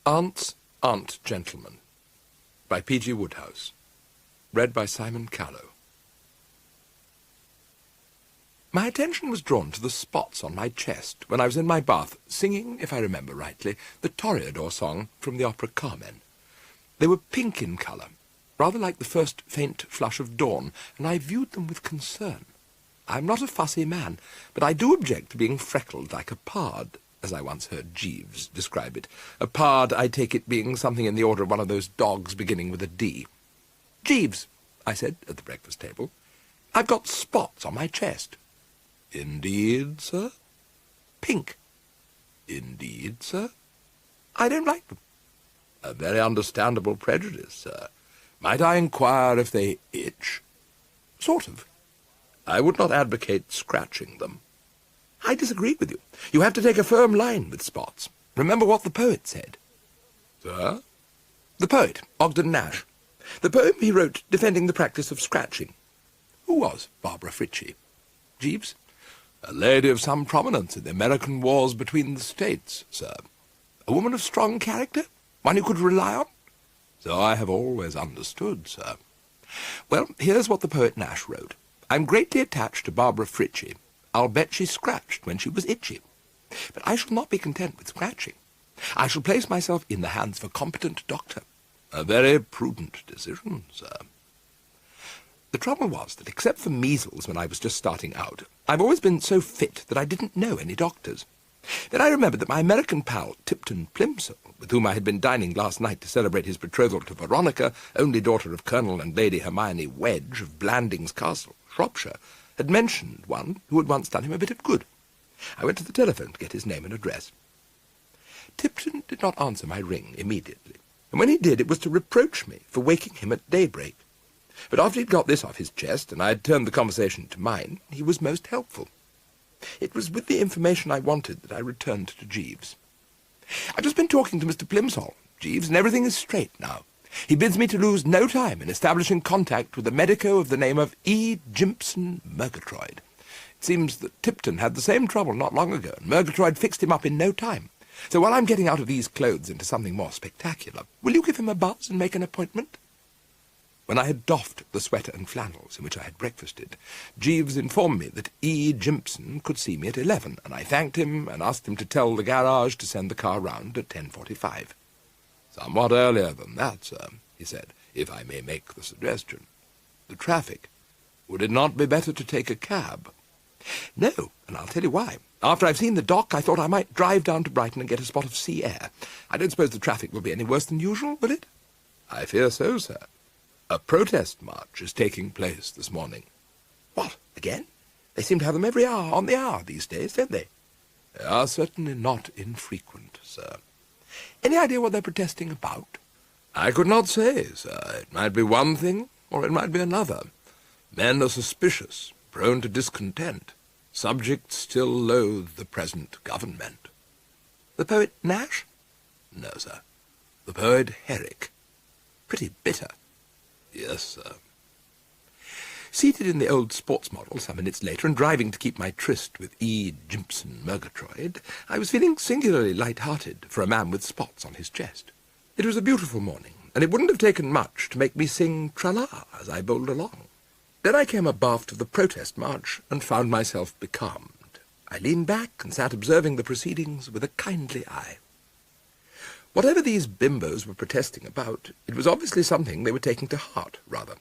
Aunt's Aunt Gentleman by P.G. Wodehouse. Read by Simon Callow. My attention was drawn to the spots on my chest when I was in my bath, singing, if I remember rightly, the Toreador song from the opera Carmen. They were pink in colour, rather like the first faint flush of dawn, and I viewed them with concern. I'm not a fussy man, but I do object to being freckled like a pard, as I once heard Jeeves describe it. A pard, I take it, being something in the order of one of those dogs beginning with a D. "Jeeves," I said at the breakfast table, "I've got spots on my chest." "Indeed, sir?" "Pink." "Indeed, sir?" "I don't like them." "A very understandable prejudice, sir. Might I inquire if they itch?" "Sort of." "I would not advocate scratching them." "I disagree with you. You have to take a firm line with spots. Remember what the poet said." "Sir?" "The poet, Ogden Nash. The poem he wrote defending the practice of scratching." "Who was Barbara Frietchie?" "Jeeves?" "A lady of some prominence in the American wars between the states, sir." "A woman of strong character? One you could rely on?" "So I have always understood, sir." "Well, here's what the poet Nash wrote. I'm greatly attached to Barbara Frietchie. I'll bet she scratched when she was itchy. But I shall not be content with scratching. I shall place myself in the hands of a competent doctor." "A very prudent decision, sir." The trouble was that, except for measles when I was just starting out, I've always been so fit that I didn't know any doctors. Then I remembered that my American pal, Tipton Plimsoll, with whom I had been dining last night to celebrate his betrothal to Veronica, only daughter of Colonel and Lady Hermione Wedge of Blandings Castle, Shropshire, had mentioned one who had once done him a bit of good. I went to the telephone to get his name and address. Tipton did not answer my ring immediately, and when he did it was to reproach me for waking him at daybreak. But after he'd got this off his chest, and I had turned the conversation to mine, he was most helpful. It was with the information I wanted that I returned to Jeeves. "I've just been talking to Mr. Plimsoll, Jeeves, and everything is straight now. He bids me to lose no time in establishing contact with a medico of the name of E. Jimpson Murgatroyd. It seems that Tipton had the same trouble not long ago, and Murgatroyd fixed him up in no time. So while I'm getting out of these clothes into something more spectacular, will you give him a buzz and make an appointment?" When I had doffed the sweater and flannels in which I had breakfasted, Jeeves informed me that E. Jimpson could see me at 11, and I thanked him and asked him to tell the garage to send the car round at 10:45. "Somewhat earlier than that, sir," he said, "if I may make the suggestion. The traffic. Would it not be better to take a cab?" "No, and I'll tell you why. After I've seen the dock, I thought I might drive down to Brighton and get a spot of sea air. I don't suppose the traffic will be any worse than usual, will it?" "I fear so, sir. A protest march is taking place this morning." "What, again? They seem to have them every hour on the hour these days, don't they?" "They are certainly not infrequent, sir." "Any idea what they're protesting about?" "I could not say, sir. It might be one thing, or it might be another. Men are suspicious, prone to discontent. Subjects still loathe the present government." "The poet Nash?" "No, sir. The poet Herrick." "Pretty bitter." "Yes, sir." Seated in the old sports model some minutes later and driving to keep my tryst with E. Jimpson Murgatroyd, I was feeling singularly light-hearted for a man with spots on his chest. It was a beautiful morning, and it wouldn't have taken much to make me sing tra-la as I bowled along. Then I came abaft of the protest march and found myself becalmed. I leaned back and sat observing the proceedings with a kindly eye. Whatever these bimbos were protesting about, it was obviously something they were taking to heart, rather.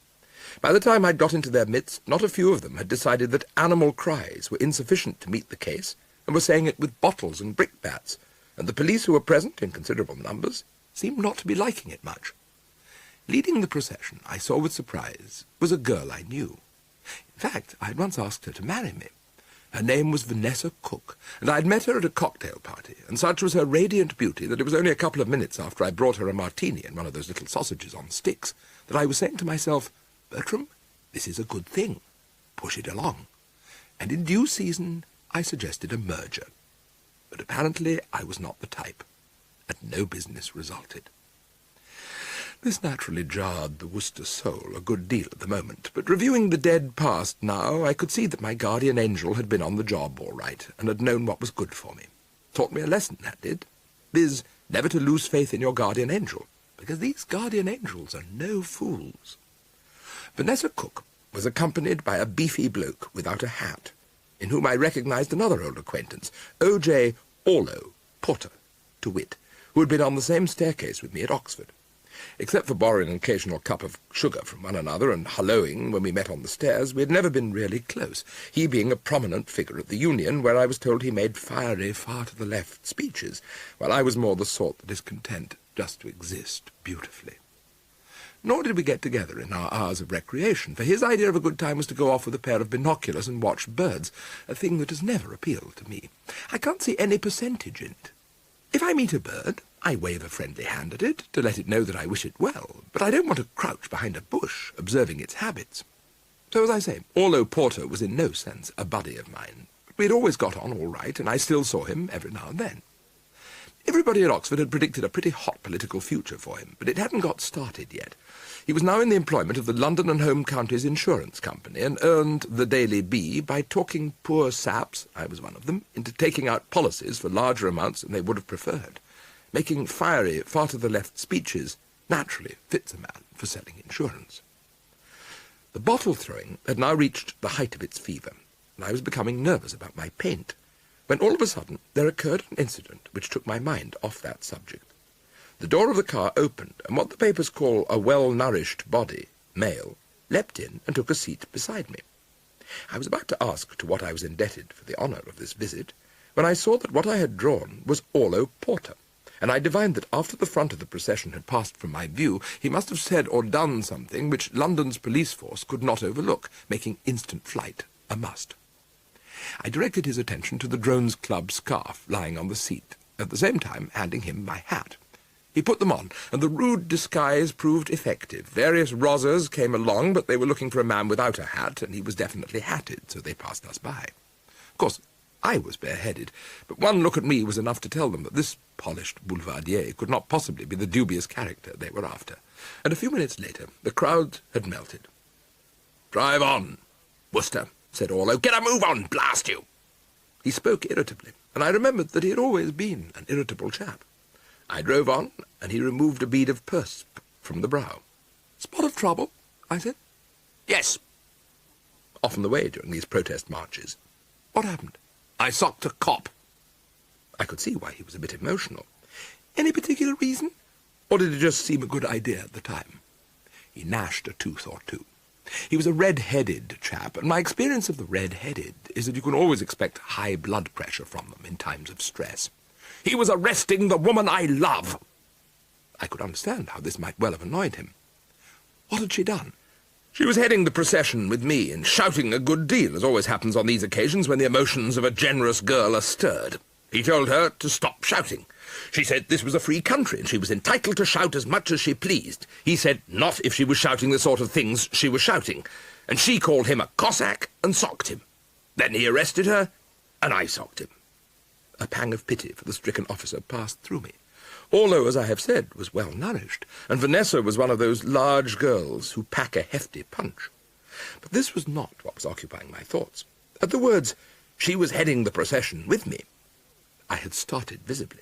By the time I'd got into their midst, not a few of them had decided that animal cries were insufficient to meet the case, and were saying it with bottles and brickbats, and the police who were present in considerable numbers seemed not to be liking it much. Leading the procession, I saw with surprise, was a girl I knew. In fact, I had once asked her to marry me. Her name was Vanessa Cook, and I had met her at a cocktail party, and such was her radiant beauty that it was only a couple of minutes after I brought her a martini and one of those little sausages on sticks that I was saying to myself, "Bertram, this is a good thing. Push it along." And in due season I suggested a merger. But apparently I was not the type, and no business resulted. This naturally jarred the Worcester soul a good deal at the moment, but reviewing the dead past now, I could see that my guardian angel had been on the job all right, and had known what was good for me. Taught me a lesson, that did, viz., never to lose faith in your guardian angel, because these guardian angels are no fools. Vanessa Cook was accompanied by a beefy bloke without a hat, in whom I recognised another old acquaintance, O.J. Orlow, Porter, to wit, who had been on the same staircase with me at Oxford. Except for borrowing an occasional cup of sugar from one another and halloing when we met on the stairs, we had never been really close, he being a prominent figure at the Union, where I was told he made fiery, far-to-the-left speeches, while I was more the sort that is content just to exist beautifully. Nor did we get together in our hours of recreation, for his idea of a good time was to go off with a pair of binoculars and watch birds, a thing that has never appealed to me. I can't see any percentage in it. If I meet a bird, I wave a friendly hand at it to let it know that I wish it well, but I don't want to crouch behind a bush, observing its habits. So, as I say, Orlow Porter was in no sense a buddy of mine, but we had always got on all right, and I still saw him every now and then. Everybody at Oxford had predicted a pretty hot political future for him, but it hadn't got started yet. He was now in the employment of the London and Home Counties Insurance Company, and earned the Daily Bee by talking poor saps, I was one of them, into taking out policies for larger amounts than they would have preferred. Making fiery, far-to-the-left speeches naturally fits a man for selling insurance. The bottle-throwing had now reached the height of its fever, and I was becoming nervous about my paint, when all of a sudden there occurred an incident which took my mind off that subject. The door of the car opened, and what the papers call a well-nourished body, male, leapt in and took a seat beside me. I was about to ask to what I was indebted for the honour of this visit, when I saw that what I had drawn was Orlow Porter, and I divined that after the front of the procession had passed from my view, he must have said or done something which London's police force could not overlook, making instant flight a must. I directed his attention to the Drones Club scarf lying on the seat, at the same time handing him my hat. He put them on, and the rude disguise proved effective. Various rozzers came along, but they were looking for a man without a hat, and he was definitely hatted, so they passed us by. Of course, I was bareheaded, but one look at me was enough to tell them that this polished boulevardier could not possibly be the dubious character they were after, and a few minutes later the crowd had melted. "Drive on, Worcester," said Orlow. "Get a move on, blast you!" He spoke irritably, and I remembered that he had always been an irritable chap. I drove on, and he removed a bead of perspire from the brow. "Spot of trouble?" I said. "Yes." Often the way during these protest marches. "What happened?" "I socked a cop." I could see why he was a bit emotional. "Any particular reason? Or did it just seem a good idea at the time?" He gnashed a tooth or two. He was a red-headed chap, and my experience of the red-headed is that you can always expect high blood pressure from them in times of stress. "He was arresting the woman I love." I could understand how this might well have annoyed him. "What had she done?" "She was heading the procession with me and shouting a good deal, as always happens on these occasions when the emotions of a generous girl are stirred. He told her to stop shouting. She said this was a free country and she was entitled to shout as much as she pleased. He said not if she was shouting the sort of things she was shouting, and she called him a Cossack and socked him. Then he arrested her, and I socked him." A pang of pity for the stricken officer passed through me. Orlow, as I have said, was well-nourished, and Vanessa was one of those large girls who pack a hefty punch. But this was not what was occupying my thoughts. At the words, "She was heading the procession with me," I had started visibly.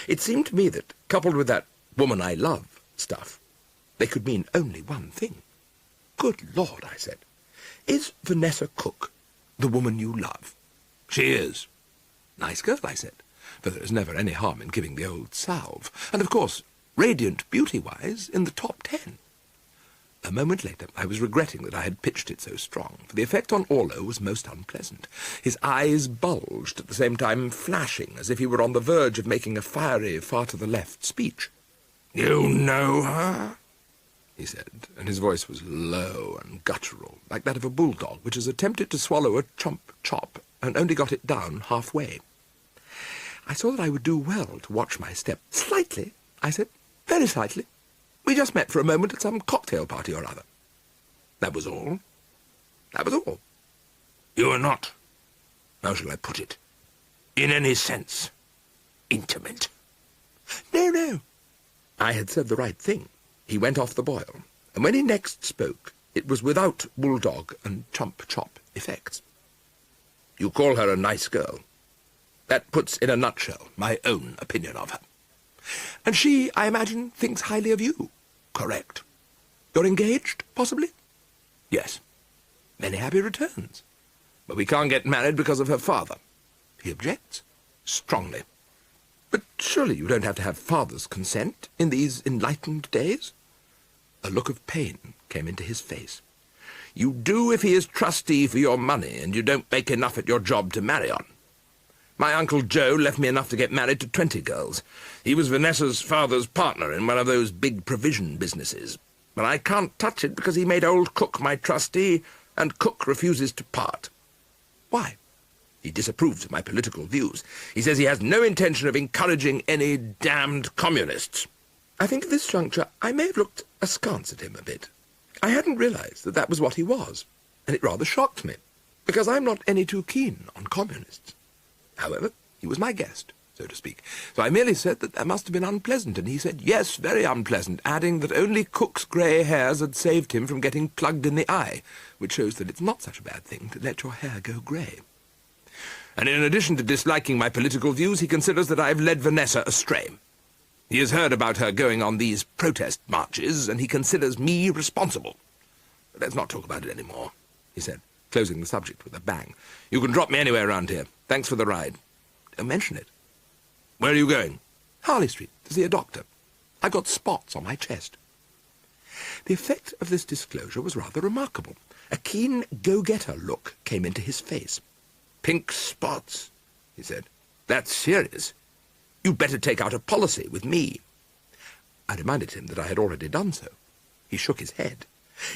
It seemed to me that, coupled with that "woman I love" stuff, they could mean only one thing. "Good Lord," I said. "Is Vanessa Cook the woman you love?" "She is." "Nice girl," I said, for there is never any harm in giving the old salve, and, of course, radiant beauty-wise in the top 10. A moment later I was regretting that I had pitched it so strong, for the effect on Orlow was most unpleasant. His eyes bulged, at the same time flashing, as if he were on the verge of making a fiery, far-to-the-left speech. "You know her?" he said, and his voice was low and guttural, like that of a bulldog which has attempted to swallow a chump chop and only got it down halfway. I saw that I would do well to watch my step. "Slightly," I said, "very slightly. We just met for a moment at some cocktail party or other." "That was all?" "That was all." "You are not, how shall I put it, in any sense, intimate?" "No, no." I had said the right thing. He went off the boil, and when he next spoke, it was without bulldog and chump-chop effects. "You call her a nice girl. That puts in a nutshell my own opinion of her." And she, I imagine, thinks highly of you. Correct. You're engaged, possibly? Yes. Many happy returns. But we can't get married because of her father. He objects? Strongly. But surely you don't have to have father's consent in these enlightened days? A look of pain came into his face. You do if he is trustee for your money, and you don't make enough at your job to marry on. My Uncle Joe left me enough to get married to 20 girls. He was Vanessa's father's partner in one of those big provision businesses. But I can't touch it because he made old Cook my trustee, and Cook refuses to part. Why? He disapproves of my political views. He says he has no intention of encouraging any damned communists. I think at this juncture I may have looked askance at him a bit. I hadn't realized that that was what he was, and it rather shocked me, because I'm not any too keen on communists. However, he was my guest, so to speak, so I merely said that must have been unpleasant, and he said, yes, very unpleasant, adding that only Cook's grey hairs had saved him from getting plugged in the eye, which shows that it's not such a bad thing to let your hair go grey. And in addition to disliking my political views, he considers that I've led Vanessa astray. He has heard about her going on these protest marches, and he considers me responsible. But let's not talk about it any more, he said, closing the subject with a bang. You can drop me anywhere around here. Thanks for the ride. Don't mention it. Where are you going? Harley Street, to see a doctor. I've got spots on my chest. The effect of this disclosure was rather remarkable. A keen go-getter look came into his face. Pink spots, he said. That's serious. You'd better take out a policy with me. I reminded him that I had already done so. He shook his head.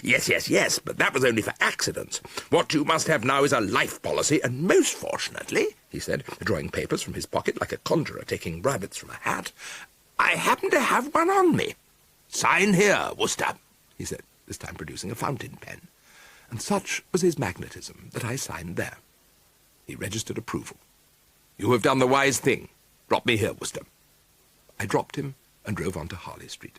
Yes, but that was only for accidents. What you must have now is a life policy, and most fortunately, he said, drawing papers from his pocket like a conjurer taking rabbits from a hat, I happen to have one on me. Sign here, Worcester, he said, this time producing a fountain pen. And such was his magnetism that I signed there. He registered approval. You have done the wise thing. Drop me here, Worcester. I dropped him and drove on to Harley Street.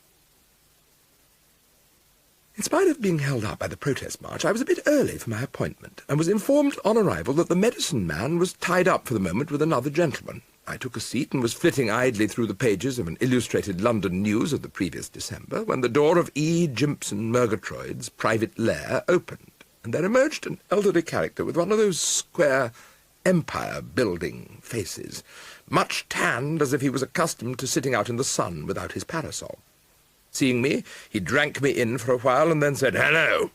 In spite of being held up by the protest march, I was a bit early for my appointment, and was informed on arrival that the medicine man was tied up for the moment with another gentleman. I took a seat and was flitting idly through the pages of an illustrated London news of the previous December, when the door of E. Jimpson Murgatroyd's private lair opened, and there emerged an elderly character with one of those square empire-building faces, much tanned as if he was accustomed to sitting out in the sun without his parasol. Seeing me, he drank me in for a while and then said, "Hello,"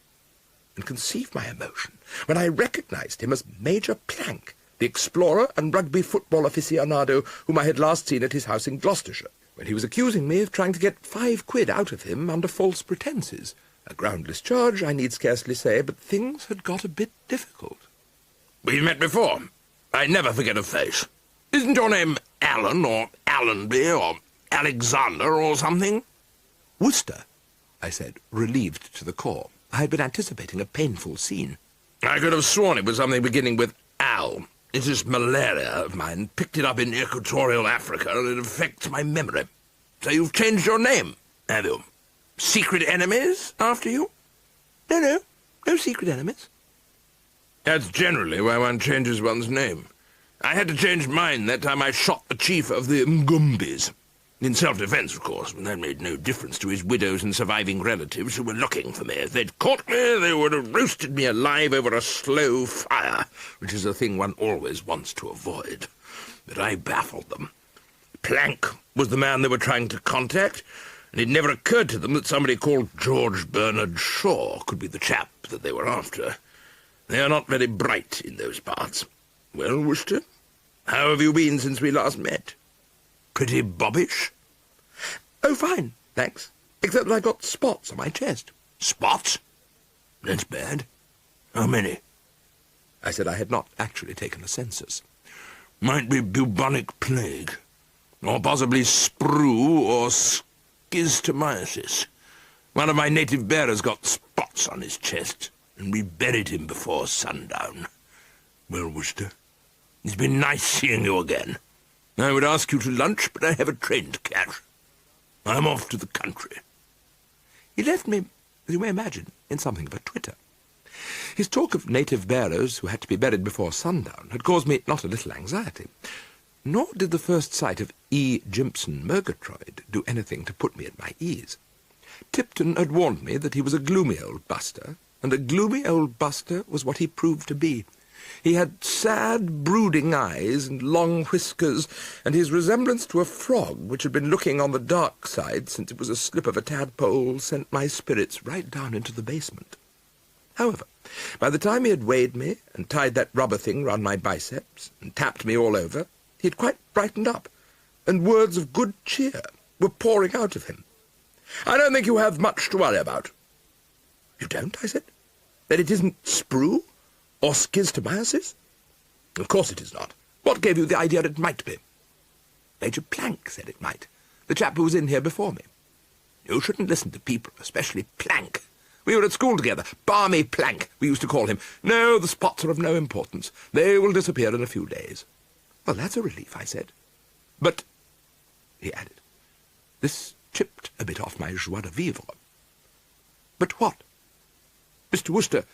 and conceive my emotion when I recognized him as Major Plank, the explorer and rugby football aficionado whom I had last seen at his house in Gloucestershire, when he was accusing me of trying to get £5 out of him under false pretences. A groundless charge, I need scarcely say, but things had got a bit difficult. "We've met before. I never forget a face. Isn't your name Allen or Allenby or Alexander or something?" "Worcester," I said, relieved to the core. I had been anticipating a painful scene. "I could have sworn it was something beginning with Al. It's this malaria of mine. Picked it up in equatorial Africa, and it affects my memory. So you've changed your name, have you? Secret enemies after you?" No secret enemies." "That's generally why one changes one's name. I had to change mine that time I shot the chief of the Ngumbis. In self-defence, of course, and that made no difference to his widows and surviving relatives who were looking for me. If they'd caught me, they would have roasted me alive over a slow fire, which is a thing one always wants to avoid. But I baffled them. Plank was the man they were trying to contact, and it never occurred to them that somebody called George Bernard Shaw could be the chap that they were after. They are not very bright in those parts. Well, Worcester, how have you been since we last met? Pretty bobbish?" "Oh, fine, thanks, except that I've got spots on my chest." "Spots? That's bad. How many?" I said I had not actually taken a census. "Might be bubonic plague, or possibly sprue or schistomiasis. One of my native bearers got spots on his chest, and we buried him before sundown. Well, Worcester, it's been nice seeing you again. I would ask you to lunch, but I have a train to catch. I'm off to the country." He left me, as you may imagine, in something of a twitter. His talk of native bearers who had to be buried before sundown had caused me not a little anxiety. Nor did the first sight of E. Jimpson Murgatroyd do anything to put me at my ease. Tipton had warned me that he was a gloomy old buster, and a gloomy old buster was what he proved to be. He had sad, brooding eyes and long whiskers, and his resemblance to a frog, which had been looking on the dark side since it was a slip of a tadpole, sent my spirits right down into the basement. However, by the time he had weighed me and tied that rubber thing round my biceps and tapped me all over, he had quite brightened up, and words of good cheer were pouring out of him. "I don't think you have much to worry about." "You don't?" I said. "Then it isn't sprue or schistomiasis?" "Of course it is not. What gave you the idea it might be?" "Major Plank said it might, the chap who was in here before me." "You shouldn't listen to people, especially Plank. We were at school together. Barmy Plank, we used to call him. No, the spots are of no importance. They will disappear in a few days." "Well, that's a relief," I said. "But," he added, this chipped a bit off my joie de vivre. "But what?" "Mr. Wooster,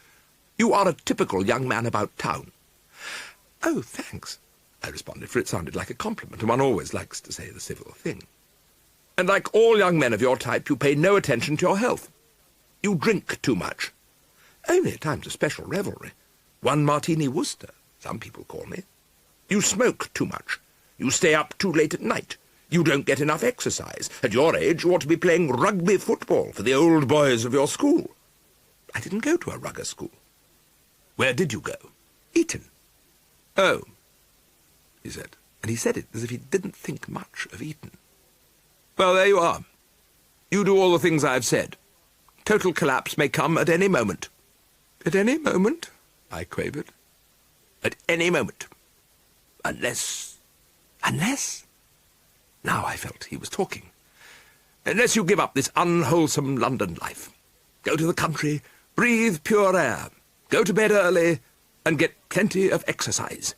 you are a typical young man about town." "Oh, thanks," I responded, for it sounded like a compliment, and one always likes to say the civil thing. "And like all young men of your type, you pay no attention to your health. You drink too much." "Only at times of special revelry. One martini Worcester, some people call me." "You smoke too much. You stay up too late at night. You don't get enough exercise. At your age, you ought to be playing rugby football for the old boys of your school." "I didn't go to a rugger school." "Where did you go?" "Eton." "Oh," he said, and he said it as if he didn't think much of Eton. "Well, there you are. You do all the things I've said. Total collapse may come at any moment." "At any moment?" I quavered. "At any moment. Unless..." "Unless?" Now I felt he was talking. "Unless you give up this unwholesome London life. Go to the country, breathe pure air, go to bed early, and get plenty of exercise.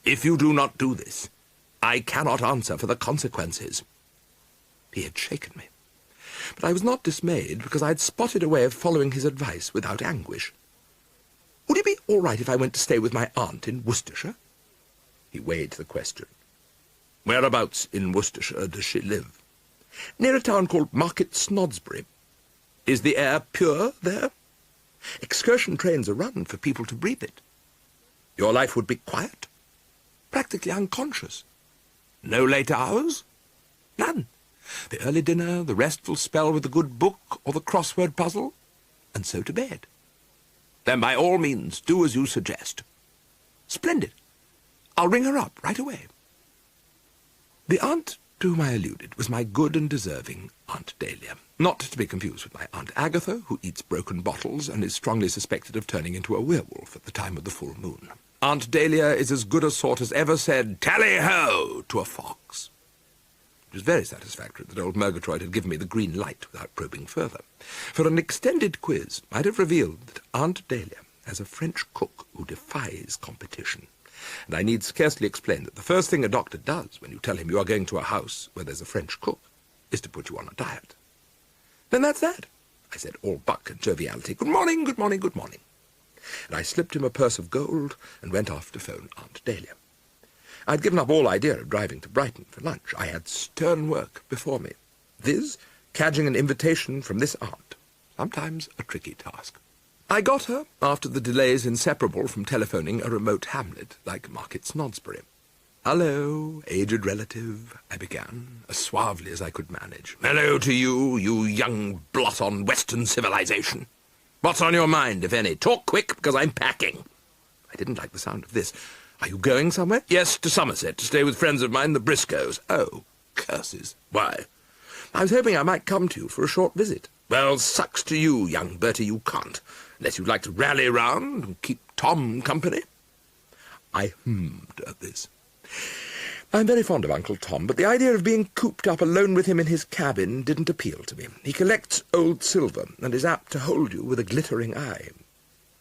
If you do not do this, I cannot answer for the consequences." He had shaken me. But I was not dismayed, because I had spotted a way of following his advice without anguish. "Would it be all right if I went to stay with my aunt in Worcestershire?" He weighed the question. "Whereabouts in Worcestershire does she live?" "Near a town called Market Snodsbury." "Is the air pure there?" "Excursion trains are run for people to breathe it." "Your life would be quiet?" "Practically unconscious." "No late hours?" "None. The early dinner, the restful spell with a good book or the crossword puzzle, and so to bed." "Then by all means do as you suggest." "Splendid. I'll ring her up right away." The aunt to whom I alluded was my good and deserving Aunt Dalia, not to be confused with my Aunt Agatha, who eats broken bottles and is strongly suspected of turning into a werewolf at the time of the full moon. Aunt Dalia is as good a sort as ever said, "Tally-ho!" to a fox. It was very satisfactory that old Murgatroyd had given me the green light without probing further, for an extended quiz might have revealed that Aunt Dalia has a French cook who defies competition. And I need scarcely explain that the first thing a doctor does when you tell him you are going to a house where there's a French cook is to put you on a diet. "Then that's that," I said, all buck and joviality. "Good morning, good morning, good morning." And I slipped him a purse of gold and went off to phone Aunt Dalia. I'd given up all idea of driving to Brighton for lunch. I had stern work before me, viz., cadging an invitation from this aunt, sometimes a tricky task. I got her after the delays inseparable from telephoning a remote hamlet like Market Snodsbury. "Hello, aged relative," I began, as suavely as I could manage. "Hello to you, you young blot on Western civilization. What's on your mind, if any? Talk quick, because I'm packing." I didn't like the sound of this. "Are you going somewhere?" "Yes, to Somerset, to stay with friends of mine, the Briscoes." "Oh, curses. Why?" "I was hoping I might come to you for a short visit." "Well, sucks to you, young Bertie, you can't, unless you'd like to rally round and keep Tom company." I hummed at this. I'm very fond of Uncle Tom, but the idea of being cooped up alone with him in his cabin didn't appeal to me. He collects old silver, and is apt to hold you with a glittering eye.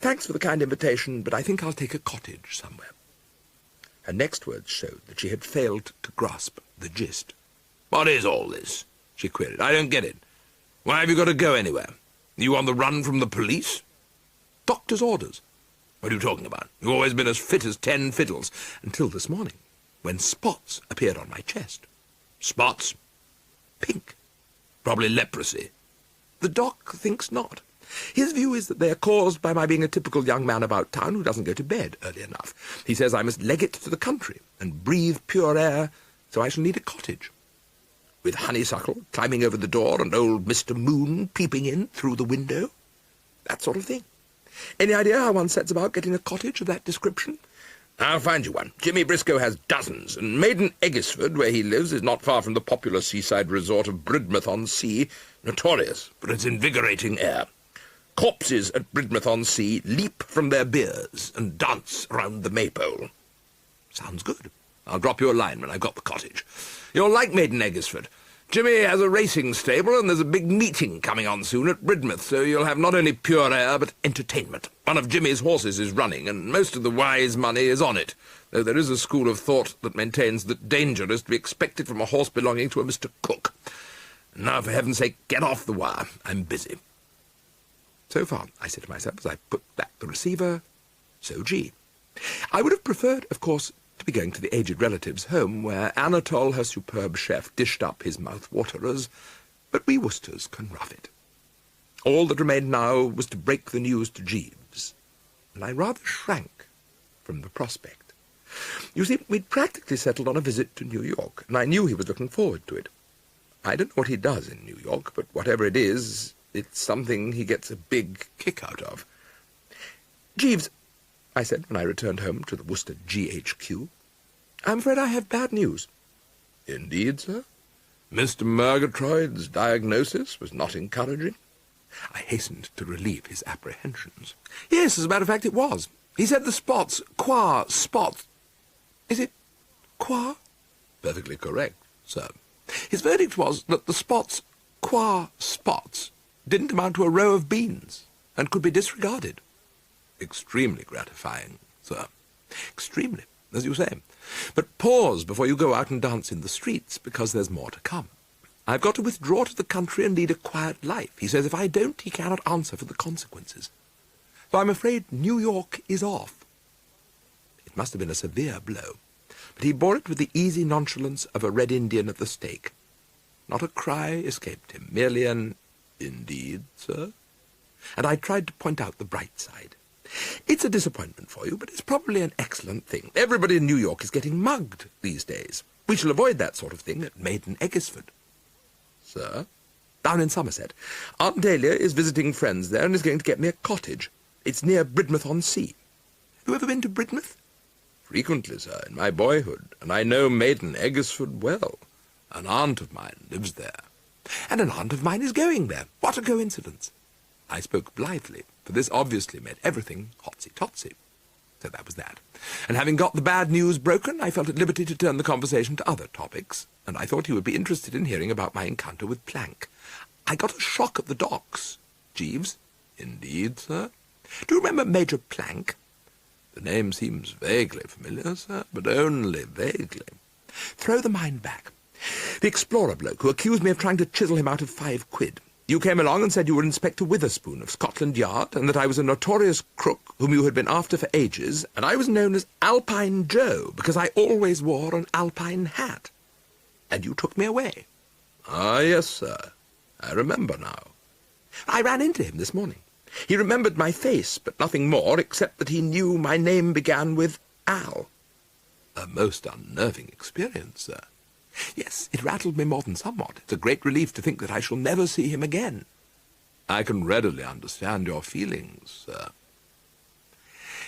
"Thanks for the kind invitation, but I think I'll take a cottage somewhere." Her next words showed that she had failed to grasp the gist. "What is all this?" she queried. "I don't get it. Why have you got to go anywhere? Are you on the run from the police?" "Doctor's orders." "What are you talking about? You've always been as fit as 10 fiddles." "Until this morning, when spots appeared on my chest. Spots? Pink. Probably leprosy. The doc thinks not. His view is that they are caused by my being a typical young man about town who doesn't go to bed early enough. He says I must leg it to the country and breathe pure air, so I shall need a cottage, with honeysuckle climbing over the door and old Mr. Moon peeping in through the window. That sort of thing. Any idea how one sets about getting a cottage of that description? I'll find you one. Jimmy Briscoe has dozens, and Maiden Eggisford, where he lives, is not far from the popular seaside resort of Bridmouth-on-Sea, notorious for its invigorating air. Corpses at Bridmouth-on-Sea leap from their biers and dance round the maypole. Sounds good. I'll drop you a line when I've got the cottage. You'll like Maiden Eggisford. Jimmy has a racing stable, and there's a big meeting coming on soon at Bridmouth, so you'll have not only pure air, but entertainment. One of Jimmy's horses is running, and most of the wise money is on it, though there is a school of thought that maintains that danger is to be expected from a horse belonging to a Mr. Cook. Now, for heaven's sake, get off the wire. I'm busy. So far, I said to myself as I put back the receiver, so gee. I would have preferred, of course, to be going to the aged relative's home, where Anatole, her superb chef, dished up his mouth-waterers, but we Worcesters can rough it. All that remained now was to break the news to Jeeves, and I rather shrank from the prospect. You see, we'd practically settled on a visit to New York, and I knew he was looking forward to it. I don't know what he does in New York, but whatever it is, it's something he gets a big kick out of. Jeeves, I said when I returned home to the Worcester GHQ, I'm afraid I have bad news. Indeed, sir? Mr. Murgatroyd's diagnosis was not encouraging? I hastened to relieve his apprehensions. Yes, as a matter of fact, it was. He said the spots, spots. Is it qua? Perfectly correct, sir. His verdict was that the spots, spots, didn't amount to a row of beans, and could be disregarded. Extremely gratifying, sir. Extremely, as you say. But pause before you go out and dance in the streets, because there's more to come. I've got to withdraw to the country and lead a quiet life. He says if I don't, he cannot answer for the consequences. So I'm afraid New York is off. It must have been a severe blow, but he bore it with the easy nonchalance of a Red Indian at the stake. Not a cry escaped him, merely an, "Indeed, sir?" And I tried to point out the bright side. It's a disappointment for you, but it's probably an excellent thing. Everybody in New York is getting mugged these days. We shall avoid that sort of thing at Maiden Eggisford. Sir? Down in Somerset. Aunt Dalia is visiting friends there and is going to get me a cottage. It's near Bridmouth-on-Sea. Have you ever been to Bridmouth? Frequently, sir, in my boyhood, and I know Maiden Eggisford well. An aunt of mine lives there. And an aunt of mine is going there. What a coincidence. I spoke blithely, for this obviously made everything hotsy-totsy. So that was that. And having got the bad news broken, I felt at liberty to turn the conversation to other topics, and I thought he would be interested in hearing about my encounter with Plank. I got a shock at the docks. Jeeves? Indeed, sir? Do you remember Major Plank? The name seems vaguely familiar, sir, but only vaguely. Throw the mind back. The explorer bloke who accused me of trying to chisel him out of £5. You came along and said you were Inspector Witherspoon of Scotland Yard, and that I was a notorious crook whom you had been after for ages, and I was known as Alpine Joe because I always wore an alpine hat. And you took me away. Ah, yes, sir. I remember now. I ran into him this morning. He remembered my face, but nothing more, except that he knew my name began with Al. A most unnerving experience, sir. Yes, it rattled me more than somewhat. It's a great relief to think that I shall never see him again. I can readily understand your feelings, sir.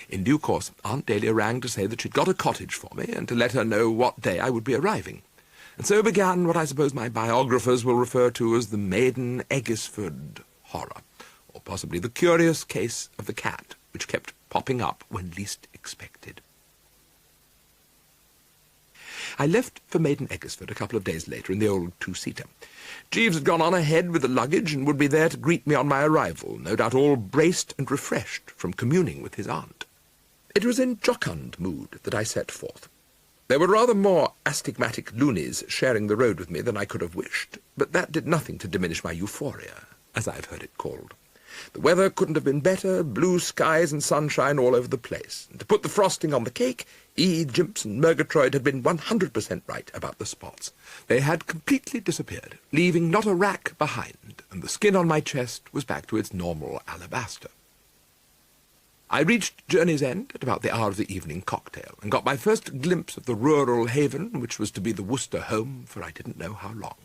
In due course, Aunt Dalia rang to say that she'd got a cottage for me, and to let her know what day I would be arriving. And so began what I suppose my biographers will refer to as the Maiden Eggisford horror, or possibly the curious case of the cat, which kept popping up when least expected. I left for Maiden Eggisford a couple of days later in the old two-seater. Jeeves had gone on ahead with the luggage and would be there to greet me on my arrival, no doubt all braced and refreshed from communing with his aunt. It was in jocund mood that I set forth. There were rather more astigmatic loonies sharing the road with me than I could have wished, but that did nothing to diminish my euphoria, as I have heard it called. The weather couldn't have been better, blue skies and sunshine all over the place. And to put the frosting on the cake, E. Jeeves and Murgatroyd had been 100% right about the spots. They had completely disappeared, leaving not a rack behind, and the skin on my chest was back to its normal alabaster. I reached Journey's End at about the hour of the evening cocktail, and got my first glimpse of the rural haven, which was to be the Worcester home for I didn't know how long.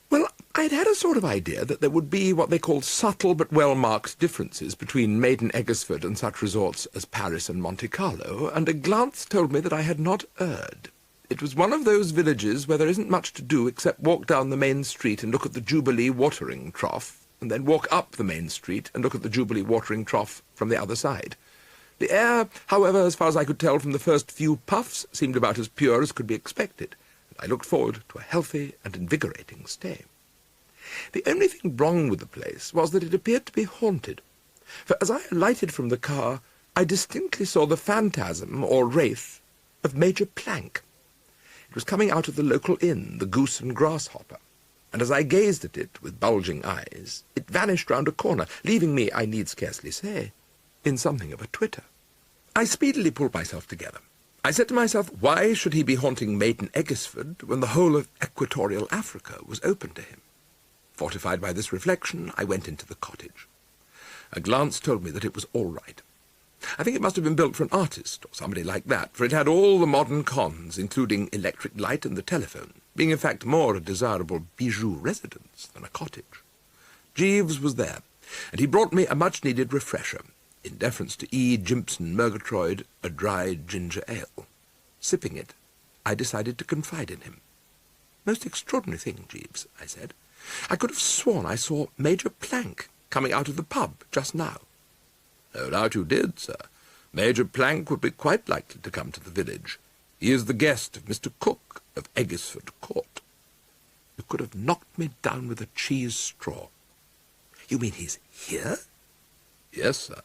Well, I'd had a sort of idea that there would be what they called subtle but well-marked differences between Maiden Eggersford and such resorts as Paris and Monte Carlo, and a glance told me that I had not erred. It was one of those villages where there isn't much to do except walk down the main street and look at the Jubilee watering trough, and then walk up the main street and look at the Jubilee watering trough from the other side. The air, however, as far as I could tell from the first few puffs, seemed about as pure as could be expected, and I looked forward to a healthy and invigorating stay. The only thing wrong with the place was that it appeared to be haunted, for as I alighted from the car, I distinctly saw the phantasm, or wraith, of Major Plank. It was coming out of the local inn, the Goose and Grasshopper, and as I gazed at it with bulging eyes, it vanished round a corner, leaving me, I need scarcely say, in something of a twitter. I speedily pulled myself together. I said to myself, why should he be haunting Maiden Eggersford when the whole of equatorial Africa was open to him? Fortified by this reflection, I went into the cottage. A glance told me that it was all right. I think it must have been built for an artist, or somebody like that, for it had all the modern cons, including electric light and the telephone, being in fact more a desirable bijou residence than a cottage. Jeeves was there, and he brought me a much-needed refresher, in deference to E. Jimpson Murgatroyd, a dry ginger ale. Sipping it, I decided to confide in him. "Most extraordinary thing, Jeeves," I said. "I could have sworn I saw Major Plank coming out of the pub just now." "No doubt you did, sir. Major Plank would be quite likely to come to the village. He is the guest of Mr. Cook of Eggersford Court." You could have knocked me down with a cheese straw. "You mean he's here?" "Yes, sir."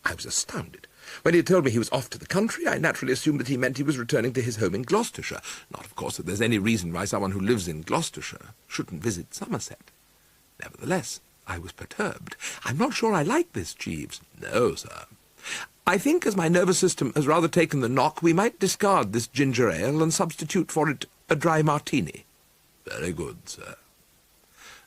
I was astounded. When he told me he was off to the country, I naturally assumed that he meant he was returning to his home in Gloucestershire. Not, of course, that there's any reason why someone who lives in Gloucestershire shouldn't visit Somerset. Nevertheless, I was perturbed. "I'm not sure I like this, Jeeves." "No, sir. I think, as my nervous system has rather taken the knock, we might discard this ginger ale and substitute for it a dry martini." "Very good, sir."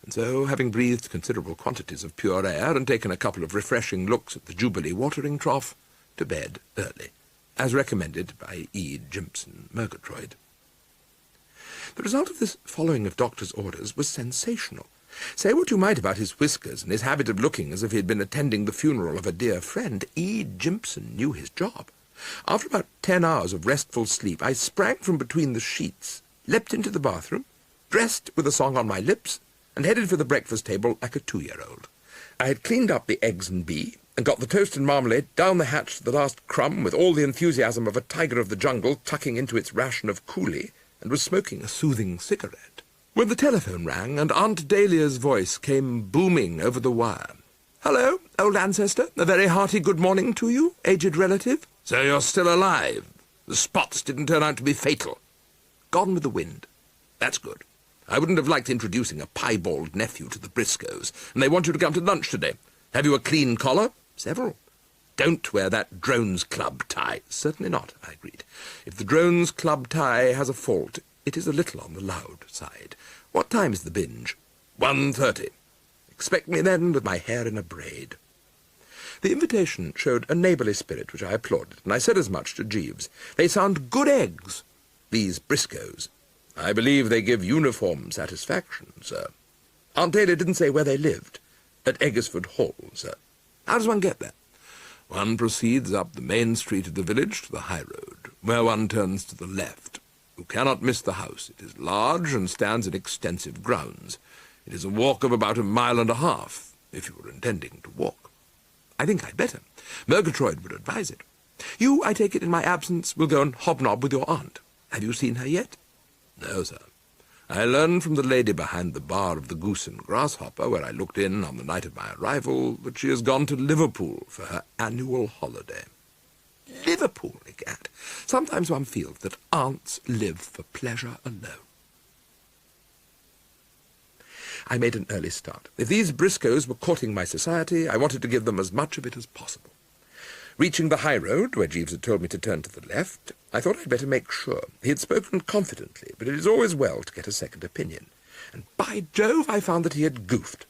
And so, having breathed considerable quantities of pure air and taken a couple of refreshing looks at the Jubilee watering trough, to bed early, as recommended by E. Jimpson Murgatroyd. The result of this following of doctor's orders was sensational. Say what you might about his whiskers and his habit of looking as if he had been attending the funeral of a dear friend, E. Jimpson knew his job. After about 10 hours of restful sleep, I sprang from between the sheets, leapt into the bathroom, dressed with a song on my lips, and headed for the breakfast table like a 2-year-old. I had cleaned up the eggs and bee, and got the toast and marmalade down the hatch to the last crumb with all the enthusiasm of a tiger of the jungle tucking into its ration of coulis, and was smoking a soothing cigarette, when the telephone rang and Aunt Dalia's voice came booming over the wire. "Hello, old ancestor. A very hearty good morning to you, aged relative." "So you're still alive? The spots didn't turn out to be fatal?" "Gone with the wind." "That's good. I wouldn't have liked introducing a piebald nephew to the Briscoes, and they want you to come to lunch today. Have you a clean collar?" "Several." "Don't wear that Drones Club tie." "Certainly not," I agreed. "If the Drones Club tie has a fault, it is a little on the loud side. What time is the binge?" 1:30. "Expect me then with my hair in a braid." The invitation showed a neighbourly spirit which I applauded, and I said as much to Jeeves. "They sound good eggs, these Briscoes. I believe they give uniform satisfaction, sir." Aunt Dalia didn't say where they lived. "At Eggersford Hall, sir." "How does one get there?" "One proceeds up the main street of the village to the high road, where one turns to the left. You cannot miss the house. It is large and stands in extensive grounds. It is a walk of about 1.5 miles, if you were intending to walk." "I think I'd better. Murgatroyd would advise it. You, I take it, in my absence, will go and hobnob with your aunt. Have you seen her yet?" "No, sir. I learned from the lady behind the bar of the Goose and Grasshopper, where I looked in on the night of my arrival, that she has gone to Liverpool for her annual holiday." Liverpool, egad! Sometimes one feels that aunts live for pleasure alone. I made an early start. If these Briscoes were courting my society, I wanted to give them as much of it as possible. Reaching the high road, where Jeeves had told me to turn to the left, I thought I'd better make sure. He had spoken confidently, but it is always well to get a second opinion. And by Jove, I found that he had goofed.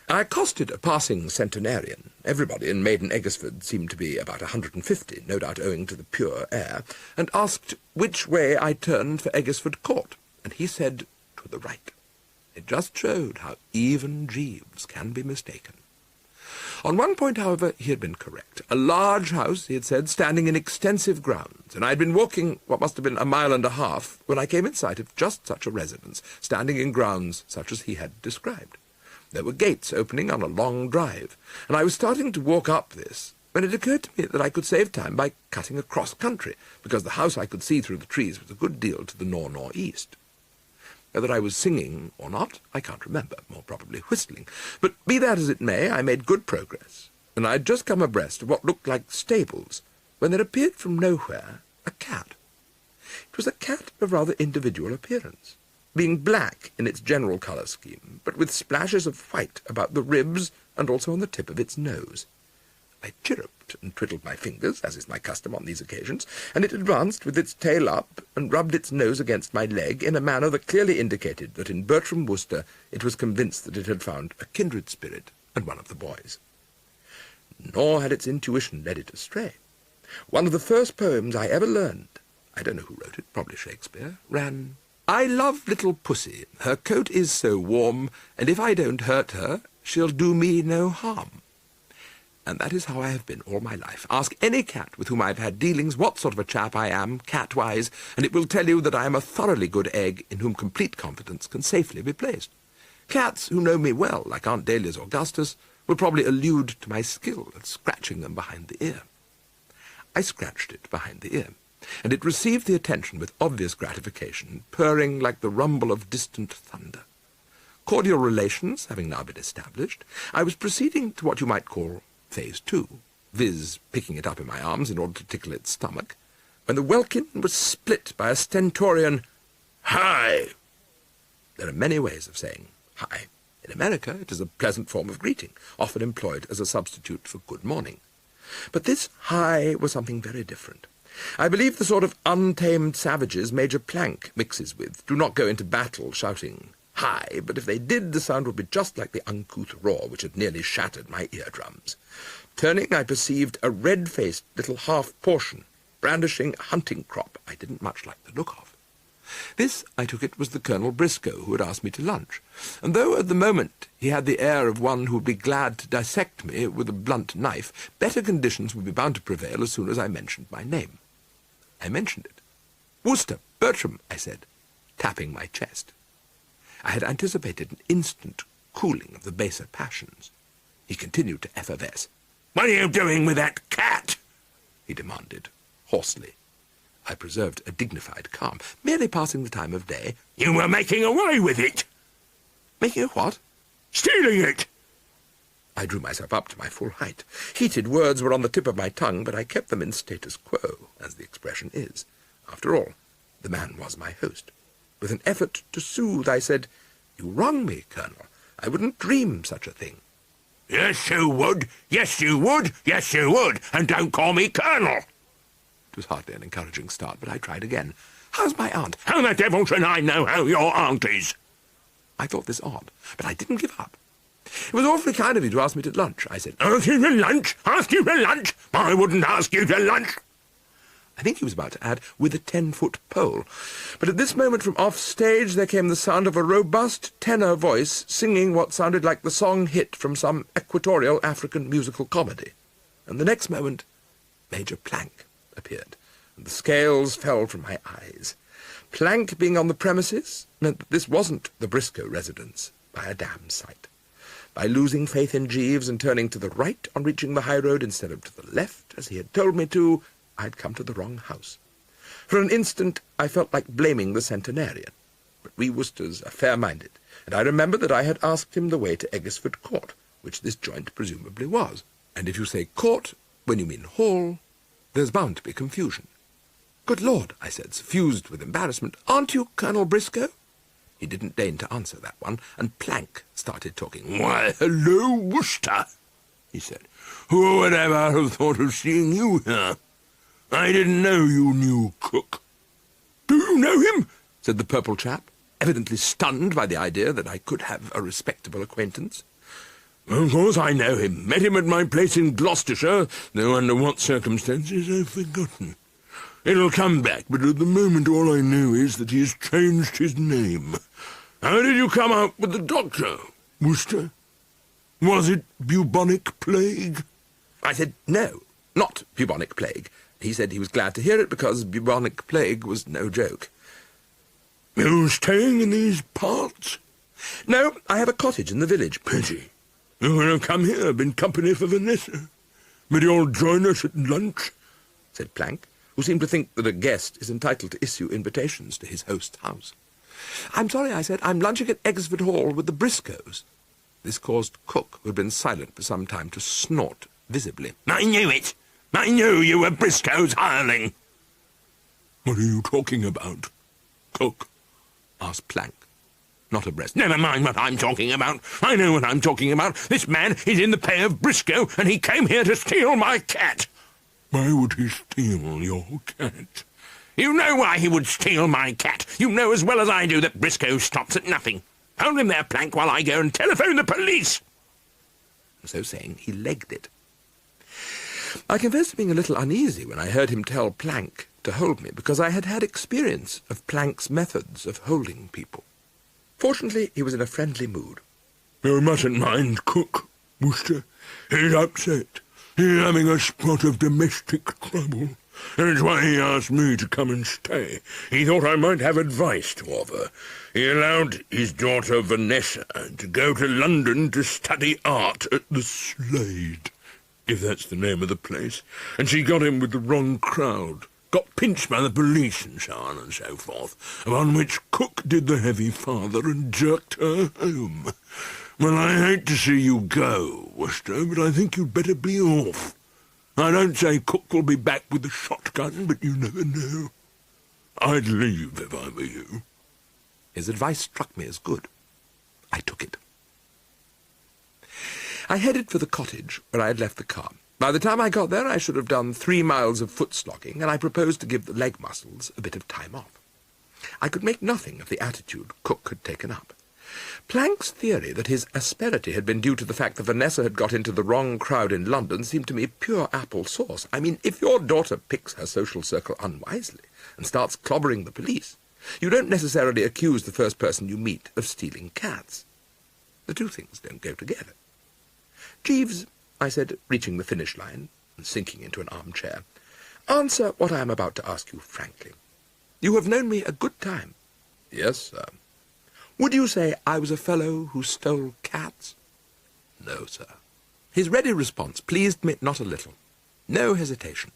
I accosted a passing centenarian. Everybody in maiden Eggersford seemed to be about 150, no doubt owing to the pure air, and asked which way I turned for Eggersford Court, and he said, to the right. It just showed how even Jeeves can be mistaken. On one point, however, he had been correct. A large house, he had said, standing in extensive grounds, and I had been walking what must have been 1.5 miles when I came in sight of just such a residence, standing in grounds such as he had described. There were gates opening on a long drive, and I was starting to walk up this when it occurred to me that I could save time by cutting across country, because the house I could see through the trees was a good deal to the north-northeast. Whether I was singing or not, I can't remember, more probably whistling. But be that as it may, I made good progress, and I had just come abreast of what looked like stables, when there appeared from nowhere a cat. It was a cat of rather individual appearance, being black in its general colour scheme, but with splashes of white about the ribs and also on the tip of its nose. I chirruped and twiddled my fingers, as is my custom on these occasions, and it advanced with its tail up and rubbed its nose against my leg in a manner that clearly indicated that in Bertram, Worcester, it was convinced that it had found a kindred spirit and one of the boys. Nor had its intuition led it astray. One of the first poems I ever learned, I don't know who wrote it, probably Shakespeare, ran, I love little pussy, her coat is so warm, and if I don't hurt her, she'll do me no harm. And that is how I have been all my life. Ask any cat with whom I've had dealings what sort of a chap I am, cat-wise, and it will tell you that I am a thoroughly good egg in whom complete confidence can safely be placed. Cats who know me well, like Aunt Dahlia's Augustus, will probably allude to my skill at scratching them behind the ear. I scratched it behind the ear, and it received the attention with obvious gratification, purring like the rumble of distant thunder. Cordial relations having now been established, I was proceeding to what you might call Phase 2, viz. Picking it up in my arms in order to tickle its stomach, when the welkin was split by a stentorian "Hi!" There are many ways of saying hi. In America it is a pleasant form of greeting, often employed as a substitute for good morning. But this hi was something very different. I believe the sort of untamed savages Major Plank mixes with do not go into battle shouting hi, but if they did, the sound would be just like the uncouth roar which had nearly shattered my eardrums. Turning, I perceived a red-faced little half-portion, brandishing a hunting crop I didn't much like the look of. This, I took it, was the Colonel Briscoe who had asked me to lunch, and though at the moment he had the air of one who would be glad to dissect me with a blunt knife, better conditions would be bound to prevail as soon as I mentioned my name. I mentioned it. Worcester, Bertram, I said, tapping my chest. I had anticipated an instant cooling of the baser passions. He continued to effervesce. "What are you doing with that cat?" he demanded, hoarsely. I preserved a dignified calm, merely passing the time of day. "You were making away with it." "Making a what?" "Stealing it." I drew myself up to my full height. Heated words were on the tip of my tongue, but I kept them in status quo, as the expression is. After all, the man was my host. With an effort to soothe, I said, "You wrong me, Colonel. I wouldn't dream such a thing." "Yes, you would. Yes, you would. Yes, you would. And don't call me Colonel." It was hardly an encouraging start, but I tried again. "How's my aunt?" "How the devil should I know how your aunt is?" I thought this odd, but I didn't give up. "It was awfully kind of you to ask me to lunch," I said. "Ask you to lunch? Ask you to lunch? I wouldn't ask you to lunch." I think he was about to add, "with a 10-foot pole." But at this moment from off-stage there came the sound of a robust tenor voice singing what sounded like the song hit from some equatorial African musical comedy. And the next moment Major Plank appeared, and the scales fell from my eyes. Plank being on the premises meant that this wasn't the Briscoe residence, by a damn sight. By losing faith in Jeeves and turning to the right on reaching the high road instead of to the left, as he had told me to, I'd come to the wrong house. For an instant I felt like blaming the centenarian, but we Worcesters are fair-minded, and I remembered that I had asked him the way to Eggersford Court, which this joint presumably was. And if you say court when you mean hall, there's bound to be confusion. "Good Lord," I said, suffused with embarrassment, "aren't you Colonel Briscoe?" He didn't deign to answer that one, and Plank started talking. "Why, hello, Worcester," he said. "Who would ever have thought of seeing you here? I didn't know you knew Cook." "Do you know him?" said the purple chap, evidently stunned by the idea that I could have a respectable acquaintance. "Of course I know him. Met him at my place in Gloucestershire, though under what circumstances I've forgotten. It'll come back, but at the moment all I know is that he has changed his name. How did you come out with the doctor, Worcester? Was it bubonic plague?" I said, "No, not bubonic plague." He said he was glad to hear it because bubonic plague was no joke. "You staying in these parts?" "No, I have a cottage in the village." "Pity. You would have come here, been company for Vanessa. But you'll join us at lunch?" said Plank, who seemed to think that a guest is entitled to issue invitations to his host's house. "I'm sorry," I said. "I'm lunching at Eggsford Hall with the Briscoes." This caused Cook, who had been silent for some time, to snort visibly. "I knew it! I knew you were Briscoe's hireling!" "What are you talking about, Cook?" asked Plank, not abreast. "Never mind what I'm talking about. I know what I'm talking about. This man is in the pay of Briscoe, and he came here to steal my cat." "Why would he steal your cat?" "You know why he would steal my cat. You know as well as I do that Briscoe stops at nothing. Hold him there, Plank, while I go and telephone the police." So saying, he legged it. I confess to being a little uneasy when I heard him tell Plank to hold me, because I had had experience of Plank's methods of holding people. Fortunately, he was in a friendly mood. "You mustn't mind Cook, Worcester. He's upset. He's having a spot of domestic trouble. That's why he asked me to come and stay. He thought I might have advice to offer. He allowed his daughter Vanessa to go to London to study art at the Slade, if that's the name of the place, and she got in with the wrong crowd, got pinched by the police and so on and so forth, upon which Cook did the heavy father and jerked her home. Well, I hate to see you go, Worcester, but I think you'd better be off. I don't say Cook will be back with the shotgun, but you never know. I'd leave if I were you." His advice struck me as good. I took it. I headed for the cottage where I had left the car. By the time I got there, I should have done 3 miles of foot-slogging, and I proposed to give the leg muscles a bit of time off. I could make nothing of the attitude Cook had taken up. Plank's theory that his asperity had been due to the fact that Vanessa had got into the wrong crowd in London seemed to me pure apple sauce. I mean, if your daughter picks her social circle unwisely and starts clobbering the police, you don't necessarily accuse the first person you meet of stealing cats. The two things don't go together. "Jeeves," I said, reaching the finish line and sinking into an armchair, "answer what I am about to ask you frankly. You have known me a good time." "Yes, sir." "Would you say I was a fellow who stole cats?" "No, sir." His ready response pleased me not a little. No hesitation.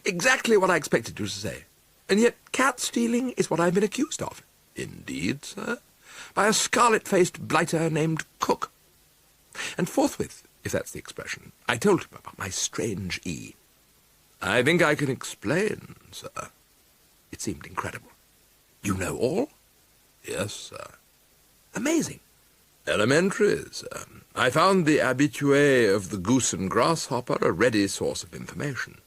Exactly what I expected you to say. And yet cat-stealing is what I've been accused of. "Indeed, sir?" "By a scarlet-faced blighter named Cook." And forthwith, if that's the expression, I told him about my strange E. "I think I can explain, sir." It seemed incredible. "You know all?" "Yes, sir." "Amazing." "Elementary, sir. I found the habitué of the Goose and Grasshopper a ready source of information."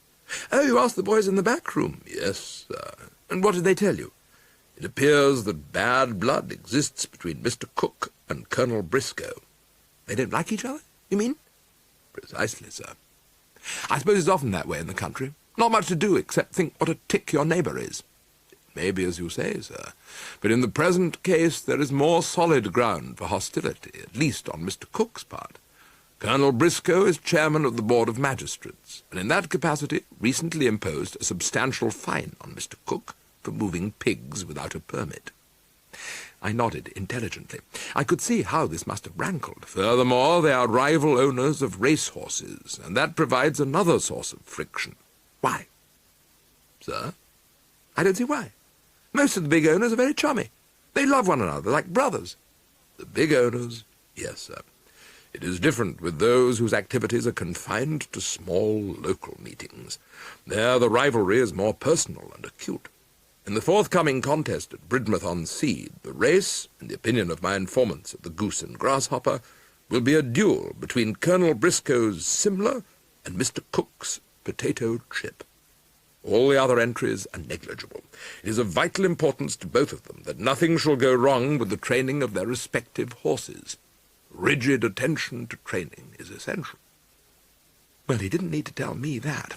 "Oh, you asked the boys in the back room?" "Yes, sir." "And what did they tell you?" "It appears that bad blood exists between Mr. Cook and Colonel Briscoe." "They don't like each other, you mean?" "Precisely, sir." "I suppose it's often that way in the country. Not much to do except think what a tick your neighbour is." "Maybe as you say, sir, but in the present case there is more solid ground for hostility, at least on Mr. Cook's part. Colonel Briscoe is chairman of the Board of Magistrates, and in that capacity recently imposed a substantial fine on Mr. Cook for moving pigs without a permit." I nodded intelligently. I could see how this must have rankled. Furthermore, they are rival owners of racehorses, and that provides another source of friction. "Why?" "Sir?" "I don't see why. Most of the big owners are very chummy. They love one another like brothers." "The big owners? Yes, sir. It is different with those whose activities are confined to small local meetings. There the rivalry is more personal and acute. In the forthcoming contest at Bridmouth-on-Sea, the race, in the opinion of my informants at the Goose and Grasshopper, will be a duel between Colonel Briscoe's Simler and Mr. Cook's Potato Chip. All the other entries are negligible. It is of vital importance to both of them that nothing shall go wrong with the training of their respective horses. Rigid attention to training is essential. Well, he didn't need to tell me that.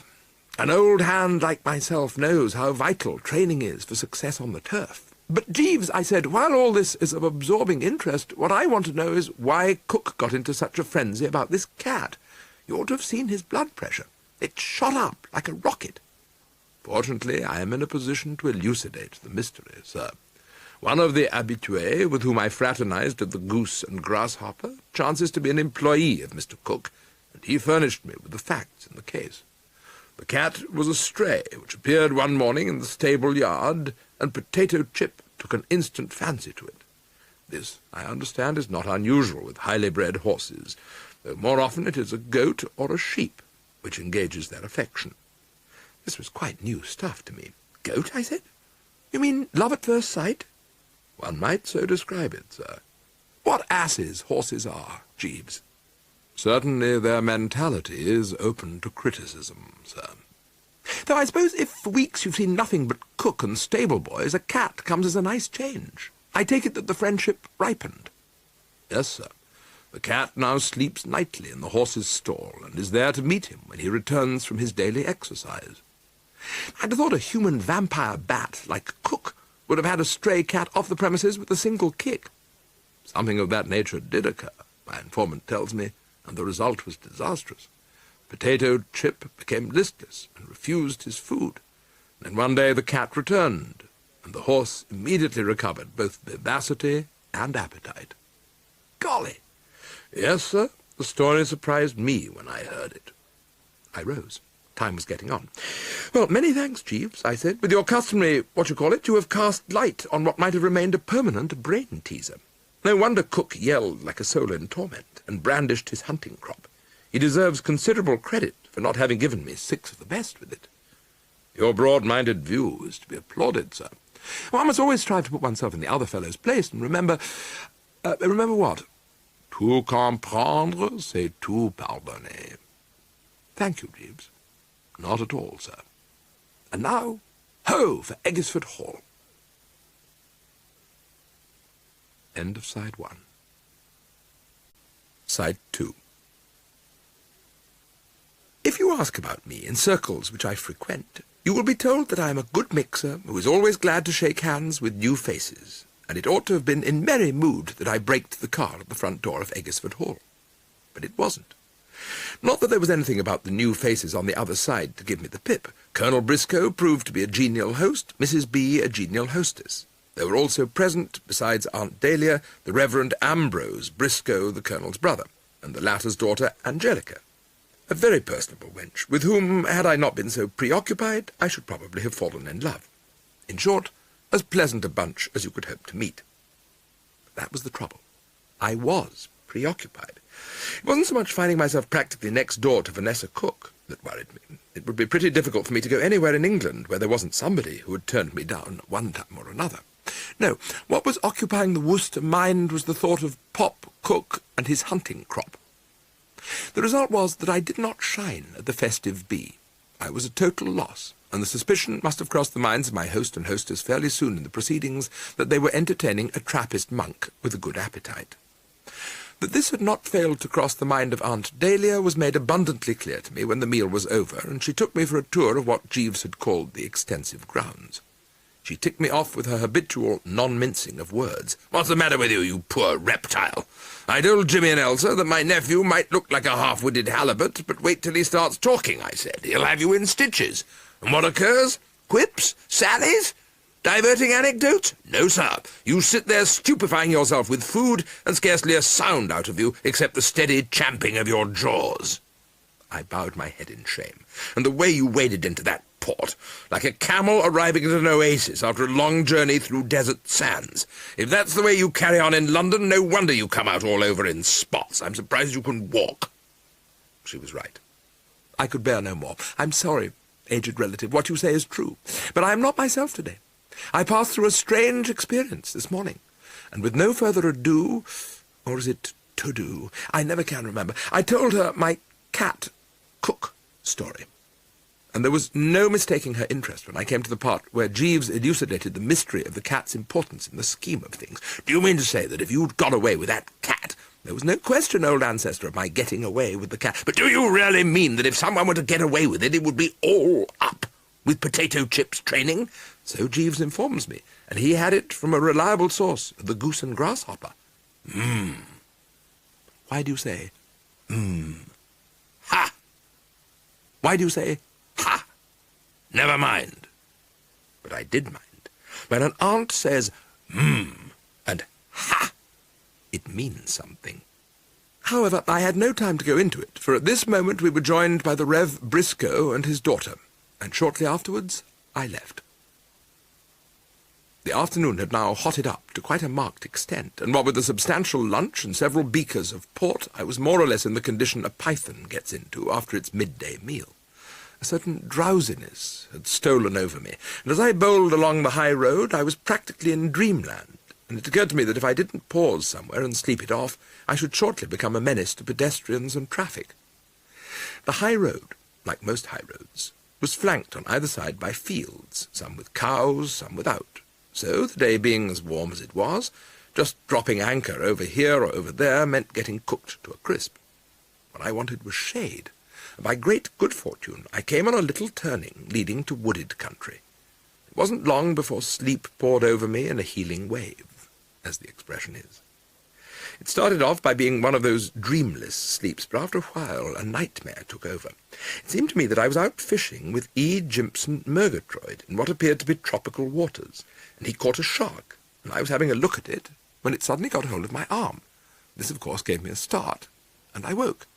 An old hand like myself knows how vital training is for success on the turf. But, Jeeves, I said, while all this is of absorbing interest, what I want to know is why Cook got into such a frenzy about this cat. You ought to have seen his blood pressure. It shot up like a rocket. Fortunately, I am in a position to elucidate the mystery, sir. One of the habitués with whom I fraternized at the Goose and Grasshopper chances to be an employee of Mr. Cook, and he furnished me with the facts in the case. The cat was a stray, which appeared one morning in the stable yard, and Potato Chip took an instant fancy to it. This, I understand, is not unusual with highly bred horses, though more often it is a goat or a sheep which engages their affection. This was quite new stuff to me. Goat, I said? You mean love at first sight? One might so describe it, sir. What asses horses are, Jeeves. Certainly their mentality is open to criticism, sir. Though I suppose if for weeks you've seen nothing but cook and stable boys, a cat comes as a nice change. I take it that the friendship ripened. Yes, sir. The cat now sleeps nightly in the horse's stall, and is there to meet him when he returns from his daily exercise. I'd have thought a human vampire bat like Cook would have had a stray cat off the premises with a single kick. Something of that nature did occur, my informant tells me, and the result was disastrous. Potato Chip became listless and refused his food. Then one day the cat returned, and the horse immediately recovered both vivacity and appetite. Golly! Yes, sir, the story surprised me when I heard it. I rose. Time was getting on. Well, many thanks, Jeeves, I said. With your customary, you have cast light on what might have remained a permanent brain-teaser. No wonder Cook yelled like a soul in torment and brandished his hunting crop. He deserves considerable credit for not having given me 6 of the best with it. Your broad-minded view is to be applauded, sir. One must always strive to put oneself in the other fellow's place and remember what? Tout comprendre, c'est tout pardonner. Thank you, Jeeves. Not at all, sir. And now, ho for Eggesford Hall. End of Side 1. Side 2. If you ask about me in circles which I frequent, you will be told that I am a good mixer who is always glad to shake hands with new faces, and it ought to have been in merry mood that I braked the car at the front door of Eggesford Hall. But it wasn't. Not that there was anything about the new faces on the other side to give me the pip. Colonel Briscoe proved to be a genial host, Mrs. B. a genial hostess. There were also present, besides Aunt Dalia, the Reverend Ambrose Briscoe, the Colonel's brother, and the latter's daughter, Angelica, a very personable wench, with whom, had I not been so preoccupied, I should probably have fallen in love. In short, as pleasant a bunch as you could hope to meet. But that was the trouble. I was preoccupied. It wasn't so much finding myself practically next door to Vanessa Cook that worried me. It would be pretty difficult for me to go anywhere in England where there wasn't somebody who had turned me down at one time or another. No, what was occupying the Worcester mind was the thought of Pop Cook and his hunting crop. The result was that I did not shine at the festive bee. I was a total loss, and the suspicion must have crossed the minds of my host and hostess fairly soon in the proceedings that they were entertaining a Trappist monk with a good appetite. That this had not failed to cross the mind of Aunt Dalia was made abundantly clear to me when the meal was over, and she took me for a tour of what Jeeves had called the extensive grounds. She ticked me off with her habitual non-mincing of words. "What's the matter with you, you poor reptile? I told Jimmy and Elsa that my nephew might look like a half-witted halibut, but wait till he starts talking, I said. He'll have you in stitches. And what occurs? Quips? Sallies? Diverting anecdotes? No, sir. You sit there stupefying yourself with food, and scarcely a sound out of you except the steady champing of your jaws." I bowed my head in shame. "And the way you waded into that port, like a camel arriving at an oasis after a long journey through desert sands. If that's the way you carry on in London, no wonder you come out all over in spots. I'm surprised you can walk." She was right. I could bear no more. "I'm sorry, aged relative. What you say is true. But I am not myself today. I passed through a strange experience this morning, and with no further ado, or is it to-do, I never can remember, I told her my cat-cook story. And there was no mistaking her interest when I came to the part where Jeeves elucidated the mystery of the cat's importance in the scheme of things. Do you mean to say that if you'd got away with that cat, there was no question, old ancestor, of my getting away with the cat? But do you really mean that if someone were to get away with it, it would be all up with potato chips training? So Jeeves informs me, and he had it from a reliable source, the Goose and Grasshopper. Why do you say, Ha! Why do you say, ha? Never mind. But I did mind. When an aunt says, and ha, it means something. However, I had no time to go into it, for at this moment we were joined by the Rev. Briscoe and his daughter, and shortly afterwards I left. The afternoon had now hotted up to quite a marked extent, and what with a substantial lunch and several beakers of port, I was more or less in the condition a python gets into after its midday meal. A certain drowsiness had stolen over me, and as I bowled along the high road, I was practically in dreamland, and it occurred to me that if I didn't pause somewhere and sleep it off, I should shortly become a menace to pedestrians and traffic. The high road, like most high roads, was flanked on either side by fields, some with cows, some without. So, the day being as warm as it was, just dropping anchor over here or over there meant getting cooked to a crisp. What I wanted was shade, and by great good fortune I came on a little turning leading to wooded country. It wasn't long before sleep poured over me in a healing wave, as the expression is. It started off by being one of those dreamless sleeps, but after a while a nightmare took over. It seemed to me that I was out fishing with E. Jimpson Murgatroyd in what appeared to be tropical waters, and he caught a shark, and I was having a look at it when it suddenly got hold of my arm. This, of course, gave me a start, and I woke.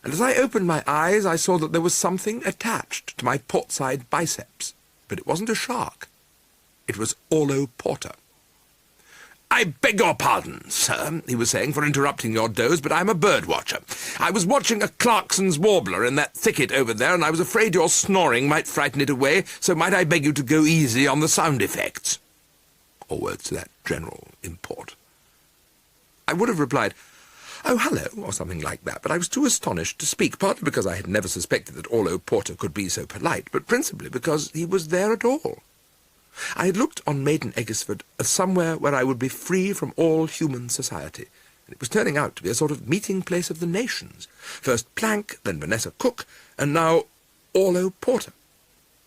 And as I opened my eyes, I saw that there was something attached to my portside biceps, but it wasn't a shark. It was Orlo Porter. "I beg your pardon, sir," he was saying, "for interrupting your doze, but I'm a bird-watcher. I was watching a Clarkson's warbler in that thicket over there, and I was afraid your snoring might frighten it away, so might I beg you to go easy on the sound effects?" Or words to that general import. I would have replied, "Oh, hello," or something like that, but I was too astonished to speak, partly because I had never suspected that Orlo Porter could be so polite, but principally because he was there at all. I had looked on Maiden Eggesford as somewhere where I would be free from all human society, and it was turning out to be a sort of meeting place of the nations. First Plank, then Vanessa Cook, and now Orlo Porter,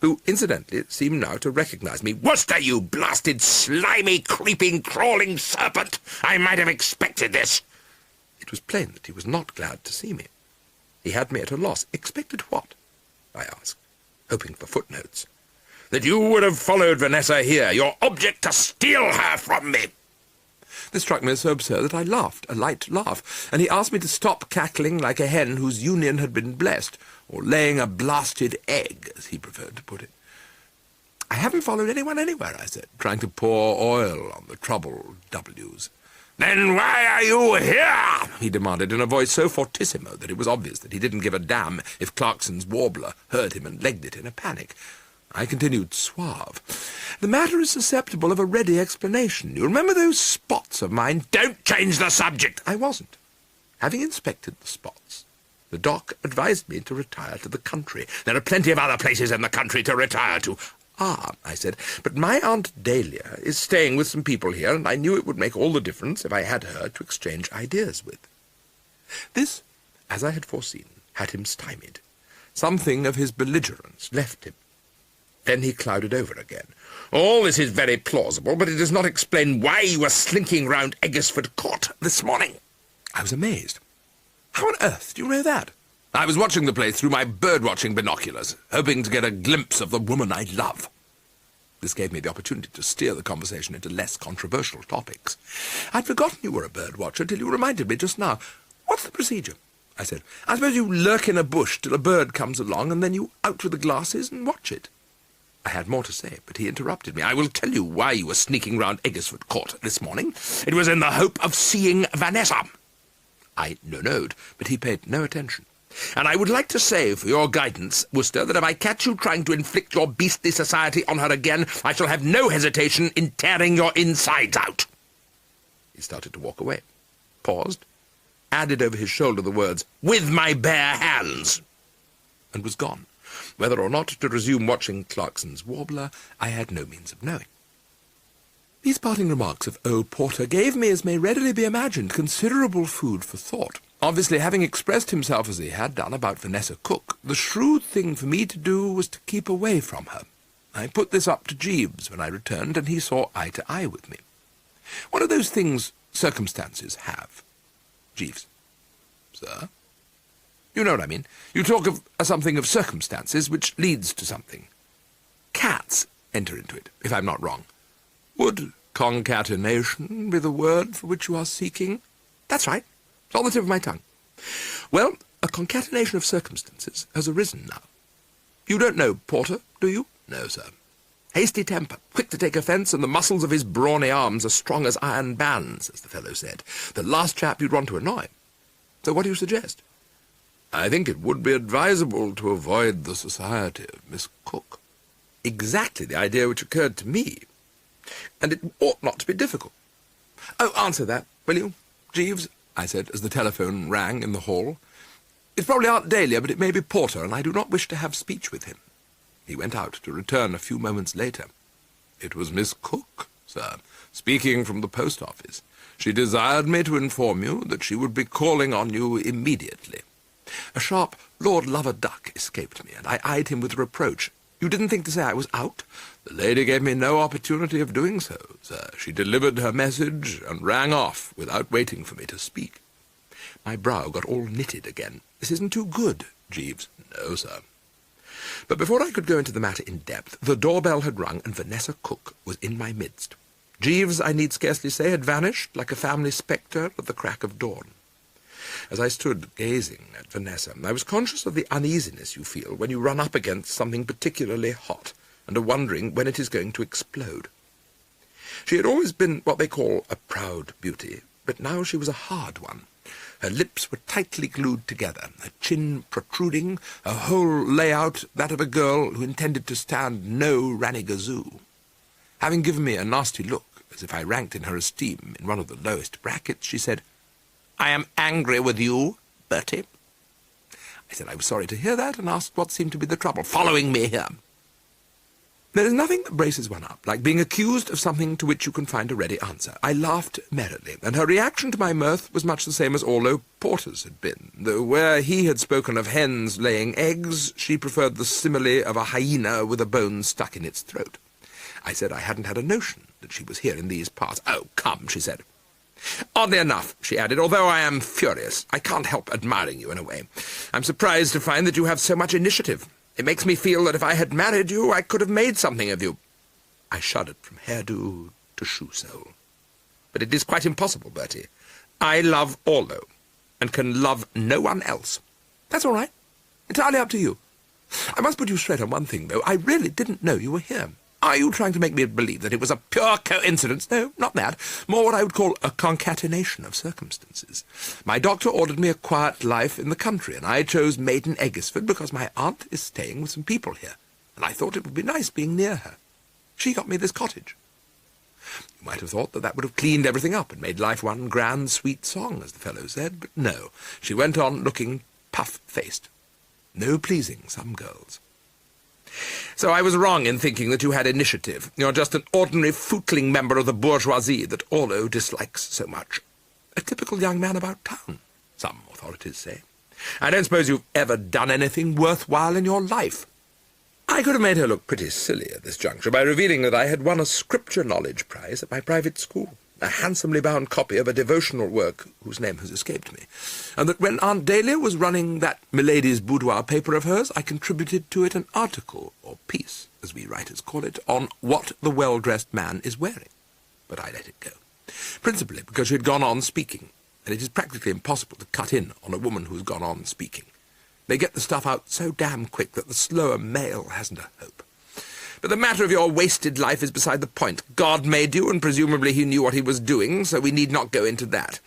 who, incidentally, seemed now to recognise me. "Worcester, you blasted, slimy, creeping, crawling serpent! I might have expected this." It was plain that he was not glad to see me. He had me at a loss. "Expected what?" I asked, hoping for footnotes. "That you would have followed Vanessa here, your object to steal her from me." This struck me as so absurd that I laughed, a light laugh, and he asked me to stop cackling like a hen whose union had been blessed, or laying a blasted egg, as he preferred to put it. "I haven't followed anyone anywhere," I said, trying to pour oil on the troubled W's. "Then why are you here?" he demanded, in a voice so fortissimo that it was obvious that he didn't give a damn if Clarkson's warbler heard him and legged it in a panic. I continued suave. "The matter is susceptible of a ready explanation. You remember those spots of mine?" "Don't change the subject!" I wasn't. Having inspected the spots, the doc advised me to retire to the country. "There are plenty of other places in the country to retire to." "Ah," I said, "but my Aunt Dalia is staying with some people here, and I knew it would make all the difference if I had her to exchange ideas with." This, as I had foreseen, had him stymied. Something of his belligerence left him. Then he clouded over again. "All this is very plausible, but it does not explain why you were slinking round Eggesford Court this morning." I was amazed. "How on earth do you know that?" "I was watching the place through my bird-watching binoculars, hoping to get a glimpse of the woman I love." This gave me the opportunity to steer the conversation into less controversial topics. "I'd forgotten you were a bird-watcher till you reminded me just now. What's the procedure?" I said. "I suppose you lurk in a bush till a bird comes along, and then you out with the glasses and watch it." I had more to say, but he interrupted me. "I will tell you why you were sneaking round Eggesford Court this morning. It was in the hope of seeing Vanessa." I no-noed, but he paid no attention. And I would like to say, for your guidance, Worcester, that if I catch you trying to inflict your beastly society on her again, I shall have no hesitation in tearing your insides out. He started to walk away, paused, added over his shoulder the words, "with my bare hands," and was gone. Whether or not to resume watching Clarkson's warbler, I had no means of knowing. These parting remarks of old Porter gave me, as may readily be imagined, considerable food for thought. Obviously, having expressed himself as he had done about Vanessa Cook, the shrewd thing for me to do was to keep away from her. I put this up to Jeeves when I returned, and he saw eye to eye with me. One of those things circumstances have. Jeeves. Sir? You know what I mean. You talk of something of circumstances which leads to something. Cats enter into it, if I'm not wrong. Would concatenation be the word for which you are seeking? That's right. It's on the tip of my tongue. Well, a concatenation of circumstances has arisen now. You don't know Porter, do you? No, sir. Hasty temper, quick to take offence, and the muscles of his brawny arms as strong as iron bands, as the fellow said. The last chap you'd want to annoy. So what do you suggest? I think it would be advisable to avoid the society of Miss Cook. Exactly the idea which occurred to me. And it ought not to be difficult. Oh, answer that, will you, Jeeves? I said, as the telephone rang in the hall. It's probably Aunt Dalia, but it may be Porter, and I do not wish to have speech with him. He went out, to return a few moments later. It was Miss Cook, sir, speaking from the post office. She desired me to inform you that she would be calling on you immediately. A sharp Lord Lover-Duck escaped me, and I eyed him with reproach. You didn't think to say I was out? The lady gave me no opportunity of doing so, sir. She delivered her message and rang off without waiting for me to speak. My brow got all knitted again. This isn't too good, Jeeves. No, sir. But before I could go into the matter in depth, the doorbell had rung, and Vanessa Cook was in my midst. Jeeves, I need scarcely say, had vanished like a family spectre at the crack of dawn. As I stood gazing at Vanessa, I was conscious of the uneasiness you feel when you run up against something particularly hot, and are wondering when it is going to explode. She had always been what they call a proud beauty, but now she was a hard one. Her lips were tightly glued together, her chin protruding, her whole layout that of a girl who intended to stand no ranny-gazoo. Having given me a nasty look, as if I ranked in her esteem in one of the lowest brackets, she said, "I am angry with you, Bertie." I said I was sorry to hear that, and asked what seemed to be the trouble. "Following me here." There is nothing that braces one up like being accused of something to which you can find a ready answer. I laughed merrily, and her reaction to my mirth was much the same as Orlo Porter's had been, though where he had spoken of hens laying eggs, she preferred the simile of a hyena with a bone stuck in its throat. I said I hadn't had a notion that she was here in these parts. "Oh, come," she said. "Oddly enough," she added, "although I am furious, I can't help admiring you in a way. I'm surprised to find that you have so much initiative. It makes me feel that if I had married you, I could have made something of you." I shuddered from hairdo to shoe-sole. "But it is quite impossible, Bertie. I love Orlo, and can love no one else." "That's all right. Entirely up to you. I must put you straight on one thing, though. I really didn't know you were here. Are you trying to make me believe that it was a pure coincidence? No, not that. More what I would call a concatenation of circumstances. My doctor ordered me a quiet life in the country, and I chose Maiden Eggersford because my aunt is staying with some people here, and I thought it would be nice being near her. She got me this cottage. You might have thought that that would have cleaned everything up and made life one grand sweet song, as the fellow said, but no. She went on looking puff-faced. No pleasing some girls. So I was wrong in thinking that you had initiative. You're just an ordinary footling member of the bourgeoisie that Orlo dislikes so much. A typical young man about town, some authorities say. I don't suppose you've ever done anything worthwhile in your life." I could have made her look pretty silly at this juncture by revealing that I had won a Scripture Knowledge Prize at my private school, a handsomely bound copy of a devotional work whose name has escaped me, and that when Aunt Dalia was running that Milady's Boudoir paper of hers, I contributed to it an article, or piece, as we writers call it, on what the well-dressed man is wearing. But I let it go, principally because she had gone on speaking, and it is practically impossible to cut in on a woman who's gone on speaking. They get the stuff out so damn quick that the slower male hasn't a hope. But the matter of your wasted life is beside the point. God made you, and presumably he knew what he was doing, so we need not go into that.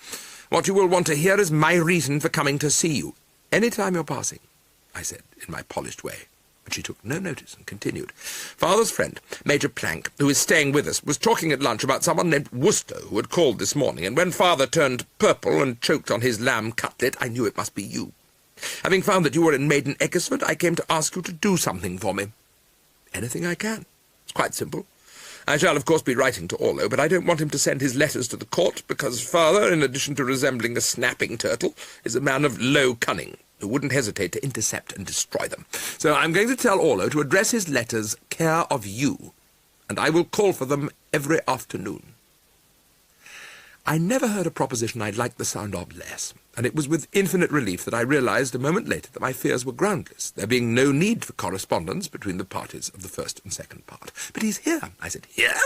What you will want to hear is my reason for coming to see you. "Any time you're passing," I said in my polished way, and she took no notice and continued. "Father's friend, Major Plank, who is staying with us, was talking at lunch about someone named Worcester who had called this morning, and when Father turned purple and choked on his lamb cutlet, I knew it must be you. Having found that you were in Maiden Eggersford, I came to ask you to do something for me. Anything I can. It's quite simple. I shall, of course, be writing to Orlo, but I don't want him to send his letters to the court, because Father, in addition to resembling a snapping turtle, is a man of low cunning, who wouldn't hesitate to intercept and destroy them. So I'm going to tell Orlo to address his letters care of you, and I will call for them every afternoon." I never heard a proposition I liked the sound of less, and it was with infinite relief that I realized a moment later that my fears were groundless, there being no need for correspondence between the parties of the first and second part. "But he's here," I said. "Here?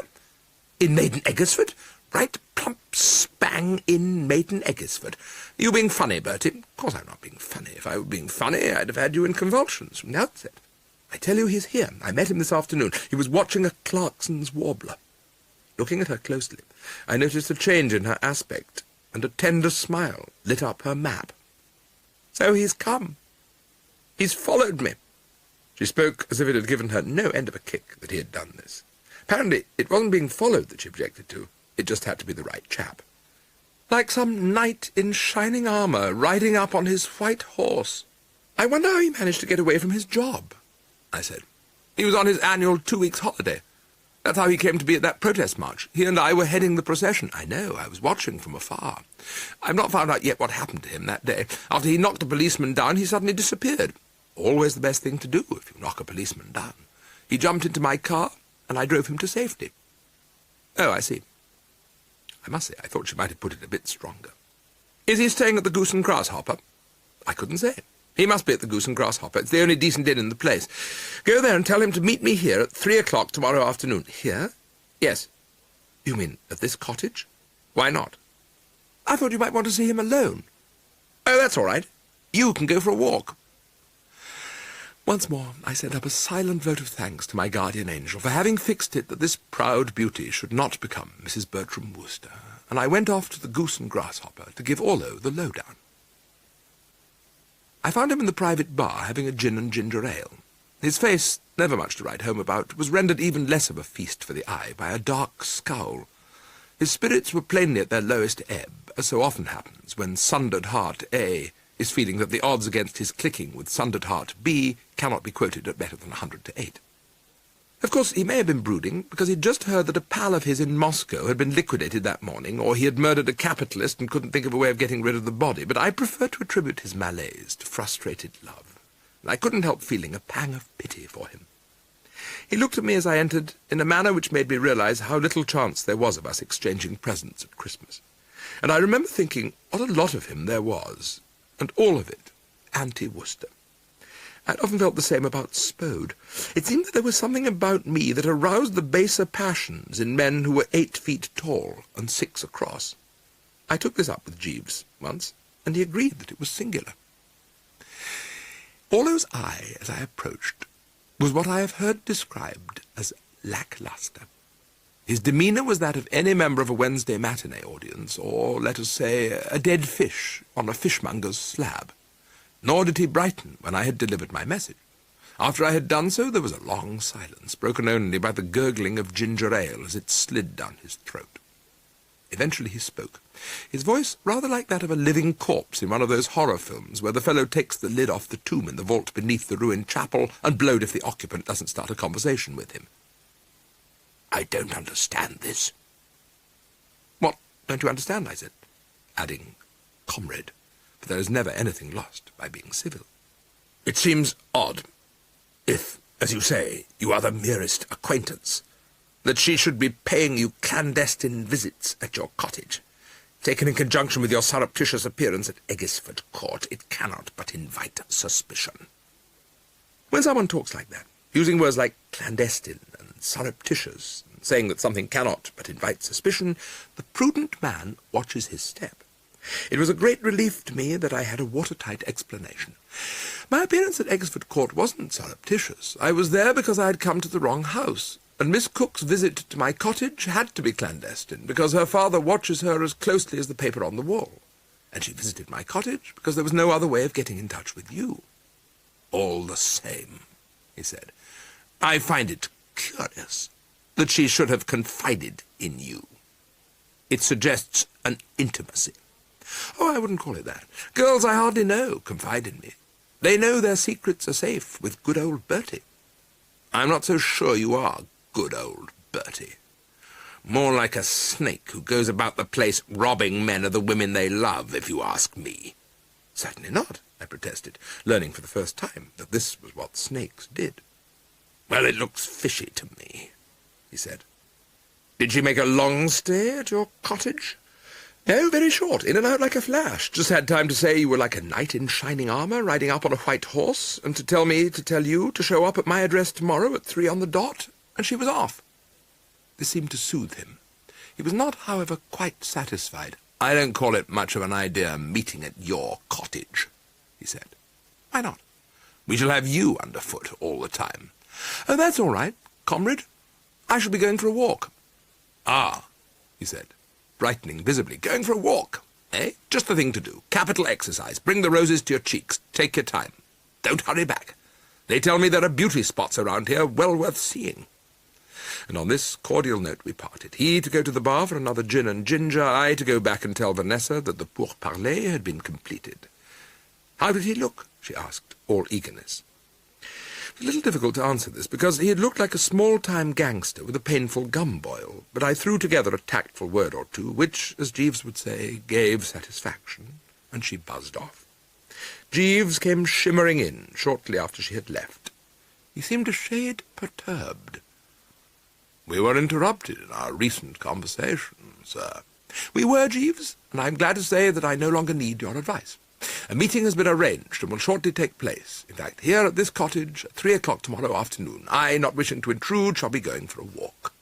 In Maiden Eggersford? Right plump spang in Maiden Eggersford. You being funny, Bertie?" "Of course I'm not being funny. If I were being funny, I'd have had you in convulsions from the outset. I tell you he's here. I met him this afternoon. He was watching a Clarkson's warbler." Looking at her closely, I noticed a change in her aspect, and a tender smile lit up her map. "So he's come. He's followed me." She spoke as if it had given her no end of a kick that he had done this. Apparently it wasn't being followed that she objected to. It just had to be the right chap. "Like some knight in shining armour riding up on his white horse. I wonder how he managed to get away from his job," I said. "He was on his annual 2 weeks' holiday. That's how he came to be at that protest march. He and I were heading the procession." "I know, I was watching from afar. I've not found out yet what happened to him that day. After he knocked a policeman down, he suddenly disappeared. Always the best thing to do if you knock a policeman down. He jumped into my car, and I drove him to safety." "Oh, I see." I must say, I thought she might have put it a bit stronger. "Is he staying at the Goose and Grasshopper?" "I couldn't say. He must be at the Goose and Grasshopper. It's the only decent inn in the place. Go there and tell him to meet me here at 3 o'clock tomorrow afternoon." "Here?" "Yes." "You mean at this cottage?" "Why not?" "I thought you might want to see him alone." "Oh, that's all right. You can go for a walk." Once more I sent up a silent vote of thanks to my guardian angel for having fixed it that this proud beauty should not become Mrs. Bertram Wooster, and I went off to the Goose and Grasshopper to give Orlo the lowdown. I found him in the private bar having a gin and ginger ale. His face, never much to write home about, was rendered even less of a feast for the eye by a dark scowl. His spirits were plainly at their lowest ebb, as so often happens when sundered heart A is feeling that the odds against his clicking with sundered heart B cannot be quoted at better than 100 to 8. Of course, he may have been brooding, because he'd just heard that a pal of his in Moscow had been liquidated that morning, or he had murdered a capitalist and couldn't think of a way of getting rid of the body, but I prefer to attribute his malaise to frustrated love, and I couldn't help feeling a pang of pity for him. He looked at me as I entered in a manner which made me realize how little chance there was of us exchanging presents at Christmas, and I remember thinking what a lot of him there was, and all of it anti-Worcester. I'd often felt the same about Spode. It seemed that there was something about me that aroused the baser passions in men who were 8 feet tall and 6 across. I took this up with Jeeves once, and he agreed that it was singular. Orlo's eye, as I approached, was what I have heard described as lacklustre. His demeanour was that of any member of a Wednesday matinee audience, or, let us say, a dead fish on a fishmonger's slab. Nor did he brighten when I had delivered my message. After I had done so, there was a long silence, broken only by the gurgling of ginger ale as it slid down his throat. Eventually he spoke, his voice rather like that of a living corpse in one of those horror films where the fellow takes the lid off the tomb in the vault beneath the ruined chapel and blowed if the occupant doesn't start a conversation with him. "I don't understand this." "What don't you understand?" I said, adding, "comrade, for there is never anything lost by being civil." "It seems odd, if, as you say, you are the merest acquaintance, that she should be paying you clandestine visits at your cottage. Taken in conjunction with your surreptitious appearance at Eggersford Court, it cannot but invite suspicion." When someone talks like that, using words like clandestine and surreptitious, and saying that something cannot but invite suspicion, the prudent man watches his step. It was a great relief to me that I had a watertight explanation. My appearance at Eggersford Court wasn't surreptitious. I was there because I had come to the wrong house, and Miss Cook's visit to my cottage had to be clandestine, because her father watches her as closely as the paper on the wall. and she visited my cottage because there was no other way of getting in touch with you. All the same, he said, I find it curious that she should have confided in you. It suggests an intimacy. Oh, I wouldn't call it that. Girls I hardly know confide in me. They know their secrets are safe with good old Bertie. I'm not so sure you are good old Bertie. More like a snake who goes about the place robbing men of the women they love, if you ask me. Certainly not, I protested, learning for the first time that this was what snakes did. Well, it looks fishy to me, he said. Did she make a long stay at your cottage? No, very short, in and out like a flash. Just had time to say you were like a knight in shining armour, riding up on a white horse, and to tell me to tell you to show up at my address tomorrow at 3 on the dot, and she was off. This seemed to soothe him. He was not, however, quite satisfied. I don't call it much of an idea meeting at your cottage, he said. Why not? We shall have you underfoot all the time. Oh, that's all right, comrade. I shall be going for a walk. Ah, he said, brightening visibly. Going for a walk, eh? Just the thing to do. Capital exercise. Bring the roses to your cheeks. Take your time. Don't hurry back. They tell me there are beauty spots around here well worth seeing. And on this cordial note we parted. He to go to the bar for another gin and ginger, I to go back and tell Vanessa that the pourparlers had been completed. How did he look? She asked, all eagerness. It was a little difficult to answer this, because he had looked like a small-time gangster with a painful gum-boil, but I threw together a tactful word or two, which, as Jeeves would say, gave satisfaction, and she buzzed off. Jeeves came shimmering in shortly after she had left. He seemed a shade perturbed. We were interrupted in our recent conversation, sir. We were, Jeeves, and I am glad to say that I no longer need your advice. A meeting has been arranged and will shortly take place. In fact, here at this cottage at 3 o'clock tomorrow afternoon. I, not wishing to intrude, shall be going for a walk.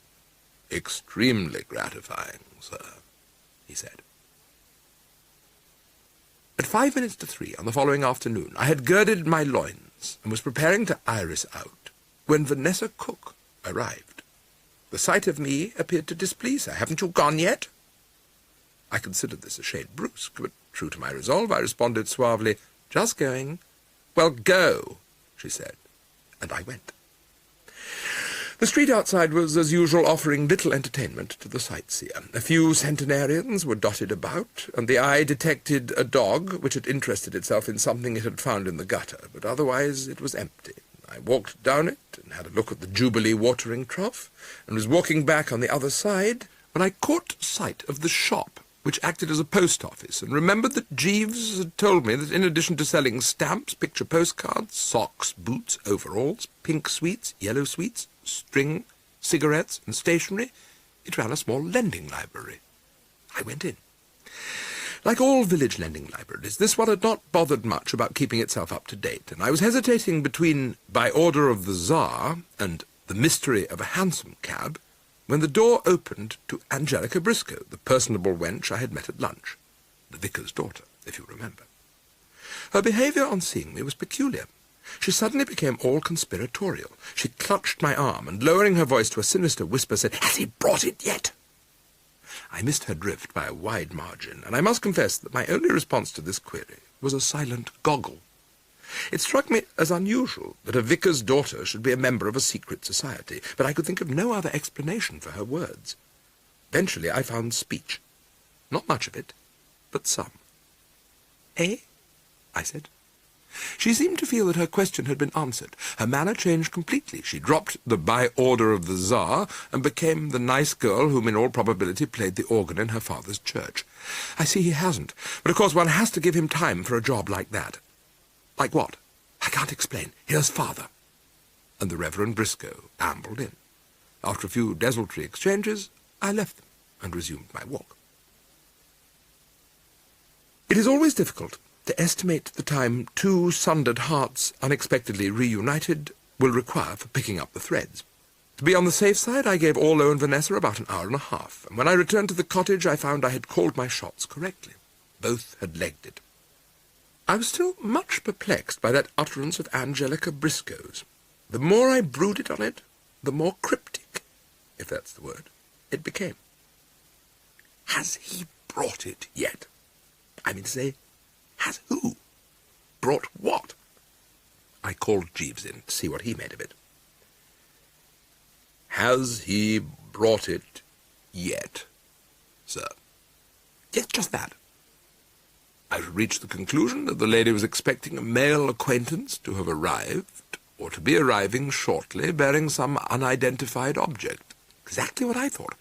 Extremely gratifying, sir, he said. At 5 minutes to 3 on the following afternoon, I had girded my loins and was preparing to iris out when Vanessa Cook arrived. The sight of me appeared to displease her. Haven't you gone yet? I considered this a shade brusque, but true to my resolve, I responded suavely, Just going. Well, go, she said, and I went. The street outside was, as usual, offering little entertainment to the sightseer. A few centenarians were dotted about, and the eye detected a dog which had interested itself in something it had found in the gutter, but otherwise it was empty. I walked down it and had a look at the Jubilee watering trough, and was walking back on the other side when I caught sight of the shop which acted as a post office, and remembered that Jeeves had told me that in addition to selling stamps, picture postcards, socks, boots, overalls, pink sweets, yellow sweets, string, cigarettes, and stationery, it ran a small lending library. I went in. Like all village lending libraries, this one had not bothered much about keeping itself up to date, and I was hesitating between By Order of the Tsar and The Mystery of a Hansom Cab, when the door opened to Angelica Briscoe, the personable wench I had met at lunch, the vicar's daughter, if you remember. Her behaviour on seeing me was peculiar. She suddenly became all conspiratorial. She clutched my arm, and lowering her voice to a sinister whisper, said, Has he brought it yet? I missed her drift by a wide margin, and I must confess that my only response to this query was a silent goggle. It struck me as unusual that a vicar's daughter should be a member of a secret society, but I could think of no other explanation for her words. Eventually I found speech. Not much of it, but some. Eh? I said. She seemed to feel that her question had been answered. Her manner changed completely. She dropped the By Order of the Tsar and became the nice girl whom in all probability played the organ in her father's church. I see he hasn't, but of course one has to give him time for a job like that. Like what? I can't explain. Here's father. And the Reverend Briscoe ambled in. After a few desultory exchanges, I left them and resumed my walk. It is always difficult to estimate the time two sundered hearts unexpectedly reunited will require for picking up the threads. To be on the safe side, I gave Orlo and Vanessa about an hour and a half, and when I returned to the cottage I found I had called my shots correctly. Both had legged it. I was still much perplexed by that utterance of Angelica Briscoe's. The more I brooded on it, the more cryptic, if that's the word, it became. Has he brought it yet? I mean to say, has who? Brought what? I called Jeeves in to see what he made of it. Has he brought it yet, sir? Yes, just that. I should reach the conclusion that the lady was expecting a male acquaintance to have arrived, or to be arriving shortly, bearing some unidentified object. Exactly what I thought.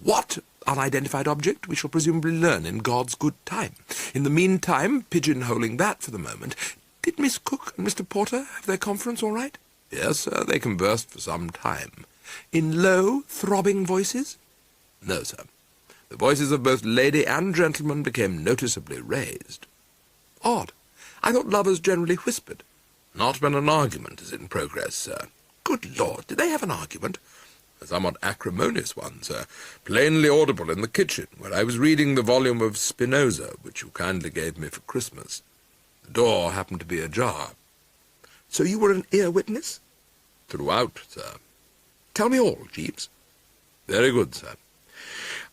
What unidentified object we shall presumably learn in God's good time. In the meantime, pigeonholing that for the moment, did Miss Cook and Mr. Porter have their conference all right? Yes, sir, they conversed for some time. In low, throbbing voices? No, sir. The voices of both lady and gentleman became noticeably raised. Odd. I thought lovers generally whispered. Not when an argument is in progress, sir. Good Lord, did they have an argument? A somewhat acrimonious one, sir, plainly audible in the kitchen, where I was reading the volume of Spinoza, which you kindly gave me for Christmas. The door happened to be ajar. So you were an ear witness? Throughout, sir. Tell me all, Jeeves. Very good, sir.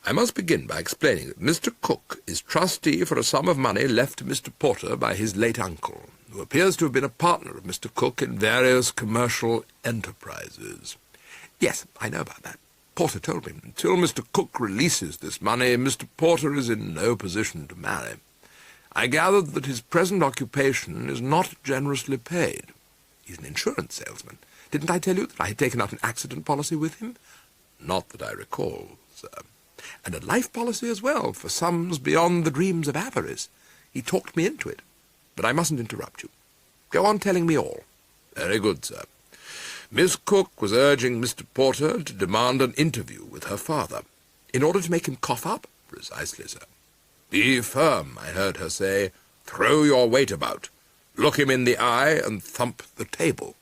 I must begin by explaining that Mr. Cook is trustee for a sum of money left to Mr. Porter by his late uncle, who appears to have been a partner of Mr. Cook in various commercial enterprises. Yes, I know about that. Porter told me. Until Mr. Cook releases this money, Mr. Porter is in no position to marry. I gathered that his present occupation is not generously paid. He's an insurance salesman. Didn't I tell you that I had taken out an accident policy with him? Not that I recall, sir. And a life policy as well, for sums beyond the dreams of avarice. He talked me into it. But I mustn't interrupt you. Go on telling me all. Very good, sir. Miss Cook was urging Mr. Porter to demand an interview with her father. In order to make him cough up? Precisely, sir. Be firm, I heard her say. Throw your weight about. Look him in the eye and thump the table.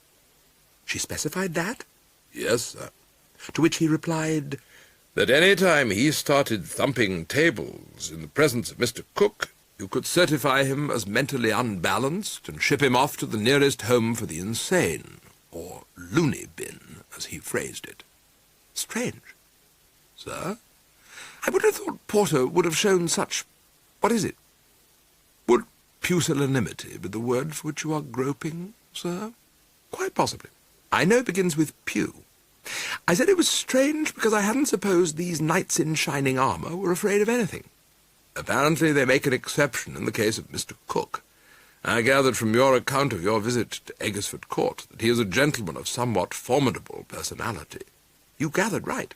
She specified that? Yes, sir. To which he replied that any time he started thumping tables in the presence of Mr. Cook, you could certify him as mentally unbalanced and ship him off to the nearest home for the insane, or loony bin, as he phrased it. Strange. Sir? I would have thought Porter would have shown such... what is it? Would pusillanimity be the word for which you are groping, sir? Quite possibly. I know it begins with pew. I said it was strange because I hadn't supposed these knights in shining armour were afraid of anything. Apparently they make an exception in the case of Mr. Cook. I gathered from your account of your visit to Eggersford Court that he is a gentleman of somewhat formidable personality. You gathered right.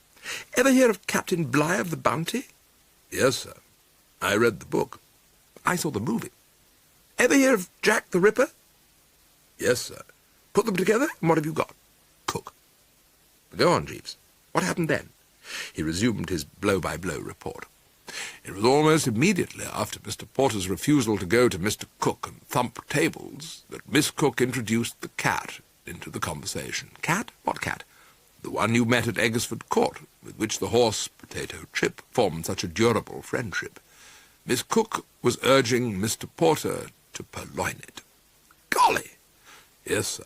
Ever hear of Captain Bligh of the Bounty? Yes, sir. I read the book. I saw the movie. Ever hear of Jack the Ripper? Yes, sir. Put them together, and what have you got? Cook. Go on, Jeeves. What happened then? He resumed his blow-by-blow report. It was almost immediately after Mr. Porter's refusal to go to Mr. Cook and thump tables that Miss Cook introduced the cat into the conversation. Cat? What cat? The one you met at Eggersford Court, with which the horse, Potato Chip, formed such a durable friendship. Miss Cook was urging Mr. Porter to purloin it. Golly! Yes, sir.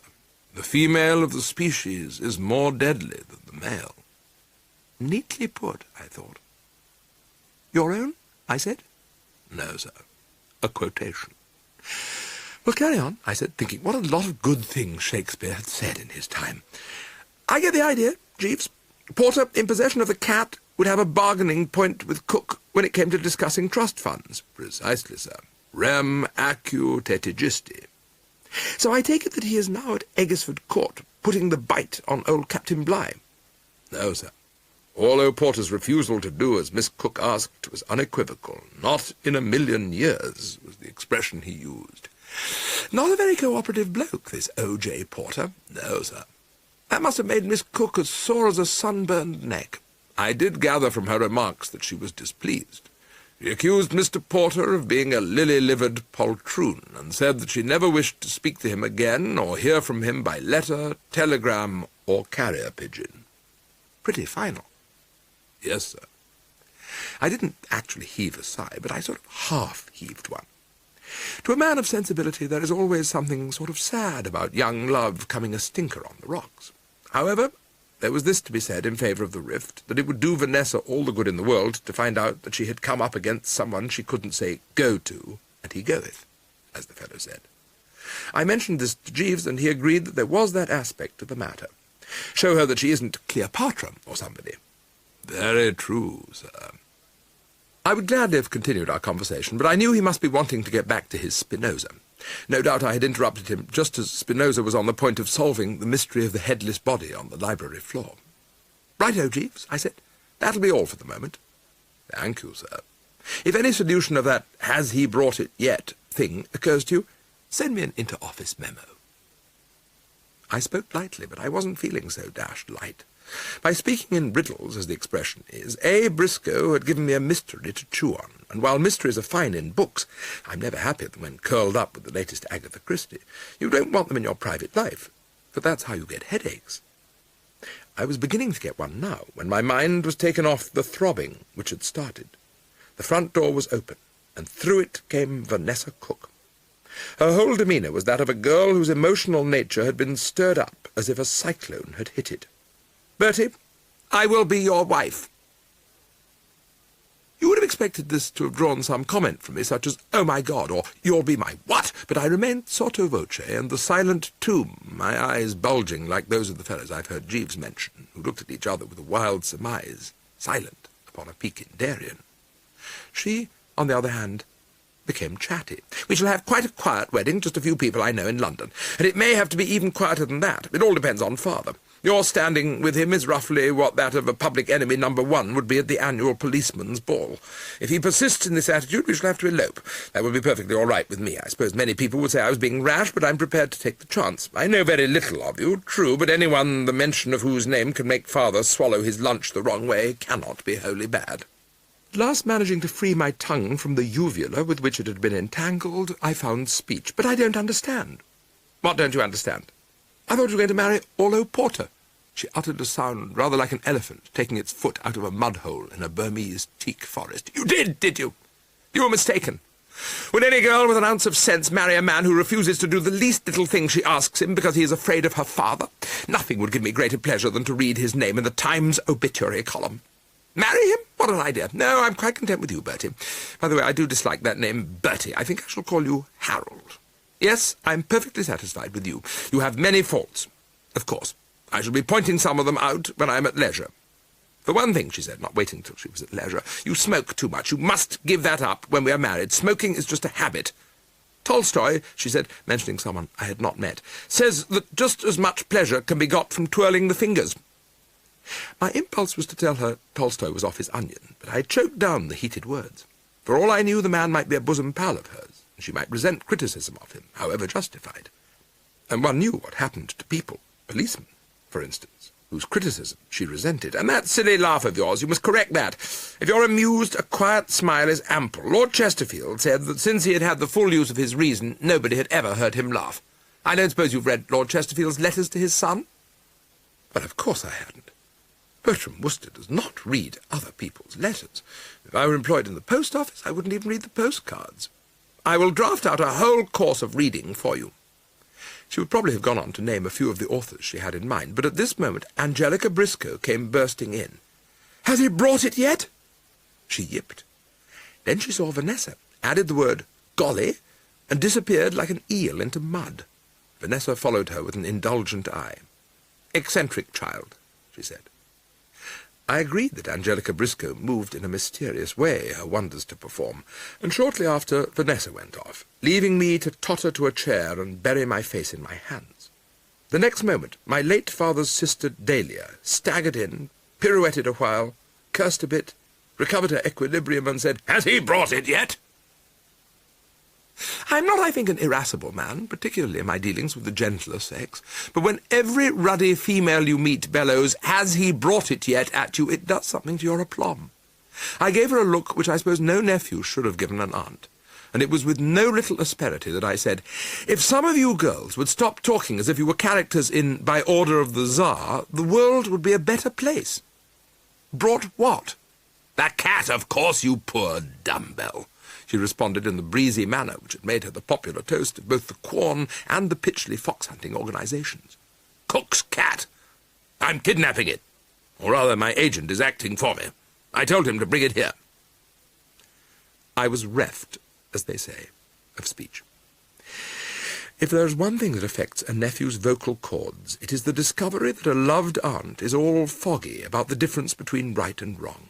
The female of the species is more deadly than the male. Neatly put, I thought. Your own? I said. No, sir. A quotation. Well, carry on, I said, thinking what a lot of good things Shakespeare had said in his time. I get the idea, Jeeves. Porter, in possession of the cat, would have a bargaining point with Cook when it came to discussing trust funds. Precisely, sir. Rem accu tetigisti. So I take it that he is now at Eggersford Court, putting the bite on old Captain Bligh. No, sir. Although Porter's refusal to do as Miss Cook asked was unequivocal. Not in a million years, was the expression he used. Not a very cooperative bloke, this O.J. Porter. No, sir. That must have made Miss Cook as sore as a sunburned neck. I did gather from her remarks that she was displeased. She accused Mr. Porter of being a lily-livered poltroon, and said that she never wished to speak to him again or hear from him by letter, telegram, or carrier pigeon. Pretty final. Yes, sir. I didn't actually heave a sigh, but I sort of half-heaved one. To a man of sensibility there is always something sort of sad about young love coming a stinker on the rocks. However, there was this to be said in favour of the rift, that it would do Vanessa all the good in the world to find out that she had come up against someone she couldn't say go to and he goeth, as the fellow said. I mentioned this to Jeeves, and he agreed that there was that aspect to the matter. Show her that she isn't Cleopatra or somebody. Very true, sir. I would gladly have continued our conversation, but I knew he must be wanting to get back to his Spinoza. No doubt I had interrupted him just as Spinoza was on the point of solving the mystery of the headless body on the library floor. "Right-o, Jeeves," I said. "That'll be all for the moment." "Thank you, sir. If any solution of that has-he-brought-it-yet thing occurs to you, send me an inter-office memo." I spoke lightly, but I wasn't feeling so dashed light. By speaking in riddles, as the expression is, A. Briscoe had given me a mystery to chew on, and while mysteries are fine in books, I'm never happier than when curled up with the latest Agatha Christie. You don't want them in your private life, for that's how you get headaches. I was beginning to get one now, when my mind was taken off the throbbing which had started. The front door was open, and through it came Vanessa Cook. Her whole demeanour was that of a girl whose emotional nature had been stirred up as if a cyclone had hit it. "Bertie, I will be your wife." You would have expected this to have drawn some comment from me, such as, "Oh, my God," or "You'll be my what?" But I remained sotto voce, and the silent tomb, my eyes bulging like those of the fellows I've heard Jeeves mention, who looked at each other with a wild surmise, silent upon a Pekin-Darien. She, on the other hand, became chatty. "We shall have quite a quiet wedding, just a few people I know in London, and it may have to be even quieter than that. It all depends on father. Your standing with him is roughly what that of a public enemy #1 would be at the annual policeman's ball. If he persists in this attitude, we shall have to elope. That would be perfectly all right with me. I suppose many people would say I was being rash, but I'm prepared to take the chance. I know very little of you, true, but anyone the mention of whose name can make father swallow his lunch the wrong way cannot be wholly bad." At last, managing to free my tongue from the uvula with which it had been entangled, I found speech. "But I don't understand." "What don't you understand?" "I thought you were going to marry Orlo Porter." She uttered a sound rather like an elephant taking its foot out of a mud-hole in a Burmese teak forest. "You did you? You were mistaken. Would any girl with an ounce of sense marry a man who refuses to do the least little thing she asks him because he is afraid of her father? Nothing would give me greater pleasure than to read his name in the Times obituary column. Marry him? What an idea. No, I'm quite content with you, Bertie. By the way, I do dislike that name, Bertie. I think I shall call you Harold. Yes, I'm perfectly satisfied with you. You have many faults, of course. I shall be pointing some of them out when I'm at leisure. For one thing," she said, not waiting till she was at leisure, "you smoke too much. You must give that up when we are married. Smoking is just a habit. Tolstoy," she said, mentioning someone I had not met, "says that just as much pleasure can be got from twirling the fingers." My impulse was to tell her Tolstoy was off his onion, but I choked down the heated words. For all I knew, the man might be a bosom pal of hers, and she might resent criticism of him, however justified. And one knew what happened to people, policemen, for instance, whose criticism she resented. "And that silly laugh of yours, you must correct that. If you're amused, a quiet smile is ample. Lord Chesterfield said that since he had had the full use of his reason, nobody had ever heard him laugh. I don't suppose you've read Lord Chesterfield's letters to his son?" But of course I hadn't. Bertram Wooster does not read other people's letters. If I were employed in the post office, I wouldn't even read the postcards. I will draft out a whole course of reading for you. She would probably have gone on to name a few of the authors she had in mind, but at this moment Angelica Briscoe came bursting in. "Has he brought it yet?" She yipped. Then she saw Vanessa, added the word "golly," and disappeared like an eel into mud. Vanessa followed her with an indulgent eye. "Eccentric child," she said. I agreed that Angelica Briscoe moved in a mysterious way, her wonders to perform, and shortly after Vanessa went off, leaving me to totter to a chair and bury my face in my hands. The next moment my late father's sister Dalia staggered in, pirouetted a while, cursed a bit, recovered her equilibrium and said, "Has he brought it yet?" I'm not, I think, an irascible man, particularly in my dealings with the gentler sex, but when every ruddy female you meet bellows, "Has he brought it yet?" at you, it does something to your aplomb. I gave her a look which I suppose no nephew should have given an aunt, and it was with no little asperity that I said, "If some of you girls would stop talking as if you were characters in By Order of the Tsar, the world would be a better place." "Brought what?" "The cat, of course, you poor dumbbell," she responded in the breezy manner which had made her the popular toast of both the Quorn and the Pitchley fox-hunting organizations. "Cook's cat. I'm kidnapping it. Or rather, my agent is acting for me. I told him to bring it here." I was reft, as they say. of speech. If there is one thing that affects a nephew's vocal cords, it is the discovery that a loved aunt is all foggy about the difference between right and wrong.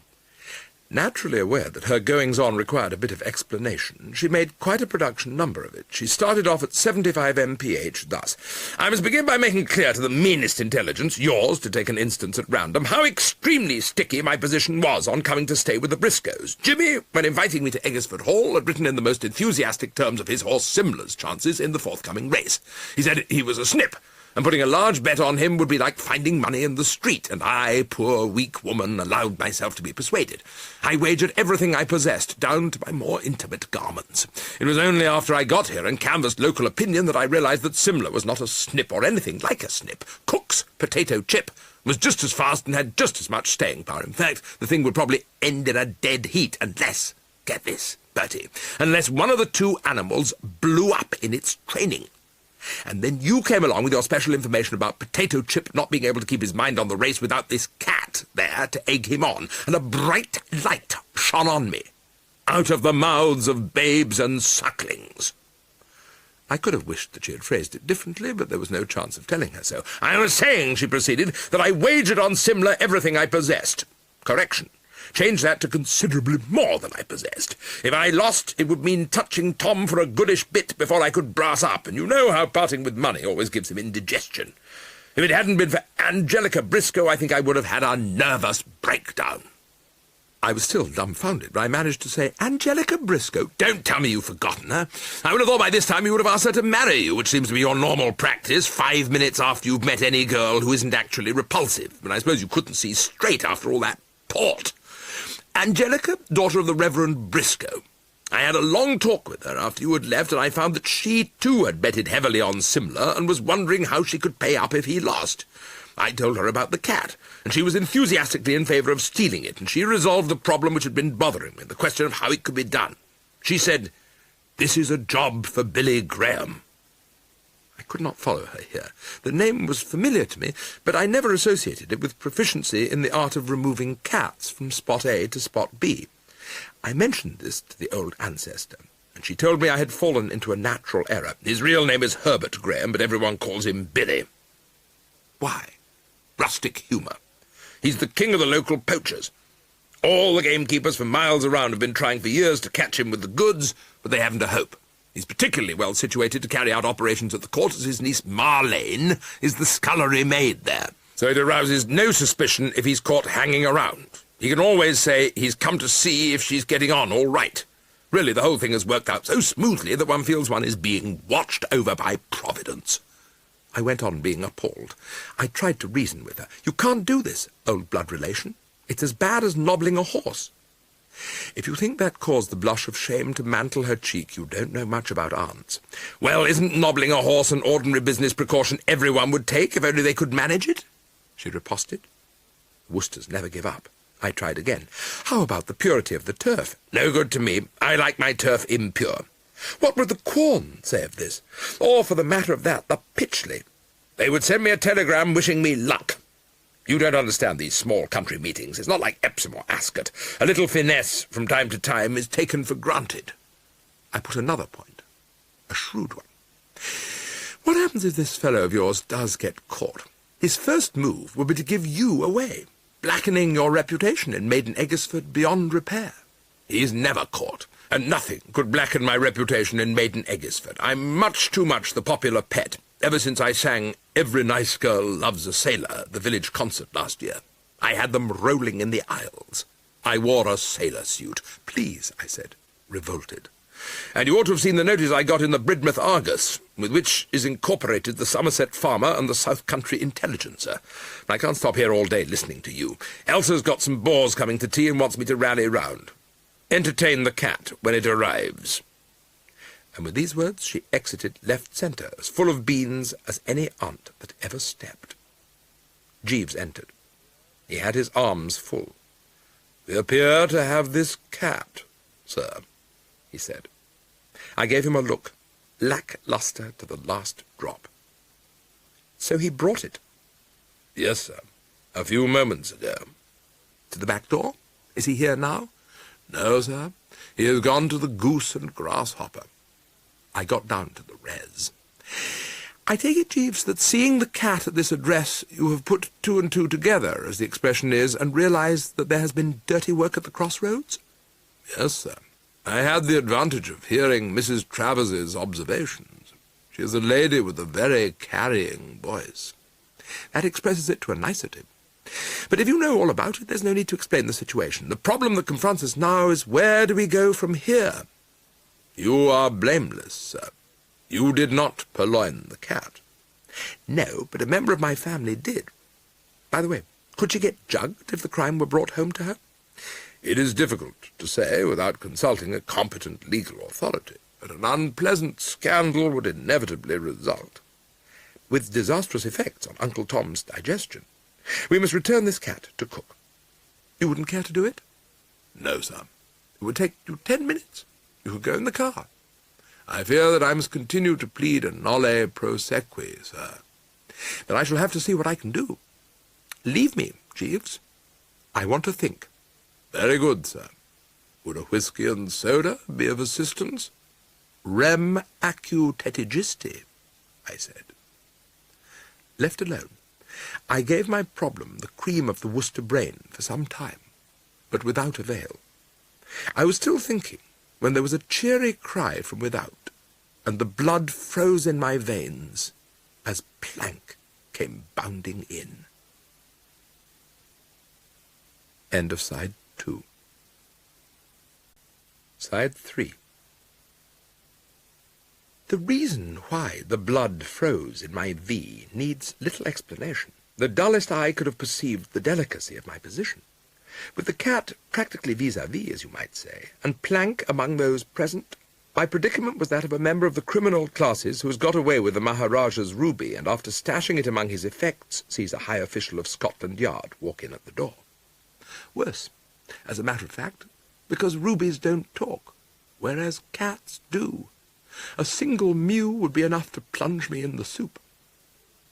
Naturally aware that her goings-on required a bit of explanation, she made quite a production number of it. She started off at 75 mph thus: "I must begin by making clear to the meanest intelligence, yours, to take an instance at random, how extremely sticky my position was on coming to stay with the Briscoes. Jimmy, when inviting me to Eggersford Hall, had written in the most enthusiastic terms of his horse Simla's chances in the forthcoming race. He said he was a snip, and putting a large bet on him would be like finding money in the street, and I, poor weak woman, allowed myself to be persuaded. I wagered everything I possessed, down to my more intimate garments. It was only after I got here and canvassed local opinion that I realized that Simla was not a snip or anything like a snip. Cook's potato chip was just as fast and had just as much staying power. In fact, the thing would probably end in a dead heat unless, get this, Bertie, unless one of the two animals blew up in its training. And then you came along with your special information about Potato Chip not being able to keep his mind on the race without this cat there to egg him on, and a bright light shone on me, out of the mouths of babes and sucklings." I could have wished that she had phrased it differently, but there was no chance of telling her so. "I was saying," she proceeded, "that I wagered on Simla everything I possessed. Correction. Change that to considerably more than I possessed. If I lost, it would mean touching Tom for a goodish bit before I could brass up, and you know how parting with money always gives him indigestion. If it hadn't been for Angelica Briscoe, I think I would have had a nervous breakdown." I was still dumbfounded, but I managed to say, "Angelica Briscoe? Don't tell me you've forgotten her. I would have thought by this time you would have asked her to marry you, which seems to be your normal practice, 5 minutes after you've met any girl who isn't actually repulsive. But I suppose you couldn't see straight after all that port. Angelica, daughter of the Reverend Briscoe. I had a long talk with her after you had left, and I found that she, too, had betted heavily on Simla, and was wondering how she could pay up if he lost. I told her about the cat, and she was enthusiastically in favour of stealing it, and she resolved the problem which had been bothering me, the question of how it could be done. She said, 'This is a job for Billy Graham.'" I could not follow her here. The name was familiar to me, but I never associated it with proficiency in the art of removing cats from spot A to spot B. I mentioned this to the old ancestor, and she told me I had fallen into a natural error. "His real name is Herbert Graham, but everyone calls him Billy." Why? Rustic humour. He's the king of the local poachers. All the gamekeepers for miles around have been trying for years to catch him with the goods, but they haven't a hope. He's particularly well situated to carry out operations at the court, as his niece Marlene is the scullery maid there. So it arouses no suspicion if he's caught hanging around. He can always say he's come to see if she's getting on all right. Really, the whole thing has worked out so smoothly that one feels one is being watched over by Providence. I went on being appalled. I tried to reason with her. "You can't do this, old blood relation. It's as bad as nobbling a horse." If you think that caused the blush of shame to mantle her cheek, you don't know much about aunts. "Well, isn't nobbling a horse an ordinary business precaution everyone would take, if only they could manage it?" she riposted. Worcesters never give up. I tried again. "How about the purity of the turf?" "No good to me. I like my turf impure." "What would the Quorn say of this? Or, for the matter of that, the Pytchley?" "They would send me a telegram wishing me luck. You don't understand these small country meetings. It's not like Epsom or Ascot. A little finesse from time to time is taken for granted." I put another point, a shrewd one. "What happens if this fellow of yours does get caught? His first move would be to give you away, blackening your reputation in Maiden Eggersford beyond repair." "He's never caught, and nothing could blacken my reputation in Maiden Eggersford. I'm much too much the popular pet, ever since I sang 'Every Nice Girl Loves a Sailor' at the village concert last year. I had them rolling in the aisles. I wore a sailor suit. "Please," I said, revolted. "And you ought to have seen the notice I got in the Bridmouth Argus, with which is incorporated the Somerset Farmer and the South Country Intelligencer. I can't stop here all day listening to you. Elsa's got some bores coming to tea and wants me to rally round. Entertain the cat when it arrives." And with these words she exited left centre, as full of beans as any aunt that ever stepped. Jeeves entered. He had his arms full. "We appear to have this cat, sir," he said. I gave him a look, lack-lustre to the last drop. "So he brought it?" "Yes, sir. A few moments ago." "To the back door? Is he here now?" "No, sir. He has gone to the Goose and Grasshopper." I got down to the res. I take it, Jeeves, that seeing the cat at this address, you have put two and two together, as the expression is, and realised that there has been dirty work at the crossroads? Yes, sir. I had the advantage of hearing Mrs. Travers's observations. She is a lady with a very carrying voice. That expresses it to a nicety. But if you know all about it, there's no need to explain the situation. The problem that confronts us now is, where do we go from here? You are blameless, sir. You did not purloin the cat. No, but a member of my family did. By the way, could she get jugged if the crime were brought home to her? It is difficult to say without consulting a competent legal authority, but an unpleasant scandal would inevitably result, with disastrous effects on Uncle Tom's digestion. We must return this cat to cook. You wouldn't care to do it? No, sir. It would take you 10 minutes. You could go in the car. I fear that I must continue to plead a nolle prosequi, sir. But I shall have to see what I can do. Leave me, Jeeves. I want to think. Very good, sir. Would a whisky and soda be of assistance? Rem accu tetigisti, I said. Left alone, I gave my problem the cream of the Worcester brain for some time, but without avail. I was still thinking when there was a cheery cry from without, and the blood froze in my veins as Plank came bounding in. End of Side 2. Side 3. The reason why the blood froze in my V needs little explanation. The dullest eye could have perceived the delicacy of my position. With the cat practically vis-à-vis, as you might say, and Plank among those present, my predicament was that of a member of the criminal classes who has got away with the Maharaja's ruby, and after stashing it among his effects, sees a high official of Scotland Yard walk in at the door. Worse, as a matter of fact, because rubies don't talk, whereas cats do. A single mew would be enough to plunge me in the soup.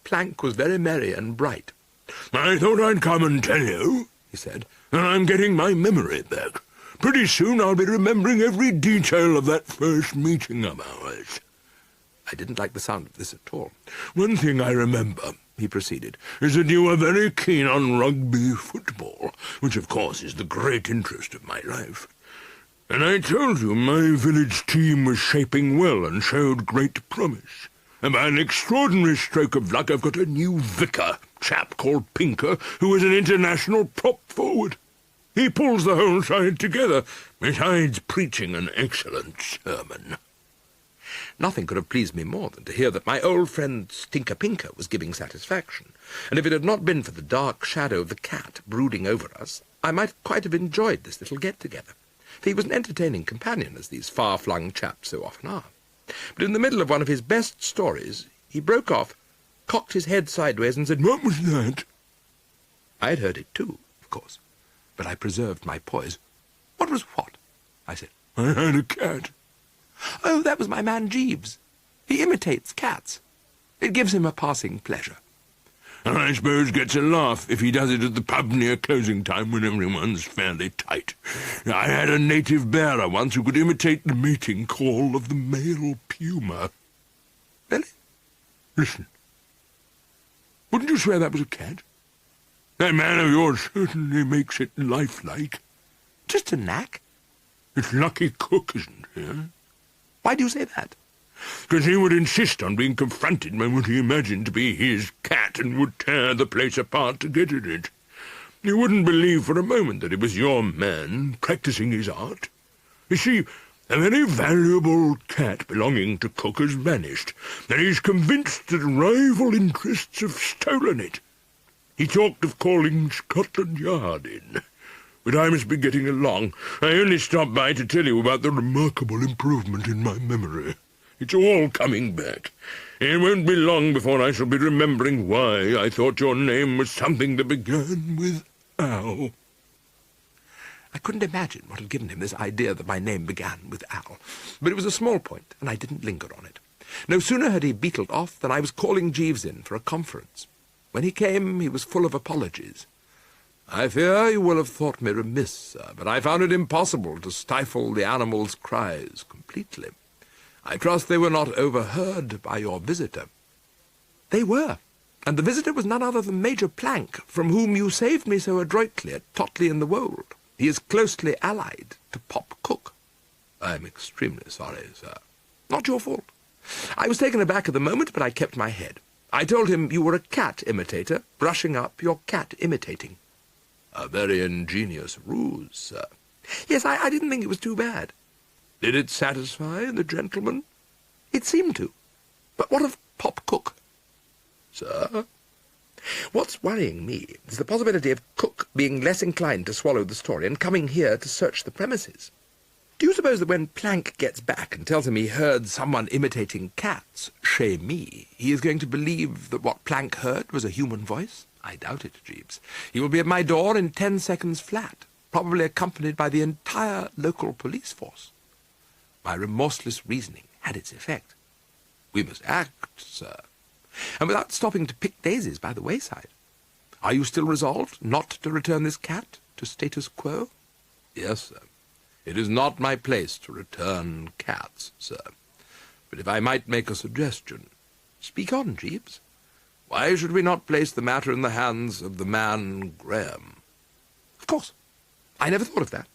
Plank was very merry and bright. "I thought I'd come and tell you," he said, "that I'm getting my memory back. Pretty soon I'll be remembering every detail of that first meeting of ours." I didn't like the sound of this at all. "One thing I remember," he proceeded, "is that you were very keen on rugby football, which of course is the great interest of my life. And I told you my village team was shaping well and showed great promise. And by an extraordinary stroke of luck I've got a new vicar, chap called Pinker, who is an international prop forward. He pulls the whole side together, besides preaching an excellent sermon." Nothing could have pleased me more than to hear that my old friend Stinker Pinker was giving satisfaction, and if it had not been for the dark shadow of the cat brooding over us, I might quite have enjoyed this little get-together. For he was an entertaining companion, as these far-flung chaps so often are. But in the middle of one of his best stories, he broke off, cocked his head sideways, and said, "What was that?" I had heard it too, of course, but I preserved my poise. "What was what?" I said. "I had a cat." "Oh, that was my man Jeeves. He imitates cats. It gives him a passing pleasure." "And I suppose gets a laugh if he does it at the pub near closing time when everyone's fairly tight. I had a native bearer once who could imitate the mating call of the male puma." "Really?" "Listen. Wouldn't you swear that was a cat? That man of yours certainly makes it lifelike." "Just a knack." "It's lucky Cook isn't here." "Why do you say that?" "Because he would insist on being confronted by what he imagined to be his cat, and would tear the place apart to get at it. You wouldn't believe for a moment that it was your man practising his art. You see, a very valuable cat belonging to Cook has vanished, and he's convinced that rival interests have stolen it. He talked of calling Scotland Yard in. But I must be getting along. I only stopped by to tell you about the remarkable improvement in my memory. It's all coming back. It won't be long before I shall be remembering why I thought your name was something that began with Al." I couldn't imagine what had given him this idea that my name began with Al, but it was a small point, and I didn't linger on it. No sooner had he beetled off than I was calling Jeeves in for a conference. When he came, he was full of apologies. "I fear you will have thought me remiss, sir, but I found it impossible to stifle the animal's cries completely. I trust they were not overheard by your visitor." "They were, and the visitor was none other than Major Plank, from whom you saved me so adroitly at Totley in the Wold. He is closely allied to Pop Cook." "I am extremely sorry, sir." "Not your fault. I was taken aback at the moment, but I kept my head. I told him you were a cat imitator, brushing up your cat imitating." "A very ingenious ruse, sir." "Yes, I didn't think it was too bad." "Did it satisfy the gentleman?" "It seemed to. But what of Pop Cook?" "Sir?" "What's worrying me is the possibility of Cook being less inclined to swallow the story and coming here to search the premises. Do you suppose that when Plank gets back and tells him he heard someone imitating cats, chez me, he is going to believe that what Plank heard was a human voice? I doubt it, Jeeves. He will be at my door in 10 seconds flat, probably accompanied by the entire local police force." My remorseless reasoning had its effect. "We must act, sir, and without stopping to pick daisies by the wayside. Are you still resolved not to return this cat to status quo?" "Yes, sir. It is not my place to return cats, sir. But if I might make a suggestion—" "Speak on, Jeeves." "Why should we not place the matter in the hands of the man Graham?" "Of course. I never thought of that."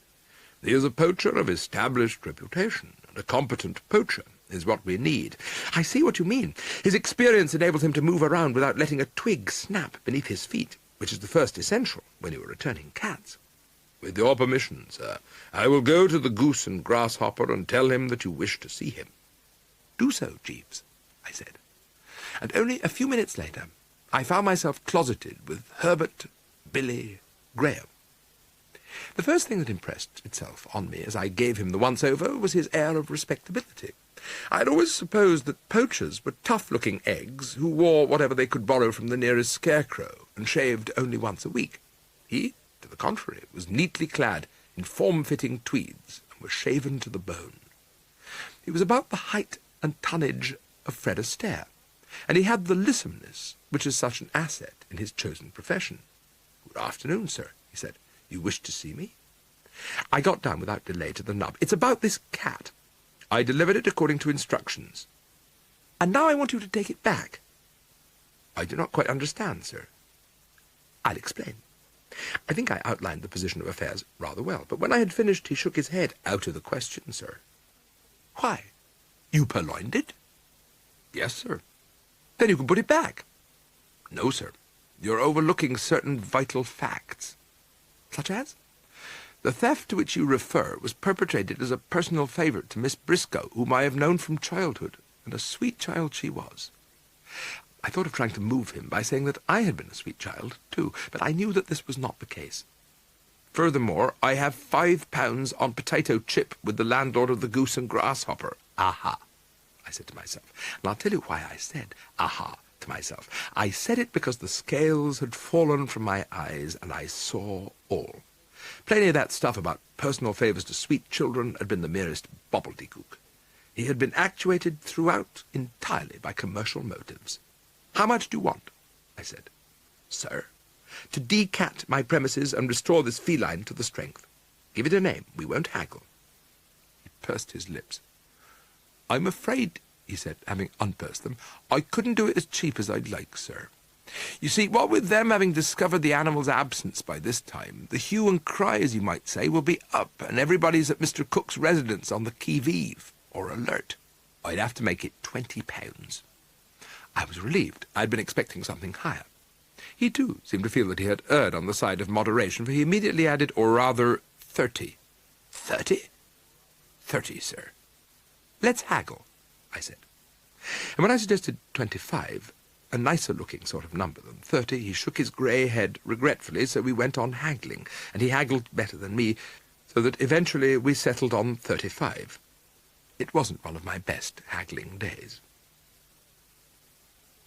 "He is a poacher of established reputation, and a competent poacher is what we need." "I see what you mean. His experience enables him to move around without letting a twig snap beneath his feet, which is the first essential when you are returning cats." "With your permission, sir, I will go to the Goose and Grasshopper and tell him that you wish to see him." "Do so, Jeeves," I said. And only a few minutes later I found myself closeted with Herbert Billy Graham. The first thing that impressed itself on me as I gave him the once-over was his air of respectability. I had always supposed that poachers were tough-looking eggs who wore whatever they could borrow from the nearest scarecrow and shaved only once a week. He, to the contrary, was neatly clad in form-fitting tweeds and was shaven to the bone. He was about the height and tonnage of Fred Astaire, and he had the lissomeness which is such an asset in his chosen profession. "Good afternoon, sir," he said. "You wish to see me?" I got down without delay to the nub. "It's about this cat. I delivered it according to instructions. And now I want you to take it back." "I do not quite understand, sir." "I'll explain. I think I outlined the position of affairs rather well, but when I had finished he shook his head. "Out of the question, sir." "Why? You purloined it?" "Yes, sir." "Then you can put it back." "No, sir. You're overlooking certain vital facts." "Such as?" "The theft to which you refer was perpetrated as a personal favour to Miss Briscoe, whom I have known from childhood, and a sweet child she was." I thought of trying to move him by saying that I had been a sweet child, too, but I knew that this was not the case. "Furthermore, I have £5 on potato chip with the landlord of the Goose and Grasshopper." "Aha," I said to myself. And I'll tell you why I said "aha" to myself. I said it because the scales had fallen from my eyes, and I saw all. Plainly that stuff about personal favours to sweet children had been the merest gobbledygook. He had been actuated throughout entirely by commercial motives. "How much do you want?" I said. "Sir, to decat my premises and restore this feline to the strength. Give it a name. We won't haggle." He pursed his lips. "I'm afraid," he said, having unpursed them, "I couldn't do it as cheap as I'd like, sir. You see, what with them having discovered the animal's absence by this time, the hue and cry, as you might say, will be up, and everybody's at Mr. Cook's residence on the qui-vive, or alert. I'd have to make it £20. I was relieved. I had been expecting something higher. He, too, seemed to feel that he had erred on the side of moderation, for he immediately added, "or rather, 30. "30? "30, sir." "Let's haggle," I said. And when I suggested 25, a nicer-looking sort of number than 30, he shook his grey head regretfully, so we went on haggling, and he haggled better than me, so that eventually we settled on 35. It wasn't one of my best haggling days.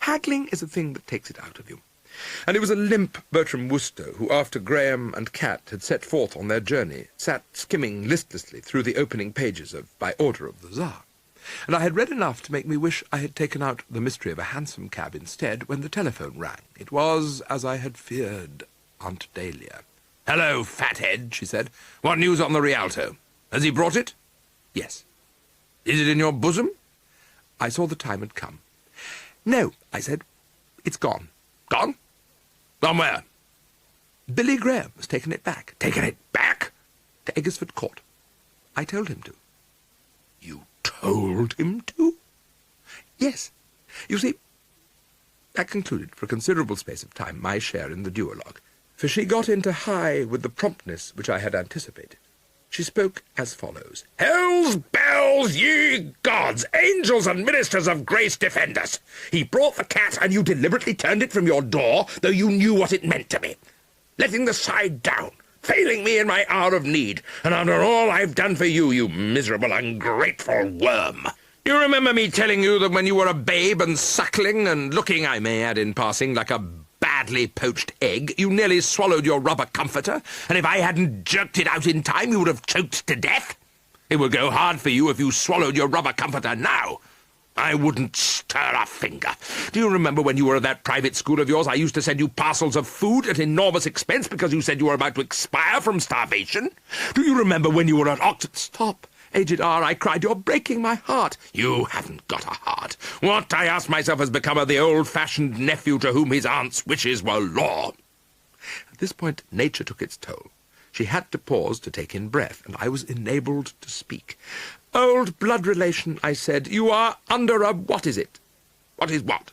Haggling is a thing that takes it out of you. And it was a limp Bertram Wooster who, after Graham and Cat had set forth on their journey, sat skimming listlessly through the opening pages of By Order of the Tsar. And I had read enough to make me wish I had taken out The Mystery of a Hansom Cab instead when the telephone rang. It was, as I had feared, Aunt Dalia. "Hello, fathead," she said. "What news on the Rialto? Has he brought it?" "Yes." "Is it in your bosom?" I saw the time had come. "No," I said. "It's gone." Gone? Gone where? "Billy Graham has taken it back." Taken it back? "To Eggersford Court. I told him to." You told him to? "Yes. You see," that concluded for a considerable space of time my share in the duologue, for she got into high with the promptness which I had anticipated. She spoke as follows. "Hell's bells, ye gods, angels and ministers of grace defend us! He brought the cat, and you deliberately turned it from your door, though you knew what it meant to me. Letting the side down, failing me in my hour of need, and after all I've done for you, you miserable, ungrateful worm. You remember me telling you that when you were a babe and suckling and looking, I may add in passing, like a badly poached egg, you nearly swallowed your rubber comforter, and if I hadn't jerked it out in time, you would have choked to death? It would go hard for you if you swallowed your rubber comforter now. I wouldn't stir a finger. Do you remember when you were at that private school of yours, I used to send you parcels of food at enormous expense because you said you were about to expire from starvation? Do you remember when you were at Oxford? "Stop, Aged R," I cried. "You're breaking my heart." You haven't got a heart. What, I ask myself, has become of the old-fashioned nephew to whom his aunt's wishes were law? At this point nature took its toll. She had to pause to take in breath, and I was enabled to speak. "Old blood relation," I said, "you are under a... what is it?" What is what?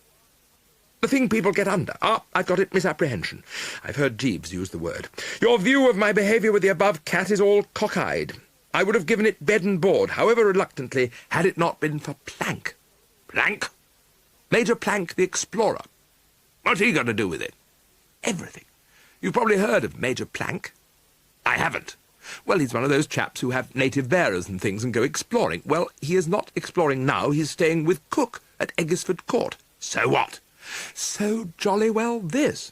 "The thing people get under. Ah, I've got it, misapprehension. I've heard Jeeves use the word. Your view of my behaviour with the above cat is all cockeyed. I would have given it bed and board, however reluctantly, had it not been for Plank." Plank? Major Plank, the explorer. What's he got to do with it? Everything. You've probably heard of Major Plank. I haven't. Well, he's one of those chaps who have native bearers and things and go exploring. Well, he is not exploring now. He's staying with Cook at Eggersford Court. So what? So jolly well this.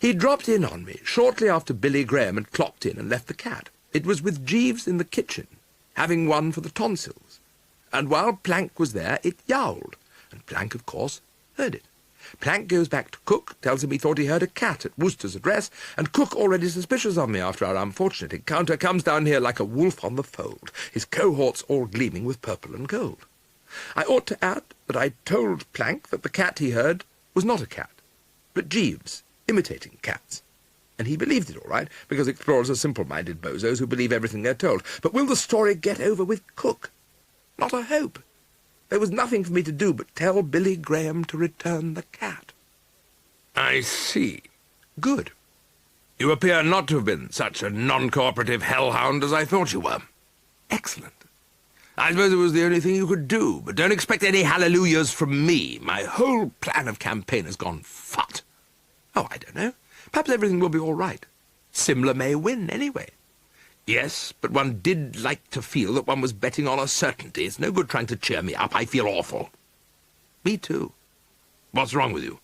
He dropped in on me shortly after Billy Graham had clocked in and left the cat. It was with Jeeves in the kitchen, having one for the tonsils. And while Plank was there, it yowled, and Plank, of course, heard it. Plank goes back to Cook, tells him he thought he heard a cat at Wooster's address, and Cook, already suspicious of me after our unfortunate encounter, comes down here like a wolf on the fold, his cohorts all gleaming with purple and gold. I ought to add that I told Plank that the cat he heard was not a cat, but Jeeves, imitating cats. And he believed it all right, because explorers are simple-minded bozos who believe everything they're told. But will the story get over with Cook? Not a hope. There was nothing for me to do but tell Billy Graham to return the cat. I see. Good. You appear not to have been such a non-cooperative hellhound as I thought you were. Excellent. I suppose it was the only thing you could do, but don't expect any hallelujahs from me. My whole plan of campaign has gone fut. Oh, I don't know. Perhaps everything will be all right. Simla may win, anyway. Yes, but one did like to feel that one was betting on a certainty. It's no good trying to cheer me up. I feel awful. Me too. What's wrong with you?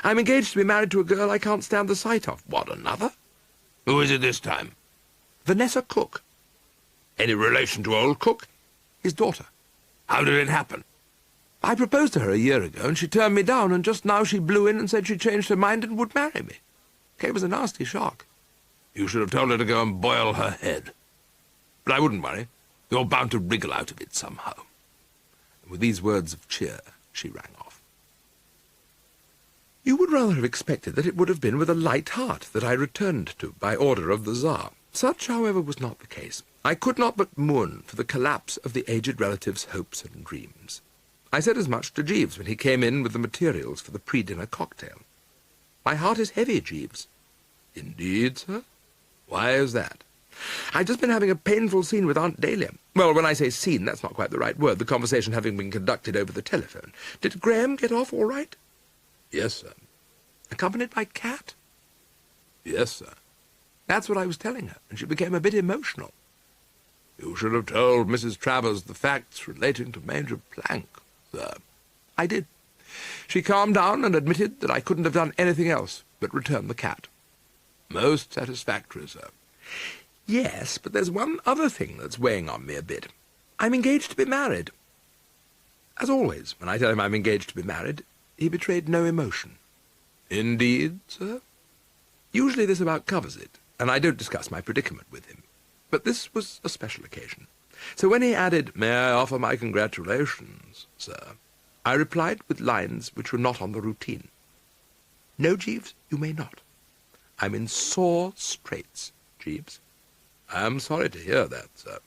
I'm engaged to be married to a girl I can't stand the sight of. What, another? Who is it this time? Vanessa Cook. Any relation to old Cook? His daughter. How did it happen? I proposed to her a year ago, and she turned me down, and just now she blew in and said she'd changed her mind and would marry me. It was a nasty shock. You should have told her to go and boil her head. But I wouldn't worry. You're bound to wriggle out of it somehow. And with these words of cheer, she rang off. You would rather have expected that it would have been with a light heart that I returned to by order of the Tsar. Such, however, was not the case. I could not but mourn for the collapse of the aged relative's hopes and dreams. I said as much to Jeeves when he came in with the materials for the pre-dinner cocktail. My heart is heavy, Jeeves. Indeed, sir? Why is that? I've just been having a painful scene with Aunt Dalia. Well, when I say scene, that's not quite the right word, the conversation having been conducted over the telephone. Did Graham get off all right? Yes, sir. Accompanied by Cat? Yes, sir. That's what I was telling her, and she became a bit emotional. You should have told Mrs. Travers the facts relating to Major Plank, sir. I did. She calmed down and admitted that I couldn't have done anything else but return the cat. Most satisfactory, sir. Yes, but there's one other thing that's weighing on me a bit. I'm engaged to be married. As always, when I tell him I'm engaged to be married, he betrayed no emotion. Indeed, sir? Usually this about covers it, and I don't discuss my predicament with him. But this was a special occasion. So when he added, "May I offer my congratulations, sir?" I replied with lines which were not on the routine. "No, Jeeves, you may not. I'm in sore straits, Jeeves." "I am sorry to hear that, sir."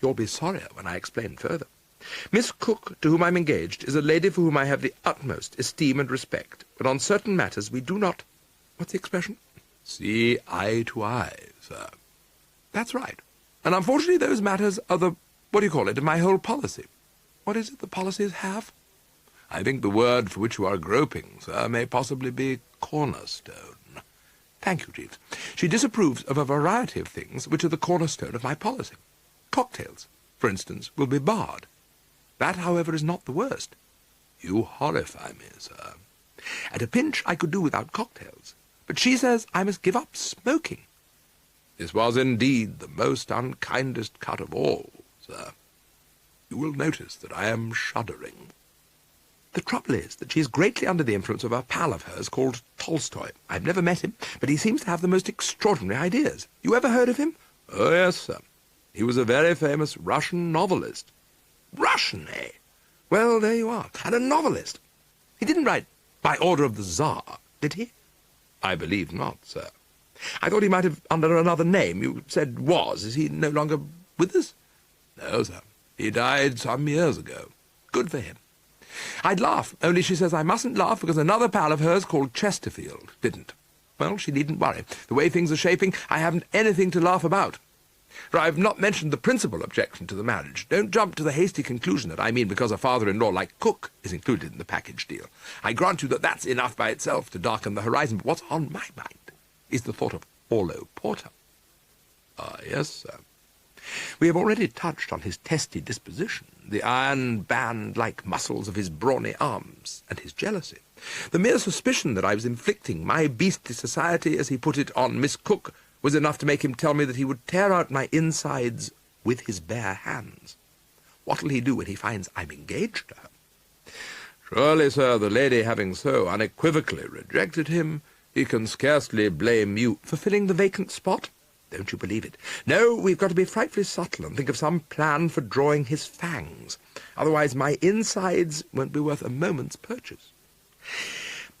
"You'll be sorrier when I explain further. Miss Cook, to whom I'm engaged, is a lady for whom I have the utmost esteem and respect, but on certain matters we do not, what's the expression? See eye to eye, sir." "That's right. And unfortunately those matters are the, of my whole policy." "What is it the policies have?" "I think the word for which you are groping, sir, may possibly be cornerstone." "Thank you, Jeeves. She disapproves of a variety of things which are the cornerstone of my policy. Cocktails, for instance, will be barred. That, however, is not the worst." "You horrify me, sir." "At a pinch I could do without cocktails, but she says I must give up smoking." "This was indeed the most unkindest cut of all, sir. You will notice that I am shuddering." "The trouble is that she is greatly under the influence of a pal of hers called Tolstoy. I've never met him, but he seems to have the most extraordinary ideas. You ever heard of him?" "Oh, yes, sir. He was a very famous Russian novelist." "Russian, eh? Well, there you are. And a novelist. He didn't write By Order of the Tsar, did he?" "I believe not, sir." "I thought he might have under another name. You said was. Is he no longer with us?" "No, sir. He died some years ago." "Good for him. I'd laugh, only she says I mustn't laugh because another pal of hers called Chesterfield didn't. Well, she needn't worry. The way things are shaping, I haven't anything to laugh about. For I've not mentioned the principal objection to the marriage. Don't jump to the hasty conclusion that I mean because a father-in-law like Cook is included in the package deal. I grant you that that's enough by itself to darken the horizon, but what's on my mind is the thought of Orlo Porter." "Ah, yes, sir." "We have already touched on his testy disposition, the iron band-like muscles of his brawny arms, and his jealousy. The mere suspicion that I was inflicting my beastly society, as he put it, on Miss Cook was enough to make him tell me that he would tear out my insides with his bare hands. What'll he do when he finds I'm engaged to her?" "Surely, sir, the lady having so unequivocally rejected him, he can scarcely blame you for filling the vacant spot?" "Don't you believe it? No, we've got to be frightfully subtle and think of some plan for drawing his fangs. Otherwise my insides won't be worth a moment's purchase."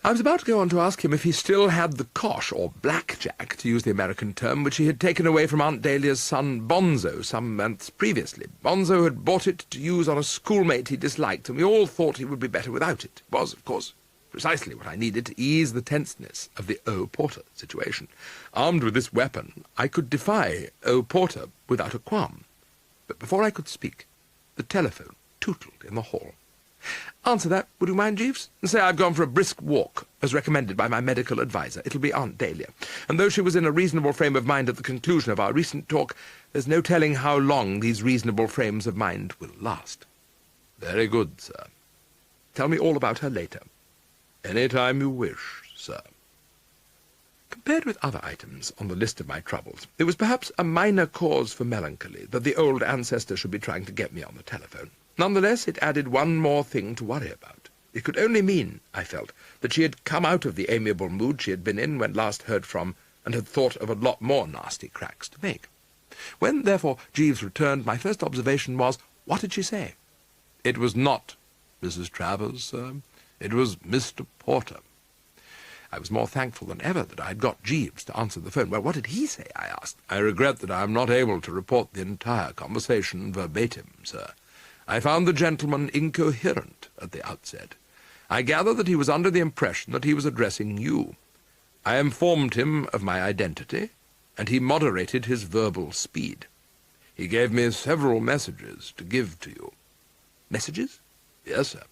I was about to go on to ask him if he still had the cosh, or blackjack, to use the American term, which he had taken away from Aunt Dahlia's son Bonzo some months previously. Bonzo had bought it to use on a schoolmate he disliked, and we all thought he would be better without it. It was, of course, precisely what I needed to ease the tenseness of the O. Porter situation. Armed with this weapon, I could defy O. Porter without a qualm. But before I could speak, the telephone tootled in the hall. "Answer that, would you mind, Jeeves? And say I've gone for a brisk walk, as recommended by my medical adviser. It'll be Aunt Dahlia. And though she was in a reasonable frame of mind at the conclusion of our recent talk, there's no telling how long these reasonable frames of mind will last." "Very good, sir." "Tell me all about her later." "Any time you wish, sir." Compared with other items on the list of my troubles, it was perhaps a minor cause for melancholy that the old ancestor should be trying to get me on the telephone. Nonetheless, it added one more thing to worry about. It could only mean, I felt, that she had come out of the amiable mood she had been in when last heard from, and had thought of a lot more nasty cracks to make. When, therefore, Jeeves returned, my first observation was, what did she say? "It was not Mrs. Travers, sir. It was Mr. Porter." I was more thankful than ever that I had got Jeeves to answer the phone. "Well, what did he say?" I asked. "I regret that I am not able to report the entire conversation verbatim, sir. I found the gentleman incoherent at the outset. I gather that he was under the impression that he was addressing you. I informed him of my identity, and he moderated his verbal speed. He gave me several messages to give to you." "Messages?" "Yes, sir,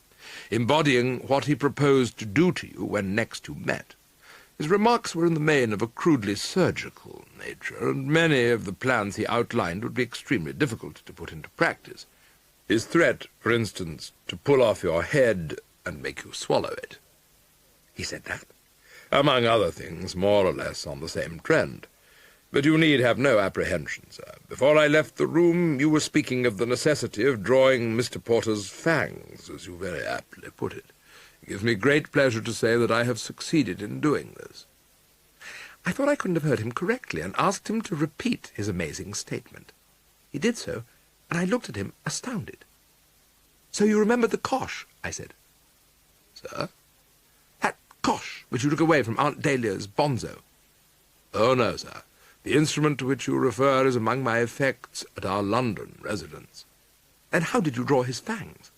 embodying what he proposed to do to you when next you met. His remarks were in the main of a crudely surgical nature, and many of the plans he outlined would be extremely difficult to put into practice. His threat, for instance, to pull off your head and make you swallow it." "He said that?" "Among other things, more or less on the same trend. But you need have no apprehension, sir. Before I left the room, you were speaking of the necessity of drawing Mr. Porter's fangs, as you very aptly put it. It gives me great pleasure to say that I have succeeded in doing this." I thought I couldn't have heard him correctly, and asked him to repeat his amazing statement. He did so, and I looked at him, astounded. "So you remember the cosh?" I said. "Sir?" "That cosh which you took away from Aunt Dahlia's bonzo." "Oh, no, sir. The instrument to which you refer is among my effects at our London residence." "Then how did you draw his fangs?"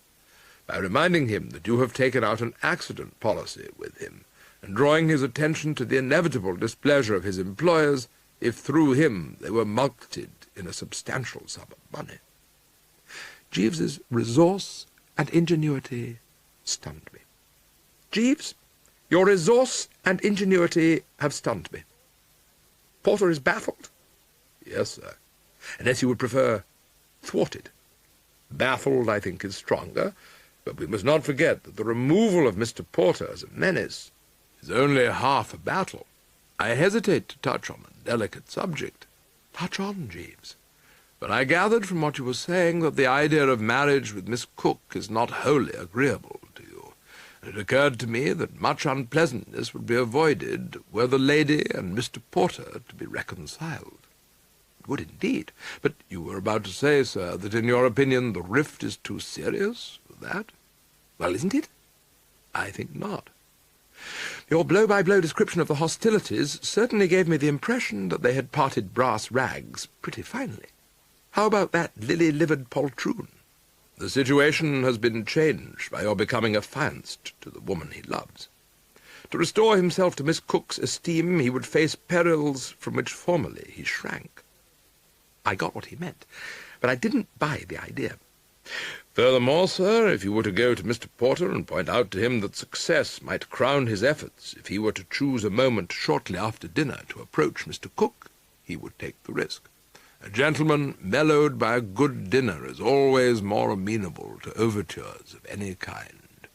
"By reminding him that you have taken out an accident policy with him, and drawing his attention to the inevitable displeasure of his employers if through him they were mulcted in a substantial sum of money." Jeeves's resource and ingenuity stunned me. "Jeeves, your resource and ingenuity have stunned me. Porter is baffled?" "Yes, sir." "Unless you would prefer thwarted." "Baffled, I think, is stronger, but we must not forget that the removal of Mr. Porter as a menace is only half a battle. I hesitate to touch on a delicate subject." "Touch on, Jeeves." "But I gathered from what you were saying that the idea of marriage with Miss Cook is not wholly agreeable to you, and it occurred to me that much unpleasantness would be avoided were the lady and Mr. Porter to be reconciled." "It would indeed. But You were about to say, sir, that in your opinion the rift is too serious for that?" well, isn't it?" "I think not." "Your blow-by-blow description of the hostilities certainly gave me the impression that they had parted brass rags pretty finely. How about that lily-livered poltroon?" "The situation has been changed by your becoming affianced to the woman he loves. To restore himself to Miss Cook's esteem, he would face perils from which formerly he shrank." I got what he meant, but I didn't buy the idea. "Furthermore, sir, if you were to go to Mr. Porter and point out to him that success might crown his efforts if he were to choose a moment shortly after dinner to approach Mr. Cook, he would take the risk. A gentleman mellowed by a good dinner is always more amenable to overtures of any kind."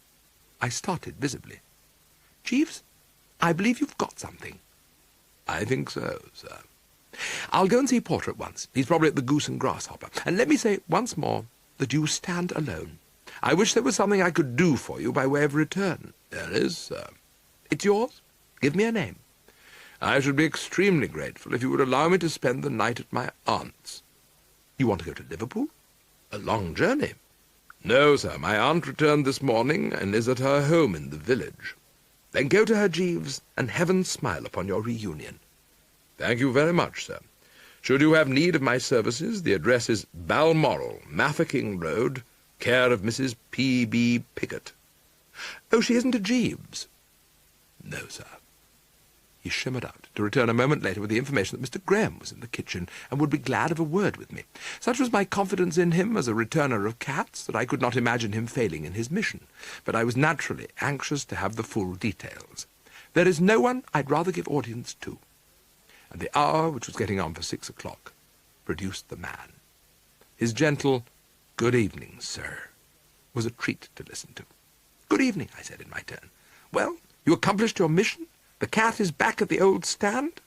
I started visibly. "Jeeves, I believe you've got something." "I think so, sir." "I'll go and see Porter at once. He's probably at the Goose and Grasshopper. And let me say once more that you stand alone. I wish there was something I could do for you by way of return." "There is, sir." "It's yours? Give me a name." "I should be extremely grateful if you would allow me to spend the night at my aunt's." "You want to go to Liverpool?" "A long journey." "No, sir. My aunt returned this morning and is at her home in the village." "Then go to her, Jeeves, and heaven smile upon your reunion." "Thank you very much, sir. Should you have need of my services, the address is Balmoral, Mafeking Road, care of Mrs. P.B. Pickett." "Oh, she isn't a Jeeves?" "No, sir." He shimmered out, to return a moment later with the information that Mr. Graham was in the kitchen and would be glad of a word with me. Such was my confidence in him as a returner of cats that I could not imagine him failing in his mission, but I was naturally anxious to have the full details. There is no one I'd rather give audience to. And the hour, which was getting on for 6 o'clock, produced the man. His gentle, "Good evening, sir," was a treat to listen to. "Good evening," I said in my turn. "Well, you accomplished your mission? The cat is back at the old stand?"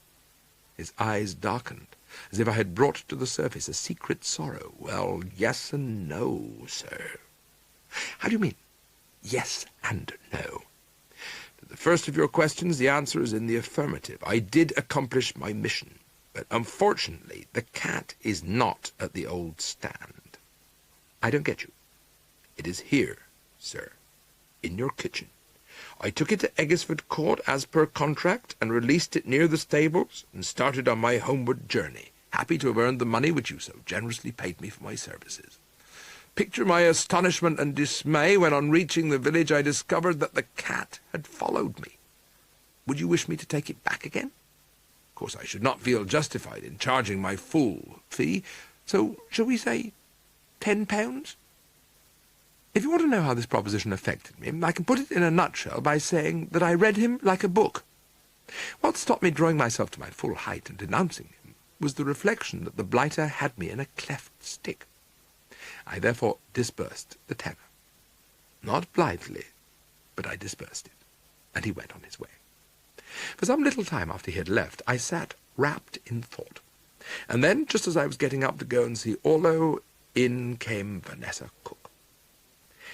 His eyes darkened, as if I had brought to the surface a secret sorrow. "Well, yes and no, sir." "How do you mean, yes and no?" "To the first of your questions, the answer is in the affirmative. I did accomplish my mission, but unfortunately the cat is not at the old stand." "I don't get you." "It is here, sir, in your kitchen. I took it to Eggesford Court as per contract, and released it near the stables, and started on my homeward journey, happy to have earned the money which you so generously paid me for my services. Picture my astonishment and dismay when on reaching the village I discovered that the cat had followed me. Would you wish me to take it back again? Of course I should not feel justified in charging my full fee, so shall we say £10? If you want to know how this proposition affected me, I can put it in a nutshell by saying that I read him like a book. What stopped me drawing myself to my full height and denouncing him was the reflection that the blighter had me in a cleft stick. I therefore disbursed the tenner. Not blithely, but I disbursed it, and he went on his way. For some little time after he had left, I sat wrapped in thought, and then, just as I was getting up to go and see Orlo, in came Vanessa Cook.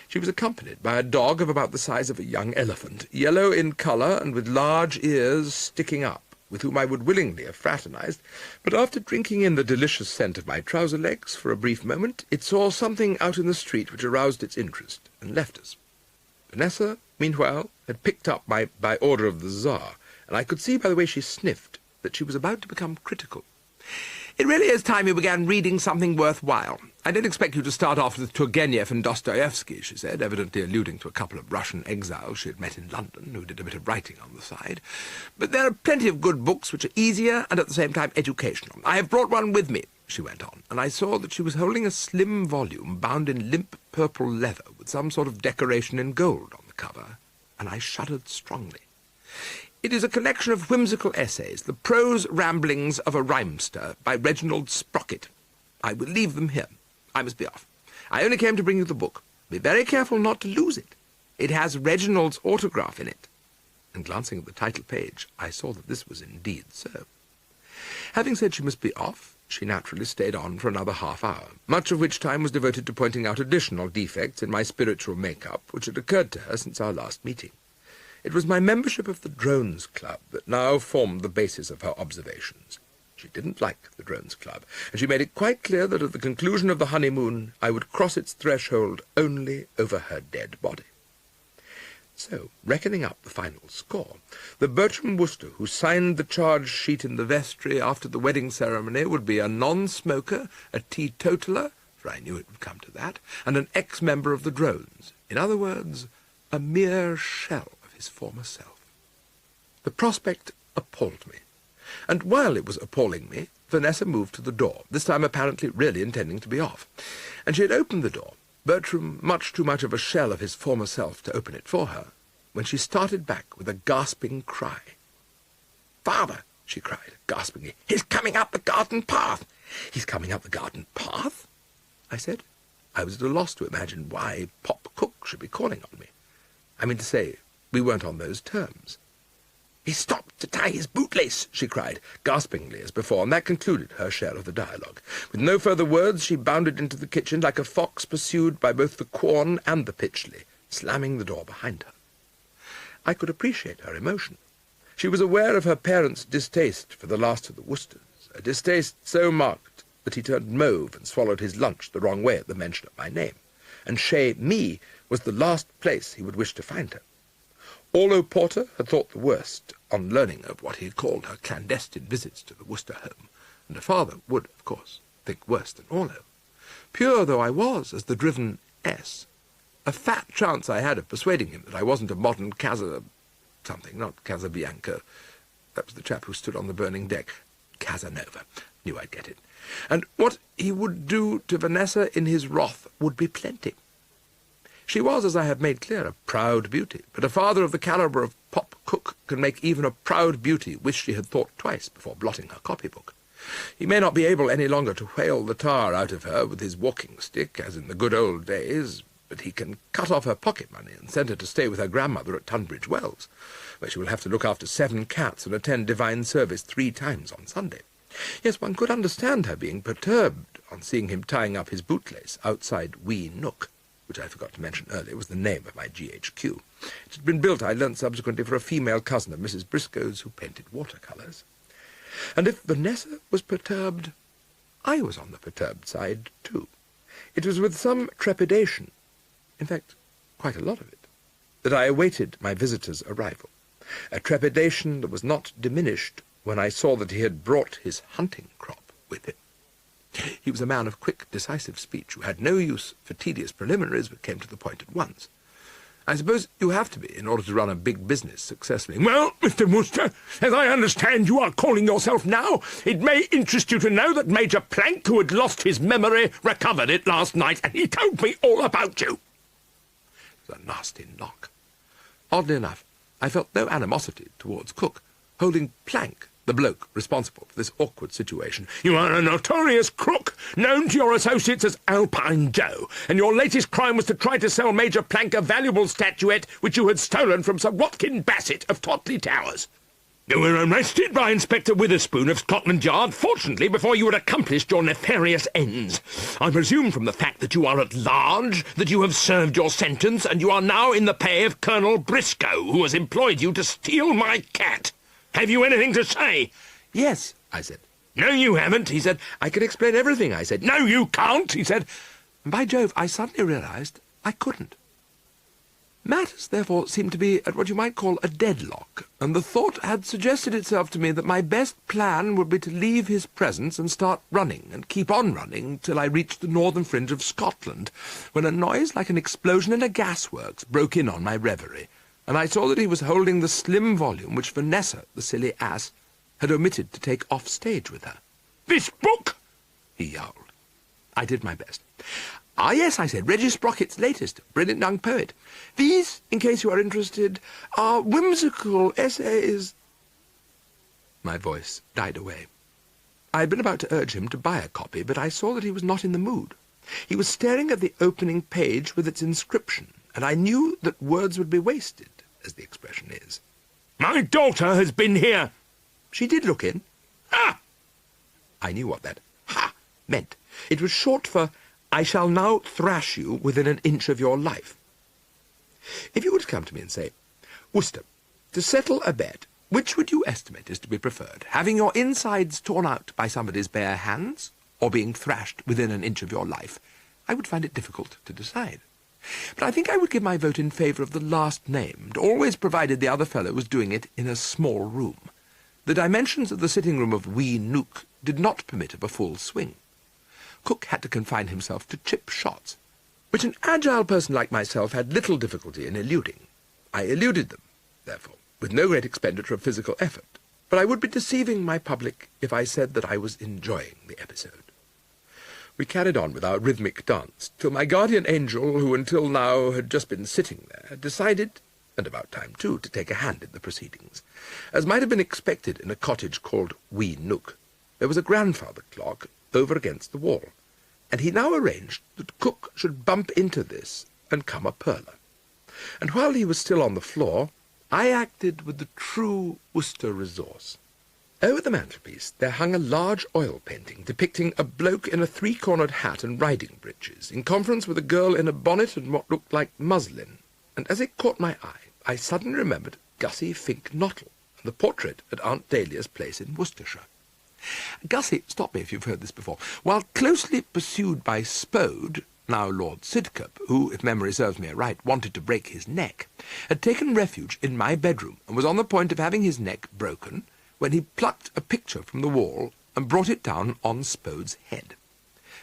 She was accompanied by a dog of about the size of a young elephant, yellow in colour and with large ears sticking up, with whom I would willingly have fraternized, but after drinking in the delicious scent of my trouser legs for a brief moment, it saw something out in the street which aroused its interest, and left us. Vanessa, meanwhile, had picked up by order of the Tsar, and I could see by the way she sniffed that she was about to become critical. "It really is time you began reading something worthwhile. I didn't expect you to start off with Turgenev and Dostoevsky," she said, evidently alluding to a couple of Russian exiles she had met in London, who did a bit of writing on the side. "But there are plenty of good books which are easier and at the same time educational. I have brought one with me," she went on, and I saw that she was holding a slim volume bound in limp purple leather with some sort of decoration in gold on the cover, and I shuddered strongly. "It is a collection of whimsical essays, the prose ramblings of a rhymester, by Reginald Sprocket. I will leave them here. I must be off. I only came to bring you the book. Be very careful not to lose it. It has Reginald's autograph in it." And glancing at the title page, I saw that this was indeed so. Having said she must be off, she naturally stayed on for another half-hour, much of which time was devoted to pointing out additional defects in my spiritual make-up which had occurred to her since our last meeting. It was my membership of the Drones Club that now formed the basis of her observations. She didn't like the Drones Club, and she made it quite clear that at the conclusion of the honeymoon I would cross its threshold only over her dead body. So, reckoning up the final score, the Bertram Wooster who signed the charge sheet in the vestry after the wedding ceremony would be a non-smoker, a teetotaler, for I knew it would come to that, and an ex-member of the Drones. In other words, a mere shell of his former self. The prospect appalled me, and while it was appalling me, Vanessa moved to the door, this time apparently really intending to be off, and she had opened the door, Bertram much too much of a shell of his former self to open it for her, when she started back with a gasping cry. "Father," she cried, gaspingly, "he's coming up the garden path!" "He's coming up the garden path?" I said. I was at a loss to imagine why Pop Cook should be calling on me. I mean to say, we weren't on those terms. "He stopped to tie his bootlace," she cried, gaspingly as before, and that concluded her share of the dialogue. With no further words, she bounded into the kitchen like a fox pursued by both the Quorn and the Pytchley, slamming the door behind her. I could appreciate her emotion. She was aware of her parents' distaste for the last of the Woosters, a distaste so marked that he turned mauve and swallowed his lunch the wrong way at the mention of my name, and Chez Me was the last place he would wish to find her. Orlo Porter had thought the worst on learning of what he had called her clandestine visits to the Wooster home, and her father would, of course, think worse than Orlo. Pure though I was as the driven S, a fat chance I had of persuading him that I wasn't a modern something, not Casabianca. That was the chap who stood on the burning deck. Casanova. Knew I'd get it. And what he would do to Vanessa in his wrath would be plenty. She was, as I have made clear, a proud beauty, but a father of the calibre of Pop Cook can make even a proud beauty wish she had thought twice before blotting her copybook. He may not be able any longer to whale the tar out of her with his walking stick, as in the good old days, but he can cut off her pocket money and send her to stay with her grandmother at Tunbridge Wells, where she will have to look after 7 cats and attend divine service 3 times on Sunday. Yes, one could understand her being perturbed on seeing him tying up his bootlace outside Wee Nook, which I forgot to mention earlier was the name of my GHQ. It had been built, I learnt subsequently, for a female cousin of Mrs. Briscoe's who painted watercolours. And if Vanessa was perturbed, I was on the perturbed side too. It was with some trepidation, in fact, quite a lot of it, that I awaited my visitor's arrival, a trepidation that was not diminished when I saw that he had brought his hunting crop with him. He was a man of quick, decisive speech, who had no use for tedious preliminaries, but came to the point at once. I suppose you have to be in order to run a big business successfully. "Well, Mr. Wooster, as I understand you are calling yourself now, it may interest you to know that Major Plank, who had lost his memory, recovered it last night, and he told me all about you." It was a nasty knock. Oddly enough, I felt no animosity towards Cook, holding Plank, the bloke responsible for this awkward situation. "You are a notorious crook, known to your associates as Alpine Joe, and your latest crime was to try to sell Major Plank a valuable statuette which you had stolen from Sir Watkin Bassett of Totley Towers. You were arrested by Inspector Witherspoon of Scotland Yard, fortunately before you had accomplished your nefarious ends. I presume from the fact that you are at large that you have served your sentence, and you are now in the pay of Colonel Briscoe, who has employed you to steal my cat." Have you anything to say? Yes, I said. No, you haven't, he said. I can explain everything, I said. No, you can't, he said. And by Jove, I suddenly realised I couldn't. Matters, therefore, seemed to be at what you might call a deadlock, and the thought had suggested itself to me that my best plan would be to leave his presence and start running, and keep on running till I reached the northern fringe of Scotland, when a noise like an explosion in a gasworks broke in on my reverie, and I saw that he was holding the slim volume which Vanessa, the silly ass, had omitted to take off stage with her. "This book?" he yowled. I did my best. "Ah, yes," I said, "Reggie Sprocket's latest, brilliant young poet. These, in case you are interested, are whimsical essays—" My voice died away. I had been about to urge him to buy a copy, but I saw that he was not in the mood. He was staring at the opening page with its inscription, and I knew that words would be wasted, as the expression is. "My daughter has been here." She did look in. "Ha!" I knew what that "ha" meant. It was short for "I shall now thrash you within an inch of your life." If you were to come to me and say, "Worcester, to settle a bet, which would you estimate is to be preferred, having your insides torn out by somebody's bare hands, or being thrashed within an inch of your life?" I would find it difficult to decide. But I think I would give my vote in favour of the last named, always provided the other fellow was doing it in a small room. The dimensions of the sitting-room of Wee Nook did not permit of a full swing. Cook had to confine himself to chip shots, which an agile person like myself had little difficulty in eluding. I eluded them, therefore, with no great expenditure of physical effort, but I would be deceiving my public if I said that I was enjoying the episode. We carried on with our rhythmic dance, till my guardian angel, who until now had just been sitting there, decided, and about time too, to take a hand in the proceedings. As might have been expected in a cottage called Wee Nook, there was a grandfather clock over against the wall, and he now arranged that Cook should bump into this and come a perler. And while he was still on the floor, I acted with the true Worcester resource. Over the mantelpiece there hung a large oil painting depicting a bloke in a three-cornered hat and riding breeches, in conference with a girl in a bonnet and what looked like muslin, and as it caught my eye, I suddenly remembered Gussie Fink-Nottle and the portrait at Aunt Dahlia's place in Worcestershire. Gussie, stop me if you've heard this before, while closely pursued by Spode, now Lord Sidcup, who, if memory serves me aright, wanted to break his neck, had taken refuge in my bedroom and was on the point of having his neck broken when he plucked a picture from the wall and brought it down on Spode's head.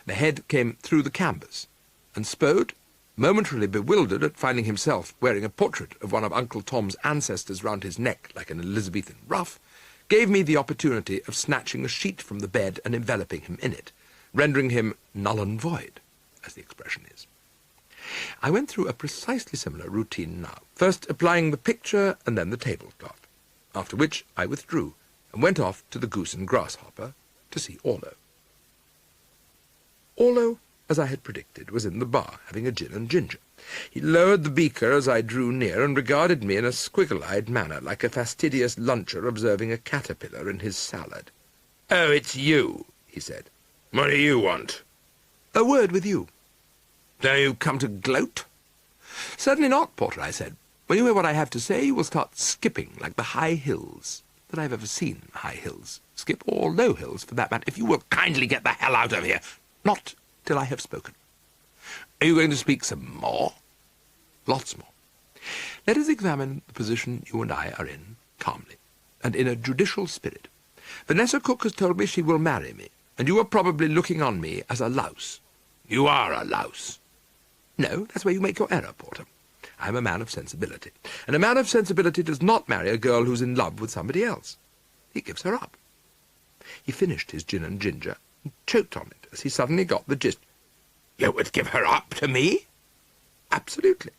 The head came through the canvas, and Spode, momentarily bewildered at finding himself wearing a portrait of one of Uncle Tom's ancestors round his neck like an Elizabethan ruff, gave me the opportunity of snatching a sheet from the bed and enveloping him in it, rendering him null and void, as the expression is. I went through a precisely similar routine now, first applying the picture and then the tablecloth, after which I withdrew and went off to the Goose and Grasshopper to see Orlo. Orlo, as I had predicted, was in the bar, having a gin and ginger. He lowered the beaker as I drew near and regarded me in a squiggle-eyed manner, like a fastidious luncher observing a caterpillar in his salad. "Oh, it's you," he said. "What do you want?" "A word with you." "Do you come to gloat?" "Certainly not, Porter," I said. "When you hear what I have to say, you will start skipping like the high hills. That I've ever seen high hills. Skip, or low hills, for that matter, if you will Kindly get the hell out of here. not till I have spoken." Are you going to speak some more? Lots more. Let us examine the position you and I are in calmly, and in a judicial spirit. Vanessa Cook has told me she will marry me, and you are probably looking on me as a louse. You are a louse. No, that's where you make your error, Porter. I am a man of sensibility, and a man of sensibility does not marry a girl who's in love with somebody else. He gives her up. He finished his gin and ginger and choked on it as he suddenly got the gist. You would give her up to me? Absolutely.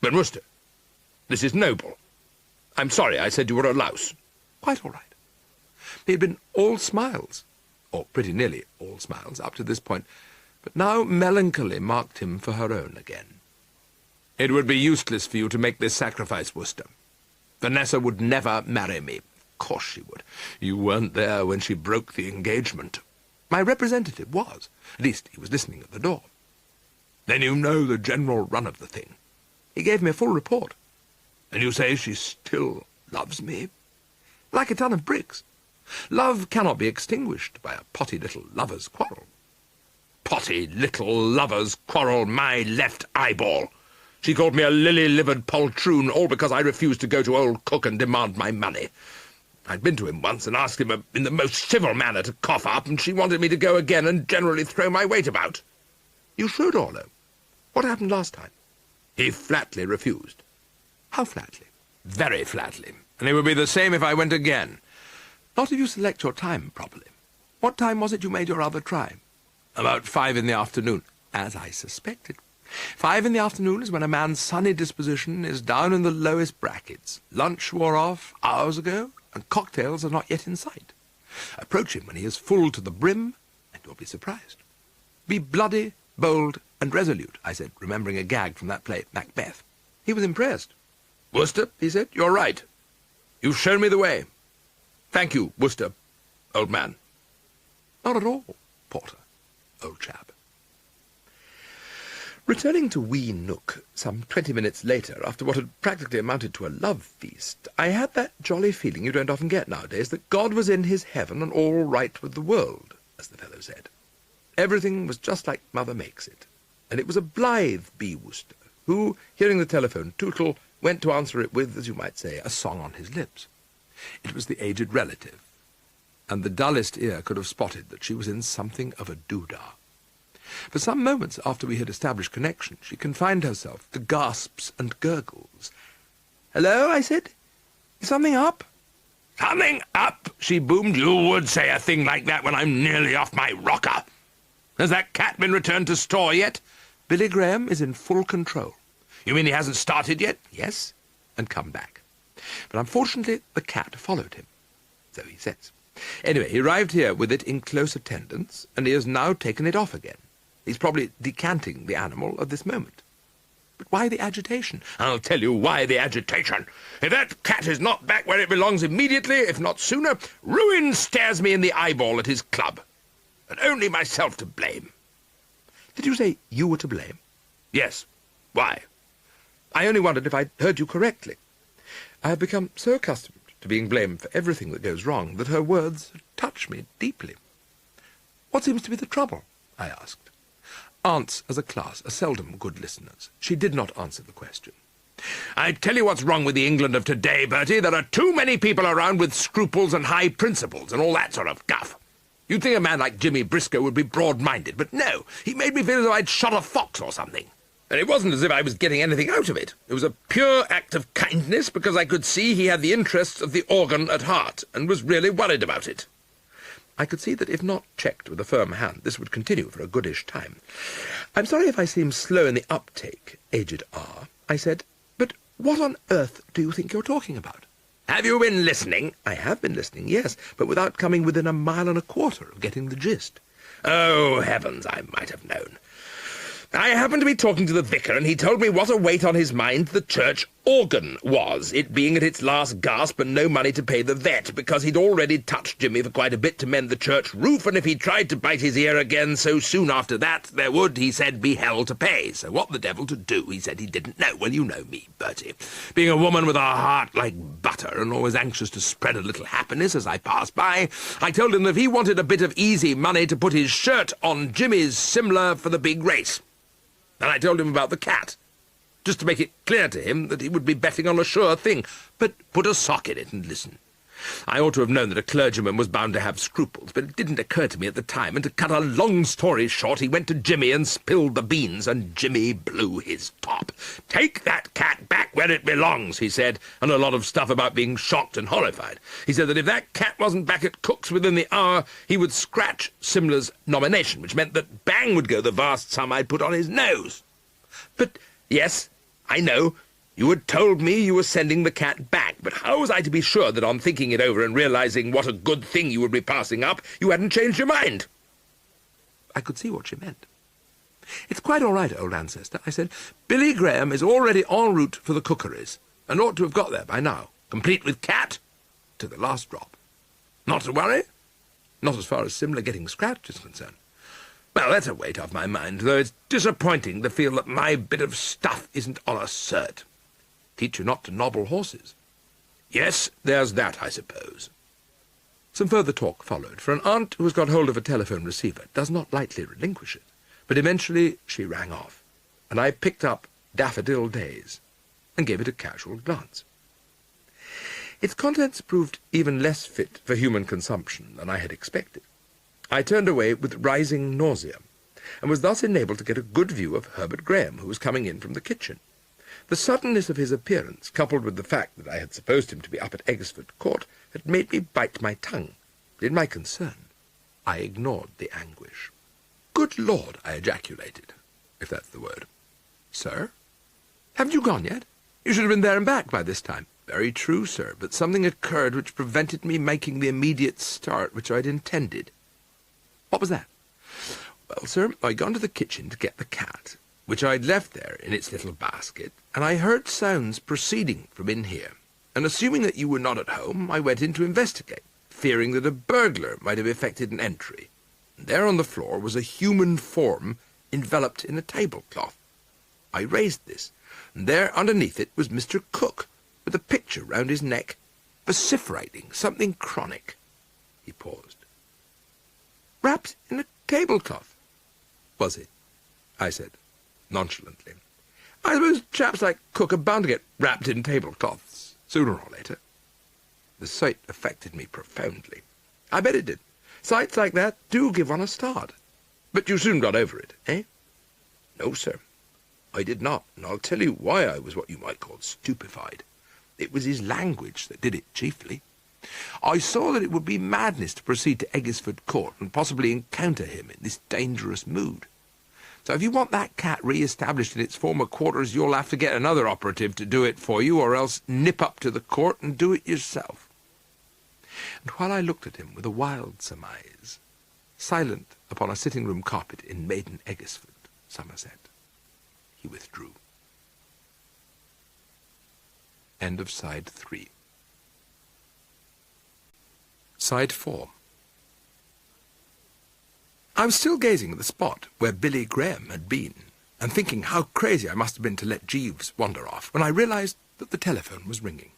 But, Worcester, this is noble. I'm sorry I said you were a louse. Quite all right. He had been all smiles, or pretty nearly all smiles, up to this point, but now melancholy marked him for her own again. It would be useless for you to make this sacrifice, Worcester. Vanessa would never marry me. Of course she would. You weren't there when she broke the engagement. My representative was. At least he was listening at the door. Then you know the general run of the thing. He gave me a full report. And you say she still loves me? like a ton of bricks. Love cannot be extinguished by a potty little lover's quarrel. Potty little lover's quarrel, my left eyeball. She called me a lily-livered poltroon, all because I refused to go to old Cook and demand my money. I'd been to him once and asked him in the most civil manner to cough up, and she wanted me to go again and generally throw my weight about. You should, Orlo. What happened last time? He flatly refused. How flatly? Very flatly. And it would be the same if I went again. Not if you select your time properly. What time was it you made your other try? About 5 in the afternoon. As I suspected. 5 in the afternoon is when a man's sunny disposition is down in the lowest brackets. Lunch wore off hours ago, and cocktails are not yet in sight. Approach him when he is full to the brim, and you'll be surprised. Be bloody, bold, and resolute, I said, remembering a gag from that play, Macbeth. He was impressed. Worcester, he said, you're right. You've shown me the way. Thank you, Worcester, old man. Not at all, Porter, old chap. Returning to Wee Nook some 20 minutes later, after what had practically amounted to a love feast, I had that jolly feeling you don't often get nowadays, that God was in his heaven and all right with the world, as the fellow said. Everything was just like Mother makes it, and it was a blithe bee Worcester, who, hearing the telephone tootle, went to answer it with, as you might say, a song on his lips. It was the aged relative, and the dullest ear could have spotted that she was in something of a doodah. For some moments after we had established connection, she confined herself to gasps and gurgles. "Hello," I said. "Is something up?" "Something up?" she boomed. "You would say a thing like that when I'm nearly off my rocker. Has that cat been returned to store yet?" "Billy Graham is in full control." "You mean he hasn't started yet?" "Yes, and come back. But unfortunately the cat followed him. So he says. Anyway, he arrived here with it in close attendance, and he has now taken it off again. He's probably decanting the animal at this moment. But why the agitation? "I'll tell you why the agitation. If that cat is not back where it belongs immediately, if not sooner, ruin stares me in the eyeball at his club. And only myself to blame." "Did you say you were to blame?" "Yes. Why?" "I only wondered if I'd heard you correctly. I have become so accustomed to being blamed for everything that goes wrong that her words touch me deeply." "What seems to be the trouble?" I asked. Aunts, as a class, are seldom good listeners. She did not answer the question. "I tell you what's wrong with the England of today, Bertie. There are too many people around with scruples and high principles and all that sort of guff. You'd think a man like Jimmy Briscoe would be broad-minded, but no, he made me feel as though I'd shot a fox or something. And it wasn't as if I was getting anything out of it. It was a pure act of kindness because I could see he had the interests of the organ at heart and was really worried about it." I could see that if not checked with a firm hand, this would continue for a goodish time. "I'm sorry if I seem slow in the uptake, aged R," I said, "but what on earth do you think you're talking about?" "Have you been listening?" "I have been listening, yes, but without coming within 1.25 miles of getting the gist." "Oh, heavens, I might have known. I happened to be talking to the vicar, and he told me what a weight on his mind the church organ was, it being at its last gasp and no money to pay the vet, because he'd already touched Jimmy for quite a bit to mend the church roof, and if he tried to bite his ear again so soon after that, there would, he said, be hell to pay. So what the devil to do, he said he didn't know. Well, you know me, Bertie. Being a woman with a heart like butter and always anxious to spread a little happiness as I passed by, I told him that if he wanted a bit of easy money to put his shirt on Jimmy's Simla for the big race. And I told him about the cat, just to make it clear to him that he would be betting on a sure thing. But put a sock in it and listen. I ought to have known that a clergyman was bound to have scruples, but it didn't occur to me at the time, and to cut a long story short, he went to Jimmy and spilled the beans, and Jimmy blew his top. "Take that cat back where it belongs," he said, and a lot of stuff about being shocked and horrified. He said that if that cat wasn't back at Cook's within the hour, he would scratch Simla's nomination, which meant that bang would go the vast sum I'd put on his nose. "But, yes, I know. You had told me you were sending the cat back, but how was I to be sure that on thinking it over and realizing what a good thing you would be passing up, you hadn't changed your mind?" I could see what she meant. "It's quite all right, old ancestor," I said. "Billy Graham is already en route for the cookeries, and ought to have got there by now, complete with cat, to the last drop. Not to worry? Not as far as Simla getting scratched is concerned. Well, that's a weight off my mind, though it's disappointing to feel that my bit of stuff isn't on a cert. Teach you not to nobble horses." Yes, there's that, I suppose. Some further talk followed, for an aunt who has got hold of a telephone receiver does not lightly relinquish it, but eventually she rang off, and I picked up Daffodil Days and gave it a casual glance. Its contents proved even less fit for human consumption than I had expected. I turned away with rising nausea, and was thus enabled to get a good view of Herbert Graham, who was coming in from the kitchen. The suddenness of his appearance, coupled with the fact that I had supposed him to be up at Eggersford Court, had made me bite my tongue. In my concern, I ignored the anguish. "Good Lord," I ejaculated, if that's the word. "Sir? Haven't you gone yet? You should have been there and back by this time." "Very true, sir, but something occurred which prevented me making the immediate start which I'd intended." "What was that?" "Well, sir, I'd gone to the kitchen to get the cat, which I'd left there in its little basket, and I heard sounds proceeding from in here, and assuming that you were not at home, I went in to investigate, fearing that a burglar might have effected an entry. And there on the floor was a human form enveloped in a tablecloth. I raised this, and there underneath it was Mr. Cook, with a picture round his neck, vociferating something chronic." He paused. "Wrapped in a tablecloth, was it?" I said, nonchalantly. "I suppose chaps like Cook are bound to get wrapped in tablecloths, sooner or later." The sight affected me profoundly. I bet it did. Sights like that do give one a start. But you soon got over it, eh? "No, sir, I did not, and I'll tell you why I was what you might call stupefied. It was his language that did it chiefly. I saw that it would be madness to proceed to Eggersford Court and possibly encounter him in this dangerous mood. So if you want that cat re-established in its former quarters, you'll have to get another operative to do it for you, or else nip up to the court and do it yourself." And while I looked at him with a wild surmise, silent upon a sitting-room carpet in Maiden Eggersford, Somerset, he withdrew. End of Side 3. Side 4. I was still gazing at the spot where Billy Graham had been, and thinking how crazy I must have been to let Jeeves wander off, when I realized that the telephone was ringing.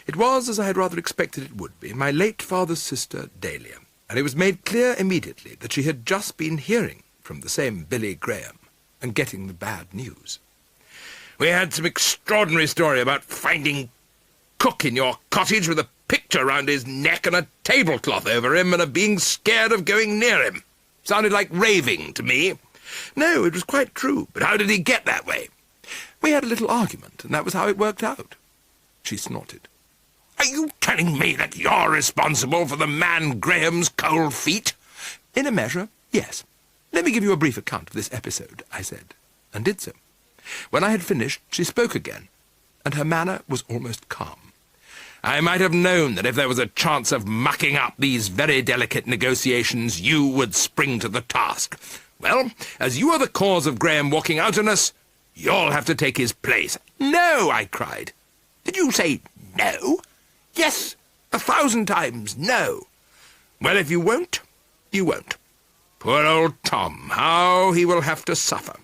It was, as I had rather expected it would be, my late father's sister, Dalia, and it was made clear immediately that she had just been hearing from the same Billy Graham, and getting the bad news. "We had some extraordinary story about finding Cook in your cottage with a picture round his neck and a tablecloth over him, and of being scared of going near him. Sounded like raving to me." "No, it was quite true. But how did he get that way?" "We had a little argument, and that was how it worked out." She snorted. "Are you telling me that you're responsible for the man Graham's cold feet?" "In a measure, yes. Let me give you a brief account of this episode," I said, and did so. When I had finished, she spoke again, and her manner was almost calm. "I might have known that if there was a chance of mucking up these very delicate negotiations, you would spring to the task. Well, as you are the cause of Graham walking out on us, you'll have to take his place." "No!" I cried. "Did you say no?" "Yes, 1,000 times no." "Well, if you won't, you won't. Poor old Tom, how he will have to suffer.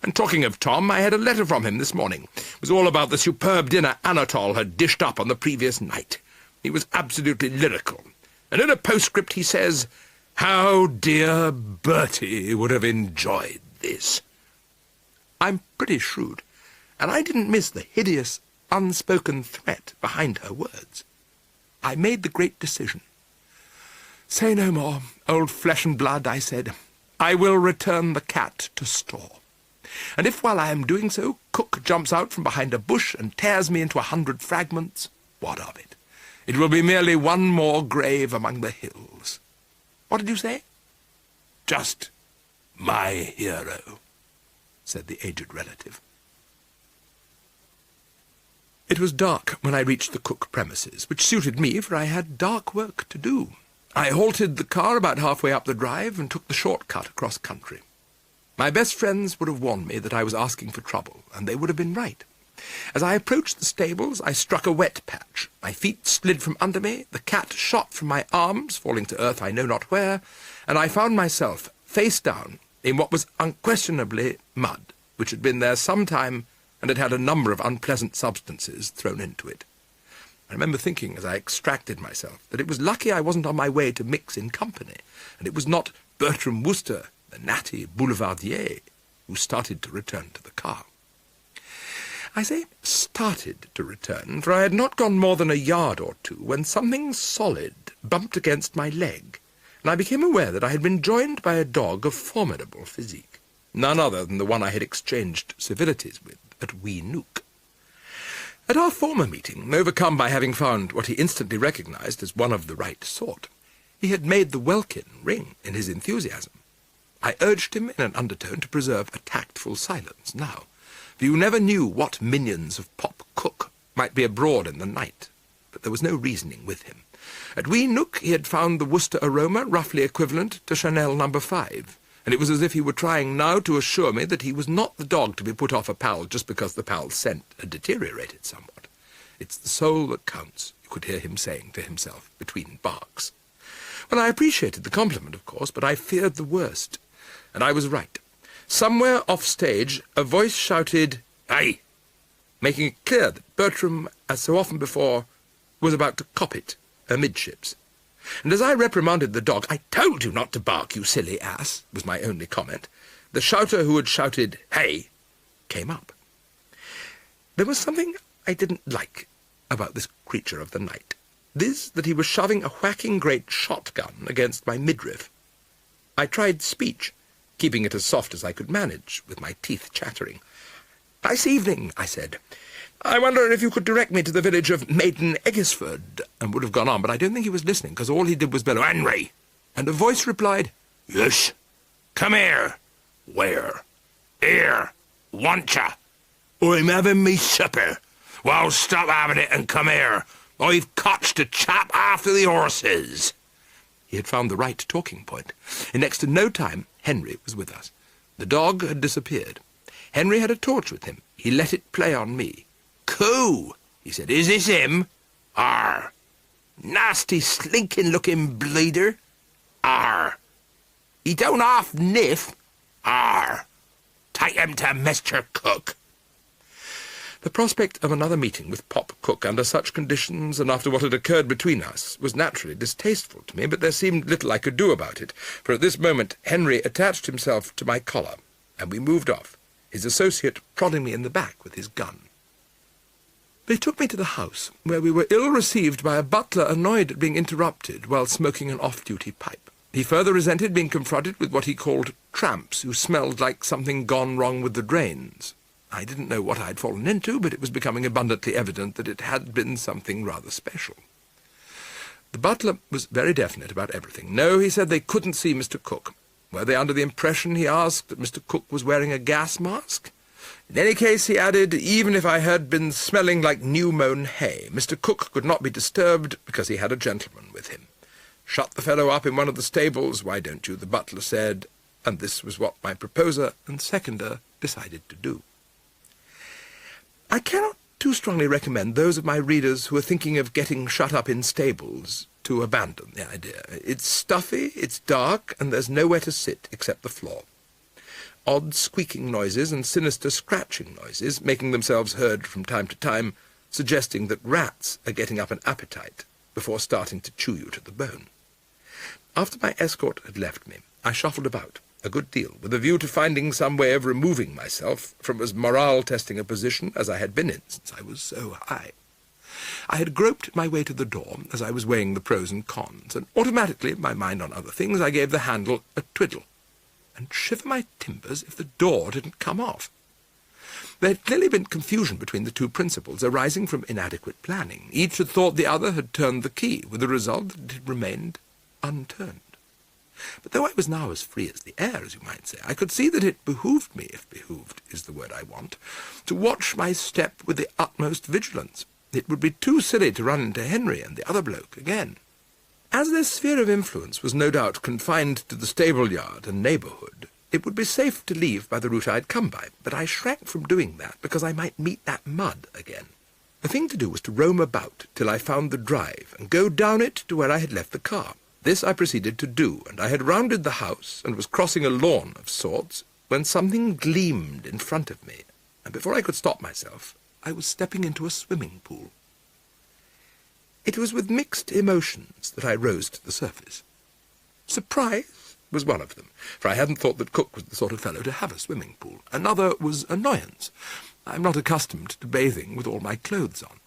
And talking of Tom, I had a letter from him this morning. It was all about the superb dinner Anatole had dished up on the previous night. He was absolutely lyrical. And in a postscript he says, 'How dear Bertie would have enjoyed this.'" I'm pretty shrewd, and I didn't miss the hideous, unspoken threat behind her words. I made the great decision. "Say no more, old flesh and blood," I said. "I will return the cat to store. And if while I am doing so, Cook jumps out from behind a bush and tears me into 100 fragments, what of it? It will be merely one more grave among the hills. What did you say?" "Just my hero," said the aged relative. It was dark when I reached the Cook premises, which suited me, for I had dark work to do. I halted the car about halfway up the drive and took the short cut across country. My best friends would have warned me that I was asking for trouble, and they would have been right. As I approached the stables, I struck a wet patch. My feet slid from under me, the cat shot from my arms, falling to earth I know not where, and I found myself face down in what was unquestionably mud, which had been there some time and had had a number of unpleasant substances thrown into it. remember thinking as I extracted myself that it was lucky I wasn't on my way to mix in company, and it was not Bertram Wooster, the natty boulevardier, who started to return to the car. I say started to return, for I had not gone more than a yard or two when something solid bumped against my leg, and I became aware that I had been joined by a dog of formidable physique, none other than the one I had exchanged civilities with at Wee Nook. At our former meeting, overcome by having found what he instantly recognized as one of the right sort, he had made the welkin ring in his enthusiasm. I urged him in an undertone to preserve a tactful silence now, for you never knew what minions of Pop Cook might be abroad in the night, but there was no reasoning with him. At Wee Nook he had found the Worcester aroma roughly equivalent to Chanel No. 5, and it was as if he were trying now to assure me that he was not the dog to be put off a pal just because the pal's scent had deteriorated somewhat. It's the soul that counts, you could hear him saying to himself between barks. Well, I appreciated the compliment, of course, but I feared the worst, and I was right. Somewhere off stage, a voice shouted, "Aye!" making it clear that Bertram, as so often before, was about to cop it amidships. And as I reprimanded the dog, "I told you not to bark, you silly ass," was my only comment, the shouter who had shouted, "Hey!" came up. There was something I didn't like about this creature of the night, viz. That he was shoving a whacking great shotgun against my midriff. I tried speech, keeping it as soft as I could manage, with my teeth chattering. "Nice evening," I said. "I wonder if you could direct me to the village of Maiden Eggesford," and would have gone on, but I don't think he was listening, because all he did was bellow, "Henry!" And a voice replied, "Yes." "Come here." "Where?" "Here. Wantcha." "I'm having me supper." "Well, stop having it and come here. I've cotched a chap after the horses." He had found the right talking point. In next to no time, Henry was with us. The dog had disappeared. Henry had a torch with him. He let it play on me. "Coo!" he said. "Is this him?" "Arr." "Nasty, slinking-looking bleeder." "Arr." "He don't half niff." "Arr." "Take him to Mr. Cook." The prospect of another meeting with Pop Cook under such conditions and after what had occurred between us was naturally distasteful to me, but there seemed little I could do about it, for at this moment Henry attached himself to my collar, and we moved off, his associate prodding me in the back with his gun. They took me to the house, where we were ill-received by a butler annoyed at being interrupted while smoking an off-duty pipe. He further resented being confronted with what he called tramps who smelled like something gone wrong with the drains. I didn't know what I'd fallen into, but it was becoming abundantly evident that it had been something rather special. The butler was very definite about everything. No, he said they couldn't see Mr. Cook. Were they under the impression, he asked, that Mr. Cook was wearing a gas mask? In any case, he added, even if I had been smelling like new-mown hay, Mr. Cook could not be disturbed because he had a gentleman with him. Shut the fellow up in one of the stables, why don't you, the butler said, and this was what my proposer and seconder decided to do. I cannot too strongly recommend those of my readers who are thinking of getting shut up in stables to abandon the idea. It's stuffy, it's dark, and there's nowhere to sit except the floor. Odd squeaking noises and sinister scratching noises, making themselves heard from time to time, suggesting that rats are getting up an appetite before starting to chew you to the bone. After my escort had left me, I shuffled about a good deal, with a view to finding some way of removing myself from as morale-testing a position as I had been in since I was so high. I had groped my way to the door as I was weighing the pros and cons, and automatically, my mind on other things, I gave the handle a twiddle. And shiver my timbers if the door didn't come off. There had clearly been confusion between the two principals, arising from inadequate planning. Each had thought the other had turned the key, with the result that it had remained unturned. But though I was now as free as the air, as you might say, I could see that it behooved me, if behooved is the word I want, to watch my step with the utmost vigilance. It would be too silly to run into Henry and the other bloke again. As their sphere of influence was no doubt confined to the stable-yard and neighbourhood, it would be safe to leave by the route I'd come by, but I shrank from doing that because I might meet that mud again. The thing to do was to roam about till I found the drive and go down it to where I had left the car. This I proceeded to do, and I had rounded the house and was crossing a lawn of sorts when something gleamed in front of me, and before I could stop myself, I was stepping into a swimming pool. It was with mixed emotions that I rose to the surface. Surprise was one of them, for I hadn't thought that Cook was the sort of fellow to have a swimming pool. Another was annoyance. I'm not accustomed to bathing with all my clothes on.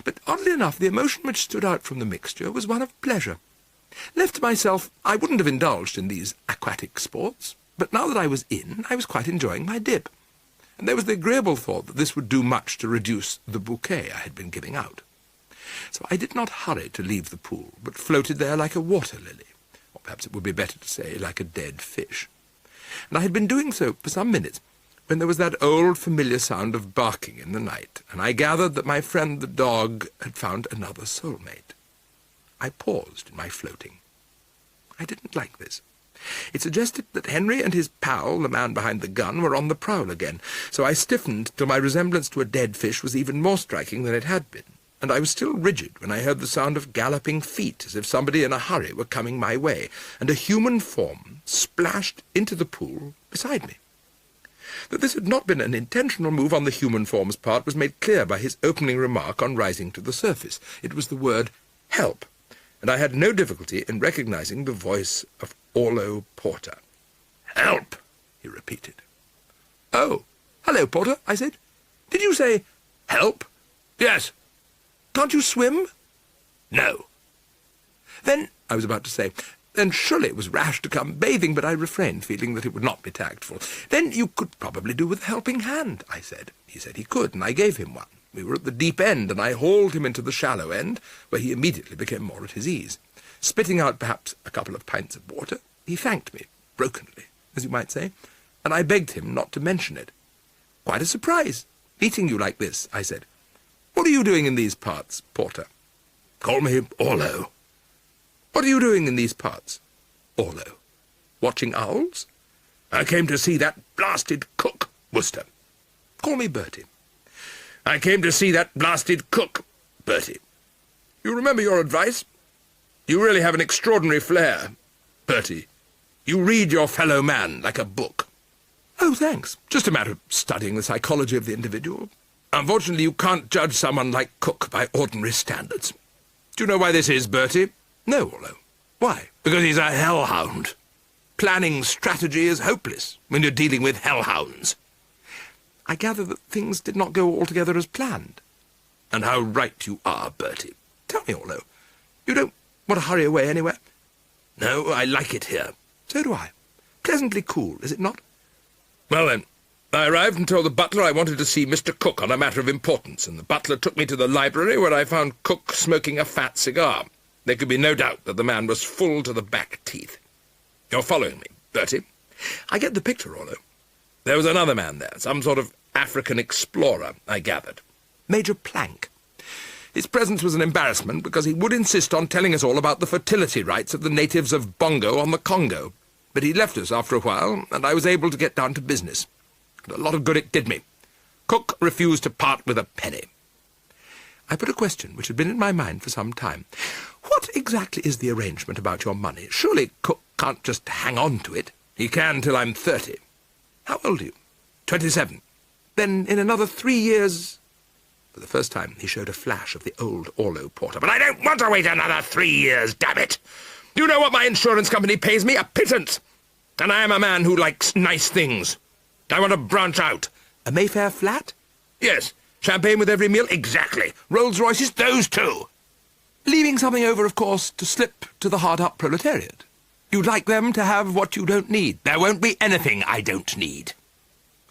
But oddly enough, the emotion which stood out from the mixture was one of pleasure. Left to myself, I wouldn't have indulged in these aquatic sports, but now that I was in, I was quite enjoying my dip. And there was the agreeable thought that this would do much to reduce the bouquet I had been giving out. So I did not hurry to leave the pool, but floated there like a water lily, or perhaps it would be better to say like a dead fish. And I had been doing so for some minutes, when there was that old familiar sound of barking in the night, and I gathered that my friend the dog had found another soulmate. I paused in my floating. I didn't like this. It suggested that Henry and his pal, the man behind the gun, were on the prowl again, so I stiffened till my resemblance to a dead fish was even more striking than it had been, and I was still rigid when I heard the sound of galloping feet, as if somebody in a hurry were coming my way, and a human form splashed into the pool beside me. That this had not been an intentional move on the human form's part was made clear by his opening remark on rising to the surface. It was the word "help," and I had no difficulty in recognizing the voice of Orlo Porter. "Help," he repeated. "Oh, hello, Porter," I said. "Did you say help?" "Yes." "Can't you swim?" "No." "Then," I was about to say, "then surely it was rash to come bathing," but I refrained, feeling that it would not be tactful. "Then you could probably do with a helping hand," I said. He said he could, and I gave him one. We were at the deep end, and I hauled him into the shallow end, where he immediately became more at his ease. Spitting out perhaps a couple of pints of water, he thanked me, brokenly, as you might say, and I begged him not to mention it. "Quite a surprise, meeting you like this," I said. "What are you doing in these parts, Porter?" "Call me Orlo." "What are you doing in these parts, Orlo? Watching owls?" "I came to see that blasted cook, Worcester." "Call me Bertie." "I came to see that blasted cook, Bertie." "You remember your advice? You really have an extraordinary flair, Bertie. You read your fellow man like a book." "Oh, thanks. Just a matter of studying the psychology of the individual. Unfortunately, you can't judge someone like Cook by ordinary standards. Do you know why this is, Bertie?" "No, Orlo. Why?" "Because he's a hellhound. Planning strategy is hopeless when you're dealing with hellhounds." "I gather that things did not go altogether as planned." "And how right you are, Bertie." "Tell me, Orlo, you don't want to hurry away anywhere?" "No, I like it here." "So do I. Pleasantly cool, is it not?" "Well then, I arrived and told the butler I wanted to see Mr. Cook on a matter of importance, and the butler took me to the library, where I found Cook smoking a fat cigar. There could be no doubt that the man was full to the back teeth. You're following me, Bertie?" "I get the picture, Orlo." "There was another man there, some sort of African explorer, I gathered." "Major Plank." "His presence was an embarrassment because he would insist on telling us all about the fertility rights of the natives of Bongo on the Congo. But he left us after a while, and I was able to get down to business. And a lot of good it did me. Cook refused to part with a penny." I put a question which had been in my mind for some time. "What exactly is the arrangement about your money? Surely Cook can't just hang on to it." "He can till I'm 30. "How old are you?" 27. "Then in another 3 years—" For the first time he showed a flash of the old Orlo Porter. "But I don't want to wait another 3 years, damn it! You know what my insurance company pays me? A pittance! And I am a man who likes nice things. I want to branch out." "A Mayfair flat?" "Yes. Champagne with every meal? Exactly. Rolls-Royces? Those two." "Leaving something over, of course, to slip to the hard-up proletariat. You'd like them to have what you don't need." "There won't be anything I don't need."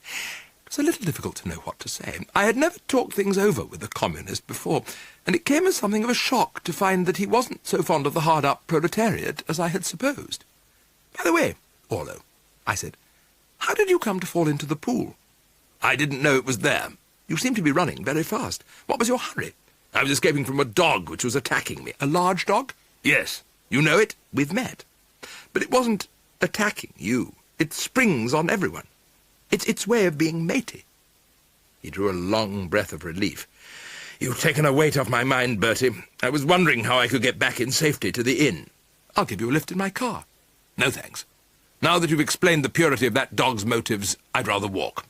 It was a little difficult to know what to say. I had never talked things over with a communist before, and it came as something of a shock to find that he wasn't so fond of the hard-up proletariat as I had supposed. "By the way, Orlo," I said, "how did you come to fall into the pool?" "I didn't know it was there." "You seem to be running very fast. What was your hurry?" "I was escaping from a dog which was attacking me." "A large dog?" "Yes." "You know it? We've met. But it wasn't attacking you. It springs on everyone. It's its way of being matey." He drew a long breath of relief. "You've taken a weight off my mind, Bertie. I was wondering how I could get back in safety to the inn." "I'll give you a lift in my car." "No, thanks. Now that you've explained the purity of that dog's motives, I'd rather walk.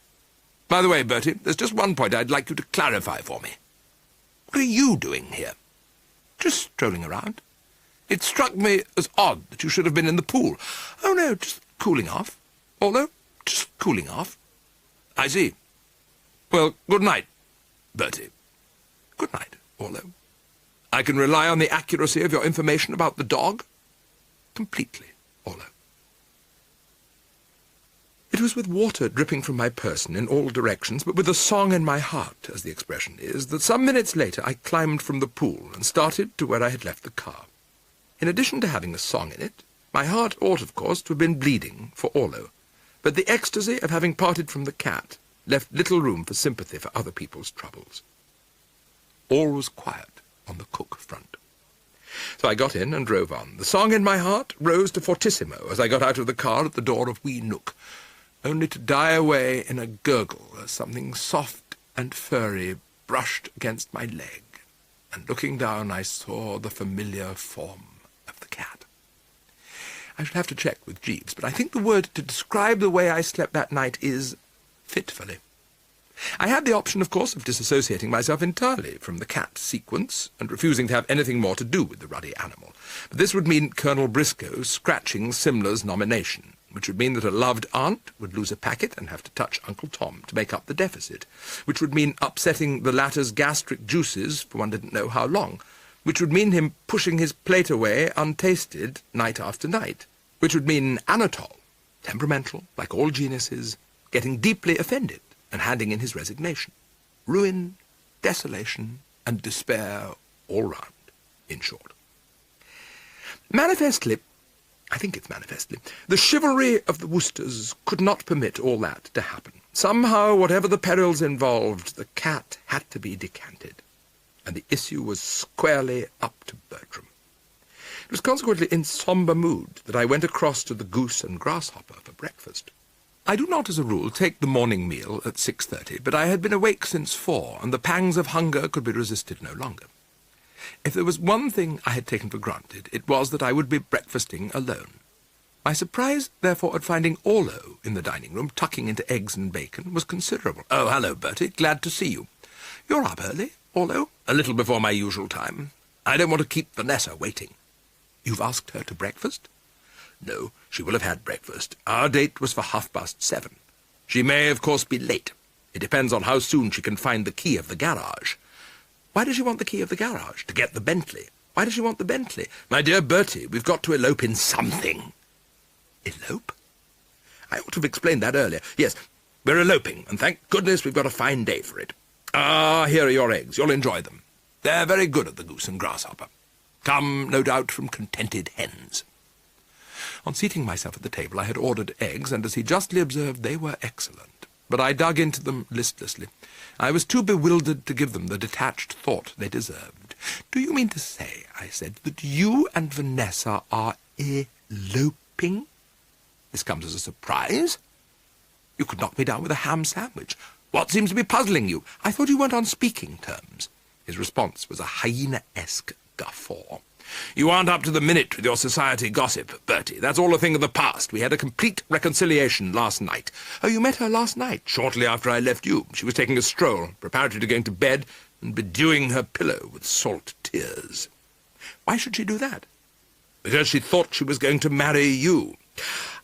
By the way, Bertie, there's just one point I'd like you to clarify for me. What are you doing here?" Just strolling around. It struck me as odd that you should have been in the pool. Oh, no, just cooling off. Although, just cooling off. I see. Well, good night, Bertie. Good night, Orlo. I can rely on the accuracy of your information about the dog? Completely, Orlo. It was with water dripping from my person in all directions, but with a song in my heart, as the expression is, that some minutes later I climbed from the pool and started to where I had left the car. In addition to having a song in it, my heart ought, of course, to have been bleeding for Orlo, but the ecstasy of having parted from the cat left little room for sympathy for other people's troubles. All was quiet on the cook front. So I got in and drove on. The song in my heart rose to fortissimo as I got out of the car at the door of Wee Nook, only to die away in a gurgle as something soft and furry brushed against my leg, and looking down I saw the familiar form of the cat. I should have to check with Jeeves, but I think the word to describe the way I slept that night is fitfully. I had the option, of course, of disassociating myself entirely from the cat sequence and refusing to have anything more to do with the ruddy animal. But this would mean Colonel Briscoe scratching Simler's nomination, which would mean that a loved aunt would lose a packet and have to touch Uncle Tom to make up the deficit, which would mean upsetting the latter's gastric juices for one didn't know how long, which would mean him pushing his plate away untasted night after night, which would mean Anatole, temperamental, like all geniuses, getting deeply offended and handing in his resignation. Ruin, desolation, and despair all round, in short. Manifestly, I think it's manifestly, the chivalry of the Worcesters could not permit all that to happen. Somehow, whatever the perils involved, the cat had to be decanted, and the issue was squarely up to Bertram. It was consequently in sombre mood that I went across to the Goose and Grasshopper for breakfast. I do not, as a rule, take the morning meal at 6:30, but I had been awake since 4, and the pangs of hunger could be resisted no longer. If there was one thing I had taken for granted, it was that I would be breakfasting alone. My surprise, therefore, at finding Orlo in the dining-room, tucking into eggs and bacon, was considerable. "Oh, hello, Bertie. Glad to see you. You're up early, Orlo?" "A little before my usual time. I don't want to keep Vanessa waiting." "You've asked her to breakfast?" "No, she will have had breakfast. Our date was for 7:30. She may, of course, be late. It depends on how soon she can find the key of the garage." "Why does she want the key of the garage?" "To get the Bentley." "Why does she want the Bentley?" "My dear Bertie, we've got to elope in something." "Elope?" "I ought to have explained that earlier. Yes, we're eloping, and thank goodness we've got a fine day for it. Ah, here are your eggs. You'll enjoy them. They're very good at the Goose and Grasshopper. Come, no doubt, from contented hens." On seating myself at the table, I had ordered eggs, and as he justly observed, they were excellent. But I dug into them listlessly. I was too bewildered to give them the detached thought they deserved. "Do you mean to say," I said, "that you and Vanessa are eloping? This comes as a surprise. You could knock me down with a ham sandwich. What seems to be puzzling you? I thought you weren't on speaking terms." His response was a hyena-esque guffaw. "You aren't up to the minute with your society gossip, Bertie. That's all a thing of the past. We had a complete reconciliation last night." "Oh, you met her last night?" "Shortly after I left you. She was taking a stroll, preparatory to going to bed, and bedewing her pillow with salt tears." "Why should she do that?" "Because she thought she was going to marry you."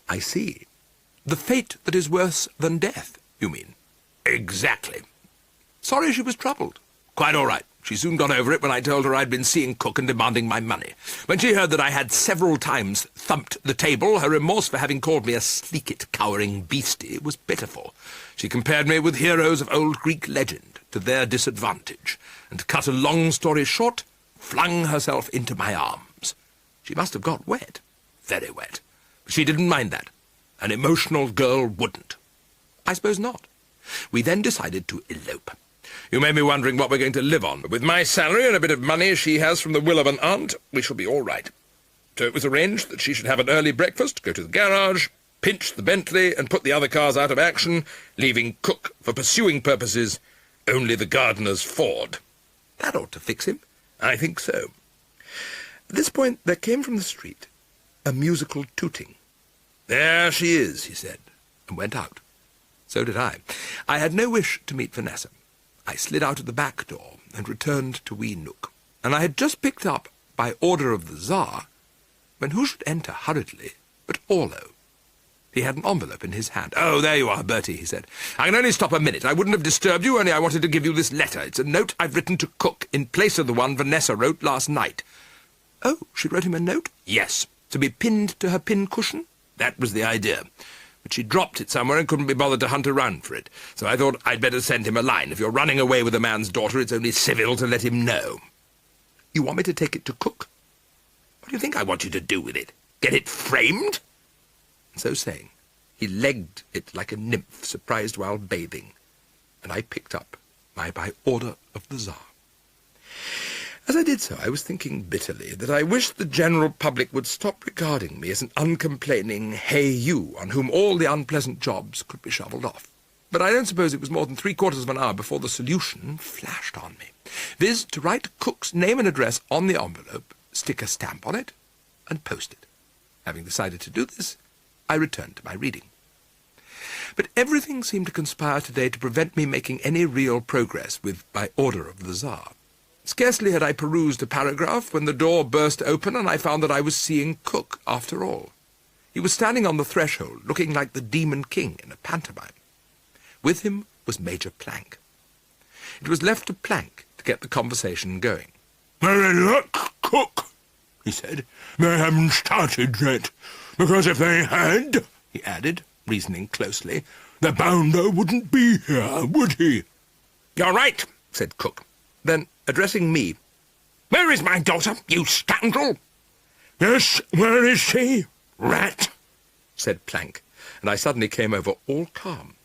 "I see. The fate that is worse than death, you mean?" "Exactly." "Sorry she was troubled." "Quite all right. She soon got over it when I told her I'd been seeing Cook and demanding my money. When she heard that I had several times thumped the table, her remorse for having called me a sleek-it, cowering beastie was pitiful. She compared me with heroes of old Greek legend, to their disadvantage, and, to cut a long story short, flung herself into my arms. She must have got wet, very wet. But she didn't mind that. An emotional girl wouldn't." "I suppose not." We then decided to elope. You may be wondering what we're going to live on, but with my salary and a bit of money she has from the will of an aunt, we shall be all right. So it was arranged that she should have an early breakfast, go to the garage, pinch the Bentley, and put the other cars out of action, leaving Cook, for pursuing purposes, only the gardener's Ford. That ought to fix him. I think so. At this point there came from the street a musical tooting. "There she is," he said, and went out. So did I. I had no wish to meet Vanessa. I slid out of the back door and returned to Wee Nook. and I had just picked up By Order of the Tsar, when who should enter hurriedly but Orlo. He had an envelope in his hand. "Oh, there you are, Bertie," he said. "I can only stop a minute. I wouldn't have disturbed you, only I wanted to give you this letter. It's a note I've written to Cook, in place of the one Vanessa wrote last night." "Oh, she wrote him a note?" "Yes. To be pinned to her pin-cushion? That was the idea. But she dropped it somewhere and couldn't be bothered to hunt around for it. So I thought I'd better send him a line. If you're running away with a man's daughter, it's only civil to let him know." "You want me to take it to Cook?" "What do you think I want you to do with it? Get it framed?" And so saying, he legged it like a nymph surprised while bathing, and I picked up my By Order of the Tsar. As I did so, I was thinking bitterly that I wished the general public would stop regarding me as an uncomplaining hey you on whom all the unpleasant jobs could be shovelled off. But I don't suppose it was more than 3/4 of an hour before the solution flashed on me, viz. to write Cook's name and address on the envelope, stick a stamp on it, and post it. Having decided to do this, I returned to my reading. But everything seemed to conspire today to prevent me making any real progress with By Order of the Tsar. Scarcely had I perused a paragraph when the door burst open and I found that I was seeing Cook after all. He was standing on the threshold, looking like the Demon King in a pantomime. With him was Major Plank. It was left to Plank to get the conversation going. "Very luck, Cook," he said. "They haven't started yet, because if they had," he added, reasoning closely, "the bounder wouldn't be here, would he?" "You're right," said Cook. Then, addressing me, "Where is my daughter, you scoundrel?" "Yes, where is she?" "Rat," said Plank, and I suddenly came over all calm.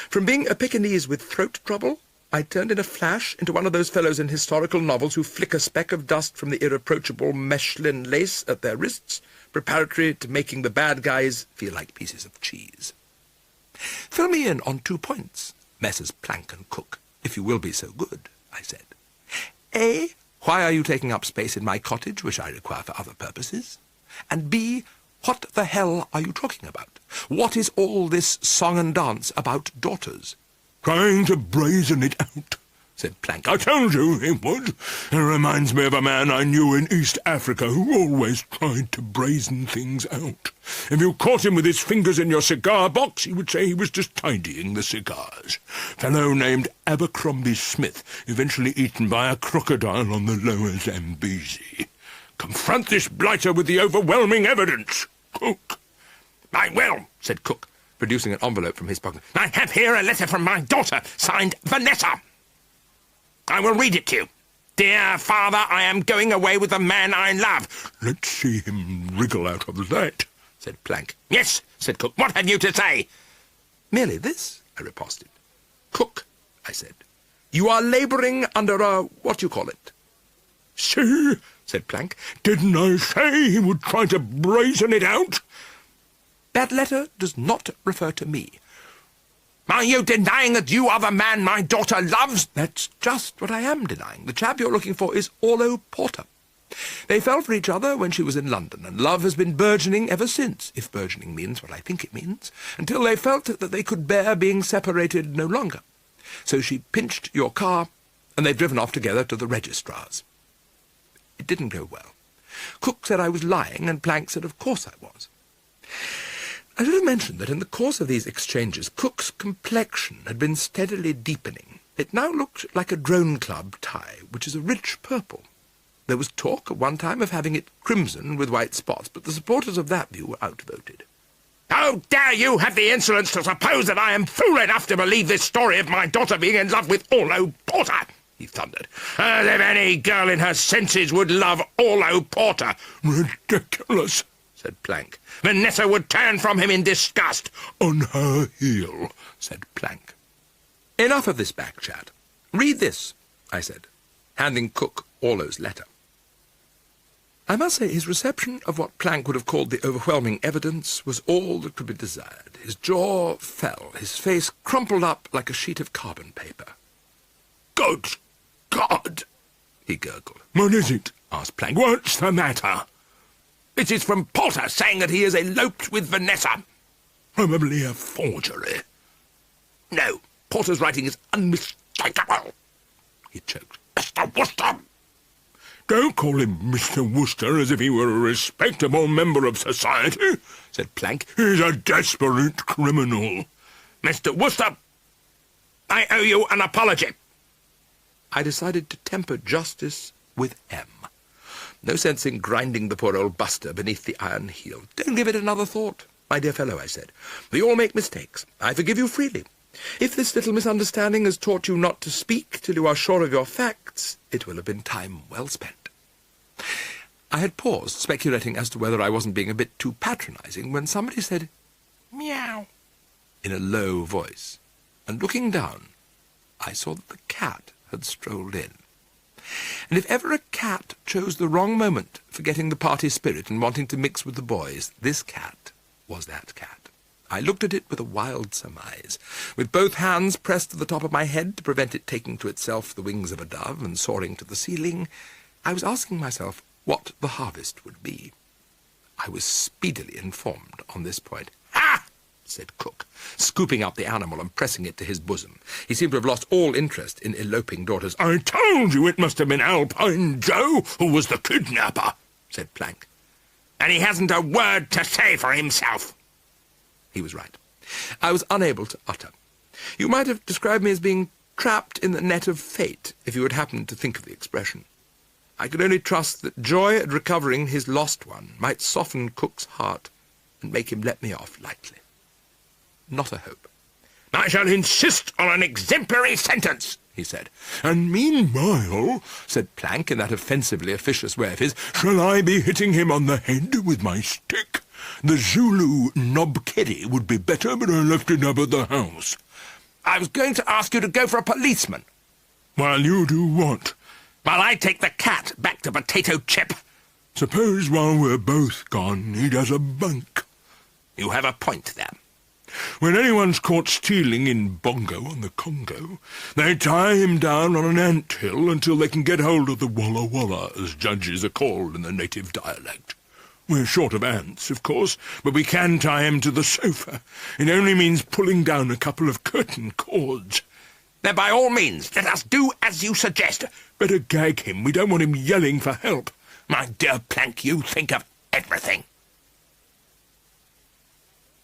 From being a Pekingese with throat trouble, I turned in a flash into one of those fellows in historical novels who flick a speck of dust from the irreproachable Mechlin lace at their wrists, preparatory to making the bad guys feel like pieces of cheese. "Fill me in on 2 points, Messrs. Plank and Cook, if you will be so good," I said. "A, why are you taking up space in my cottage, which I require for other purposes? And B, what the hell are you talking about? What is all this song and dance about daughters?" "Trying to brazen it out," said Plank. "I told you he would. It reminds me of a man I knew in East Africa who always tried to brazen things out. If you caught him with his fingers in your cigar box, he would say he was just tidying the cigars. Fellow named Abercrombie Smith, eventually eaten by a crocodile on the lower Zambezi. Confront this blighter with the overwhelming evidence, Cook." "I will," said Cook, producing an envelope from his pocket. "I have here a letter from my daughter, signed Vanessa. I will read it to you. 'Dear father, I am going away with the man I love.'" "Let's see him wriggle out of that," said Plank. "Yes," said Cook. "What have you to say?" "Merely this," I riposted. "Cook," I said, "you are labouring under a what-you-call-it." "See," said Plank. "didn't I say he would try to brazen it out?" "That letter does not refer to me." "Are you denying that you are the man my daughter loves?" "That's just what I am denying. The chap you're looking for is Orlo Porter. They fell for each other when she was in London, and love has been burgeoning ever since, if burgeoning means what I think it means, until they felt that they could bear being separated no longer. So she pinched your car, and they've driven off together to the registrar's. It didn't go well. Cook said I was lying, and Plank said of course I was. I should have mentioned that in the course of these exchanges, Cook's complexion had been steadily deepening. It now looked like a drone club tie, which is a rich purple. There was talk at one time of having it crimson with white spots, but the supporters of that view were outvoted. "How dare you have the insolence to suppose that I am fool enough to believe this story of my daughter being in love with Orlo Porter?" he thundered. "As if any girl in her senses would love Orlo Porter." "Ridiculous," said Plank. "Vanessa would turn from him in disgust." "On her heel," said Plank. "Enough of this back chat. Read this," I said, handing Cook Orlo's letter. I must say his reception of what Plank would have called the overwhelming evidence was all that could be desired. His jaw fell, his face crumpled up like a sheet of carbon paper. "Good God!" he gurgled. "What is it?" asked Plank. "What's the matter?" "This is from Porter, saying that he has eloped with Vanessa." "Probably a forgery." "No, Porter's writing is unmistakable," he choked. "Mr. Worcester!" Don't call him Mr. Wooster as if he were a respectable member of society, said Plank. He's a desperate criminal. Mr. Wooster, I owe you an apology. I decided to temper justice with M. No sense in grinding the poor old buster beneath the iron heel. Don't give it another thought, my dear fellow, I said. We all make mistakes. I forgive you freely. If this little misunderstanding has taught you not to speak till you are sure of your facts, it will have been time well spent. I had paused, speculating as to whether I wasn't being a bit too patronising, when somebody said, "Meow," in a low voice, and looking down, I saw that the cat had strolled in. And if ever a cat chose the wrong moment for getting the party spirit and wanting to mix with the boys, this cat was that cat. I looked at it with a wild surmise, with both hands pressed to the top of my head to prevent it taking to itself the wings of a dove and soaring to the ceiling. I was asking myself what the harvest would be. I was speedily informed on this point. "Ha!" said Cook, scooping up the animal and pressing it to his bosom. He seemed to have lost all interest in eloping daughters. I told you it must have been Alpine Joe who was the kidnapper, said Plank. And he hasn't a word to say for himself. He was right. I was unable to utter. You might have described me as being trapped in the net of fate, if you had happened to think of the expression. I could only trust that joy at recovering his lost one might soften Cook's heart and make him let me off lightly. Not a hope. I shall insist on an exemplary sentence, he said. And meanwhile, said Plank in that offensively officious way of his, shall I be hitting him on the head with my stick? The Zulu knobkerry would be better, but I left it up at the house. I was going to ask you to go for a policeman. While you do what? While I take the cat back to Potato Chip. Suppose while we're both gone, he does a bunk. You have a point there. When anyone's caught stealing in Bongo on the Congo, they tie him down on an ant-hill until they can get hold of the Walla Walla, as judges are called in the native dialect. We're short of ants, of course, but we can tie him to the sofa. It only means pulling down a couple of curtain cords. Then by all means, let us do as you suggest. Better gag him. We don't want him yelling for help. My dear Plank, you think of everything.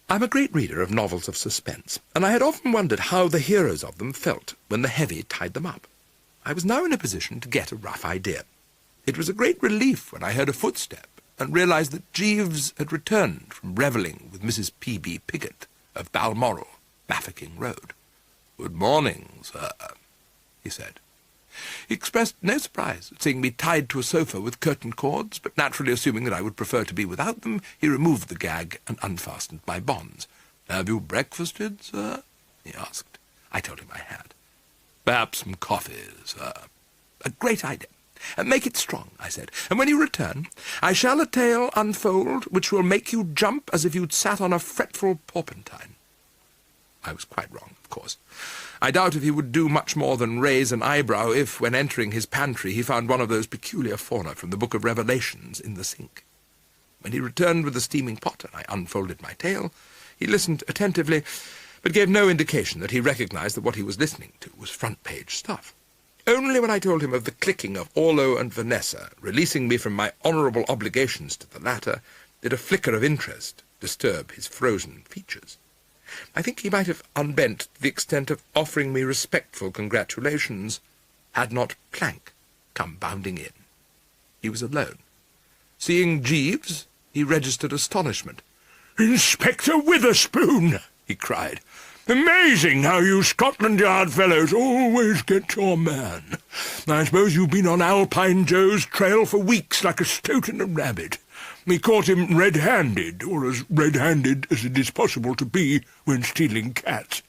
I'm a great reader of novels of suspense, and I had often wondered how the heroes of them felt when the heavy tied them up. I was now in a position to get a rough idea. It was a great relief when I heard a footstep and realised that Jeeves had returned from revelling with Mrs. P.B. Piggott of Balmoral, Mafeking Road. "Good morning, sir," he said. He expressed no surprise at seeing me tied to a sofa with curtain cords, but naturally assuming that I would prefer to be without them, he removed the gag and unfastened my bonds. "Have you breakfasted, sir?" he asked. I told him I had. "Perhaps some coffee, sir." "A great idea. Make it strong," I said, "and when you return, I shall a tale unfold which will make you jump as if you'd sat on a fretful porpentine." I was quite wrong, of course. I doubt if he would do much more than raise an eyebrow if, when entering his pantry, he found one of those peculiar fauna from the Book of Revelations in the sink. When he returned with the steaming pot and I unfolded my tale, he listened attentively, but gave no indication that he recognized that what he was listening to was front-page stuff. Only when I told him of the clicking of Orlo and Vanessa, releasing me from my honourable obligations to the latter, did a flicker of interest disturb his frozen features. I think he might have unbent to the extent of offering me respectful congratulations, had not Plank come bounding in. He was alone. Seeing Jeeves, he registered astonishment. "Inspector Witherspoon!" he cried. "Amazing how you Scotland Yard fellows always get your man. I suppose you've been on Alpine Joe's trail for weeks like a stoat and a rabbit. We caught him red-handed, or as red-handed as it is possible to be when stealing cats.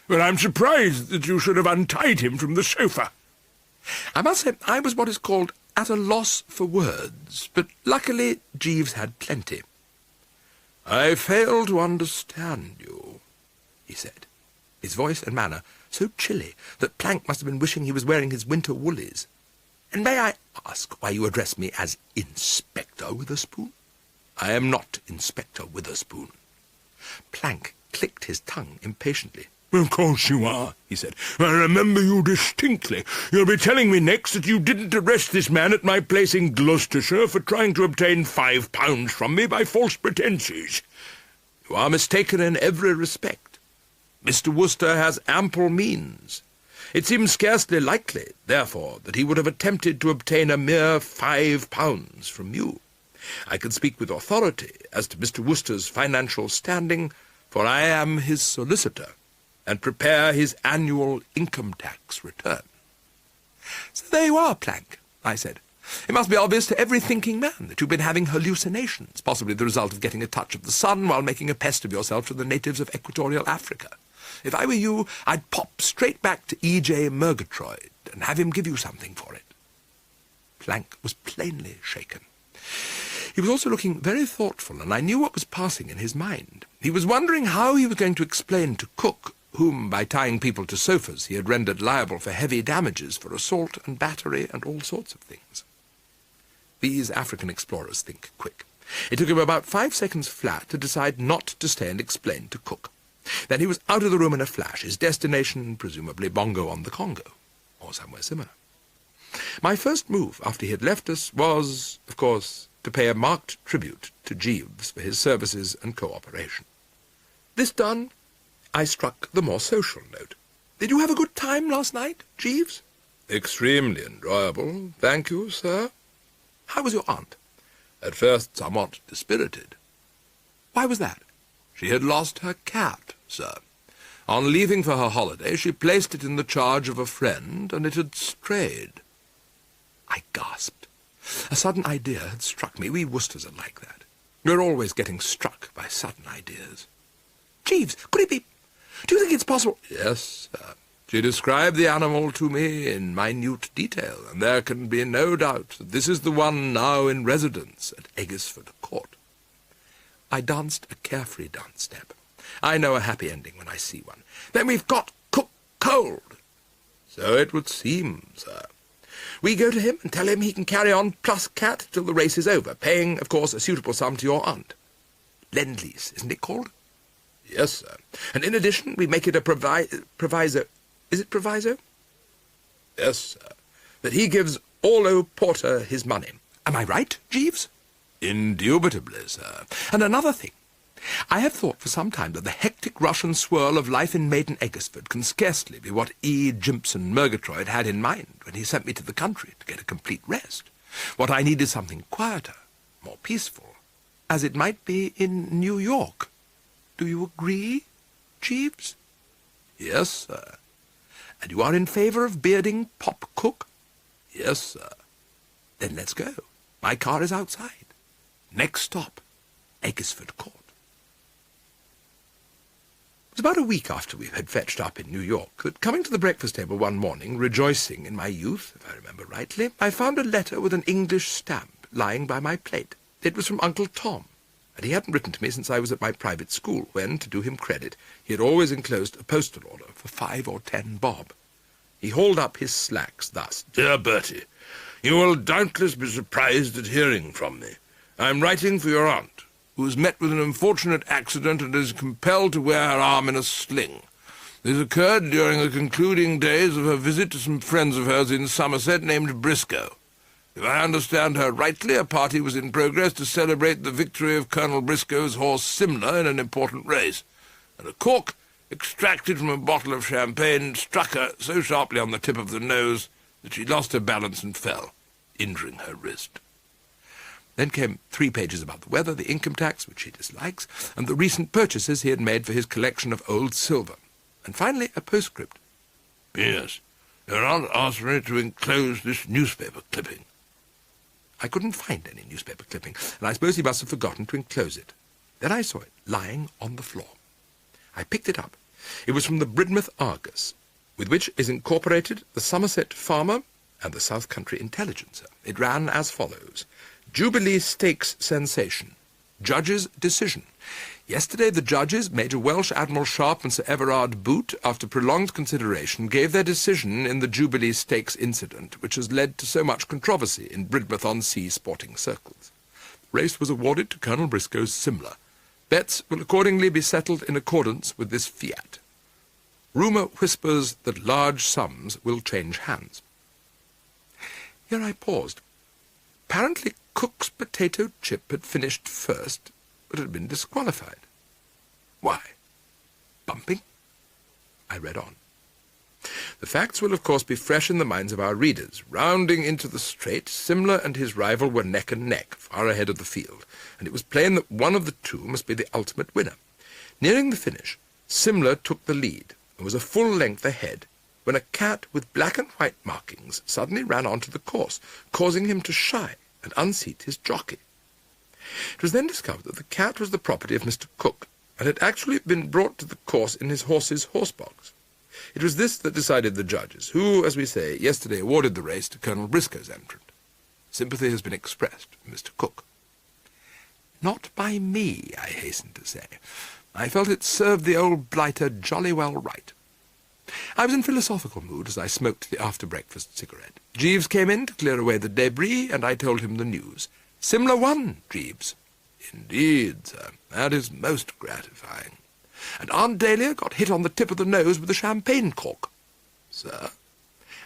But I'm surprised that you should have untied him from the sofa." I must say I was what is called at a loss for words, but luckily Jeeves had plenty. "I fail to understand you," he said, his voice and manner so chilly that Plank must have been wishing he was wearing his winter woolies. "And may I ask why you address me as Inspector Witherspoon?" "I am not Inspector Witherspoon." Plank clicked his tongue impatiently. Of course you are, he said. I remember you distinctly. You'll be telling me next that you didn't arrest this man at my place in Gloucestershire for trying to obtain £5 from me by false pretences. You are mistaken in every respect. Mr. Worcester has ample means. It seems scarcely likely, therefore, that he would have attempted to obtain a mere £5 from you. I can speak with authority as to Mr. Worcester's financial standing, for I am his solicitor, and prepare his annual income tax return. So there you are, Plank, I said. It must be obvious to every thinking man that you've been having hallucinations, possibly the result of getting a touch of the sun while making a pest of yourself to the natives of equatorial Africa. If I were you, I'd pop straight back to E.J. Murgatroyd and have him give you something for it. Plank was plainly shaken. He was also looking very thoughtful, and I knew what was passing in his mind. He was wondering how he was going to explain to Cook, whom, by tying people to sofas, he had rendered liable for heavy damages for assault and battery and all sorts of things. These African explorers think quick. It took him about 5 seconds flat to decide not to stay and explain to Cook. Then he was out of the room in a flash, his destination presumably Bongo on the Congo, or somewhere similar. My first move after he had left us was, of course, to pay a marked tribute to Jeeves for his services and cooperation. This done, I struck the more social note. Did you have a good time last night, Jeeves? Extremely enjoyable, thank you, sir. How was your aunt? At first somewhat dispirited. Why was that? She had lost her cat, sir. On leaving for her holiday, she placed it in the charge of a friend, and it had strayed. I gasped. A sudden idea had struck me. We Worcesters are like that. We're always getting struck by sudden ideas. Jeeves, could it be... Do you think it's possible... Yes, sir. She described the animal to me in minute detail, and there can be no doubt that this is the one now in residence at Eggesford Court. I danced a carefree dance step. I know a happy ending when I see one. Then we've got Cook cold. So it would seem, sir. We go to him and tell him he can carry on plus cat till the race is over, paying, of course, a suitable sum to your aunt. Lend-lease, isn't it called? Yes, sir. And in addition, we make it a proviso. Is it proviso? Yes, sir. That he gives Orlo Porter his money. Am I right, Jeeves? Indubitably, sir. And another thing. I have thought for some time that the hectic rush and swirl of life in Maiden Eggesford can scarcely be what E. Jimpson Murgatroyd had in mind when he sent me to the country to get a complete rest. What I need is something quieter, more peaceful, as it might be in New York. Do you agree, Jeeves? Yes, sir. And you are in favour of bearding Pop Cook? Yes, sir. Then let's go. My car is outside. Next stop, Eggesford Court. It was about a week after we had fetched up in New York that, coming to the breakfast table one morning, rejoicing in my youth, if I remember rightly, I found a letter with an English stamp lying by my plate. It was from Uncle Tom, and he hadn't written to me since I was at my private school, when, to do him credit, he had always enclosed a postal order for 5 or 10 bob. He hauled up his slacks thus. Dear Bertie, you will doubtless be surprised at hearing from me. I am writing for your aunt, who has met with an unfortunate accident and is compelled to wear her arm in a sling. This occurred during the concluding days of her visit to some friends of hers in Somerset named Briscoe. If I understand her rightly, a party was in progress to celebrate the victory of Colonel Briscoe's horse Simla in an important race, and a cork, extracted from a bottle of champagne, struck her so sharply on the tip of the nose that she lost her balance and fell, injuring her wrist. Then came 3 pages about the weather, the income tax, which he dislikes, and the recent purchases he had made for his collection of old silver. And finally a postscript. P.S. Your aunt asked me to enclose this newspaper clipping. I couldn't find any newspaper clipping, and I suppose he must have forgotten to enclose it. Then I saw it lying on the floor. I picked it up. It was from the Bridmouth Argus, with which is incorporated the Somerset Farmer and the South Country Intelligencer. It ran as follows. Jubilee Stakes sensation. Judges' decision. Yesterday the judges, Major Welsh, Admiral Sharp and Sir Everard Boot, after prolonged consideration, gave their decision in the Jubilee Stakes incident, which has led to so much controversy in Bridmouth-on-Sea sporting circles. The race was awarded to Colonel Briscoe's Simla. Bets will accordingly be settled in accordance with this fiat. Rumour whispers that large sums will change hands. Here I paused. Apparently Cook's potato chip had finished first, but had been disqualified. Why? Bumping? I read on. The facts will, of course, be fresh in the minds of our readers. Rounding into the straight, Simler and his rival were neck and neck, far ahead of the field, and it was plain that one of the two must be the ultimate winner. Nearing the finish, Simler took the lead and was a full length ahead when a cat with black and white markings suddenly ran onto the course, causing him to shy and unseat his jockey. It was then discovered that the cat was the property of Mr. Cook, and had actually been brought to the course in his horse's horsebox. It was this that decided the judges, who, as we say, yesterday awarded the race to Colonel Briscoe's entrant. Sympathy has been expressed for Mr. Cook. Not by me, I hasten to say. I felt it served the old blighter jolly well right. I was in philosophical mood as I smoked the after-breakfast cigarette. Jeeves came in to clear away the debris, and I told him the news. Simler won, Jeeves. Indeed, sir, that is most gratifying. And Aunt Dalia got hit on the tip of the nose with a champagne cork. Sir?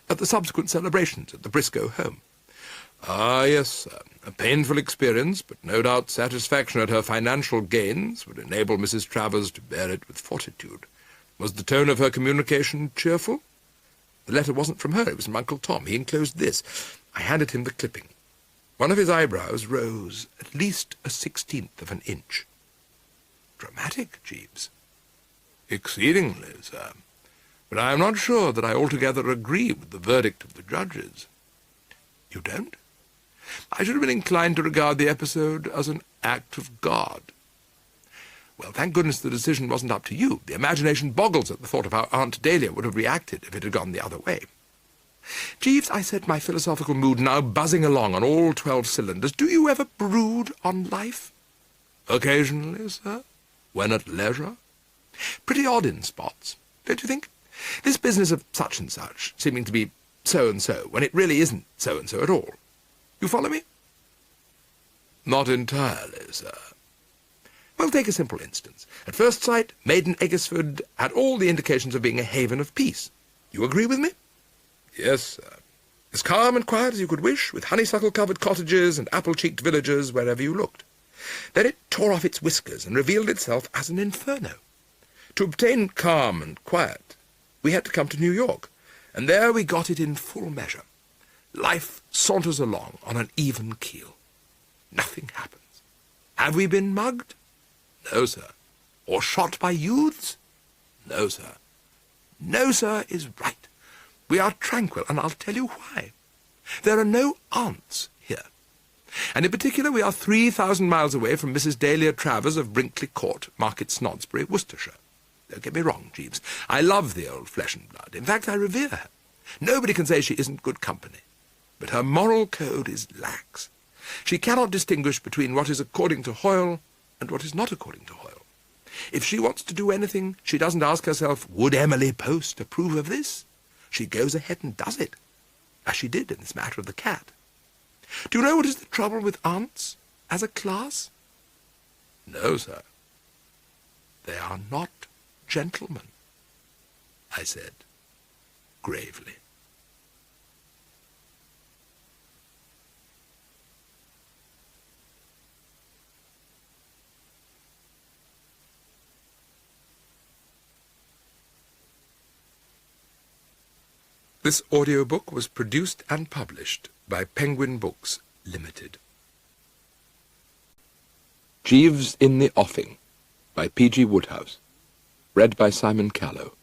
At the subsequent celebrations at the Briscoe home. Ah, yes, sir. A painful experience, but no doubt satisfaction at her financial gains would enable Mrs. Travers to bear it with fortitude. Was the tone of her communication cheerful? The letter wasn't from her, it was from Uncle Tom. He enclosed this. I handed him the clipping. One of his eyebrows rose at least 1/16 of an inch. Dramatic, Jeeves. Exceedingly, sir. But I am not sure that I altogether agree with the verdict of the judges. You don't? I should have been inclined to regard the episode as an act of God. Well, thank goodness the decision wasn't up to you. The imagination boggles at the thought of how Aunt Dalia would have reacted if it had gone the other way. Jeeves, I said, my philosophical mood now buzzing along on all 12 cylinders, do you ever brood on life? Occasionally, sir. When at leisure. Pretty odd in spots, don't you think? This business of such and such, seeming to be so-and-so, when it really isn't so-and-so at all. You follow me? Not entirely, sir. Well, take a simple instance. At first sight, Maiden Eggesford had all the indications of being a haven of peace. You agree with me? Yes, sir. As calm and quiet as you could wish, with honeysuckle-covered cottages and apple-cheeked villagers wherever you looked. Then it tore off its whiskers and revealed itself as an inferno. To obtain calm and quiet, we had to come to New York, and there we got it in full measure. Life saunters along on an even keel. Nothing happens. Have we been mugged? No, sir. Or shot by youths? No, sir. No, sir, is right. We are tranquil, and I'll tell you why. There are no aunts here. And in particular, we are 3,000 miles away from Mrs. Dalia Travers of Brinkley Court, Market Snodsbury, Worcestershire. Don't get me wrong, Jeeves. I love the old flesh and blood. In fact, I revere her. Nobody can say she isn't good company. But her moral code is lax. She cannot distinguish between what is according to Hoyle and what is not according to Hoyle. If she wants to do anything, she doesn't ask herself, would Emily Post approve of this? She goes ahead and does it, as she did in this matter of the cat. Do you know what is the trouble with aunts as a class? No, sir. They are not gentlemen, I said, gravely. This audiobook was produced and published by Penguin Books, Limited. Jeeves in the Offing by P.G. Wodehouse. Read by Simon Callow.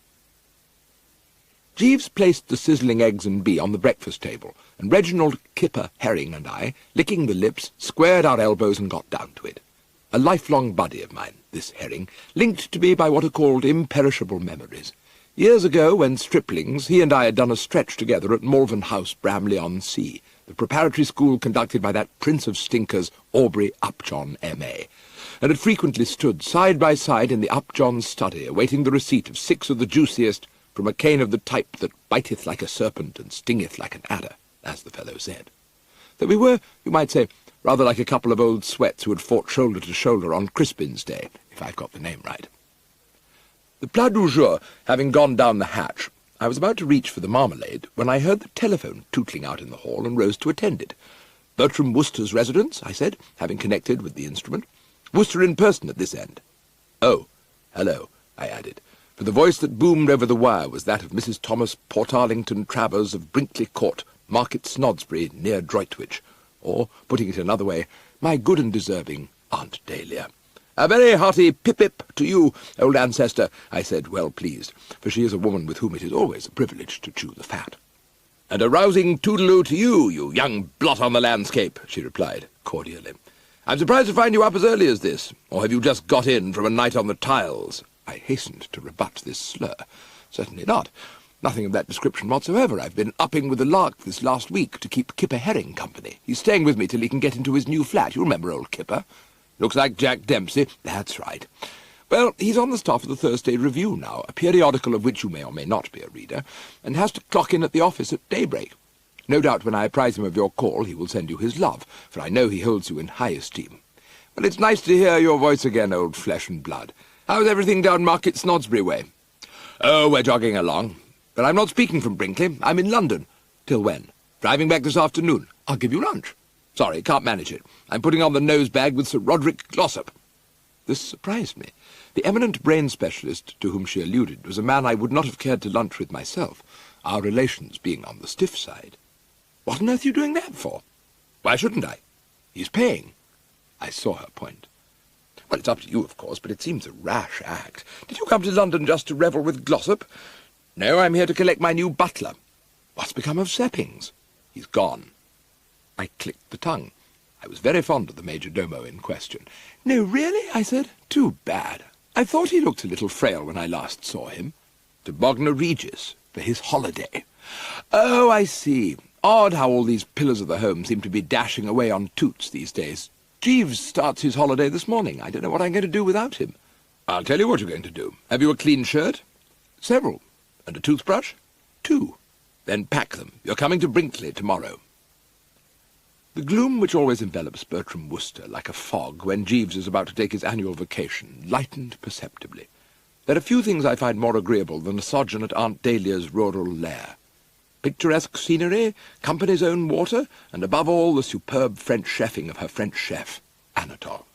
Jeeves placed the sizzling eggs and bee on the breakfast table, and Reginald Kipper Herring and I, licking the lips, squared our elbows and got down to it. A lifelong buddy of mine, this Herring, linked to me by what are called imperishable memories. Years ago, when striplings, he and I had done a stretch together at Malvern House, Bramley-on-Sea, the preparatory school conducted by that prince of stinkers, Aubrey Upjohn, M.A., and had frequently stood side by side in the Upjohn study, awaiting the receipt of 6 of the juiciest from a cane of the type that biteth like a serpent and stingeth like an adder, as the fellow said. That we were, you might say, rather like a couple of old sweats who had fought shoulder to shoulder on Crispin's Day, if I've got the name right. The plat du jour having gone down the hatch, I was about to reach for the marmalade when I heard the telephone tootling out in the hall and rose to attend it. "Bertram Wooster's residence," I said, having connected with the instrument. "Wooster in person at this end." "Oh, hello," I added, for the voice that boomed over the wire was that of Mrs. Thomas Portarlington Travers of Brinkley Court, Market Snodsbury, near Droitwich, or, putting it another way, my good and deserving Aunt Dalia. "A very hearty pip-pip to you, old ancestor," I said, well pleased, for she is a woman with whom it is always a privilege to chew the fat. "And a rousing toodaloo to you, you young blot on the landscape," she replied, cordially. "I'm surprised to find you up as early as this, or have you just got in from a night on the tiles?" I hastened to rebut this slur. "Certainly not. Nothing of that description whatsoever. I've been upping with the lark this last week to keep Kipper Herring company. He's staying with me till he can get into his new flat. You remember old Kipper? Looks like Jack Dempsey. That's right. Well, he's on the staff of the Thursday Review now, a periodical of which you may or may not be a reader, and has to clock in at the office at daybreak. No doubt when I apprise him of your call he will send you his love, for I know he holds you in high esteem. Well, it's nice to hear your voice again, old flesh and blood. How's everything down Market Snodsbury way?" "Oh, we're jogging along. But I'm not speaking from Brinkley. I'm in London." "Till when?" "Driving back this afternoon. I'll give you lunch." "Sorry, can't manage it. I'm putting on the nose bag with Sir Roderick Glossop." This surprised me. The eminent brain specialist to whom she alluded was a man I would not have cared to lunch with myself, our relations being on the stiff side. "What on earth are you doing that for?" "Why shouldn't I? He's paying." I saw her point. "Well, it's up to you, of course, but it seems a rash act. Did you come to London just to revel with Glossop?" "No, I'm here to collect my new butler." "What's become of Seppings?" "He's gone." I clicked the tongue. I was very fond of the major domo in question. "No, really?" I said. "Too bad. I thought he looked a little frail when I last saw him." "To Bognor Regis, for his holiday." "Oh, I see. Odd how all these pillars of the home seem to be dashing away on toots these days. Jeeves starts his holiday this morning. I don't know what I'm going to do without him." "I'll tell you what you're going to do. Have you a clean shirt?" "Several. And a toothbrush?" "2. "Then pack them. You're coming to Brinkley tomorrow." The gloom which always envelops Bertram Wooster like a fog when Jeeves is about to take his annual vacation lightened perceptibly. There are few things I find more agreeable than a sojourn at Aunt Dahlia's rural lair. Picturesque scenery, company's own water, and above all the superb French chefing of her French chef, Anatole.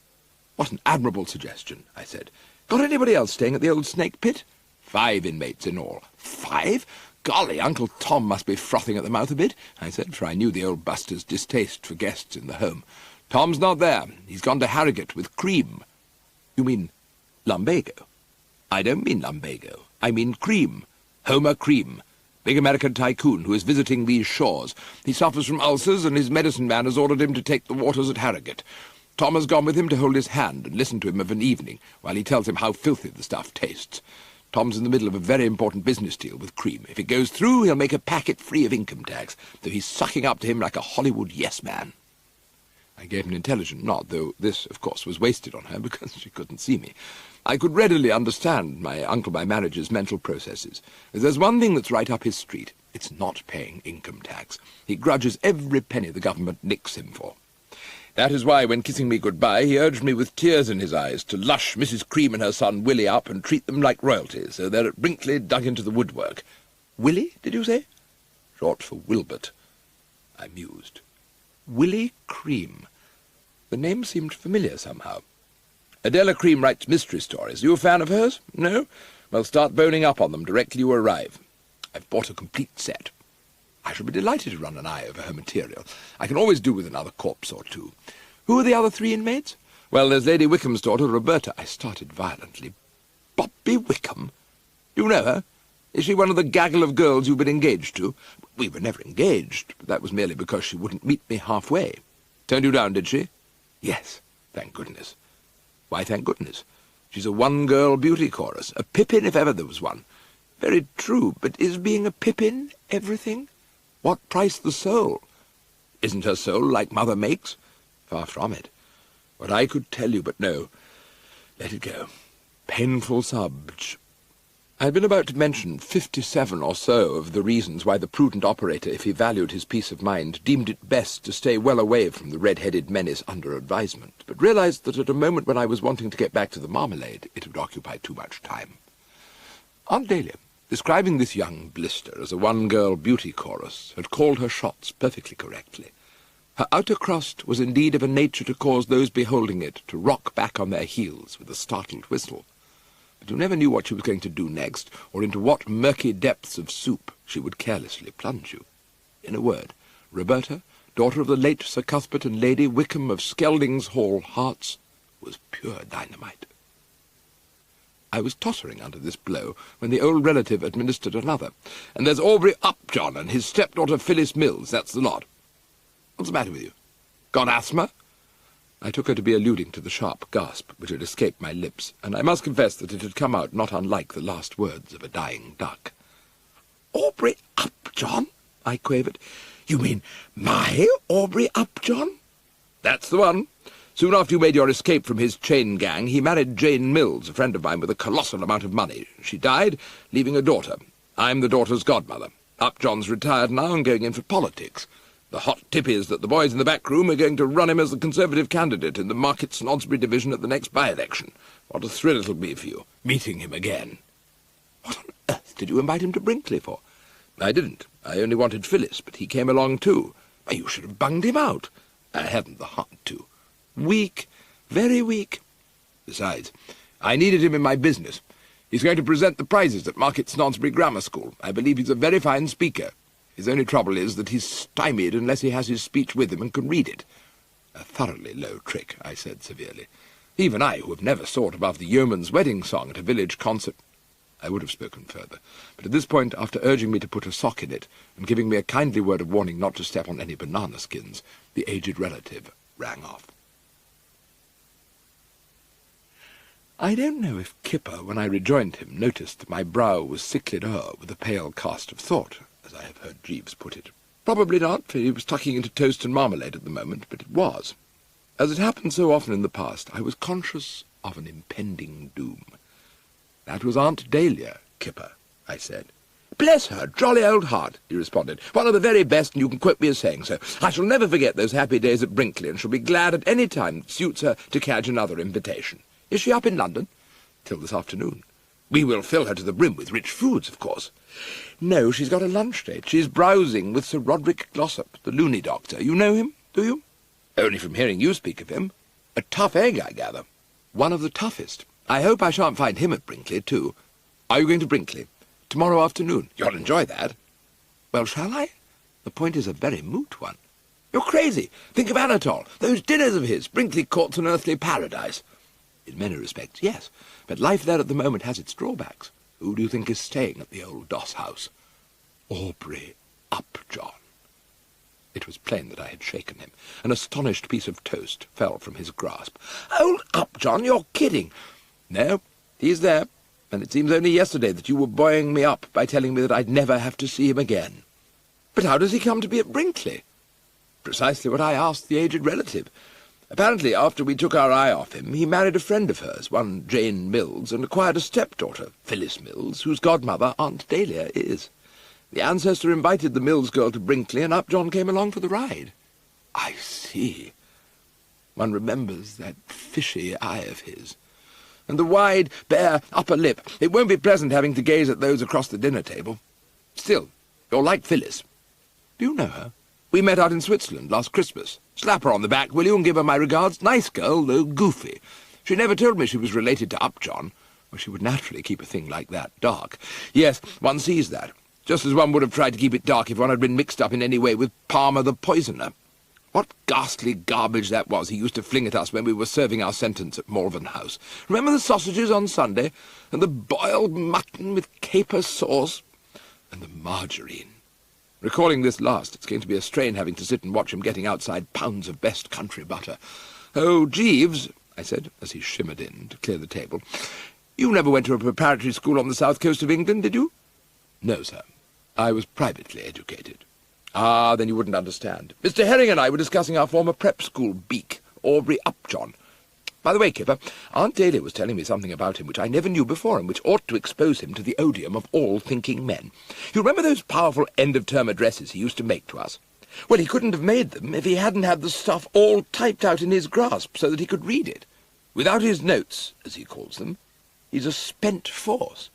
"What an admirable suggestion," I said. "Got anybody else staying at the old snake pit?" 5 inmates in all. 5? Golly, Uncle Tom must be frothing at the mouth a bit, I said, for I knew the old buster's distaste for guests in the home. "Tom's not there. He's gone to Harrogate with cream." "You mean lumbago?" "I don't mean lumbago. I mean cream. Homer Cream. Big American tycoon who is visiting these shores. He suffers from ulcers, and his medicine man has ordered him to take the waters at Harrogate. Tom has gone with him to hold his hand and listen to him of an evening, while he tells him how filthy the stuff tastes. Tom's in the middle of a very important business deal with cream. If it goes through, he'll make a packet free of income tax, though he's sucking up to him like a Hollywood yes-man." I gave an intelligent nod, though this, of course, was wasted on her because she couldn't see me. I could readily understand my uncle by marriage's mental processes. If there's one thing that's right up his street, it's not paying income tax. He grudges every penny the government nicks him for. That is why, when kissing me goodbye, he urged me with tears in his eyes to lush Mrs. Cream and her son Willie up and treat them like royalty, so they're at Brinkley dug into the woodwork. "Willie, did you say?" "Short for Wilbert." I mused. Willie Cream. The name seemed familiar somehow. "Adela Cream writes mystery stories. Are you a fan of hers? No? Well, start boning up on them directly you arrive. I've bought a complete set. I shall be delighted to run an eye over her material. I can always do with another corpse or 2. Who are the other 3 inmates?" "Well, there's Lady Wickham's daughter, Roberta." I started violently. "Bobby Wickham? Do you know her? Is she one of the gaggle of girls you've been engaged to?" "We were never engaged, but that was merely because she wouldn't meet me halfway." "Turned you down, did she?" "Yes, thank goodness." "Why, thank goodness? She's a one-girl beauty chorus, a Pippin if ever there was one." "Very true, but is being a Pippin everything? What price the soul? Isn't her soul like Mother Makes? Far from it. What I could tell you, but no. Let it go. Painful subj. I'd been about to mention 57 or so of the reasons why the prudent operator, if he valued his peace of mind, deemed it best to stay well away from the red-headed menace under advisement, but realized that at a moment when I was wanting to get back to the marmalade, it would occupy too much time. Aunt Dalia, describing this young blister as a one-girl beauty chorus, had called her shots perfectly correctly. Her outer crust was indeed of a nature to cause those beholding it to rock back on their heels with a startled whistle. But you never knew what she was going to do next, or into what murky depths of soup she would carelessly plunge you. In a word, Roberta, daughter of the late Sir Cuthbert and Lady Wickham of Skeldings Hall, Herts, was pure dynamite. I was tottering under this blow when the old relative administered another. "And there's Aubrey Upjohn and his stepdaughter Phyllis Mills, that's the lot. What's the matter with you? Got asthma?" I took her to be alluding to the sharp gasp which had escaped my lips, and I must confess that it had come out not unlike the last words of a dying duck. "Aubrey Upjohn?" I quavered. "You mean my Aubrey Upjohn?" "That's the one. Soon after you made your escape from his chain gang, he married Jane Mills, a friend of mine with a colossal amount of money. She died, leaving a daughter. I'm the daughter's godmother. Upjohn's retired now and going in for politics. The hot tip is that the boys in the back room are going to run him as the Conservative candidate in the Market Snodsbury division at the next by-election. What a thrill it'll be for you, meeting him again." "What on earth did you invite him to Brinkley for?" "I didn't. I only wanted Phyllis, but he came along too." "Why, you should have bunged him out." "I hadn't the heart to." "Weak, very weak." "Besides, I needed him in my business. He's going to present the prizes at Market Snodsbury Grammar School. I believe he's a very fine speaker. His only trouble is that he's stymied unless he has his speech with him and can read it." "A thoroughly low trick," I said severely. "Even I, who have never soared above the yeoman's wedding song at a village concert—" I would have spoken further, but at this point, after urging me to put a sock in it, and giving me a kindly word of warning not to step on any banana skins, the aged relative rang off. I don't know if Kipper, when I rejoined him, noticed that my brow was cichlid o'er with a pale cast of thought, as I have heard Jeeves put it. Probably not, for he was tucking into toast and marmalade at the moment, but it was. As it happened so often in the past, I was conscious of an impending doom. "That was Aunt Dalia, Kipper," I said. "Bless her, jolly old heart," he responded. "One of the very best, and you can quote me as saying so. I shall never forget those happy days at Brinkley, and shall be glad at any time that suits her to catch another invitation. Is she up in London?" "Till this afternoon." "We will fill her to the brim with rich foods, of course." "No, she's got a lunch date. She's browsing with Sir Roderick Glossop, the loony doctor. You know him, do you?" "Only from hearing you speak of him. A tough egg, I gather." "One of the toughest. I hope I shan't find him at Brinkley, too." "Are you going to Brinkley?" "Tomorrow afternoon." "You'll enjoy that." "Well, shall I? The point is a very moot one." "You're crazy. Think of Anatole. Those dinners of his. Brinkley Court's an earthly paradise." "In many respects, yes. But life there at the moment has its drawbacks. Who do you think is staying at the old Doss house?" "Aubrey Upjohn." It was plain that I had shaken him. An astonished piece of toast fell from his grasp. "Old Upjohn, you're kidding." "No, he's there, and it seems only yesterday that you were buoying me up by telling me that I'd never have to see him again." "But how does he come to be at Brinkley?" "Precisely what I asked the aged relative. Apparently, after we took our eye off him, he married a friend of hers, one Jane Mills, and acquired a stepdaughter, Phyllis Mills, whose godmother Aunt Dalia is. The ancestor invited the Mills girl to Brinkley, and Upjohn came along for the ride." "I see." One remembers that fishy eye of his. "And the wide, bare upper lip. It won't be pleasant having to gaze at those across the dinner table. Still, you'll like Phyllis." "Do you know her?" "We met out in Switzerland last Christmas. Slap her on the back, will you, and give her my regards. Nice girl, though goofy. She never told me she was related to Upjohn, or she would naturally keep a thing like that dark. Yes, one sees that, just as one would have tried to keep it dark if one had been mixed up in any way with Palmer the poisoner. What ghastly garbage that was he used to fling at us when we were serving our sentence at Malvern House. Remember the sausages on Sunday, and the boiled mutton with caper sauce, and the margarine. Recalling this last, it's going to be a strain having to sit and watch him getting outside pounds of best country butter. "Oh, Jeeves," I said, as he shimmered in to clear the table, "you never went to a preparatory school on the south coast of England, did you?" "No, sir. I was privately educated." "Ah, then you wouldn't understand. Mr. Herring and I were discussing our former prep school beak, Aubrey Upjohn. By the way, Kipper, Aunt Dalia was telling me something about him which I never knew before, and which ought to expose him to the odium of all thinking men. You remember those powerful end-of-term addresses he used to make to us? Well, he couldn't have made them if he hadn't had the stuff all typed out in his grasp so that he could read it. Without his notes, as he calls them, he's a spent force.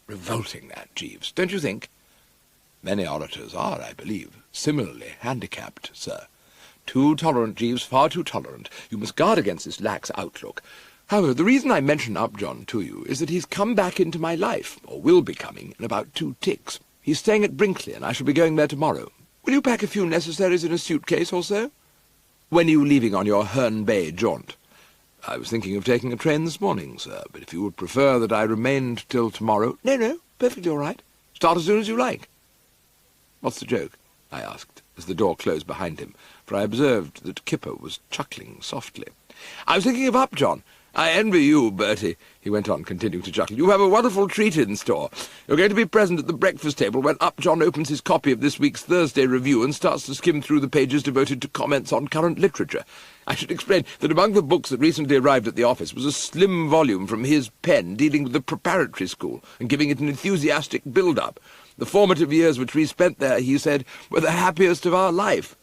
Revolting, that, Jeeves, don't you think? Many orators are, I believe, similarly handicapped, sir. Too tolerant, Jeeves, far too tolerant. You must guard against this lax outlook. However, the reason I mention Upjohn to you is that he's come back into my life, or will be coming, in about 2 ticks. He's staying at Brinkley, and I shall be going there tomorrow. Will you pack a few necessaries in a suitcase or so? When are you leaving on your Herne Bay jaunt? I was thinking of taking a train this morning, sir, but if you would prefer that I remained till tomorrow— No, perfectly all right. Start as soon as you like. What's the joke? I asked, as the door closed behind him, for I observed that Kipper was chuckling softly. I was thinking of Upjohn. I envy you, Bertie, he went on, continuing to chuckle. You have a wonderful treat in store. You're going to be present at the breakfast table when Upjohn opens his copy of this week's Thursday Review and starts to skim through the pages devoted to comments on current literature. I should explain that among the books that recently arrived at the office was a slim volume from his pen dealing with the preparatory school and giving it an enthusiastic build-up. The formative years which we spent there, he said, were the happiest of our life.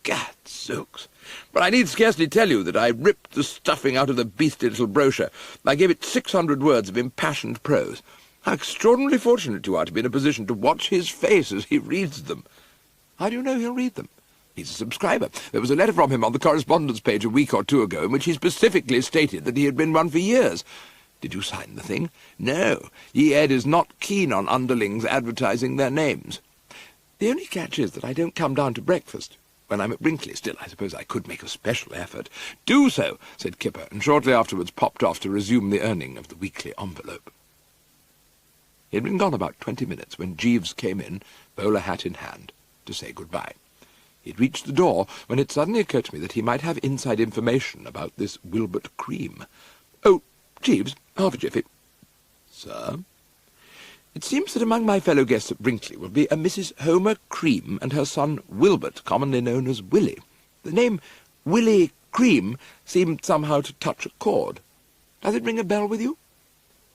Gadzooks! But I need scarcely tell you that I ripped the stuffing out of the beastly little brochure. I gave it 600 words of impassioned prose. How extraordinarily fortunate you are to be in a position to watch his face as he reads them. How do you know he'll read them? He's a subscriber. There was a letter from him on the correspondence page a week or 2 ago in which he specifically stated that he had been one for years. Did you sign the thing? No. Ye Ed is not keen on underlings advertising their names. The only catch is that I don't come down to breakfast when I'm at Brinkley. Still, I suppose I could make a special effort. Do so, said Kipper, and shortly afterwards popped off to resume the earning of the weekly envelope. He had been gone about 20 minutes when Jeeves came in, bowler hat in hand, to say good-bye. He had reached the door when it suddenly occurred to me that he might have inside information about this Wilbert Cream. Oh, Jeeves, half a jiffy. Sir? It seems that among my fellow guests at Brinkley will be a Mrs. Homer Cream and her son Wilbert, commonly known as Willie. The name Willie Cream seemed somehow to touch a chord. Does it ring a bell with you?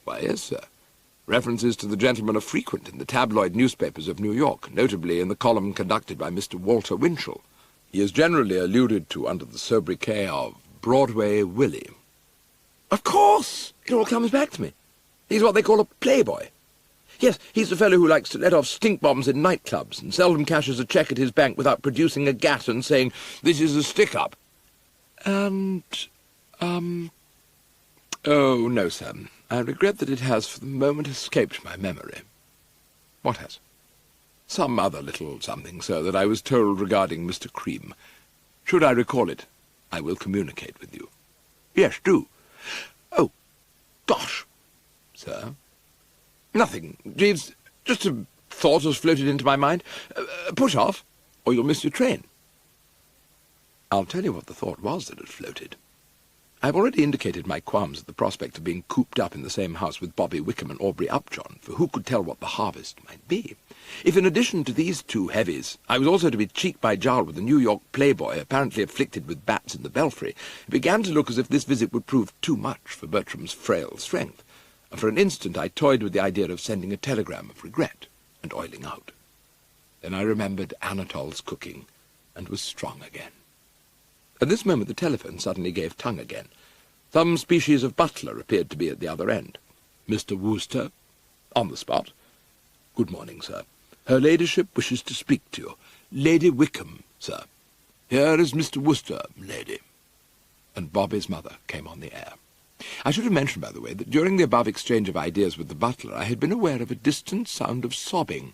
Why, yes, sir. References to the gentleman are frequent in the tabloid newspapers of New York, notably in the column conducted by Mr. Walter Winchell. He is generally alluded to under the sobriquet of Broadway Willie. Of course! It all comes back to me. He's what they call a playboy. Yes, he's the fellow who likes to let off stink bombs in nightclubs and seldom cashes a cheque at his bank without producing a gat and saying, "This is a stick-up." And, oh, no, sir. I regret that it has for the moment escaped my memory. What has? Some other little something, sir, that I was told regarding Mr. Cream. Should I recall it, I will communicate with you. Yes, do. Oh, gosh. Sir? Nothing, Jeeves. Just a thought has floated into my mind. Push off, or you'll miss your train. I'll tell you what the thought was that had floated. I've already indicated my qualms at the prospect of being cooped up in the same house with Bobby Wickham and Aubrey Upjohn, for who could tell what the harvest might be? If in addition to these 2 heavies, I was also to be cheek by jowl with a New York playboy apparently afflicted with bats in the belfry, it began to look as if this visit would prove too much for Bertram's frail strength, and for an instant I toyed with the idea of sending a telegram of regret and oiling out. Then I remembered Anatole's cooking, and was strong again. At this moment the telephone suddenly gave tongue again. Some species of butler appeared to be at the other end. Mr. Wooster? On the spot. Good morning, sir. Her ladyship wishes to speak to you. Lady Wickham, sir. Here is Mr. Wooster, lady. And Bobby's mother came on the air. I should have mentioned, by the way, that during the above exchange of ideas with the butler I had been aware of a distant sound of sobbing.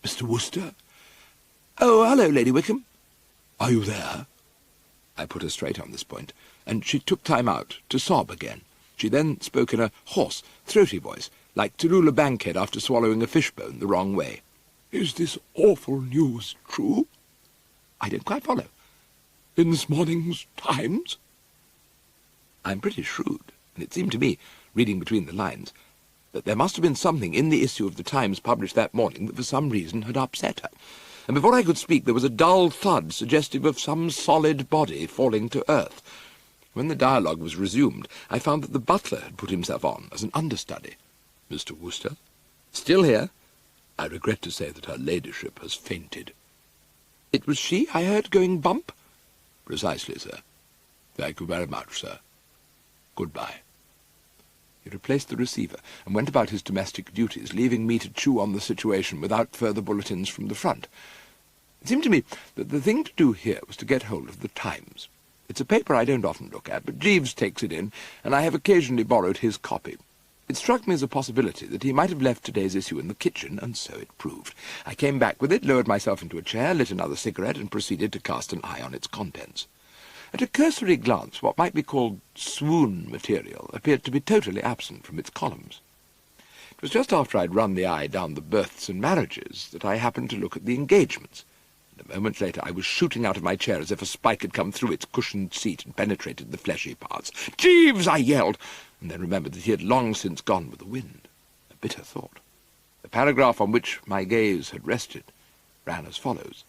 Mr. Wooster? Oh, hello, Lady Wickham. Are you there? I put her straight on this point, and she took time out to sob again. She then spoke in a hoarse, throaty voice, like Tallulah Bankhead after swallowing a fishbone the wrong way. Is this awful news true? I don't quite follow. In this morning's Times? I'm pretty shrewd, and it seemed to me, reading between the lines, that there must have been something in the issue of the Times published that morning that for some reason had upset her. And before I could speak there was a dull thud suggestive of some solid body falling to earth. When the dialogue was resumed, I found that the butler had put himself on as an understudy. Mr. Wooster? Still here? I regret to say that her ladyship has fainted. It was she I heard going bump? Precisely, sir. Thank you very much, sir. Goodbye. He replaced the receiver and went about his domestic duties, leaving me to chew on the situation without further bulletins from the front. It seemed to me that the thing to do here was to get hold of the Times. It's a paper I don't often look at, but Jeeves takes it in, and I have occasionally borrowed his copy. It struck me as a possibility that he might have left today's issue in the kitchen, and so it proved. I came back with it, lowered myself into a chair, lit another cigarette, and proceeded to cast an eye on its contents. At a cursory glance, what might be called swoon material appeared to be totally absent from its columns. It was just after I'd run the eye down the births and marriages that I happened to look at the engagements. And a moment later I was shooting out of my chair as if a spike had come through its cushioned seat and penetrated the fleshy parts. "Jeeves!" I yelled, and then remembered that he had long since gone with the wind. A bitter thought. The paragraph on which my gaze had rested ran as follows.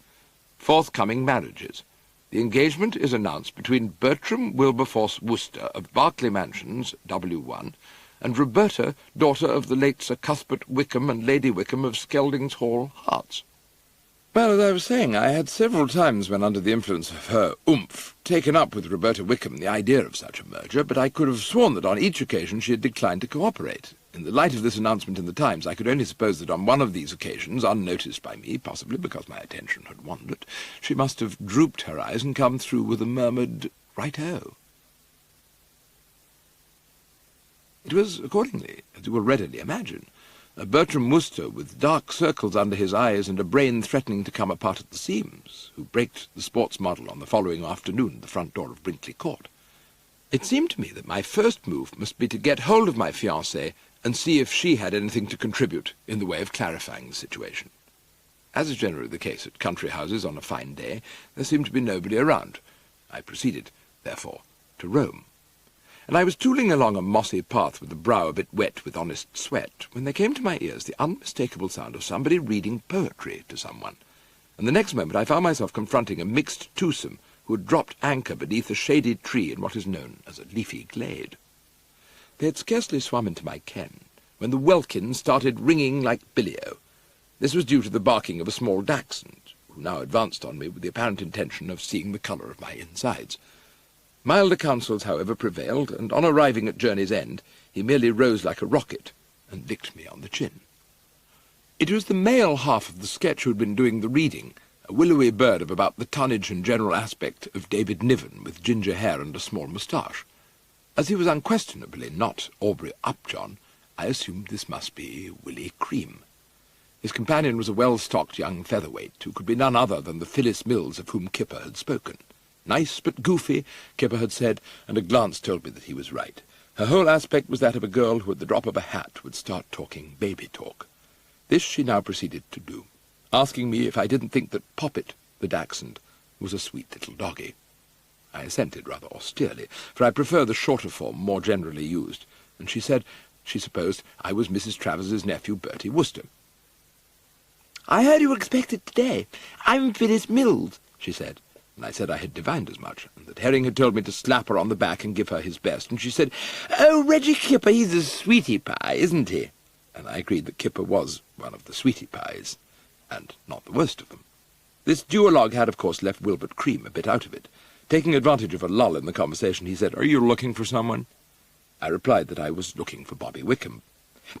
"Forthcoming marriages. The engagement is announced between Bertram Wilberforce Worcester of Berkeley Mansions, W1, and Roberta, daughter of the late Sir Cuthbert Wickham and Lady Wickham of Skeldings Hall, Herts." Well, as I was saying, I had several times, when under the influence of her oomph, taken up with Roberta Wickham the idea of such a merger, but I could have sworn that on each occasion she had declined to cooperate. In the light of this announcement in the Times, I could only suppose that on one of these occasions, unnoticed by me, possibly because my attention had wandered, she must have drooped her eyes and come through with a murmured "right-o." It was, accordingly, as you will readily imagine, a Bertram Worcester with dark circles under his eyes and a brain threatening to come apart at the seams, who braked the sports model on the following afternoon at the front door of Brinkley Court. It seemed to me that my first move must be to get hold of my fiancée and see if she had anything to contribute in the way of clarifying the situation. As is generally the case at country houses on a fine day, there seemed to be nobody around. I proceeded, therefore, to Rome. And I was tooling along a mossy path with the brow a bit wet with honest sweat, when there came to my ears the unmistakable sound of somebody reading poetry to someone, and the next moment I found myself confronting a mixed twosome who had dropped anchor beneath a shady tree in what is known as a leafy glade. They had scarcely swum into my ken when the welkin started ringing like billy-o. This was due to the barking of a small dachshund, who now advanced on me with the apparent intention of seeing the colour of my insides. Milder counsels, however, prevailed, and on arriving at journey's end, he merely rose like a rocket and licked me on the chin. It was the male half of the sketch who had been doing the reading, a willowy bird of about the tonnage and general aspect of David Niven, with ginger hair and a small moustache. As he was unquestionably not Aubrey Upjohn, I assumed this must be Willie Cream. His companion was a well-stocked young featherweight, who could be none other than the Phyllis Mills of whom Kipper had spoken. Nice but goofy, Kipper had said, and a glance told me that he was right. Her whole aspect was that of a girl who at the drop of a hat would start talking baby talk. This she now proceeded to do, asking me if I didn't think that Poppet, the dachshund, was a sweet little doggy. I assented rather austerely, for I prefer the shorter form more generally used, and she said she supposed I was Mrs. Travers's nephew Bertie Worcester. "I heard you were expected today. I'm Phyllis Mills," she said. And I said I had divined as much, and that Herring had told me to slap her on the back and give her his best, and she said, "Oh, Reggie Kipper, he's a sweetie pie, isn't he?" And I agreed that Kipper was one of the sweetie pies, and not the worst of them. This duologue had, of course, left Wilbert Cream a bit out of it. Taking advantage of a lull in the conversation, he said, "Are you looking for someone?" I replied that I was looking for Bobby Wickham.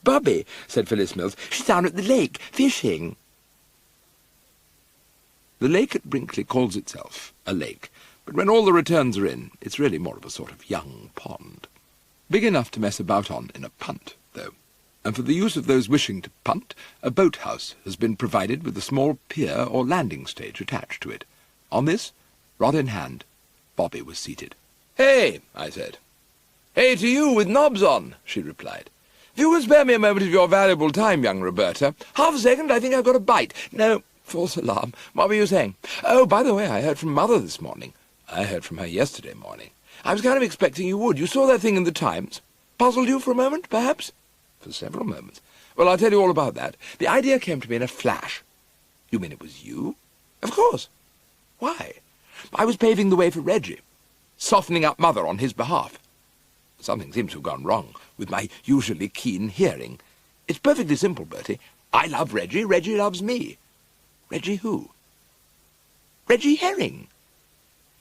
"Bobby," said Phyllis Mills, "she's down at the lake, fishing." The lake at Brinkley calls itself a lake, but when all the returns are in, it's really more of a sort of young pond. Big enough to mess about on in a punt, though. And for the use of those wishing to punt, a boathouse has been provided with a small pier or landing stage attached to it. On this, rod in hand, Bobby was seated. "Hey," I said. "Hey to you with knobs on," she replied. "If you will spare me a moment of your valuable time, young Roberta. Half a second, I think I've got a bite. No, false alarm. What were you saying? Oh, by the way, I heard from Mother this morning. I heard from her yesterday morning. I was kind of expecting you would. You saw that thing in the Times? Puzzled you for a moment, perhaps?" "For several moments." "Well, I'll tell you all about that. The idea came to me in a flash." "You mean it was you?" "Of course." "Why?" "I was paving the way for Reggie, softening up Mother on his behalf. Something seems to have gone wrong with my usually keen hearing. It's perfectly simple, Bertie. I love Reggie, Reggie loves me." "Reggie who?" "Reggie Herring."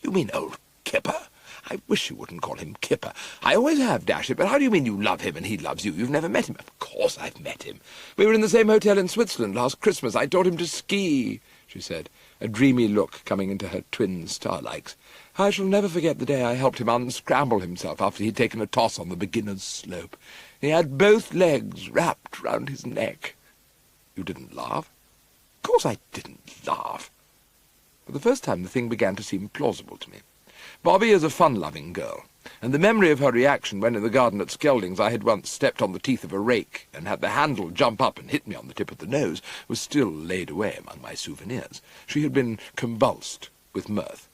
"You mean old Kipper? I wish you wouldn't call him Kipper. I always have, dash it, but how do you mean you love him and he loves you? You've never met him. Of course I've met him. We were in the same hotel in Switzerland last Christmas. I taught him to ski, she said, a dreamy look coming into her twin starlikes. I shall never forget the day I helped him unscramble himself after he'd taken a toss on the beginner's slope. He had both legs wrapped round his neck. You didn't laugh? Of course I didn't laugh. For the first time the thing began to seem plausible to me. Bobby is a fun-loving girl, and the memory of her reaction when in the garden at Skelding's I had once stepped on the teeth of a rake and had the handle jump up and hit me on the tip of the nose was still laid away among my souvenirs. She had been convulsed with mirth.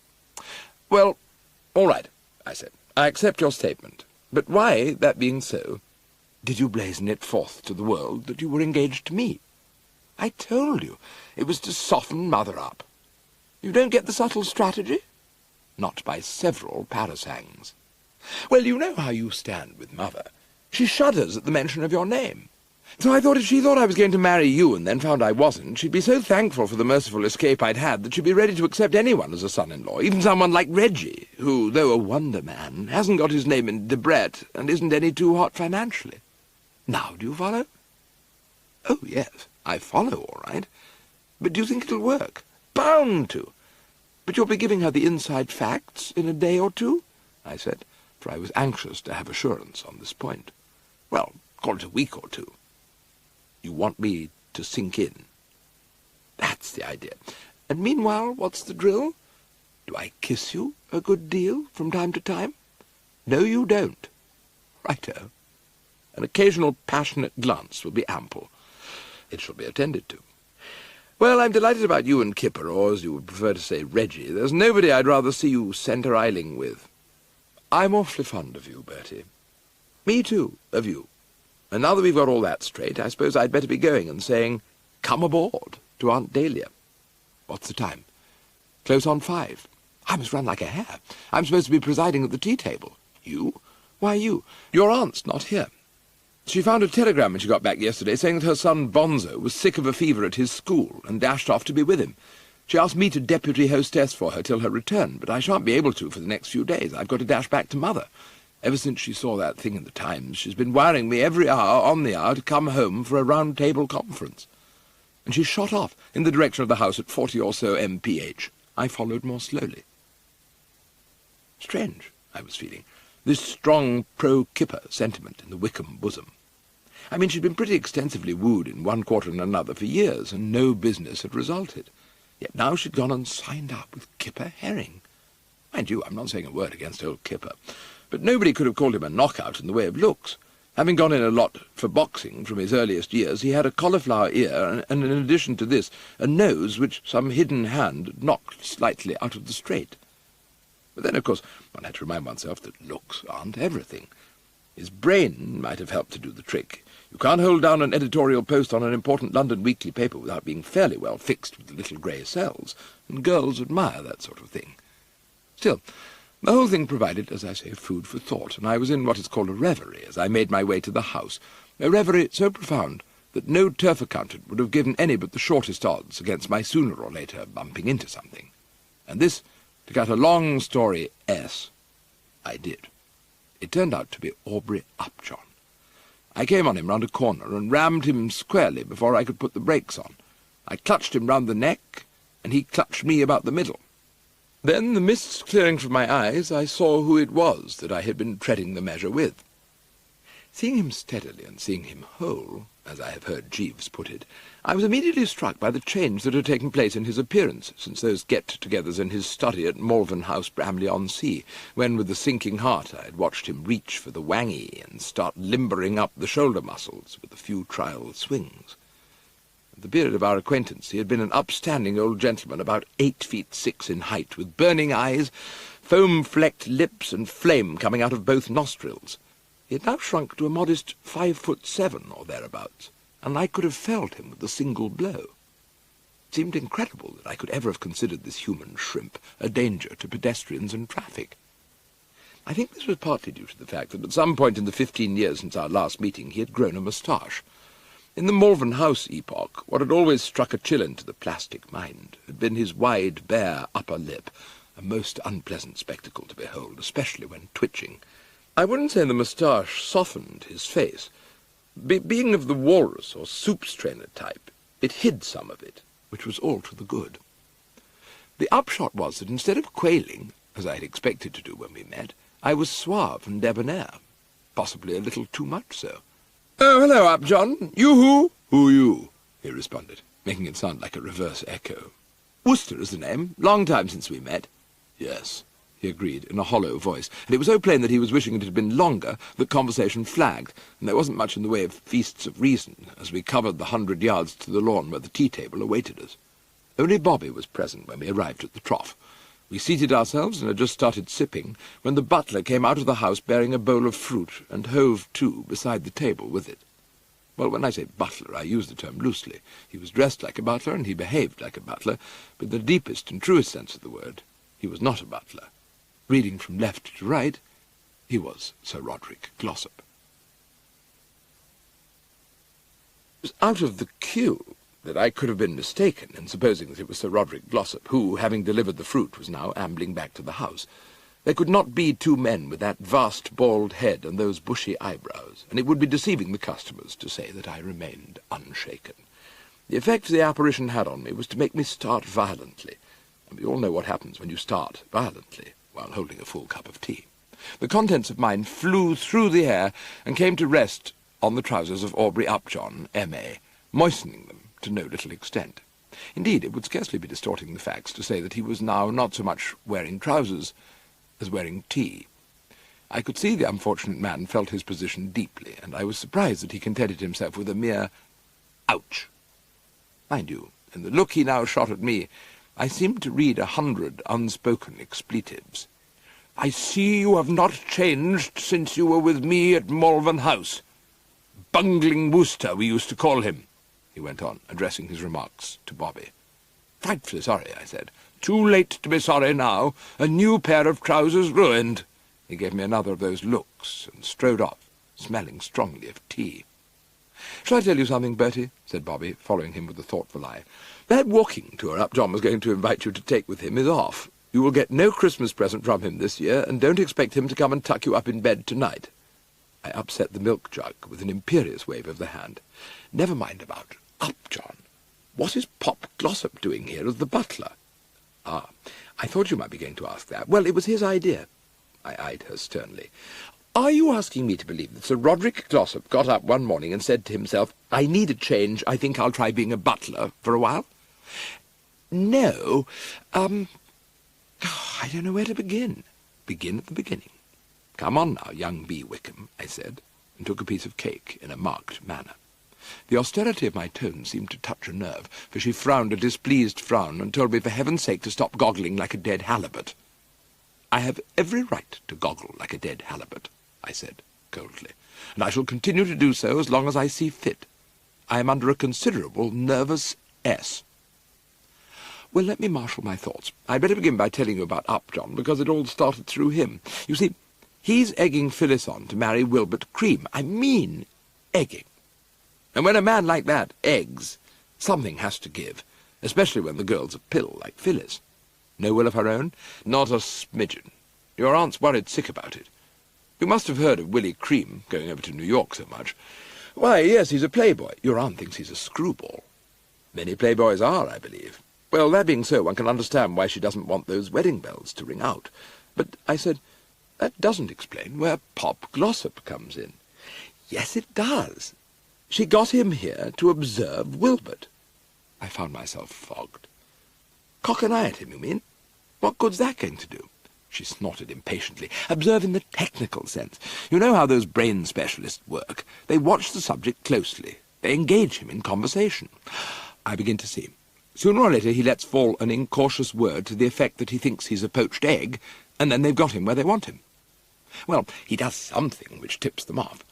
"Well, all right," I said. "I accept your statement. But why, that being so, did you blazon it forth to the world that you were engaged to me? I told you it was to soften Mother up. You don't get the subtle strategy? Not by several parasangs. Well, you know how you stand with Mother. She shudders at the mention of your name. So I thought if she thought I was going to marry you and then found I wasn't, she'd be so thankful for the merciful escape I'd had that she'd be ready to accept anyone as a son-in-law, even someone like Reggie, who, though a wonder man, hasn't got his name in Debrett and isn't any too hot financially. Now do you follow?" "Oh, yes, I follow all right. But do you think it'll work?" "Bound to. But you'll be giving her the inside facts in a day or two?" I said, for I was anxious to have assurance on this point. "Well, call it a week or two." "You want me to sink in?" "That's the idea. And meanwhile, what's the drill? Do I kiss you a good deal from time to time?" "No, you don't." "Righto. An occasional passionate glance will be ample. It shall be attended to. Well, I'm delighted about you and Kipper, or as you would prefer to say, Reggie. There's nobody I'd rather see you centre-isling with. I'm awfully fond of you, Bertie." "Me too, of you. And now that we've got all that straight, I suppose I'd better be going and saying, 'Come aboard,' to Aunt Dalia. What's the time?" "Close on 5. I must run like a hare. I'm supposed to be presiding at the tea-table." "You? Why you? Your aunt's not here. She found a telegram when she got back yesterday saying that her son Bonzo was sick of a fever at his school and dashed off to be with him. She asked me to deputy hostess for her till her return, but I shan't be able to for the next few days. I've got to dash back to Mother. Ever since she saw that thing in the Times, she's been wiring me every hour on the hour to come home for a round-table conference. And she shot off in the direction of the house at 40 or so mph. I followed more slowly. Strange, I was feeling, this strong pro-Kipper sentiment in the Wickham bosom. I mean, she'd been pretty extensively wooed in one quarter and another for years, and no business had resulted. Yet now she'd gone and signed up with Kipper Herring. Mind you, I'm not saying a word against old Kipper, but nobody could have called him a knockout in the way of looks. Having gone in a lot for boxing from his earliest years, he had a cauliflower ear, and in addition to this, a nose which some hidden hand knocked slightly out of the straight. But then, of course, one had to remind oneself that looks aren't everything. His brain might have helped to do the trick. You can't hold down an editorial post on an important London weekly paper without being fairly well fixed with the little grey cells, and girls admire that sort of thing. Still, the whole thing provided, as I say, food for thought, and I was in what is called a reverie as I made my way to the house, a reverie so profound that no turf accountant would have given any but the shortest odds against my sooner or later bumping into something. And this, to cut a long story S, I did. It turned out to be Aubrey Upjohn. I came on him round a corner and rammed him squarely before I could put the brakes on. I clutched him round the neck, and he clutched me about the middle. Then, the mist clearing from my eyes, I saw who it was that I had been treading the measure with. Seeing him steadily and seeing him whole, as I have heard Jeeves put it, I was immediately struck by the change that had taken place in his appearance since those get-togethers in his study at Wodehouse, Bramley-on-Sea, when with a sinking heart I had watched him reach for the wangy and start limbering up the shoulder muscles with a few trial swings. At the period of our acquaintance he had been an upstanding old gentleman about 8 feet 6 in height, with burning eyes, foam-flecked lips, and flame coming out of both nostrils. He had now shrunk to a modest 5'7" or thereabouts, and I could have felled him with a single blow. It seemed incredible that I could ever have considered this human shrimp a danger to pedestrians and traffic. I think this was partly due to the fact that at some point in the 15 years since our last meeting he had grown a moustache. In the Malvern House epoch, what had always struck a chill into the plastic mind had been his wide, bare upper lip, a most unpleasant spectacle to behold, especially when twitching. I wouldn't say the moustache softened his face. Being of the walrus or soup strainer type, it hid some of it, which was all to the good. The upshot was that instead of quailing, as I had expected to do when we met, I was suave and debonair, possibly a little too much so. "Oh, hello, Upjohn. You who?" "Who you?" he responded, making it sound like a reverse echo. "Worcester is the name. Long time since we met." "Yes," he agreed in a hollow voice, and it was so plain that he was wishing it had been longer that conversation flagged, and there wasn't much in the way of feasts of reason as we covered the 100 yards to the lawn where the tea-table awaited us. Only Bobby was present when we arrived at the trough. We seated ourselves and had just started sipping when the butler came out of the house bearing a bowl of fruit and hove to beside the table with it. Well, when I say butler, I use the term loosely. He was dressed like a butler and he behaved like a butler, but in the deepest and truest sense of the word, he was not a butler. Reading from left to right, he was Sir Roderick Glossop. It was out of the queue that I could have been mistaken in supposing that it was Sir Roderick Glossop, who, having delivered the fruit, was now ambling back to the house. There could not be two men with that vast bald head and those bushy eyebrows, and it would be deceiving the customers to say that I remained unshaken. The effect the apparition had on me was to make me start violently, and we all know what happens when you start violently while holding a full cup of tea. The contents of mine flew through the air and came to rest on the trousers of Aubrey Upjohn, M.A., moistening them to no little extent. Indeed, it would scarcely be distorting the facts to say that he was now not so much wearing trousers as wearing tea. I could see the unfortunate man felt his position deeply, and I was surprised that he contented himself with a mere ouch. Mind you, in the look he now shot at me, I seemed to read 100 unspoken expletives. "I see you have not changed since you were with me at Malvern House. Bungling Wooster, we used to call him," he went on, addressing his remarks to Bobby. "Frightfully sorry," I said. "Too late to be sorry now. A new pair of trousers ruined." He gave me another of those looks and strode off, smelling strongly of tea. "Shall I tell you something, Bertie?" said Bobby, following him with a thoughtful eye. "That walking tour Upjohn was going to invite you to take with him is off. You will get no Christmas present from him this year, and don't expect him to come and tuck you up in bed tonight." I upset the milk jug with an imperious wave of the hand. "Never mind about Upjohn. What is Pop Glossop doing here as the butler?" "Ah, I thought you might be going to ask that. Well, it was his idea." I eyed her sternly. "Are you asking me to believe that Sir Roderick Glossop got up one morning and said to himself, 'I need a change, I think I'll try being a butler for a while'?" "No, I don't know where to begin." "Begin at the beginning. Come on now, young B. Wickham," I said, and took a piece of cake in a marked manner. The austerity of my tone seemed to touch a nerve, for she frowned a displeased frown and told me for heaven's sake to stop goggling like a dead halibut. "I have every right to goggle like a dead halibut," I said coldly, "and I shall continue to do so as long as I see fit. I am under a considerable nervous S." "Well, let me marshal my thoughts. I'd better begin by telling you about Upjohn, because it all started through him. You see, he's egging Phyllis on to marry Wilbert Cream. I mean egging. And when a man like that eggs, something has to give, especially when the girl's a pill like Phyllis. No will of her own? Not a smidgen. Your aunt's worried sick about it. You must have heard of Willie Cream going over to New York so much. Why, yes, he's a playboy. Your aunt thinks he's a screwball. Many playboys are, I believe. Well, that being so, one can understand why she doesn't want those wedding bells to ring out. But, I said, that doesn't explain where Pop Glossop comes in. Yes, it does. She got him here to observe Wilbert. I found myself fogged. Cock an eye at him, you mean? What good's that going to do? She snorted impatiently. Observe in the technical sense. You know how those brain specialists work. They watch the subject closely. They engage him in conversation. I begin to see. Sooner or later he lets fall an incautious word to the effect that he thinks he's a poached egg, and then they've got him where they want him. Well, he does something which tips them off.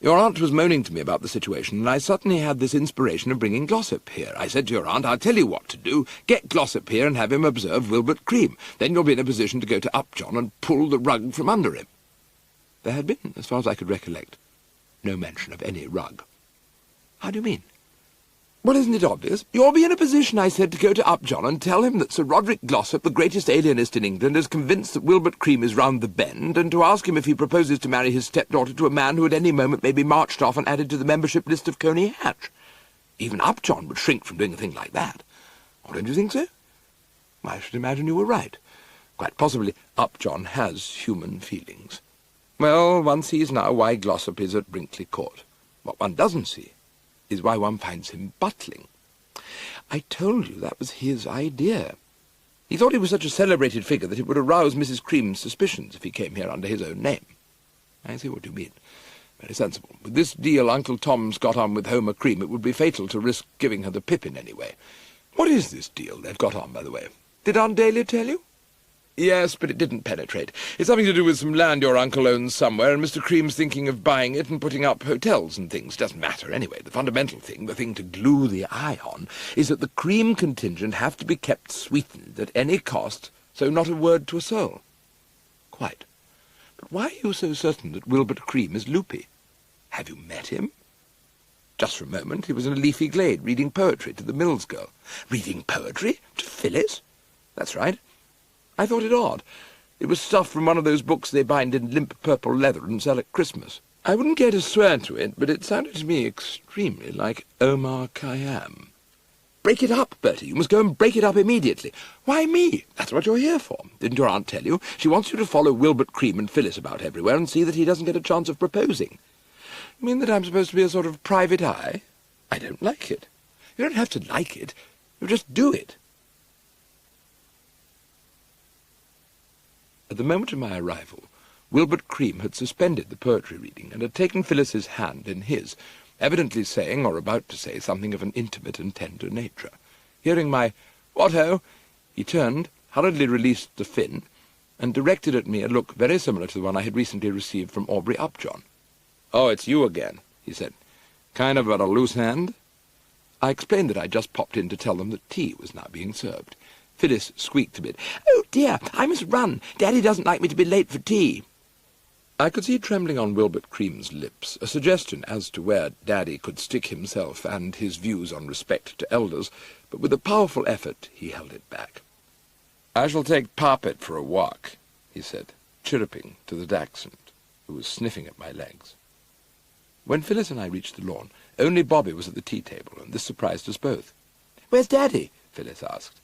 Your aunt was moaning to me about the situation, and I suddenly had this inspiration of bringing Glossop here. I said to your aunt, I'll tell you what to do. Get Glossop here and have him observe Wilbert Cream. Then you'll be in a position to go to Upjohn and pull the rug from under him. There had been, as far as I could recollect, no mention of any rug. How do you mean? Well, isn't it obvious? You'll be in a position, I said, to go to Upjohn and tell him that Sir Roderick Glossop, the greatest alienist in England, is convinced that Wilbert Cream is round the bend, and to ask him if he proposes to marry his stepdaughter to a man who at any moment may be marched off and added to the membership list of Coney Hatch. Even Upjohn would shrink from doing a thing like that. Oh, don't you think so? I should imagine you were right. Quite possibly Upjohn has human feelings. Well, one sees now why Glossop is at Brinkley Court. What one doesn't see is why one finds him butling. I told you that was his idea. He thought he was such a celebrated figure that it would arouse Mrs. Cream's suspicions if he came here under his own name. I see what you mean. Very sensible. With this deal Uncle Tom's got on with Homer Cream, it would be fatal to risk giving her the pip in any way. What is this deal they've got on, by the way? Did Aunt Dalia tell you? Yes, but it didn't penetrate. It's something to do with some land your uncle owns somewhere, and Mr. Cream's thinking of buying it and putting up hotels and things. Doesn't matter anyway. The fundamental thing, the thing to glue the eye on, is that the Cream contingent have to be kept sweetened at any cost, so not a word to a soul. Quite. But why are you so certain that Wilbert Cream is loopy? Have you met him? Just for a moment he was in a leafy glade reading poetry to the Mills girl. Reading poetry? To Phyllis? That's right. I thought it odd. It was stuff from one of those books they bind in limp purple leather and sell at Christmas. I wouldn't care to swear to it, but it sounded to me extremely like Omar Khayyam. Break it up, Bertie. You must go and break it up immediately. Why me? That's what you're here for. Didn't your aunt tell you? She wants you to follow Wilbert Cream and Phyllis about everywhere and see that he doesn't get a chance of proposing. You mean that I'm supposed to be a sort of private eye? I don't like it. You don't have to like it. You just do it. At the moment of my arrival, Wilbert Cream had suspended the poetry reading and had taken Phyllis's hand in his, evidently saying, or about to say, something of an intimate and tender nature. Hearing my "What-ho!" he turned, hurriedly released the fin, and directed at me a look very similar to the one I had recently received from Aubrey Upjohn. "Oh, it's you again," he said. "Kind of got a loose hand?" I explained that I'd just popped in to tell them that tea was now being served. Phyllis squeaked a bit. "Oh, dear, I must run. Daddy doesn't like me to be late for tea." I could see trembling on Wilbert Cream's lips a suggestion as to where Daddy could stick himself and his views on respect to elders, but with a powerful effort he held it back. "I shall take Poppet for a walk," he said, chirruping to the dachshund, who was sniffing at my legs. When Phyllis and I reached the lawn, only Bobby was at the tea-table, and this surprised us both. "Where's Daddy?" Phyllis asked.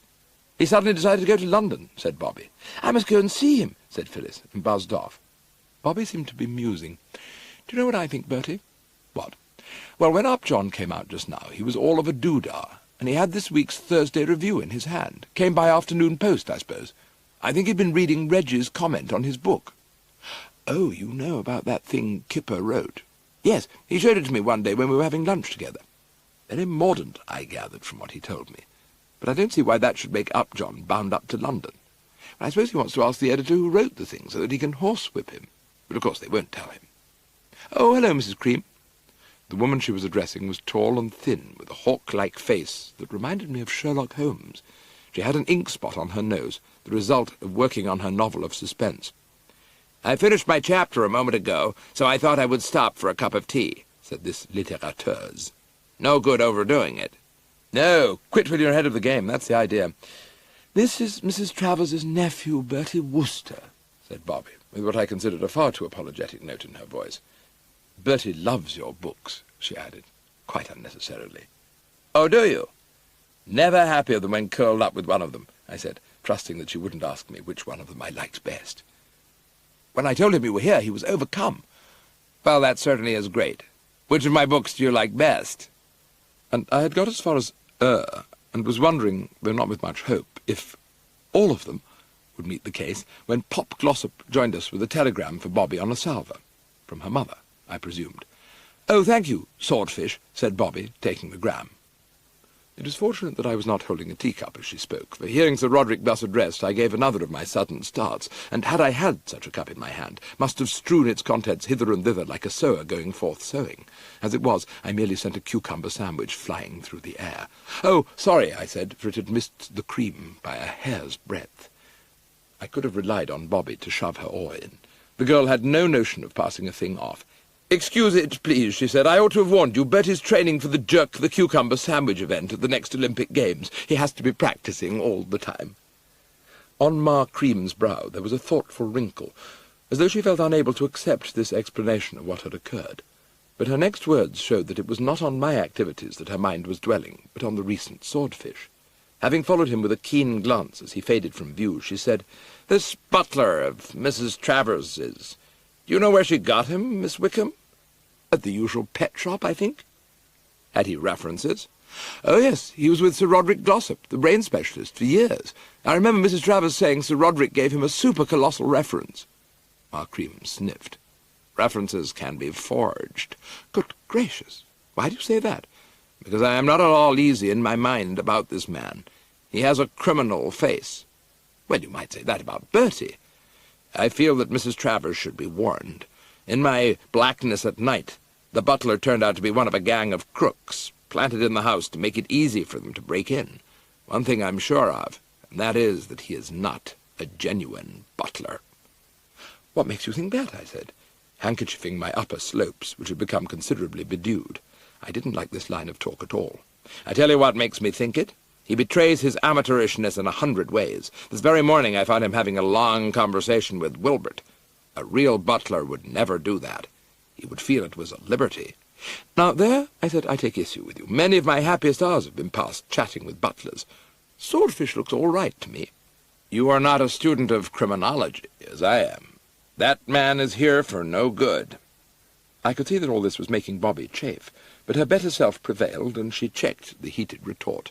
"He suddenly decided to go to London," said Bobby. "I must go and see him," said Phyllis, and buzzed off. Bobby seemed to be musing. "Do you know what I think, Bertie?" "What?" "Well, when Upjohn came out just now, he was all of a doodah, and he had this week's Thursday Review in his hand. Came by afternoon post, I suppose. I think he'd been reading Reggie's comment on his book." "Oh, you know about that thing Kipper wrote?" "Yes, he showed it to me one day when we were having lunch together." "Very mordant, I gathered from what he told me. But I don't see why that should make Upjohn bound up to London. I suppose he wants to ask the editor who wrote the thing so that he can horsewhip him. But of course they won't tell him. Oh, hello, Mrs. Cream." The woman she was addressing was tall and thin, with a hawk-like face that reminded me of Sherlock Holmes. She had an ink spot on her nose, the result of working on her novel of suspense. "I finished my chapter a moment ago, so I thought I would stop for a cup of tea," said this litterateuse. "No good overdoing it." "No, quit when you're ahead of the game, that's the idea." "This is Mrs. Travers's nephew, Bertie Wooster," said Bobby, with what I considered a far too apologetic note in her voice. "Bertie loves your books," she added, quite unnecessarily. "Oh, do you?" "Never happier than when curled up with one of them," I said, trusting that she wouldn't ask me which one of them I liked best. "When I told him you were here, he was overcome." "Well, that certainly is great. Which of my books do you like best?" And I had got as far as and was wondering, though not with much hope, if all of them would meet the case, when Pop Glossop joined us with a telegram for Bobby on a salver. From her mother, I presumed. "Oh, thank you, Swordfish," said Bobby, taking the gram. It was fortunate that I was not holding a teacup as she spoke, for hearing Sir Roderick thus addressed, I gave another of my sudden starts, and had I had such a cup in my hand, must have strewn its contents hither and thither like a sower going forth sowing. As it was, I merely sent a cucumber sandwich flying through the air. "Oh, sorry," I said, for it had missed the cream by a hair's breadth. I could have relied on Bobby to shove her oar in. The girl had no notion of passing a thing off. "Excuse it, please," she said. "I ought to have warned you. Bertie's training for the jerk the cucumber sandwich event at the next Olympic Games. He has to be practising all the time." On Ma Cream's brow there was a thoughtful wrinkle, as though she felt unable to accept this explanation of what had occurred. But her next words showed that it was not on my activities that her mind was dwelling, but on the recent swordfish. Having followed him with a keen glance as he faded from view, she said, "This butler of Mrs. Travers's, do you know where she got him, Miss Wickham?" "At the usual pet shop, I think." "Had he references?" "Oh, yes, he was with Sir Roderick Glossop, the brain specialist, for years. I remember Mrs. Travers saying Sir Roderick gave him a super-colossal reference." Ma Cream sniffed. "References can be forged." "Good gracious! Why do you say that?" "Because I am not at all easy in my mind about this man. He has a criminal face." "Well, you might say that about Bertie." "I feel that Mrs. Travers should be warned. In my blackness at night, the butler turned out to be one of a gang of crooks, planted in the house to make it easy for them to break in. One thing I'm sure of, and that is that he is not a genuine butler." "What makes you think that?" I said, handkerchiefing my upper slopes, which had become considerably bedewed. I didn't like this line of talk at all. "I tell you what makes me think it. He betrays his amateurishness in 100 ways. This very morning I found him having a long conversation with Wilbert. A real butler would never do that. He would feel it was a liberty." "Now there," I said, "I take issue with you. Many of my happiest hours have been passed chatting with butlers. Swordfish looks all right to me." "You are not a student of criminology, as I am. That man is here for no good." I could see that all this was making Bobby chafe, but her better self prevailed, and she checked the heated retort.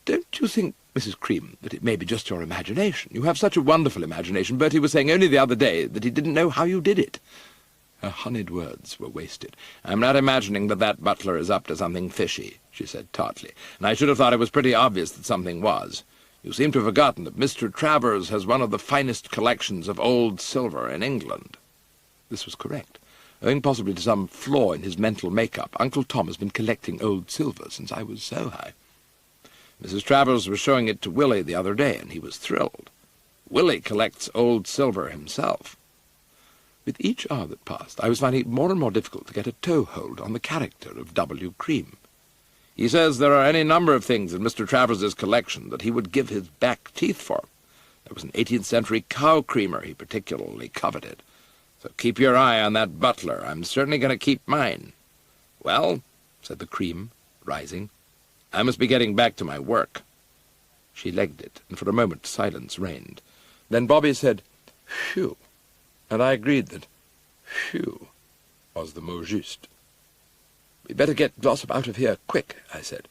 "Don't you think, Mrs. Cream, that it may be just your imagination? You have such a wonderful imagination. Bertie was saying only the other day that he didn't know how you did it." Her honeyed words were wasted. "I'm not imagining that that butler is up to something fishy," she said tartly, "and I should have thought it was pretty obvious that something was. You seem to have forgotten that Mr. Travers has one of the finest collections of old silver in England." This was correct. Owing possibly to some flaw in his mental make-up, Uncle Tom has been collecting old silver since I was so high. Mrs. Travers was showing it to Willie the other day, and he was thrilled. Willie collects old silver himself. With each hour that passed, I was finding it more and more difficult to get a toehold on the character of W. Cream. He says there are any number of things in Mr. Travers's collection that he would give his back teeth for. There was an 18th-century cow creamer he particularly coveted. So keep your eye on that butler. I'm certainly going to keep mine." "Well," said the Cream, rising, "I must be getting back to my work." She legged it, and for a moment silence reigned. Then Bobby said, "Phew," and I agreed that "phew" was the mot juste. "We'd better get Glossop out of here quick," I said.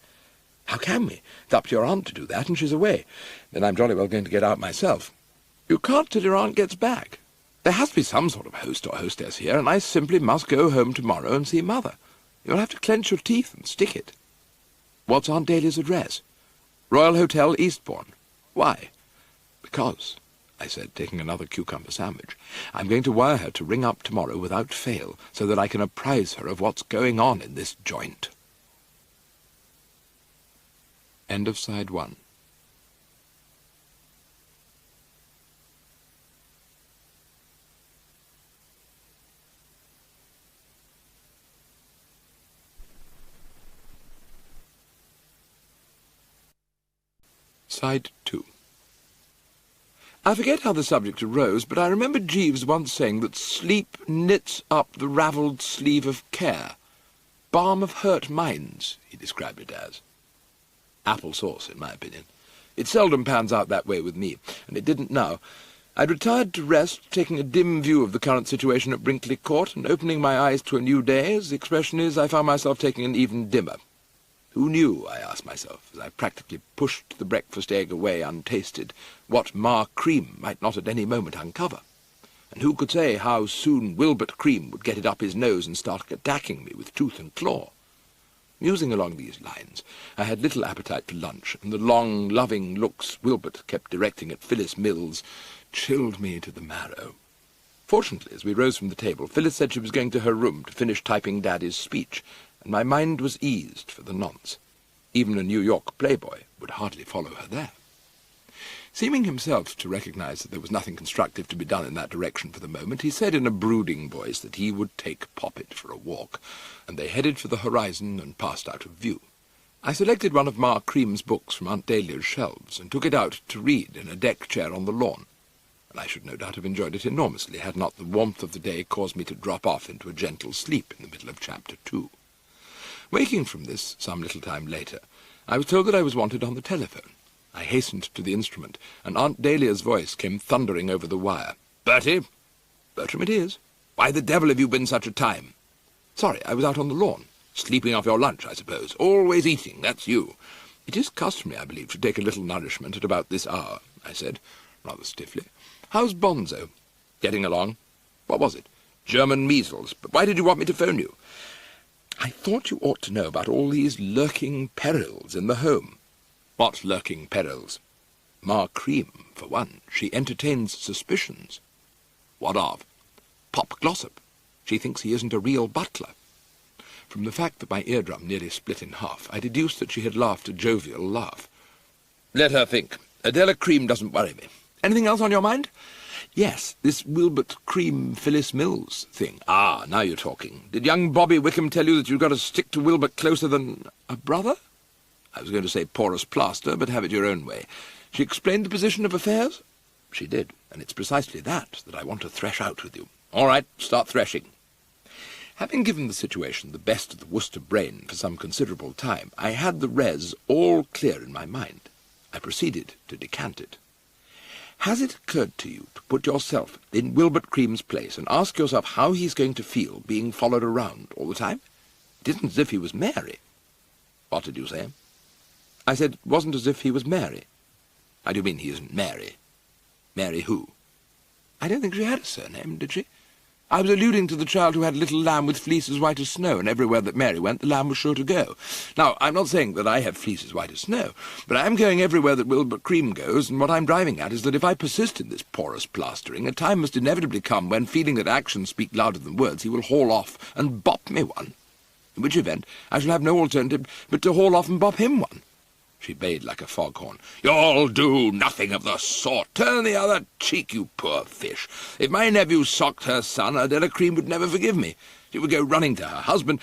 "How can we? It's up to your aunt to do that, and she's away. Then I'm jolly well going to get out myself." "You can't till your aunt gets back. There has to be some sort of host or hostess here, and I simply must go home tomorrow and see Mother. You'll have to clench your teeth and stick it." "What's Aunt Dahlia's address?" "Royal Hotel, Eastbourne." "Why?" "Because," I said, taking another cucumber sandwich, "I'm going to wire her to ring up tomorrow without fail, so that I can apprise her of what's going on in this joint." End of Side 1. Side 2. I forget how the subject arose, but I remember Jeeves once saying that sleep knits up the ravelled sleeve of care. Balm of hurt minds, he described it as. Apple sauce, in my opinion. It seldom pans out that way with me, and it didn't now. I'd retired to rest, taking a dim view of the current situation at Brinkley Court, and opening my eyes to a new day, as the expression is, I found myself taking an even dimmer. Who knew, I asked myself, as I practically pushed the breakfast egg away untasted, what Ma Cream might not at any moment uncover? And who could say how soon Wilbert Cream would get it up his nose and start attacking me with tooth and claw? Musing along these lines, I had little appetite for lunch, and the long, loving looks Wilbert kept directing at Phyllis Mills chilled me to the marrow. Fortunately, as we rose from the table, Phyllis said she was going to her room to finish typing Daddy's speech, and my mind was eased for the nonce. Even a New York playboy would hardly follow her there. Seeming himself to recognise that there was nothing constructive to be done in that direction for the moment, he said in a brooding voice that he would take Poppet for a walk, and they headed for the horizon and passed out of view. I selected one of Ma Cream's books from Aunt Dahlia's shelves and took it out to read in a deck chair on the lawn, and I should no doubt have enjoyed it enormously had not the warmth of the day caused me to drop off into a gentle sleep in the middle of Chapter 2. Waking from this some little time later, I was told that I was wanted on the telephone. I hastened to the instrument, and Aunt Dahlia's voice came thundering over the wire. "Bertie?" "Bertram, it is." "Why the devil have you been such a time?" "Sorry, I was out on the lawn." "Sleeping off your lunch, I suppose. Always eating, that's you." "It is customary, I believe, to take a little nourishment at about this hour," I said, rather stiffly. "How's Bonzo?" "Getting along." "What was it?" "German measles. But why did you want me to phone you?" "I thought you ought to know about all these lurking perils in the home." "What lurking perils?" "Ma Cream, for one. She entertains suspicions." "What of?" "Pop Glossop. She thinks he isn't a real butler." From the fact that my eardrum nearly split in half, I deduced that she had laughed a jovial laugh. "Let her think. Adela Cream doesn't worry me. Anything else on your mind?" "Yes, this Wilbert Cream-Phyllis Mills thing." "Ah, now you're talking. Did young Bobby Wickham tell you that you've got to stick to Wilbert closer than a brother?" I was going to say porous plaster, but have it your own way. "She explained the position of affairs?" "She did, and it's precisely that I want to thresh out with you." "All right, start threshing." Having given the situation the best of the Worcester brain for some considerable time, I had the res all clear in my mind. I proceeded to decant it. "Has it occurred to you to put yourself in Wilbert Cream's place and ask yourself how he's going to feel being followed around all the time? It isn't as if he was Mary." "What did you say?" "I said it wasn't as if he was Mary." "How do you mean he isn't Mary?" "Mary who?" "I don't think she had a surname, did she? I was alluding to the child who had a little lamb with fleece as white as snow, and everywhere that Mary went the lamb was sure to go. Now, I'm not saying that I have fleece as white as snow, but I am going everywhere that Wilbert Cream goes, and what I'm driving at is that if I persist in this porous plastering, a time must inevitably come when, feeling that actions speak louder than words, he will haul off and bop me one. In which event I shall have no alternative but to haul off and bop him one." She bayed like a foghorn. "You'll do nothing of the sort. Turn the other cheek, you poor fish. If my nephew socked her son, Adela Cream would never forgive me. She would go running to her husband."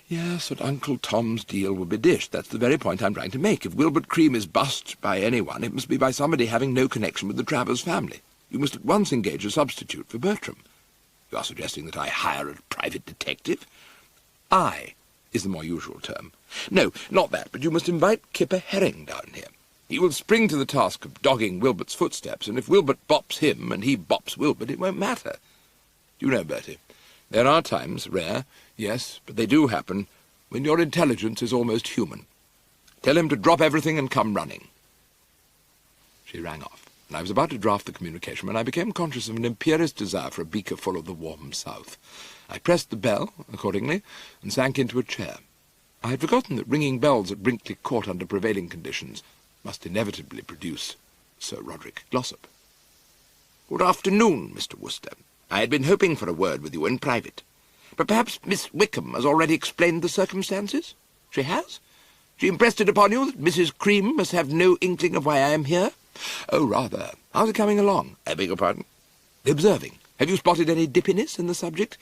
"Yes, but Uncle Tom's deal would be dished. That's the very point I'm trying to make. If Wilbert Cream is bussed by anyone, it must be by somebody having no connection with the Travers family. You must at once engage a substitute for Bertram." "You are suggesting that I hire a private detective?" "I is the more usual term. No, not that, but you must invite Kipper Herring down here. He will spring to the task of dogging Wilbert's footsteps, and if Wilbert bops him and he bops Wilbert, it won't matter. You know, Bertie, there are times, rare, yes, but they do happen, when your intelligence is almost human. Tell him to drop everything and come running." She rang off, and I was about to draft the communication when I became conscious of an imperious desire for a beaker full of the warm south. I pressed the bell, accordingly, and sank into a chair. I had forgotten that ringing bells at Brinkley Court under prevailing conditions must inevitably produce Sir Roderick Glossop. "Good afternoon, Mr. Worcester. I had been hoping for a word with you in private. But perhaps Miss Wickham has already explained the circumstances?" "She has? She impressed it upon you that Mrs. Cream must have no inkling of why I am here?" "Oh, rather. How's it coming along?" "I beg your pardon?" "Observing. Have you spotted any dippiness in the subject?"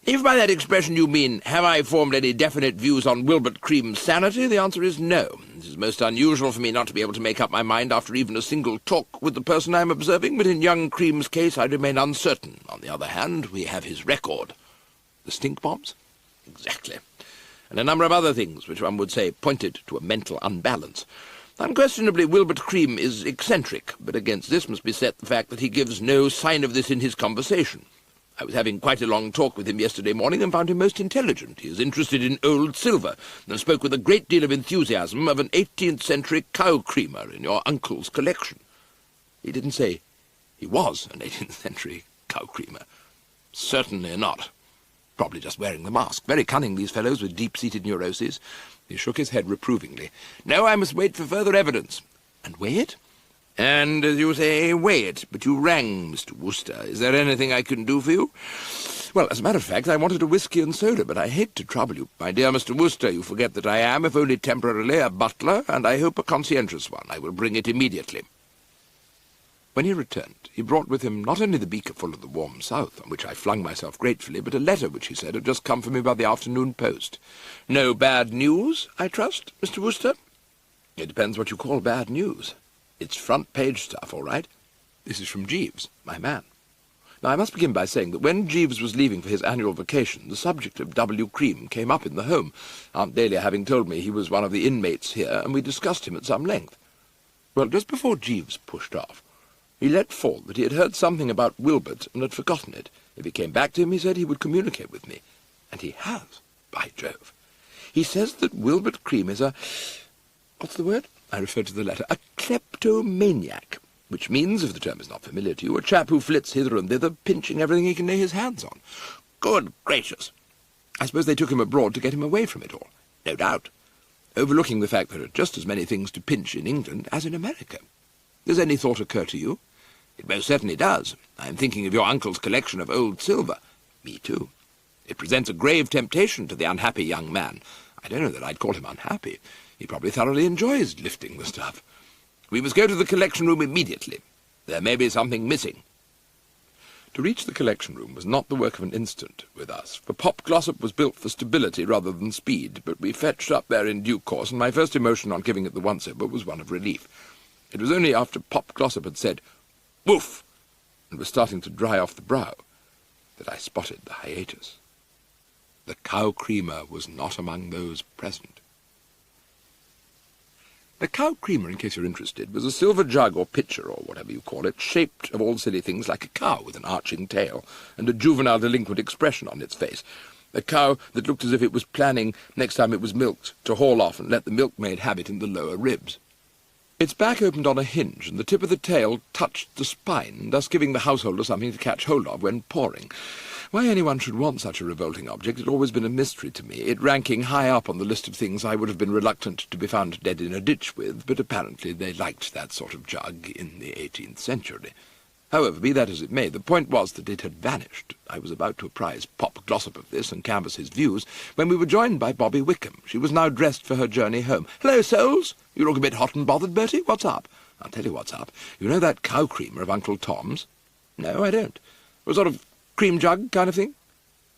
"If by that expression you mean, have I formed any definite views on Wilbert Cream's sanity, the answer is no. It is most unusual for me not to be able to make up my mind after even a single talk with the person I am observing, but in young Cream's case I remain uncertain. On the other hand, we have his record." "The stink bombs?" "Exactly. And a number of other things which one would say pointed to a mental unbalance. Unquestionably, Wilbert Cream is eccentric, but against this must be set the fact that he gives no sign of this in his conversation. I was having quite a long talk with him yesterday morning and found him most intelligent. He is interested in old silver, and spoke with a great deal of enthusiasm of an 18th-century cow creamer in your uncle's collection." "He didn't say he was an 18th-century cow creamer." "Certainly not. Probably just wearing the mask. Very cunning, these fellows with deep-seated neuroses." He shook his head reprovingly. "No, I must wait for further evidence." "And weigh it?" "And, as you say, weigh it. But you rang, Mr. Worcester. Is there anything I can do for you?" "Well, as a matter of fact, I wanted a whisky and soda, but I hate to trouble you." "My dear Mr. Worcester, you forget that I am, if only temporarily, a butler, and I hope a conscientious one. I will bring it immediately." When he returned, he brought with him not only the beaker full of the warm south, on which I flung myself gratefully, but a letter which he said had just come for me by the afternoon post. No bad news, I trust, Mr. Wooster? It depends what you call bad news. It's front-page stuff, all right. This is from Jeeves, my man. Now, I must begin by saying that when Jeeves was leaving for his annual vacation, the subject of W. Cream came up in the home, Aunt Dalia having told me he was one of the inmates here, and we discussed him at some length. Well, just before Jeeves pushed off, he let fall that he had heard something about Wilbert and had forgotten it. If he came back to him, he said he would communicate with me. And he has, by Jove. He says that Wilbert Cream is a... what's the word? I referred to the letter. A kleptomaniac, which means, if the term is not familiar to you, a chap who flits hither and thither, pinching everything he can lay his hands on. Good gracious! I suppose they took him abroad to get him away from it all. No doubt. Overlooking the fact there are just as many things to pinch in England as in America. Does any thought occur to you? It most certainly does. I am thinking of your uncle's collection of old silver. Me too. It presents a grave temptation to the unhappy young man. I don't know that I'd call him unhappy. He probably thoroughly enjoys lifting the stuff. We must go to the collection room immediately. There may be something missing. To reach the collection room was not the work of an instant with us, for Pop Glossop was built for stability rather than speed, but we fetched up there in due course, and my first emotion on giving it the once-over was one of relief. It was only after Pop Glossop had said, "Woof!" and was starting to dry off the brow, that I spotted the hiatus. The cow creamer was not among those present. The cow creamer, in case you're interested, was a silver jug or pitcher, or whatever you call it, shaped, of all silly things, like a cow with an arching tail, and a juvenile delinquent expression on its face. A cow that looked as if it was planning, next time it was milked, to haul off and let the milkmaid have it in the lower ribs. Its back opened on a hinge, and the tip of the tail touched the spine, thus giving the householder something to catch hold of when pouring. Why anyone should want such a revolting object had always been a mystery to me, it ranking high up on the list of things I would have been reluctant to be found dead in a ditch with, but apparently they liked that sort of jug in the 18th century. However, be that as it may, the point was that it had vanished. I was about to apprise Pop Glossop of this and canvass his views, when we were joined by Bobby Wickham. She was now dressed for her journey home. "Hello, souls! You look a bit hot and bothered, Bertie. What's up?" "I'll tell you what's up. You know that cow creamer of Uncle Tom's?" "No, I don't. A sort of cream jug kind of thing?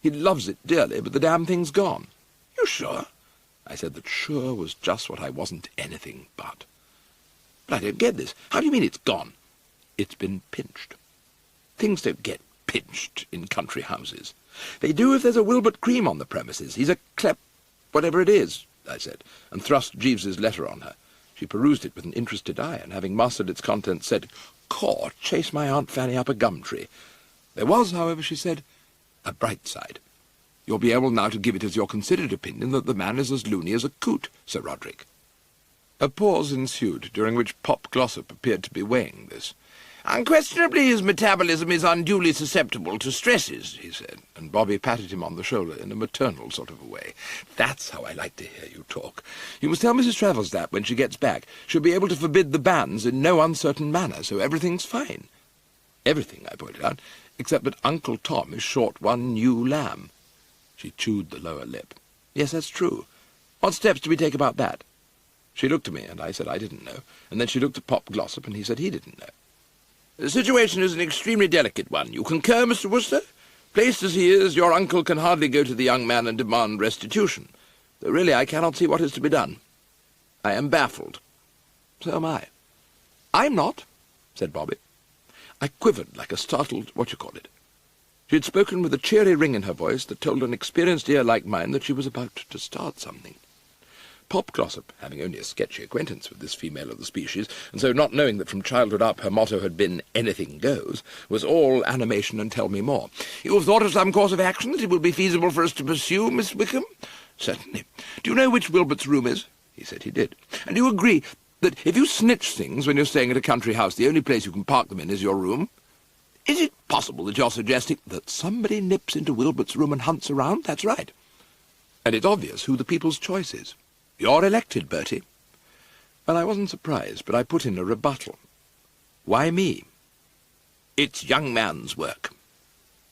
He loves it dearly, but the damn thing's gone." "You sure?" I said that sure was just what I wasn't anything but. "But I don't get this. How do you mean it's gone?" "It's been pinched. Things don't get pinched in country houses." "They do if there's a Wilbert Cream on the premises. He's a whatever it is," I said, and thrust Jeeves's letter on her. She perused it with an interested eye, and having mastered its contents, said, "Caw, chase my Aunt Fanny up a gum tree." There was, however, she said, a bright side. "You'll be able now to give it as your considered opinion that the man is as loony as a coot, Sir Roderick." A pause ensued, during which Pop Glossop appeared to be weighing this. "Unquestionably his metabolism is unduly susceptible to stresses," he said, and Bobby patted him on the shoulder in a maternal sort of a way. "That's how I like to hear you talk. You must tell Mrs. Travers that when she gets back. She'll be able to forbid the banns in no uncertain manner, so everything's fine." "Everything," I pointed out, "except that Uncle Tom is short one new lamb." She chewed the lower lip. "Yes, that's true. What steps do we take about that?" She looked at me, and I said I didn't know, and then she looked at Pop Glossop, and he said he didn't know. "The situation is an extremely delicate one. You concur, Mr. Wooster? Placed as he is, your uncle can hardly go to the young man and demand restitution, though really I cannot see what is to be done. I am baffled." "So am I." "I'm not," said Bobby. I quivered like a startled what-you-call-it. She had spoken with a cheery ring in her voice that told an experienced ear like mine that she was about to start something. Pop Glossop, having only a sketchy acquaintance with this female of the species, and so not knowing that from childhood up her motto had been "anything goes," was all animation and tell me more. "You have thought of some course of action that it will be feasible for us to pursue, Miss Wickham?" "Certainly. Do you know which Wilbert's room is?" He said he did. "And do you agree that if you snitch things when you're staying at a country house, the only place you can park them in is your room? Is it possible that you're suggesting that somebody nips into Wilbert's room and hunts around? That's right. And it's obvious who the people's choice is. You're elected, Bertie." Well, I wasn't surprised, but I put in a rebuttal. "Why me?" "It's young man's work."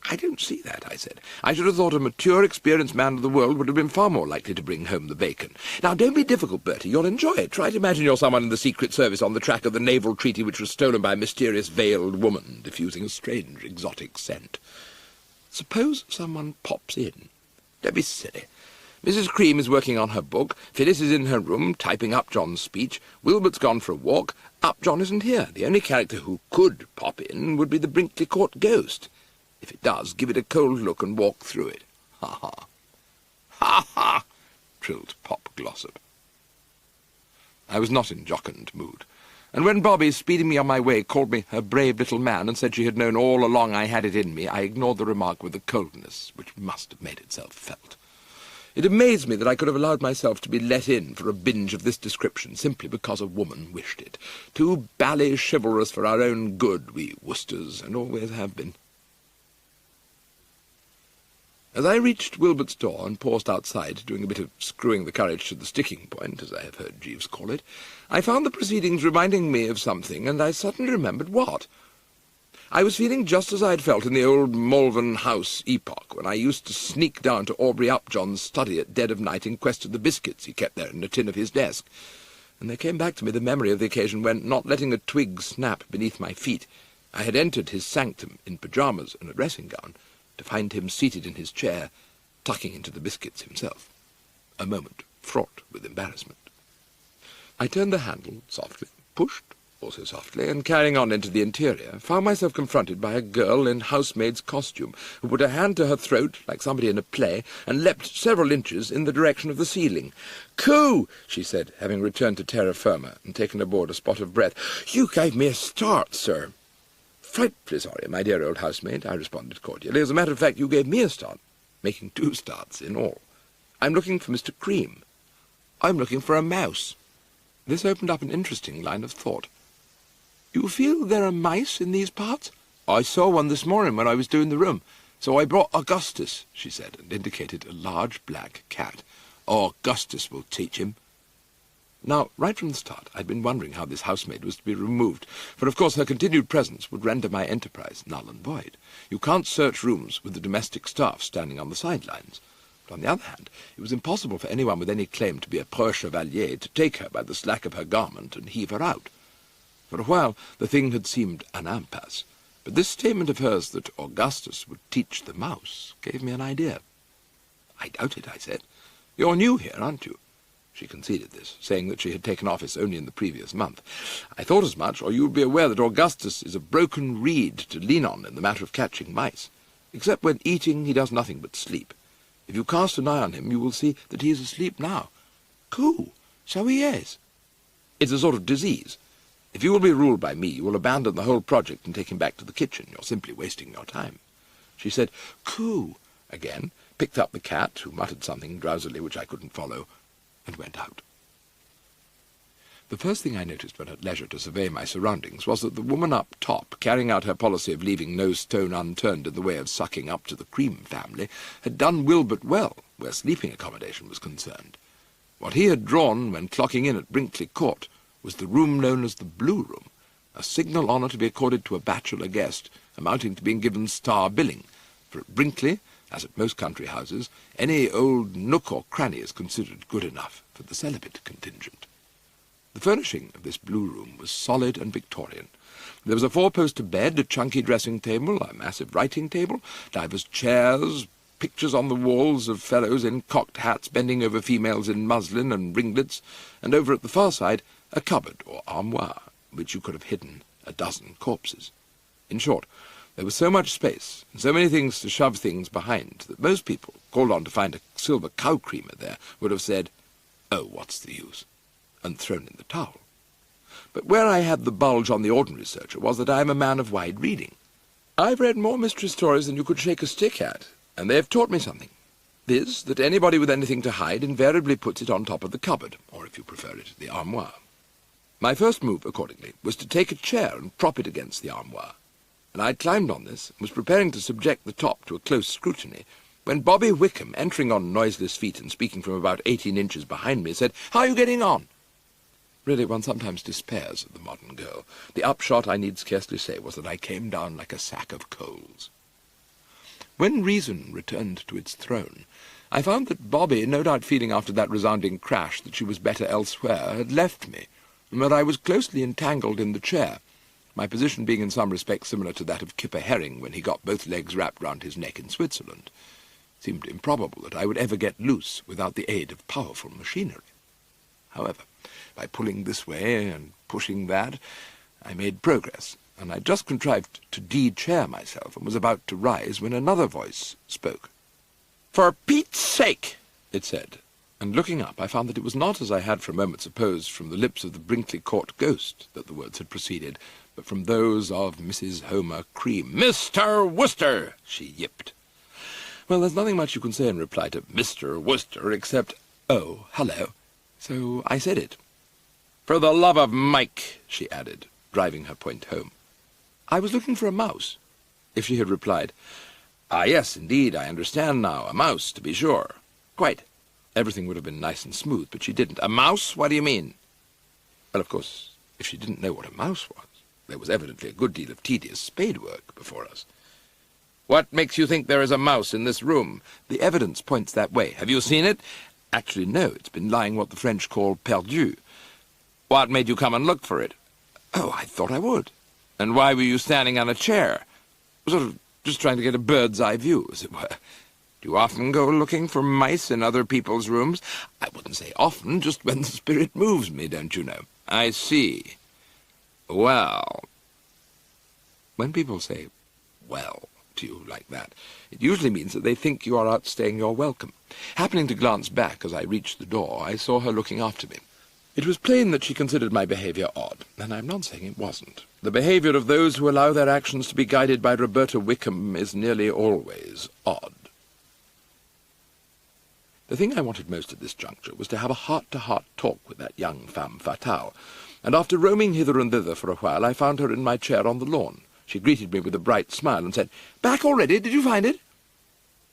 "I don't see that," I said. "I should have thought a mature, experienced man of the world would have been far more likely to bring home the bacon. Now, don't be difficult, Bertie. You'll enjoy it. Try to imagine you're someone in the Secret Service on the track of the naval treaty which was stolen by a mysterious veiled woman, diffusing a strange, exotic scent. Suppose someone pops in. Don't be silly. Mrs. Cream is working on her book, Phyllis is in her room, typing Upjohn's speech, Wilbert's gone for a walk, Upjohn isn't here. The only character who could pop in would be the Brinkley Court ghost. If it does, give it a cold look and walk through it. Ha-ha. Ha-ha, trilled Pop Glossop. I was not in jocund mood, and when Bobby, speeding me on my way, called me her brave little man and said she had known all along I had it in me, I ignored the remark with a coldness which must have made itself felt. It amazed me that I could have allowed myself to be let in for a binge of this description simply because a woman wished it. Too bally chivalrous for our own good, we Worcesters, and always have been. As I reached Wilbert's door and paused outside, doing a bit of screwing the courage to the sticking point, as I have heard Jeeves call it, I found the proceedings reminding me of something, and I suddenly remembered what. I was feeling just as I had felt in the old Malvern House epoch, when I used to sneak down to Aubrey Upjohn's study at dead of night in quest of the biscuits he kept there in a tin of his desk. And there came back to me the memory of the occasion when, not letting a twig snap beneath my feet, I had entered his sanctum in pyjamas and a dressing-gown, to find him seated in his chair, tucking into the biscuits himself. A moment fraught with embarrassment. I turned the handle softly, pushed, also softly, and carrying on into the interior, found myself confronted by a girl in housemaid's costume, who put a hand to her throat, like somebody in a play, and leapt several inches in the direction of the ceiling. "Coo!" she said, having returned to terra firma and taken aboard a spot of breath. "You gave me a start, sir." "Frightfully sorry, my dear old housemaid," I responded cordially. "As a matter of fact, you gave me a start, making 2 starts in all. I'm looking for Mr. Cream." "I'm looking for a mouse." This opened up an interesting line of thought. "You feel there are mice in these parts?" "I saw one this morning when I was doing the room, so I brought Augustus," she said, and indicated a large black cat. "Oh, Augustus will teach him." Now, right from the start, I'd been wondering how this housemaid was to be removed, for of course her continued presence would render my enterprise null and void. You can't search rooms with the domestic staff standing on the sidelines. But on the other hand, it was impossible for anyone with any claim to be a preux chevalier to take her by the slack of her garment and heave her out. For a while the thing had seemed an impasse, but this statement of hers that Augustus would teach the mouse gave me an idea. "I doubt it," I said. "You're new here, aren't you?" She conceded this, saying that she had taken office only in the previous month. "I thought as much, or you would be aware that Augustus is a broken reed to lean on in the matter of catching mice. Except when eating, he does nothing but sleep. If you cast an eye on him, you will see that he is asleep now." "Cool, so he is." "It's a sort of disease. If you will be ruled by me, you will abandon the whole project and take him back to the kitchen. You're simply wasting your time." She said, "Coo," again, picked up the cat, who muttered something drowsily which I couldn't follow, and went out. The first thing I noticed when at leisure to survey my surroundings was that the woman up top, carrying out her policy of leaving no stone unturned in the way of sucking up to the Cream family, had done Wilbert well where sleeping accommodation was concerned. What he had drawn when clocking in at Brinkley Court was the room known as the Blue Room, a signal honour to be accorded to a bachelor guest, amounting to being given star billing, for at Brinkley, as at most country houses, any old nook or cranny is considered good enough for the celibate contingent. The furnishing of this Blue Room was solid and Victorian. There was a 4-poster bed, a chunky dressing table, a massive writing table, divers chairs, pictures on the walls of fellows in cocked hats bending over females in muslin and ringlets, and over at the far side a cupboard or armoire, which you could have hidden a dozen corpses. In short, there was so much space, and so many things to shove things behind, that most people, called on to find a silver cow creamer there, would have said, "Oh, what's the use?" and thrown in the towel. But where I had the bulge on the ordinary searcher was that I am a man of wide reading. I've read more mystery stories than you could shake a stick at, and they have taught me something, viz., that anybody with anything to hide invariably puts it on top of the cupboard, or if you prefer it, the armoire. My first move, accordingly, was to take a chair and prop it against the armoire, and I had climbed on this and was preparing to subject the top to a close scrutiny, when Bobby Wickham, entering on noiseless feet and speaking from about 18 inches behind me, said, "How are you getting on?" Really, one sometimes despairs of the modern girl. The upshot, I need scarcely say, was that I came down like a sack of coals. When reason returned to its throne, I found that Bobby, no doubt feeling after that resounding crash that she was better elsewhere, had left me, and that I was closely entangled in the chair, my position being in some respects similar to that of Kipper Herring when he got both legs wrapped round his neck in Switzerland. It seemed improbable that I would ever get loose without the aid of powerful machinery. However, by pulling this way and pushing that, I made progress, and I just contrived to de-chair myself and was about to rise when another voice spoke. "For Pete's sake," it said, and looking up I found that it was not, as I had for a moment supposed, from the lips of the Brinkley court ghost that the words had proceeded, but from those of Mrs. Homer Cream. "Mr. Wooster," she yipped. Well, there's nothing much you can say in reply to Mr. Wooster, except, "Oh, hello." So I said it. "For the love of Mike," she added, driving her point home. I was looking for a mouse. If she had replied, "Ah, yes, indeed, I understand now, a mouse, to be sure. Quite," everything would have been nice and smooth, but she didn't. "A mouse? What do you mean?" Well, of course, if she didn't know what a mouse was, there was evidently a good deal of tedious spade work before us. "What makes you think there is a mouse in this room?" "The evidence points that way. Have you seen it?" "Actually, no. It's been lying what the French call perdu." "What made you come and look for it?" "Oh, I thought I would." "And why were you standing on a chair?" "Sort of just trying to get a bird's-eye view, as it were." "Do you often go looking for mice in other people's rooms?" "I wouldn't say often, just when the spirit moves me, don't you know." "I see. Well." When people say, "well," to you like that, it usually means that they think you are outstaying your welcome. Happening to glance back as I reached the door, I saw her looking after me. It was plain that she considered my behaviour odd, and I'm not saying it wasn't. The behaviour of those who allow their actions to be guided by Roberta Wickham is nearly always odd. The thing I wanted most at this juncture was to have a heart-to-heart talk with that young femme fatale, and after roaming hither and thither for a while, I found her in my chair on the lawn. She greeted me with a bright smile and said, "Back already? Did you find it?"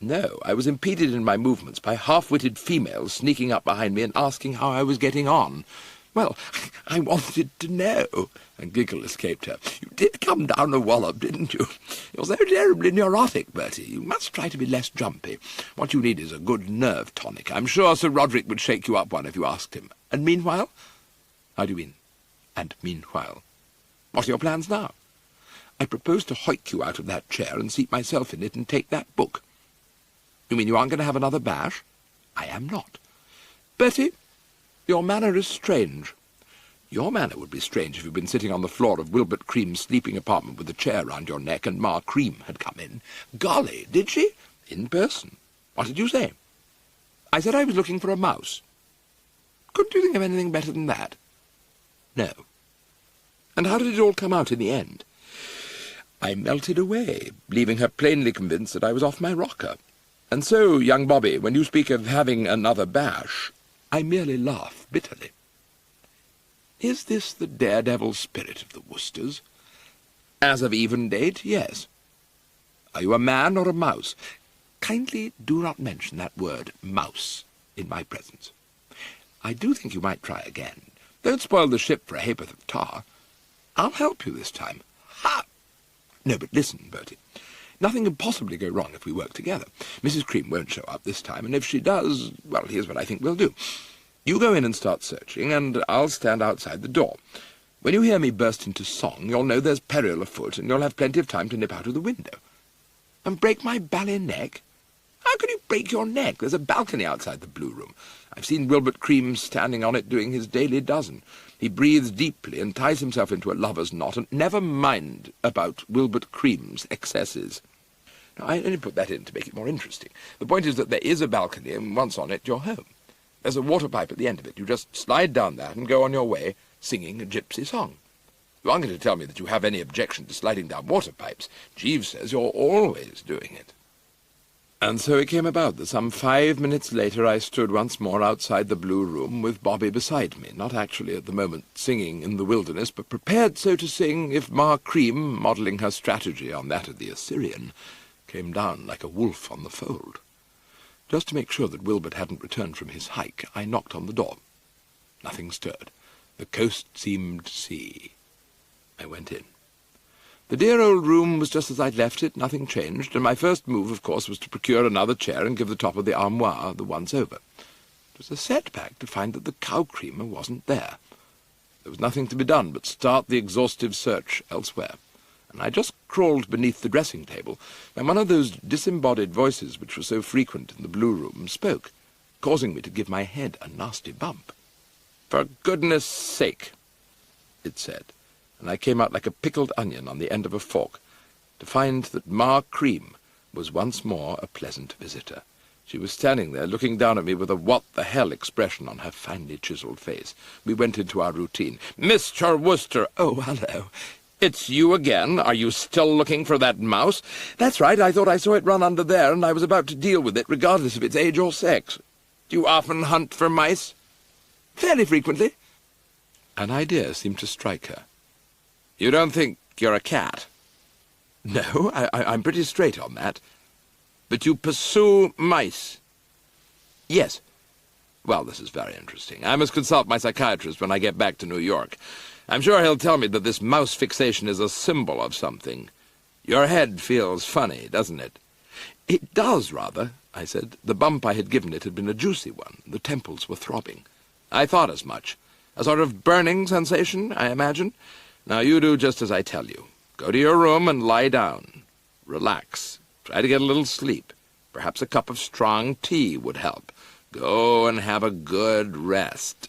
No, I was impeded in my movements by half-witted females sneaking up behind me and asking how I was getting on. Well, I wanted to know. A giggle escaped her. "You did come down a wallop, didn't you? You're so terribly neurotic, Bertie. You must try to be less jumpy. What you need is a good nerve tonic. I'm sure Sir Roderick would shake you up one if you asked him. And meanwhile?" "How do you mean, and meanwhile?" "What are your plans now?" "I propose to hoik you out of that chair and seat myself in it and take that book." "You mean you aren't going to have another bash?" "I am not." "Bertie, your manner is strange." "Your manner would be strange if you'd been sitting on the floor of Wilbert Cream's sleeping apartment with a chair round your neck and Ma Cream had come in." "Golly, did she?" "In person." "What did you say?" "I said I was looking for a mouse." "Couldn't you think of anything better than that?" "No." "And how did it all come out in the end?" "I melted away, leaving her plainly convinced that I was off my rocker. And so, young Bobby, when you speak of having another bash, I merely laugh bitterly. Is this the daredevil spirit of the Woosters?" "As of even date, yes." "Are you a man or a mouse?" "Kindly do not mention that word, mouse, in my presence." "I do think you might try again. Don't spoil the ship for a ha'porth of tar. I'll help you this time." "Ha!" "No, but listen, Bertie. Nothing can possibly go wrong if we work together. Mrs. Cream won't show up this time, and if she does, well, here's what I think we'll do. You go in and start searching, and I'll stand outside the door. When you hear me burst into song, you'll know there's peril afoot, and you'll have plenty of time to nip out of the window." "And break my bally neck?" "How can you break your neck? There's a balcony outside the Blue Room. I've seen Wilbert Cream standing on it doing his daily dozen. He breathes deeply and ties himself into a lover's knot, and never mind about Wilbert Cream's excesses. Now, I only put that in to make it more interesting. The point is that there is a balcony, and once on it, you're home. There's a water pipe at the end of it. You just slide down that and go on your way, singing a gypsy song. You aren't going to tell me that you have any objection to sliding down water pipes. Jeeves says you're always doing it." And so it came about that some 5 minutes later I stood once more outside the Blue Room with Bobby beside me, not actually at the moment singing in the wilderness, but prepared so to sing if Ma Cream, modelling her strategy on that of the Assyrian, came down like a wolf on the fold. Just to make sure that Wilbert hadn't returned from his hike, I knocked on the door. Nothing stirred. The coast seemed sea. I went in. The dear old room was just as I'd left it, nothing changed, and my first move, of course, was to procure another chair and give the top of the armoire the once over. It was a setback to find that the cow creamer wasn't there. There was nothing to be done but start the exhaustive search elsewhere, and I just crawled beneath the dressing-table when one of those disembodied voices which were so frequent in the blue room spoke, causing me to give my head a nasty bump. "For goodness sake," it said, and I came out like a pickled onion on the end of a fork, to find that Ma Cream was once more a pleasant visitor. She was standing there looking down at me with a what-the-hell expression on her finely chiselled face. We went into our routine. "Mr. Wooster, oh, hello. It's you again. Are you still looking for that mouse?" "That's right. I thought I saw it run under there, and I was about to deal with it, regardless of its age or sex." "Do you often hunt for mice?" "Fairly frequently." An idea seemed to strike her. "You don't think you're a cat?" "No, I'm pretty straight on that." "But you pursue mice?" "Yes." "Well, this is very interesting. I must consult my psychiatrist when I get back to New York. I'm sure he'll tell me that this mouse fixation is a symbol of something. Your head feels funny, doesn't it?" "It does, rather," I said. The bump I had given it had been a juicy one. The temples were throbbing. "I thought as much. A sort of burning sensation, I imagine. Now you do just as I tell you. Go to your room and lie down. Relax. Try to get a little sleep. Perhaps a cup of strong tea would help. Go and have a good rest."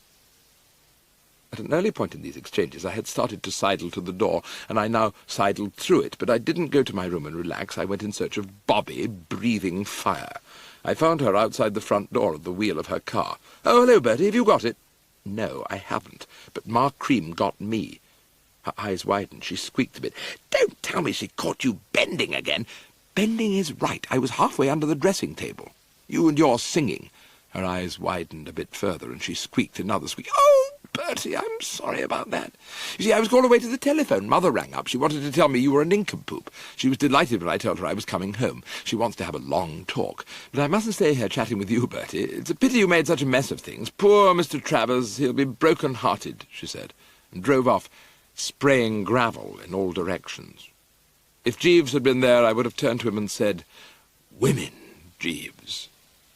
At an early point in these exchanges I had started to sidle to the door, and I now sidled through it, but I didn't go to my room and relax. I went in search of Bobby, breathing fire. I found her outside the front door at the wheel of her car. "Oh, hello, Bertie, have you got it?" "No, I haven't, but Ma Cream got me." Her eyes widened. She squeaked a bit. "Don't tell me she caught you bending again." "Bending is right. I was halfway under the dressing-table. You and your singing." Her eyes widened a bit further, and she squeaked another squeak. "Oh, Bertie, I'm sorry about that. You see, I was called away to the telephone. Mother rang up. She wanted to tell me you were a nincompoop. She was delighted when I told her I was coming home. She wants to have a long talk. But I mustn't stay here chatting with you, Bertie. It's a pity you made such a mess of things. Poor Mr. Travers, he'll be broken-hearted," she said, and drove off, spraying gravel in all directions. If Jeeves had been there, I would have turned to him and said, "Women, Jeeves."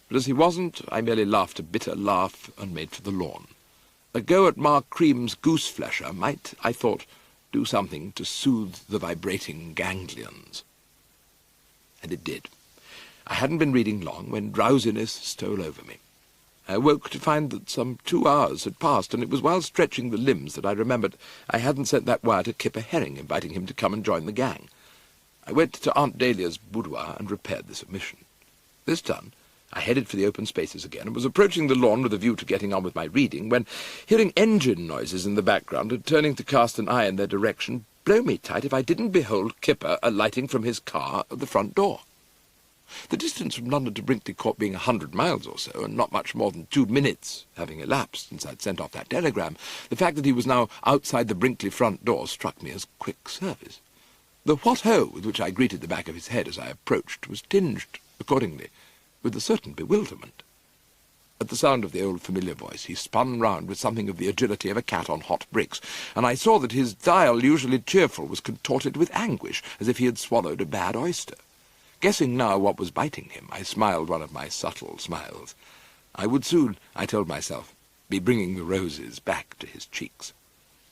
But as he wasn't, I merely laughed a bitter laugh and made for the lawn. A go at Ma Cream's goose-flesher might, I thought, do something to soothe the vibrating ganglions. And it did. I hadn't been reading long when drowsiness stole over me. I woke to find that some 2 hours had passed, and it was while stretching the limbs that I remembered I hadn't sent that wire to Kipper Herring inviting him to come and join the gang. I went to Aunt Dahlia's boudoir and repaired this omission. This done, I headed for the open spaces again, and was approaching the lawn with a view to getting on with my reading, when, hearing engine noises in the background and turning to cast an eye in their direction, blow me tight if I didn't behold Kipper alighting from his car at the front door. The distance from London to Brinkley Court being 100 miles or so, and not much more than 2 minutes having elapsed since I'd sent off that telegram, the fact that he was now outside the Brinkley front door struck me as quick service. The what-ho with which I greeted the back of his head as I approached was tinged, accordingly, with a certain bewilderment. At the sound of the old familiar voice, he spun round with something of the agility of a cat on hot bricks, and I saw that his dial, usually cheerful, was contorted with anguish, as if he had swallowed a bad oyster. Guessing now what was biting him, I smiled one of my subtle smiles. I would soon, I told myself, be bringing the roses back to his cheeks.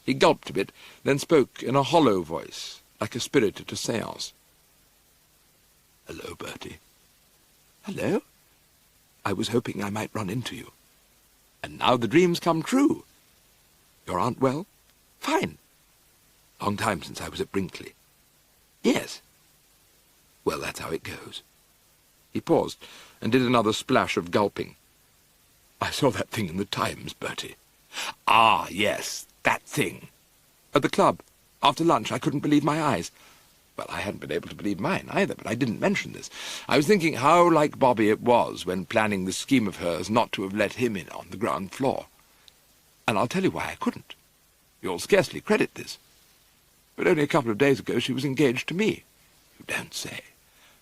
He gulped a bit, then spoke in a hollow voice, like a spirit at a séance. "Hello, Bertie." "Hello? I was hoping I might run into you. And now the dream's come true. Your aunt well?" "Fine." "Long time since I was at Brinkley." "Yes." "Well, that's how it goes." He paused, and did another splash of gulping. "I saw that thing in the Times, Bertie." "Ah, yes, that thing." "At the club. After lunch, I couldn't believe my eyes." Well, I hadn't been able to believe mine either, but I didn't mention this. I was thinking how like Bobby it was, when planning this scheme of hers, not to have let him in on the ground floor. And I'll tell you why I couldn't. You'll scarcely credit this, but only a couple of days ago she was engaged to me. You don't say.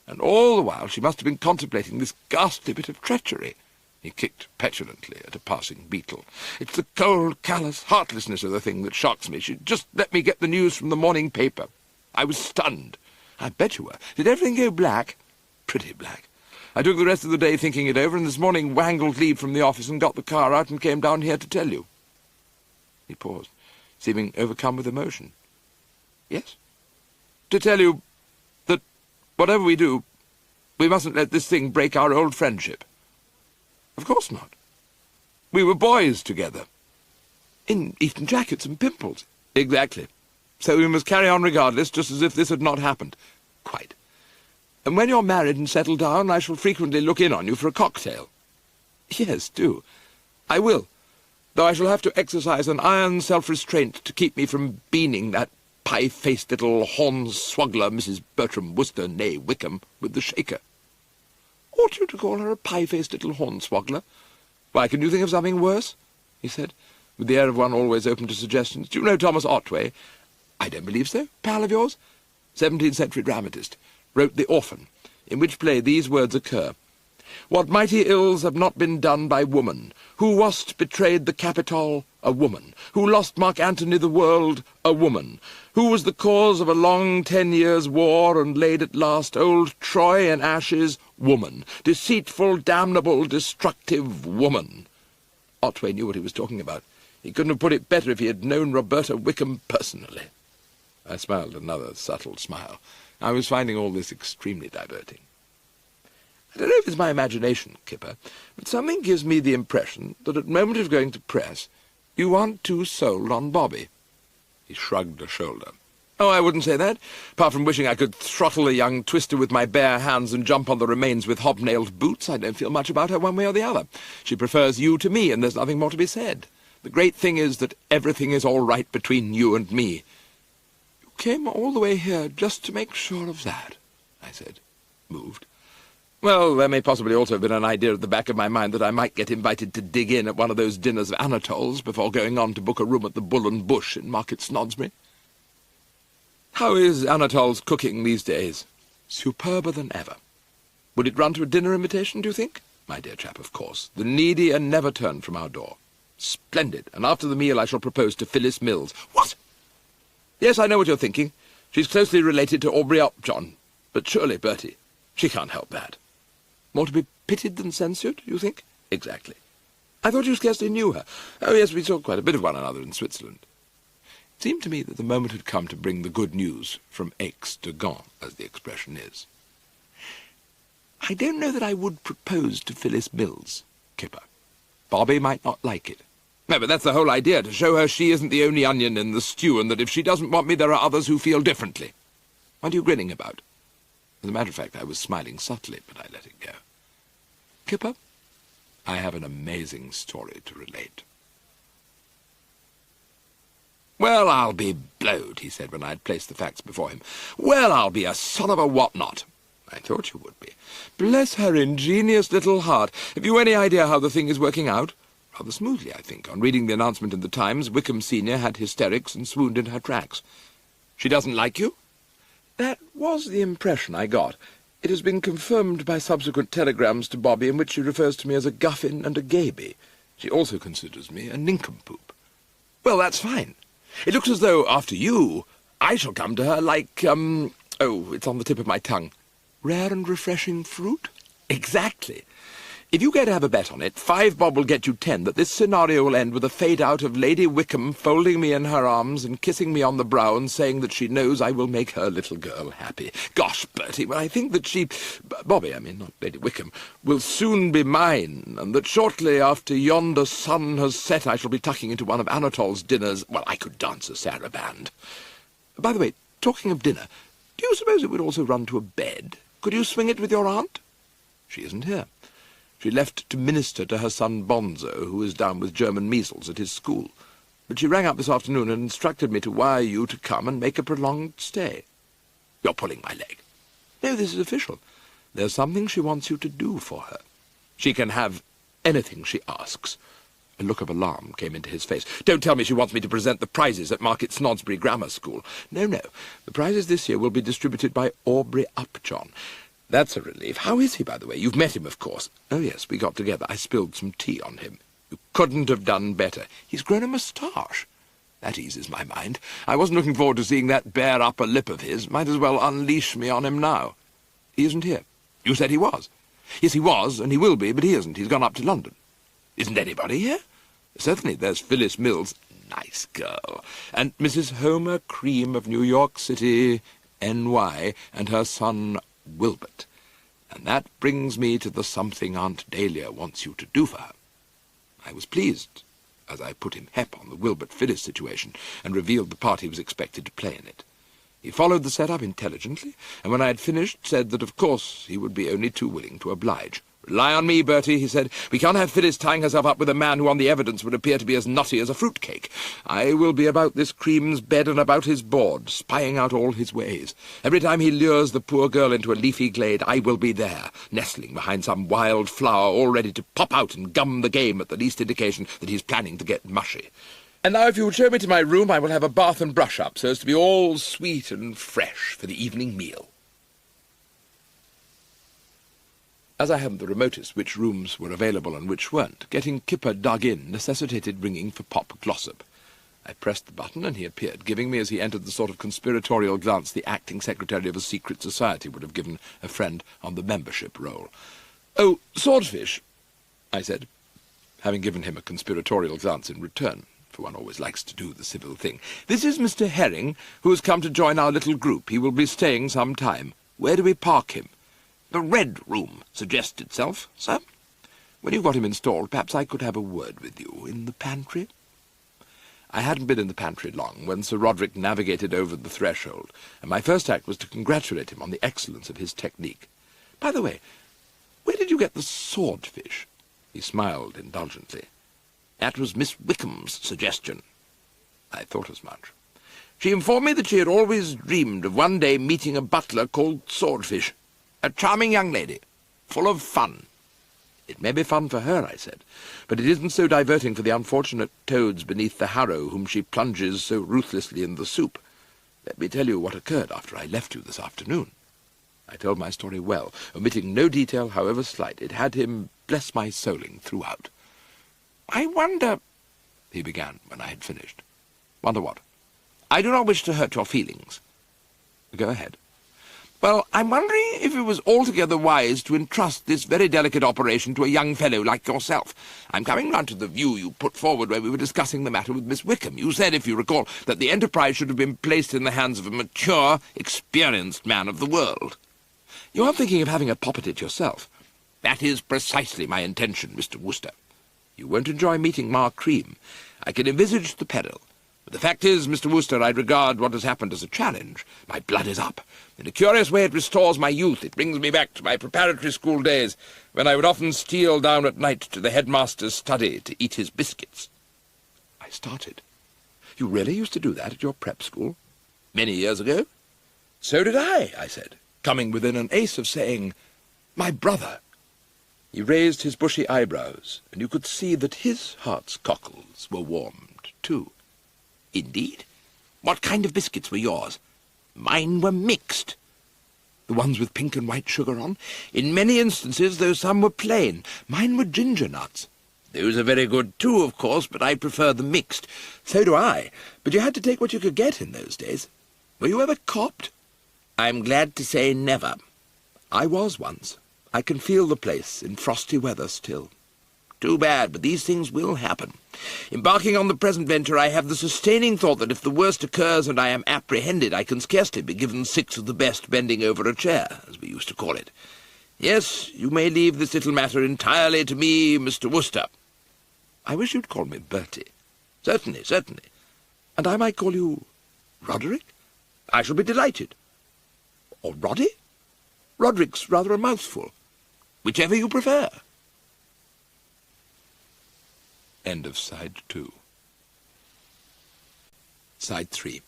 And all the while she must have been contemplating this ghastly bit of treachery. He kicked petulantly at a passing beetle. "It's the cold, callous heartlessness of the thing that shocks me. She just let me get the news from the morning paper." I was stunned. I bet you were. Did everything go black? Pretty black. I took the rest of the day thinking it over, and this morning wangled leave from the office and got the car out and came down here to tell you. He paused, seeming overcome with emotion. Yes? To tell you that whatever we do, we mustn't let this thing break our old friendship. Of course not. We were boys together. In Eton jackets and pimples. Exactly. So we must carry on regardless, just as if this had not happened. Quite. And when you're married and settled down, I shall frequently look in on you for a cocktail. Yes, do. I will, though I shall have to exercise an iron self-restraint to keep me from beaning that pie-faced little hornswoggler, Mrs. Bertram Worcester, née Wickham, with the shaker. Ought you to call her a pie-faced little hornswoggler? Why, can you think of something worse? He said, with the air of one always open to suggestions. Do you know Thomas Otway? I don't believe so. Pal of yours? 17th century dramatist. Wrote The Orphan, in which play these words occur. What mighty ills have not been done by woman? Who wast betrayed the Capitol? A woman. Who lost Mark Antony the world? A woman. Who was the cause of a long 10 years' war and laid at last old Troy in ashes? Woman. Deceitful, damnable, destructive woman. Otway knew what he was talking about. He couldn't have put it better if he had known Roberta Wickham personally. I smiled another subtle smile. I was finding all this extremely diverting. I don't know if it's my imagination, Kipper, but something gives me the impression that at the moment of going to press, you aren't too sold on Bobby. He shrugged a shoulder. Oh, I wouldn't say that, apart from wishing I could throttle a young twister with my bare hands and jump on the remains with hobnailed boots. I don't feel much about her one way or the other. She prefers you to me, and there's nothing more to be said. The great thing is that everything is all right between you and me. You came all the way here just to make sure of that, I said, moved. Well, there may possibly also have been an idea at the back of my mind that I might get invited to dig in at one of those dinners of Anatole's before going on to book a room at the Bull and Bush in Market Snodsbury. How is Anatole's cooking these days? Superber than ever. Would it run to a dinner invitation, do you think? My dear chap, of course. The needy are never turned from our door. Splendid. And after the meal I shall propose to Phyllis Mills. What? Yes, I know what you're thinking. She's closely related to Aubrey Upjohn. But surely, Bertie, she can't help that. More to be pitied than censured, you think? Exactly. I thought you scarcely knew her. Oh, yes, we saw quite a bit of one another in Switzerland. It seemed to me that the moment had come to bring the good news from Aix to Gand, as the expression is. I don't know that I would propose to Phyllis Mills, Kipper. Bobby might not like it. No, but that's the whole idea, to show her she isn't the only onion in the stew, and that if she doesn't want me, there are others who feel differently. What are you grinning about? As a matter of fact, I was smiling subtly, but I let it go. Kipper, I have an amazing story to relate. Well, I'll be blowed, he said when I had placed the facts before him. Well, I'll be a son of a what-not. I thought you would be. Bless her ingenious little heart. Have you any idea how the thing is working out? Rather smoothly, I think. On reading the announcement in the Times, Wickham Senior had hysterics and swooned in her tracks. She doesn't like you? That was the impression I got. It has been confirmed by subsequent telegrams to Bobby in which she refers to me as a guffin and a gaby. She also considers me a nincompoop. Well, that's fine. It looks as though, after you, I shall come to her like, oh, it's on the tip of my tongue. Rare and refreshing fruit? Exactly. If you care to have a bet on it, 5 bob will get you 10 that this scenario will end with a fade-out of Lady Wickham folding me in her arms and kissing me on the brow and saying that she knows I will make her little girl happy. Gosh, Bertie, when I think that Bobby, I mean, not Lady Wickham, will soon be mine, and that shortly after yonder sun has set I shall be tucking into one of Anatole's dinners, well, I could dance a saraband. By the way, talking of dinner, do you suppose it would also run to a bed? Could you swing it with your aunt? She isn't here. She left to minister to her son Bonzo, who is down with German measles at his school. But she rang up this afternoon and instructed me to wire you to come and make a prolonged stay. You're pulling my leg. No, this is official. There's something she wants you to do for her. She can have anything she asks. A look of alarm came into his face. Don't tell me she wants me to present the prizes at Market Snodsbury Grammar School. No, no. The prizes this year will be distributed by Aubrey Upjohn. That's a relief. How is he, by the way? You've met him, of course. Oh, yes, we got together. I spilled some tea on him. You couldn't have done better. He's grown a moustache. That eases my mind. I wasn't looking forward to seeing that bare upper lip of his. Might as well unleash me on him now. He isn't here. You said he was. Yes, he was, and he will be, but he isn't. He's gone up to London. Isn't anybody here? Certainly, there's Phyllis Mills. Nice girl. And Mrs. Homer Cream of New York City, N.Y., and her son Wilbert. And that brings me to the something Aunt Dalia wants you to do for her. I was pleased as I put him hep on the Wilbert-Phyllis situation and revealed the part he was expected to play in it. He followed the set-up intelligently, and when I had finished, said that of course he would be only too willing to oblige. "Rely on me, Bertie," he said. "We can't have Phyllis tying herself up with a man who on the evidence would appear to be as nutty as a fruitcake. I will be about this Cream's bed and about his board, spying out all his ways. Every time he lures the poor girl into a leafy glade, I will be there, nestling behind some wild flower, all ready to pop out and gum the game at the least indication that he's planning to get mushy. And now if you would show me to my room, I will have a bath and brush-up, so as to be all sweet and fresh for the evening meal." As I hadn't the remotest which rooms were available and which weren't, getting Kipper dug in necessitated ringing for Pop Glossop. I pressed the button, and he appeared, giving me as he entered the sort of conspiratorial glance the acting secretary of a secret society would have given a friend on the membership roll. "Oh, Swordfish," I said, having given him a conspiratorial glance in return, for one always likes to do the civil thing. "This is Mr. Herring, who has come to join our little group. He will be staying some time. Where do we park him?" "The Red Room suggests itself, sir." "When you've got him installed, perhaps I could have a word with you in the pantry?" I hadn't been in the pantry long when Sir Roderick navigated over the threshold, and my first act was to congratulate him on the excellence of his technique. "By the way, where did you get the swordfish?" He smiled indulgently. "That was Miss Wickham's suggestion." I thought as much. "She informed me that she had always dreamed of one day meeting a butler called Swordfish. A charming young lady, full of fun." "It may be fun for her," I said, "but it isn't so diverting for the unfortunate toads beneath the harrow whom she plunges so ruthlessly in the soup. Let me tell you what occurred after I left you this afternoon." I told my story well, omitting no detail, however slight. It had him bless my souling throughout. "I wonder—" he began when I had finished. "Wonder what?" "I do not wish to hurt your feelings." "Go ahead." "Well, I'm wondering if it was altogether wise to entrust this very delicate operation to a young fellow like yourself. I'm coming round to the view you put forward when we were discussing the matter with Miss Wickham. You said, if you recall, that the enterprise should have been placed in the hands of a mature, experienced man of the world. You aren't thinking of having a pop at it yourself?" "That is precisely my intention, Mr. Wooster." "You won't enjoy meeting Ma Cream. I can envisage the peril. But the fact is, Mr. Wooster, I regard what has happened as a challenge. My blood is up. In a curious way it restores my youth. It brings me back to my preparatory school days, when I would often steal down at night to the headmaster's study to eat his biscuits." I started. "You really used to do that at your prep school?" "Many years ago." "So did I said, coming within an ace of saying, 'My brother.'" He raised his bushy eyebrows, and you could see that his heart's cockles were warmed too. "Indeed? What kind of biscuits were yours?" "Mine were mixed." "The ones with pink and white sugar on?" "In many instances, though some were plain. Mine were ginger nuts." "Those are very good too, of course, but I prefer the mixed." "So do I, but you had to take what you could get in those days. Were you ever copped?" "I'm glad to say never." "I was once. I can feel the place in frosty weather still." "Too bad, but these things will happen. Embarking on the present venture, I have the sustaining thought that if the worst occurs and I am apprehended, I can scarcely be given 6 of the best bending over a chair, as we used to call it. Yes, you may leave this little matter entirely to me, Mr. Wooster." "I wish you'd call me Bertie." "Certainly, certainly." "And I might call you Roderick?" "I shall be delighted." "Or Roddy? Roderick's rather a mouthful." "Whichever you prefer." End of Side 2. Side 3.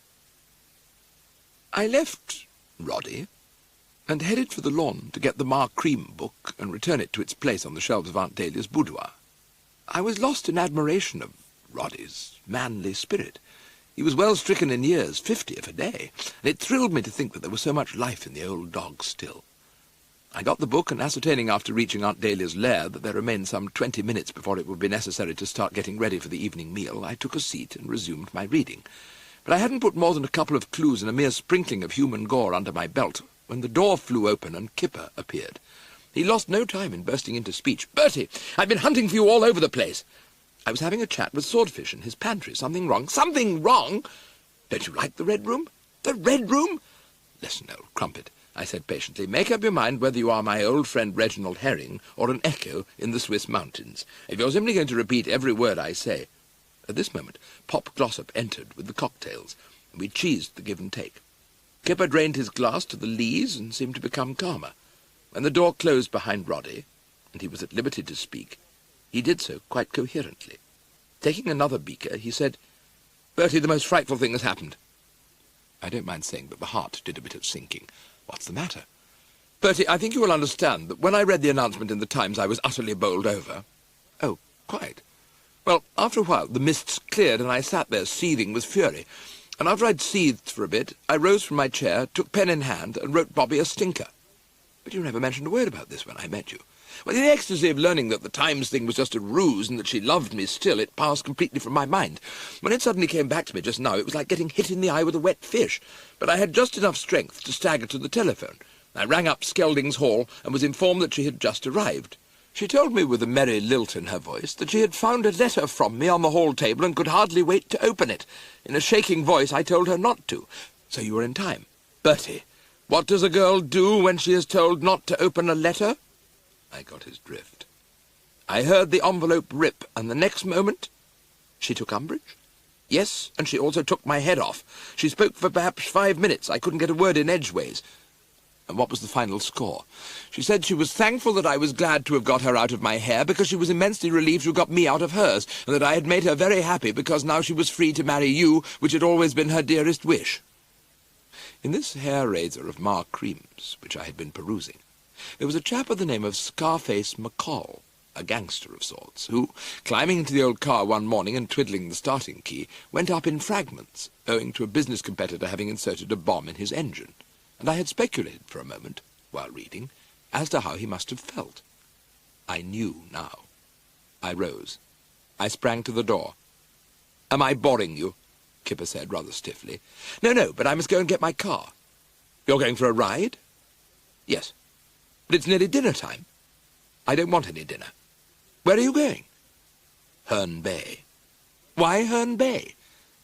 I left Roddy and headed for the lawn to get the Ma Cream book and return it to its place on the shelves of Aunt Dahlia's boudoir. I was lost in admiration of Roddy's manly spirit. He was well stricken in years, 50 if a day, and it thrilled me to think that there was so much life in the old dog still. I got the book, and ascertaining after reaching Aunt Dahlia's lair that there remained some 20 minutes before it would be necessary to start getting ready for the evening meal, I took a seat and resumed my reading. But I hadn't put more than a couple of clues and a mere sprinkling of human gore under my belt when the door flew open and Kipper appeared. He lost no time in bursting into speech. "Bertie, I've been hunting for you all over the place." I was having a chat with Swordfish in his pantry. "Something wrong?" "Something wrong? Don't you like the Red Room?" "The Red Room?" "Listen, old crumpet," I said patiently. "Make up your mind whether you are my old friend Reginald Herring or an echo in the Swiss mountains. If you're simply going to repeat every word I say—" At this moment Pop Glossop entered with the cocktails, and we cheesed the give and take. Kipper drained his glass to the lees and seemed to become calmer. When the door closed behind Roddy, and he was at liberty to speak, he did so quite coherently. Taking another beaker, he said, "Bertie, the most frightful thing has happened." I don't mind saying that the heart did a bit of sinking. "What's the matter?" "Bertie, I think you will understand that when I read the announcement in the Times I was utterly bowled over." "Oh, quite." "Well, after a while the mists cleared and I sat there seething with fury. And after I'd seethed for a bit, I rose from my chair, took pen in hand, and wrote Bobby a stinker. But you never mentioned a word about this when I met you. Well, in the ecstasy of learning that the Times thing was just a ruse and that she loved me still, it passed completely from my mind. When it suddenly came back to me just now, it was like getting hit in the eye with a wet fish. But I had just enough strength to stagger to the telephone. I rang up Skelding's Hall and was informed that she had just arrived. She told me with a merry lilt in her voice that she had found a letter from me on the hall table and could hardly wait to open it. In a shaking voice I told her not to. So you were in time. Bertie, what does a girl do when she is told not to open a letter? I got his drift. I heard the envelope rip, and the next moment she took umbrage. Yes, and she also took my head off. She spoke for perhaps 5 minutes. I couldn't get a word in edgeways. And what was the final score? She said she was thankful that I was glad to have got her out of my hair because she was immensely relieved to have got me out of hers, and that I had made her very happy because now she was free to marry you, which had always been her dearest wish. In this hair-raiser of Ma Cream's, which I had been perusing, there was a chap of the name of Scarface McCall, a gangster of sorts, who, climbing into the old car one morning and twiddling the starting key, went up in fragments, owing to a business competitor having inserted a bomb in his engine. And I had speculated for a moment, while reading, as to how he must have felt. I knew now. I rose. I sprang to the door. "Am I boring you?" Kipper said rather stiffly. No, but I must go and get my car." "You're going for a ride?" "Yes. But it's nearly dinner time." "I don't want any dinner." "Where are you going?" "Herne Bay." "Why Herne Bay?"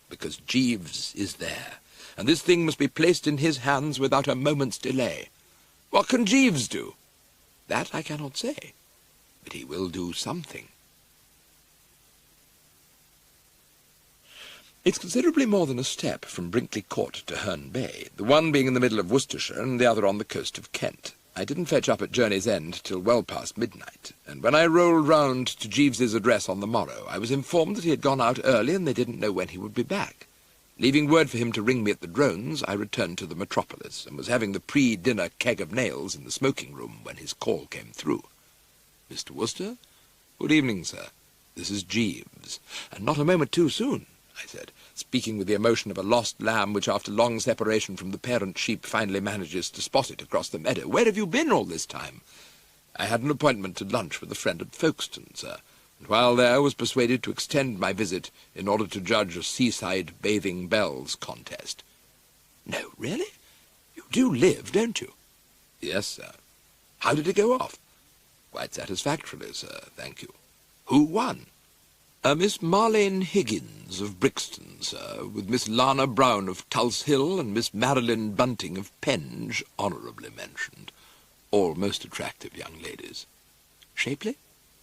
"Because Jeeves is there, and this thing must be placed in his hands without a moment's delay." "What can Jeeves do?" "That I cannot say, but he will do something." It's considerably more than a step from Brinkley Court to Herne Bay, the one being in the middle of Worcestershire and the other on the coast of Kent. I didn't fetch up at Journey's End till well past midnight, and when I rolled round to Jeeves's address on the morrow, I was informed that he had gone out early and they didn't know when he would be back. Leaving word for him to ring me at the Drones, I returned to the metropolis, and was having the pre-dinner keg of nails in the smoking-room when his call came through. "Mr. Worcester? Good evening, sir. This is Jeeves. And not a moment too soon," I said, speaking with the emotion of a lost lamb which after long separation from the parent sheep finally manages to spot it across the meadow. "Where have you been all this time?" "I had an appointment to lunch with a friend at Folkestone, sir, and while there was persuaded to extend my visit in order to judge a seaside bathing bells contest." "No, really? You do live, don't you?" "Yes, sir." "How did it go off?" "Quite satisfactorily, sir, thank you." "Who won?" Miss Marlene Higgins of Brixton, sir, with Miss Lana Brown of Tulse Hill and Miss Marilyn Bunting of Penge, honourably mentioned. All most attractive young ladies." "Shapely?"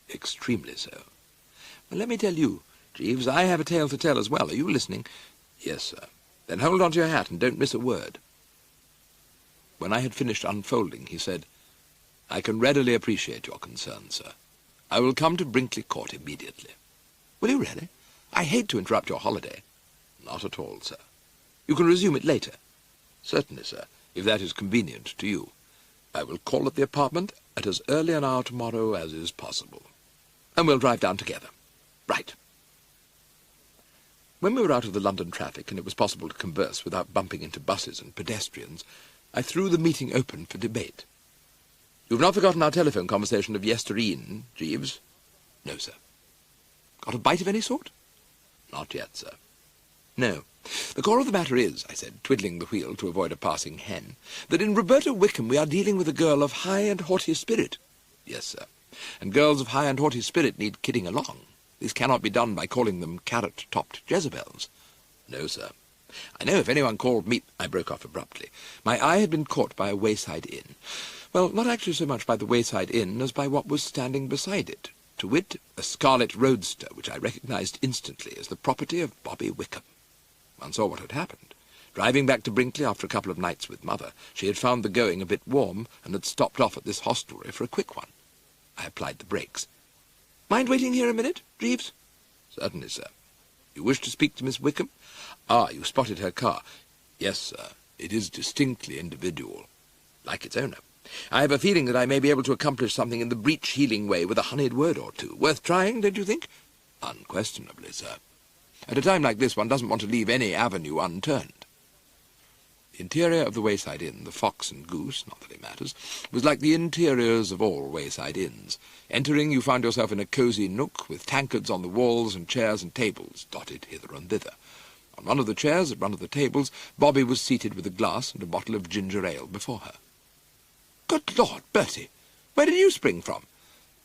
"Extremely so." "Well, let me tell you, Jeeves, I have a tale to tell as well. Are you listening?" "Yes, sir." "Then hold on to your hat and don't miss a word." When I had finished unfolding, he said, "I can readily appreciate your concern, sir. I will come to Brinkley Court immediately." "Will you really? I hate to interrupt your holiday." "Not at all, sir." "You can resume it later." "Certainly, sir, if that is convenient to you. I will call at the apartment at as early an hour tomorrow as is possible. And we'll drive down together." "Right." When we were out of the London traffic and it was possible to converse without bumping into buses and pedestrians, I threw the meeting open for debate. You've not forgotten our telephone conversation of yestereen, Jeeves? No, sir. Got a bite of any sort? Not yet, sir. No. The core of the matter is, I said, twiddling the wheel to avoid a passing hen, that in Roberta Wickham we are dealing with a girl of high and haughty spirit. Yes, sir. And girls of high and haughty spirit need kidding along. This cannot be done by calling them carrot-topped Jezebels. No, sir. I know if anyone called me— I broke off abruptly. My eye had been caught by a wayside inn. Well, not actually so much by the wayside inn as by what was standing beside it, to wit, a scarlet roadster, which I recognized instantly as the property of Bobby Wickham. One saw what had happened. Driving back to Brinkley after a couple of nights with Mother, she had found the going a bit warm and had stopped off at this hostelry for a quick one. I applied the brakes. Mind waiting here a minute, Jeeves? Certainly, sir. You wish to speak to Miss Wickham? Ah, you spotted her car. Yes, sir. It is distinctly individual, like its owner. I have a feeling that I may be able to accomplish something in the breach-healing way with a honeyed word or two. Worth trying, don't you think? Unquestionably, sir. At a time like this, one doesn't want to leave any avenue unturned. The interior of the wayside inn, the Fox and Goose, not that it matters, was like the interiors of all wayside inns. Entering, you found yourself in a cosy nook, with tankards on the walls and chairs and tables dotted hither and thither. On one of the chairs at one of the tables, Bobby was seated with a glass and a bottle of ginger ale before her. Good Lord, Bertie, where did you spring from?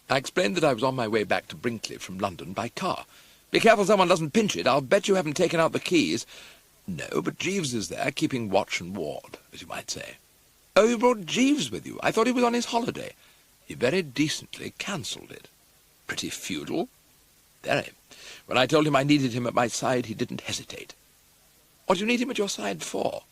I explained that I was on my way back to Brinkley from London by car. Be careful someone doesn't pinch it. I'll bet you haven't taken out the keys. No, but Jeeves is there, keeping watch and ward, as you might say. Oh, you brought Jeeves with you? I thought he was on his holiday. He very decently cancelled it. Pretty feudal? Very. When I told him I needed him at my side, he didn't hesitate. What do you need him at your side for?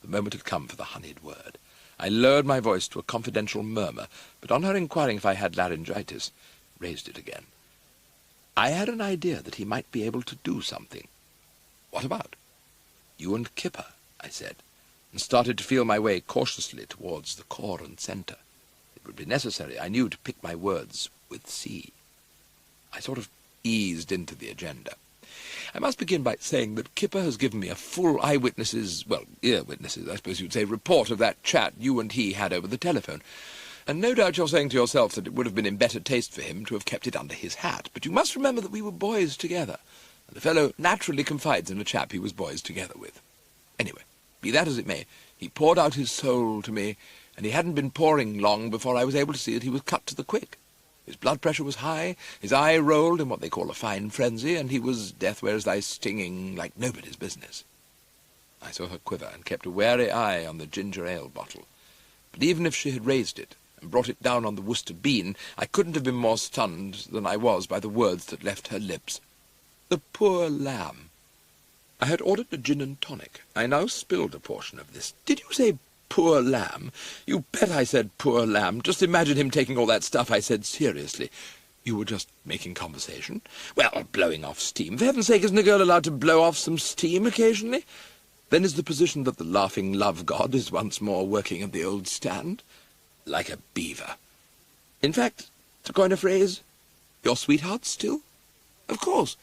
The moment had come for the honeyed word. I lowered my voice to a confidential murmur, but on her inquiring if I had laryngitis, raised it again. I had an idea that he might be able to do something. What about? You and Kipper, I said, and started to feel my way cautiously towards the core and centre. It would be necessary, I knew, to pick my words with C. I sort of eased into the agenda. I must begin by saying that Kipper has given me a full eyewitnesses, well, ear-witnesses, I suppose you'd say, report of that chat you and he had over the telephone. And no doubt you're saying to yourself that it would have been in better taste for him to have kept it under his hat. But you must remember that we were boys together, and the fellow naturally confides in a chap he was boys together with. Anyway, be that as it may, he poured out his soul to me, and he hadn't been pouring long before I was able to see that he was cut to the quick. His blood pressure was high, his eye rolled in what they call a fine frenzy, and he was death wears thy stinging like nobody's business. I saw her quiver and kept a wary eye on the ginger ale bottle. But even if she had raised it and brought it down on the Worcester bean, I couldn't have been more stunned than I was by the words that left her lips. The poor lamb. I had ordered a gin and tonic. I now spilled a portion of this. Did you say poor lamb? You bet I said poor lamb. Just imagine him taking all that stuff I said seriously. You were just making conversation? Well, blowing off steam. For heaven's sake, isn't a girl allowed to blow off some steam occasionally? Then is the position that the laughing love god is once more working at the old stand? Like a beaver. In fact, to coin a phrase, your sweetheart still? Of course.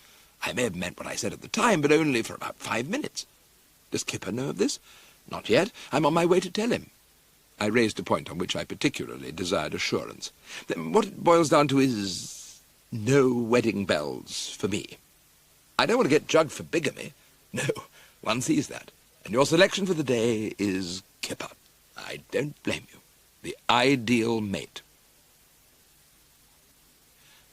I may have meant what I said at the time, but only for about 5 minutes. Does Kipper know of this? Not yet. I'm on my way to tell him. I raised a point on which I particularly desired assurance. Then what it boils down to is no wedding bells for me. I don't want to get jugged for bigamy. No, one sees that. And your selection for the day is Kipper. I don't blame you. The ideal mate.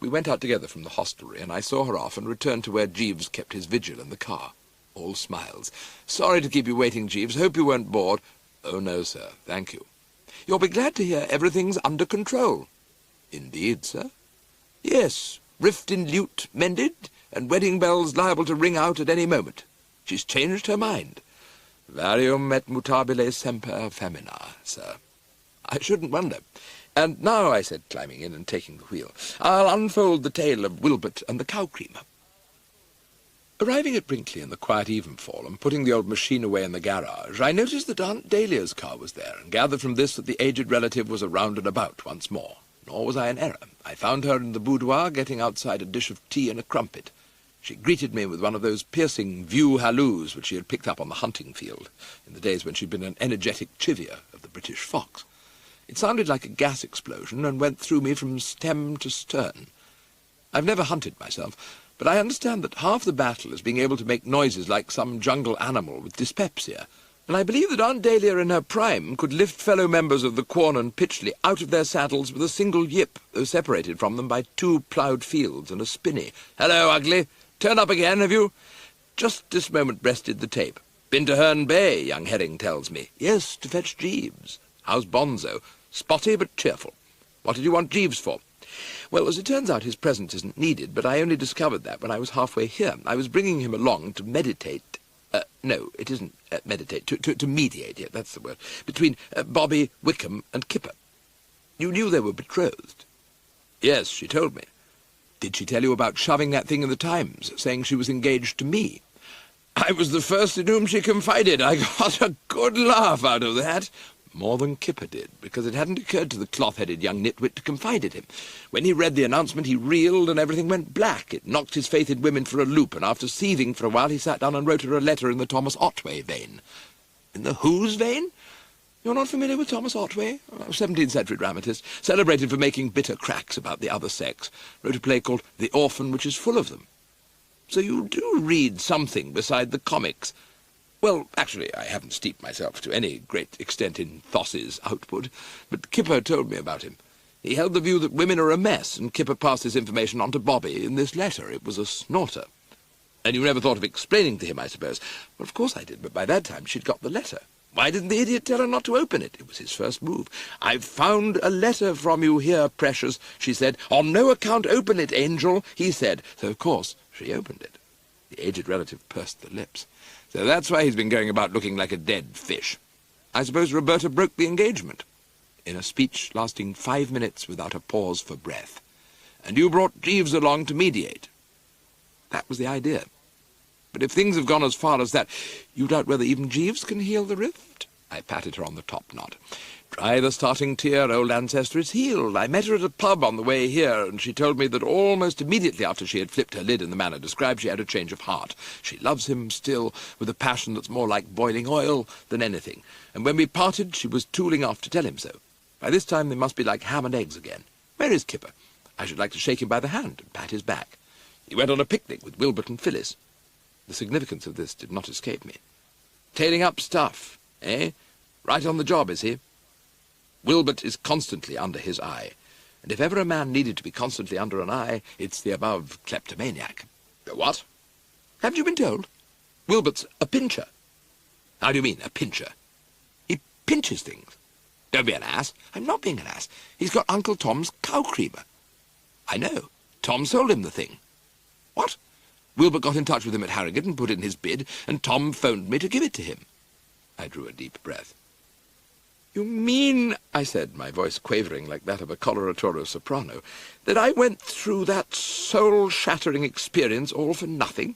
We went out together from the hostelry, and I saw her off and returned to where Jeeves kept his vigil in the car. All smiles. Sorry to keep you waiting, Jeeves. Hope you weren't bored. Oh, no, sir. Thank you. You'll be glad to hear everything's under control. Indeed, sir? Yes. Rift in lute mended, and wedding bells liable to ring out at any moment. She's changed her mind. Varium et mutabile semper femina, sir. I shouldn't wonder. And now, I said, climbing in and taking the wheel, I'll unfold the tale of Wilbert and the cow creamer. Arriving at Brinkley in the quiet evenfall and putting the old machine away in the garage, I noticed that Aunt Dahlia's car was there, and gathered from this that the aged relative was around and about once more. Nor was I in error. I found her in the boudoir, getting outside a dish of tea and a crumpet. She greeted me with one of those piercing view-halloos which she had picked up on the hunting field in the days when she'd been an energetic chivier of the British fox. It sounded like a gas explosion and went through me from stem to stern. I've never hunted myself, but I understand that half the battle is being able to make noises like some jungle animal with dyspepsia, and I believe that Aunt Dalia in her prime could lift fellow members of the Quorn and Pytchley out of their saddles with a single yip, though separated from them by 2 ploughed fields and a spinney. "Hello, ugly. Turn up again, have you?" Just this moment breasted the tape. "Been to Herne Bay, young Herring tells me." "Yes, to fetch Jeeves." "How's Bonzo?" "Spotty but cheerful." "What did you want Jeeves for?" "Well, as it turns out, his presence isn't needed, but I only discovered that when I was halfway here. I was bringing him along to meditate. No, it isn't meditate. To mediate, yeah, that's the word. Between Bobby, Wickham, and Kipper. You knew they were betrothed?" "Yes, she told me." "Did she tell you about shoving that thing in the Times, saying she was engaged to me?" "I was the first in whom she confided. I got a good laugh out of that." "More than Kipper did, because it hadn't occurred to the cloth-headed young nitwit to confide in him. When he read the announcement, he reeled and everything went black. It knocked his faith in women for a loop, and after seething for a while, he sat down and wrote her a letter in the Thomas Otway vein." "In the whose vein?" "You're not familiar with Thomas Otway? 17th century dramatist, celebrated for making bitter cracks about the other sex. Wrote a play called The Orphan, which is full of them." "So you do read something beside the comics?" "Well, actually, I haven't steeped myself to any great extent in Thos's output, but Kipper told me about him. He held the view that women are a mess, and Kipper passed his information on to Bobby in this letter. It was a snorter." "And you never thought of explaining to him, I suppose?" "Well, of course I did, but by that time she'd got the letter." "Why didn't the idiot tell her not to open it?" "It was his first move." "I've found a letter from you here, precious," she said. "On no account open it, angel," he said. So, of course, she opened it. The aged relative pursed the lips. "So that's why he's been going about looking like a dead fish. I suppose Roberta broke the engagement." In a speech lasting 5 minutes without a pause for breath. "And you brought Jeeves along to mediate." "That was the idea. But if things have gone as far as that, you doubt whether even Jeeves can heal the rift?" I patted her on the top knot. "Dry the starting tear, old ancestor, it's healed. I met her at a pub on the way here, and she told me that almost immediately after she had flipped her lid in the manner described, she had a change of heart. She loves him still, with a passion that's more like boiling oil than anything. And when we parted, she was tooling off to tell him so. By this time, they must be like ham and eggs again. Where is Kipper? I should like to shake him by the hand and pat his back. He went on a picnic with Wilbert and Phyllis." The significance of this did not escape me. "Tailing up stuff, eh? Right on the job, is he?" "Wilbert is constantly under his eye, and if ever a man needed to be constantly under an eye, it's the above kleptomaniac." "The what?" "Haven't you been told? Wilbert's a pincher." "How do you mean, a pincher?" "He pinches things." "Don't be an ass." "I'm not being an ass. He's got Uncle Tom's cow creamer." "I know. Tom sold him the thing." "What?" "Wilbert got in touch with him at Harrogate and put in his bid, and Tom phoned me to give it to him." I drew a deep breath. "You mean," I said, my voice quavering like that of a coloratura soprano, "that I went through that soul-shattering experience all for nothing?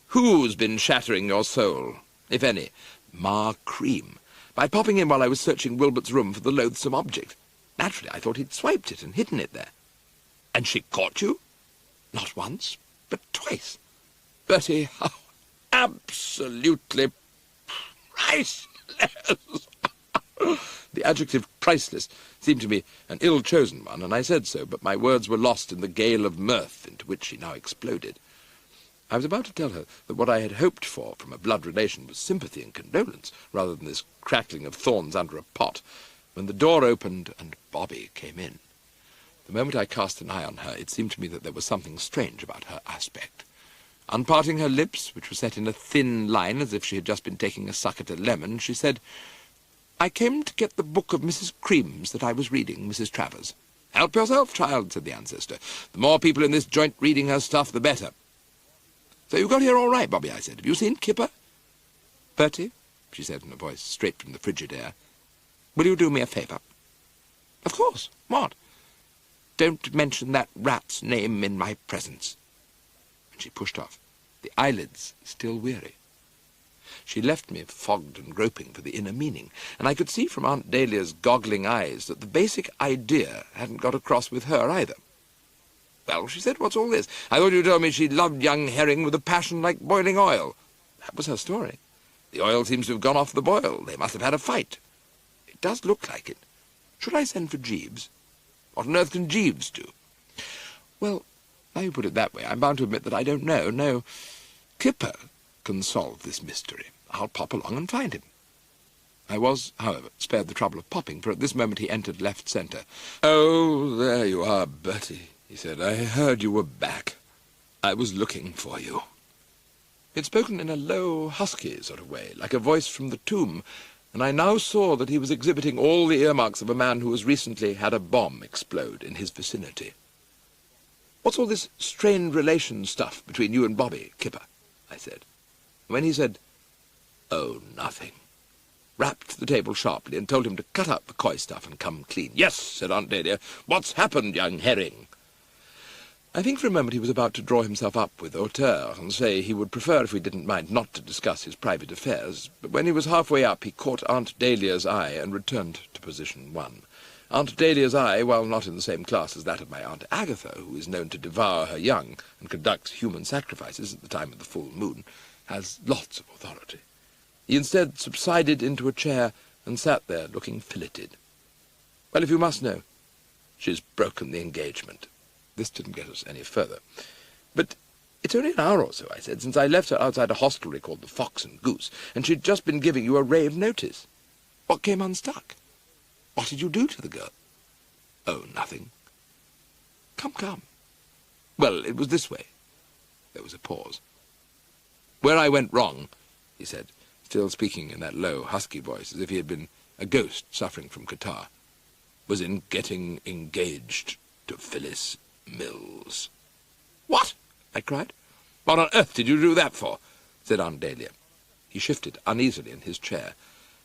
Who's been shattering your soul, if any?" "Ma Cream, by popping in while I was searching Wilbert's room for the loathsome object. Naturally, I thought he'd swiped it and hidden it there." "And she caught you?" "Not once, but twice." "Bertie, how absolutely priceless!" The adjective priceless seemed to me an ill-chosen one, and I said so, but my words were lost in the gale of mirth into which she now exploded. I was about to tell her that what I had hoped for from a blood relation was sympathy and condolence, rather than this crackling of thorns under a pot, when the door opened and Bobby came in. The moment I cast an eye on her, it seemed to me that there was something strange about her aspect. Unparting her lips, which were set in a thin line as if she had just been taking a suck at a lemon, she said, "I came to get the book of Mrs. Cream's that I was reading, Mrs. Travers." "Help yourself, child," said the ancestor. "The more people in this joint reading her stuff, the better." "So you got here all right, Bobby," I said. "Have you seen Kipper?" "Bertie," she said in a voice straight from the frigid air, "will you do me a favour?" "Of course. What?" "Don't mention that rat's name in my presence." And she pushed off, the eyelids still weary. She left me fogged and groping for the inner meaning, and I could see from Aunt Dahlia's goggling eyes that the basic idea hadn't got across with her either. "Well," she said, "what's all this? I thought you told me she loved young Herring with a passion like boiling oil." That was her story. The oil seems to have gone off the boil. They must have had a fight. It does look like it. Should I send for Jeeves? What on earth can Jeeves do? Well, now you put it that way, I'm bound to admit that I don't know. No, Kipper can solve this mystery. I'll pop along and find him. I was, however, spared the trouble of popping, for at this moment he entered left centre. "Oh, there you are, Bertie," he said. "I heard you were back. I was looking for you." He had spoken in a low, husky sort of way, like a voice from the tomb, and I now saw that he was exhibiting all the earmarks of a man who has recently had a bomb explode in his vicinity. "What's all this strained relation stuff between you and Bobby, Kipper?" I said. When he said, "Oh, nothing," rapped the table sharply and told him to cut out the coy stuff and come clean. "Yes," said Aunt Dalia. "What's happened, young herring?" I think for a moment he was about to draw himself up with hauteur and say he would prefer, if we didn't mind, not to discuss his private affairs, but when he was halfway up he caught Aunt Dahlia's eye and returned to position 1. Aunt Dahlia's eye, while not in the same class as that of my Aunt Agatha, who is known to devour her young and conducts human sacrifices at the time of the full moon, has lots of authority. He instead subsided into a chair and sat there looking filleted. "Well, if you must know, she's broken the engagement." This didn't get us any further. "But it's only an hour or so," I said, "since I left her outside a hostelry called the Fox and Goose, and she'd just been giving you a rave notice. What came unstuck? What did you do to the girl?" "Oh, nothing." Come. "Well, it was this way." There was a pause. "Where I went wrong," he said, still speaking in that low, husky voice, as if he had been a ghost suffering from catarrh, "was in getting engaged to Phyllis Mills." "What?" I cried. "What on earth did you do that for?" said Aunt Dalia. He shifted uneasily in his chair.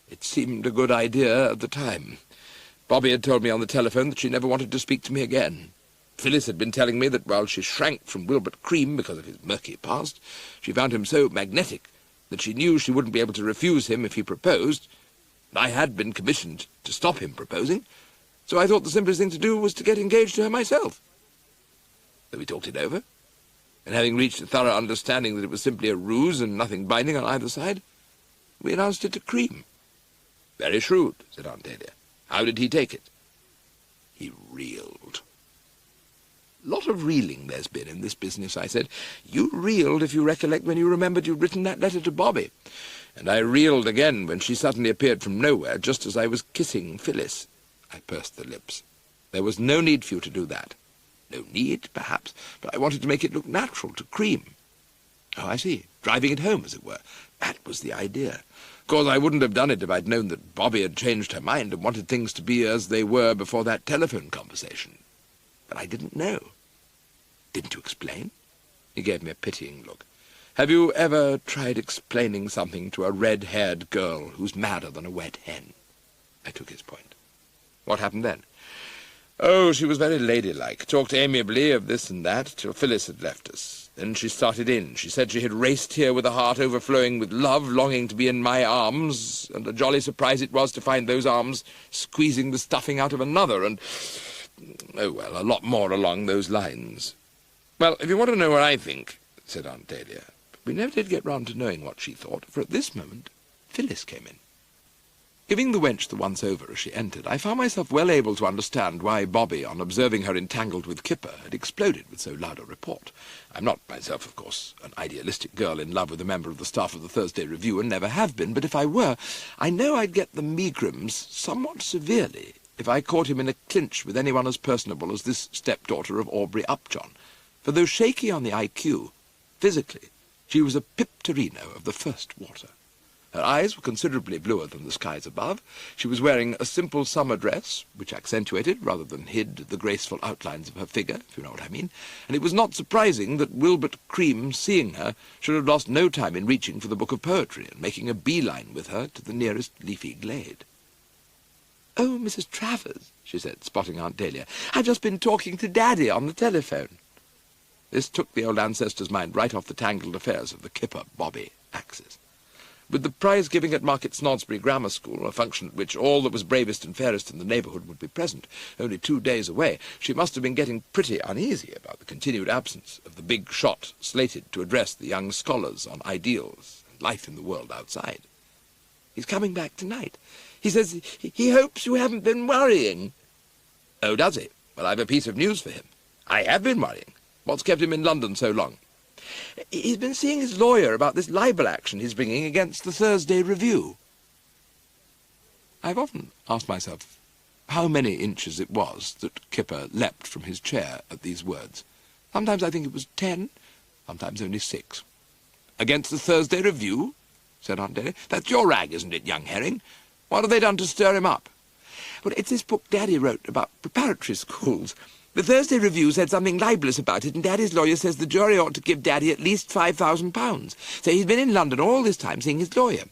"It seemed a good idea at the time. Bobby had told me on the telephone that she never wanted to speak to me again. Phyllis had been telling me that while she shrank from Wilbert Cream because of his murky past, she found him so magnetic that she knew she wouldn't be able to refuse him if he proposed. I had been commissioned to stop him proposing, so I thought the simplest thing to do was to get engaged to her myself. So we talked it over, and having reached a thorough understanding that it was simply a ruse and nothing binding on either side, we announced it to Cream." "Very shrewd," said Aunt Dalia. "How did he take it?" "He reeled." "Lot of reeling there's been in this business," I said. "You reeled, if you recollect, when you remembered you'd written that letter to Bobby. And I reeled again when she suddenly appeared from nowhere, just as I was kissing Phyllis." I pursed the lips. "There was no need for you to do that." "No need, perhaps, but I wanted to make it look natural to Cream." "Oh, I see. Driving it home, as it were. That was the idea. Of course, I wouldn't have done it if I'd known that Bobby had changed her mind and wanted things to be as they were before that telephone conversation. But I didn't know." "Didn't you explain?" He gave me a pitying look. "Have you ever tried explaining something to a red-haired girl who's madder than a wet hen?" I took his point. "What happened then?" "Oh, she was very ladylike, talked amiably of this and that, till Phyllis had left us. Then she started in. She said she had raced here with a heart overflowing with love, longing to be in my arms, and a jolly surprise it was to find those arms squeezing the stuffing out of another, and, oh, well, a lot more along those lines." "Well, if you want to know what I think," said Aunt Dalia. But we never did get round to knowing what she thought, for at this moment Phyllis came in. Giving the wench the once-over as she entered, I found myself well able to understand why Bobby, on observing her entangled with Kipper, had exploded with so loud a report. I'm not myself, of course, an idealistic girl in love with a member of the staff of the Thursday Review, and never have been, but if I were, I know I'd get the megrims somewhat severely if I caught him in a clinch with anyone as personable as this stepdaughter of Aubrey Upjohn. For though shaky on the IQ, physically, she was a Piptorino of the first water. Her eyes were considerably bluer than the skies above. She was wearing a simple summer dress, which accentuated rather than hid the graceful outlines of her figure, if you know what I mean, and it was not surprising that Wilbert Cream, seeing her, should have lost no time in reaching for the book of poetry and making a beeline with her to the nearest leafy glade. "Oh, Mrs. Travers," she said, spotting Aunt Dalia, "I've just been talking to Daddy on the telephone." This took the old ancestor's mind right off the tangled affairs of the Kipper-Bobby axis. With the prize-giving at Market Snodsbury Grammar School, a function at which all that was bravest and fairest in the neighbourhood would be present, only 2 days away, she must have been getting pretty uneasy about the continued absence of the big shot slated to address the young scholars on ideals and life in the world outside. He's coming back tonight. He says he hopes you haven't been worrying." "Oh, does he? Well, I've a piece of news for him. I have been worrying. What's kept him in London so long?" "He's been seeing his lawyer about this libel action he's bringing against the Thursday Review." I've often asked myself how many inches it was that Kipper leapt from his chair at these words. Sometimes I think it was 10, sometimes only 6. "Against the Thursday Review?" said Aunt Dalia. "That's your rag, isn't it, young herring? What have they done to stir him up?" "Well, it's this book Daddy wrote about preparatory schools. The Thursday Review said something libellous about it, and Daddy's lawyer says the jury ought to give Daddy at least £5,000. So he's been in London all this time seeing his lawyer.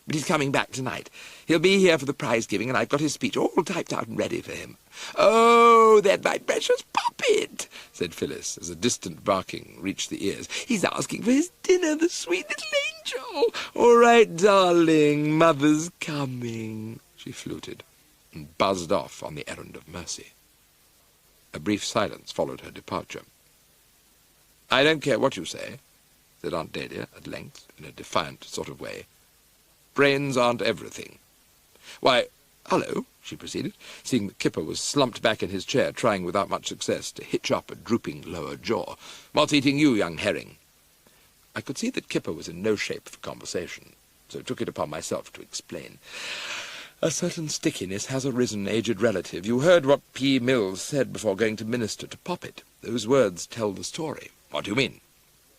But he's coming back tonight. He'll be here for the prize-giving, and I've got his speech all typed out and ready for him." "Oh, then my precious puppet," said Phyllis, as a distant barking reached the ears. "He's asking for his dinner, the sweet little angel. All right, darling, Mother's coming," she fluted, and buzzed off on the errand of mercy. A brief silence followed her departure. "I don't care what you say," said Aunt Dalia at length, in a defiant sort of way. "Brains aren't everything. Why, hullo," she proceeded, seeing that Kipper was slumped back in his chair, trying without much success to hitch up a drooping lower jaw. "What's eating you, young herring?" I could see that Kipper was in no shape for conversation, so took it upon myself to explain. "A certain stickiness has arisen, aged relative. You heard what P. Mills said before going to minister to Poppet. Those words tell the story." "What do you mean?"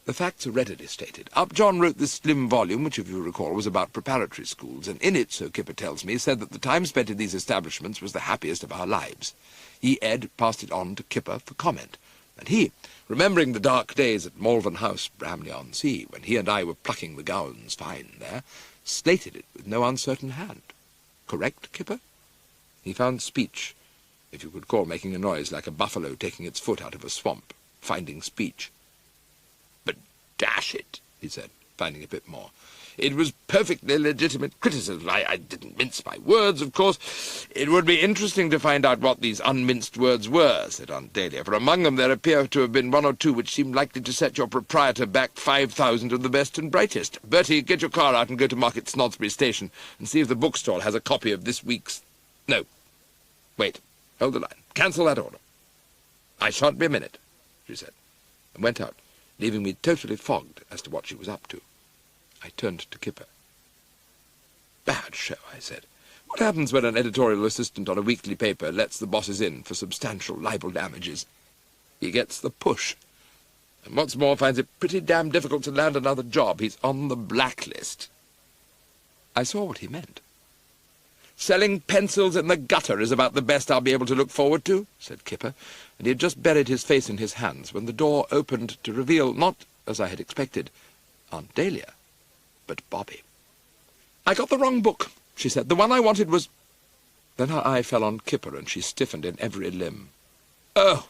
"The facts are readily stated. Upjohn wrote this slim volume, which, if you recall, was about preparatory schools, and in it, so Kipper tells me, said that the time spent in these establishments was the happiest of our lives. He, Ed, passed it on to Kipper for comment, and he, remembering the dark days at Wodehouse, Brinkley, when he and I were plucking the gowns fine there, slated it with no uncertain hand. Correct, Kipper?" He found speech, if you could call making a noise like a buffalo taking its foot out of a swamp, finding speech. "But dash it," he said, finding a bit more. "It was perfectly legitimate criticism. I didn't mince my words, of course. It would be interesting to find out what these unminced words were," said Aunt Dalia, "for among them there appear to have been one or two which seemed likely to set your proprietor back 5,000 of the best and brightest. Bertie, get your car out and go to Market Snodsbury Station and see if the bookstall has a copy of this week's... No. Wait. Hold the line. Cancel that order." "I shan't be a minute," she said, and went out, leaving me totally fogged as to what she was up to. I turned to Kipper. "Bad show," I said. "What happens when an editorial assistant on a weekly paper lets the bosses in for substantial libel damages? He gets the push. And what's more, finds it pretty damn difficult to land another job. He's on the blacklist." I saw what he meant. "Selling pencils in the gutter is about the best I'll be able to look forward to," said Kipper, and he had just buried his face in his hands when the door opened to reveal, not, as I had expected, Aunt Dalia, but Bobby. "I got the wrong book," she said. "The one I wanted was—" Then her eye fell on Kipper, and she stiffened in every limb. "Oh,"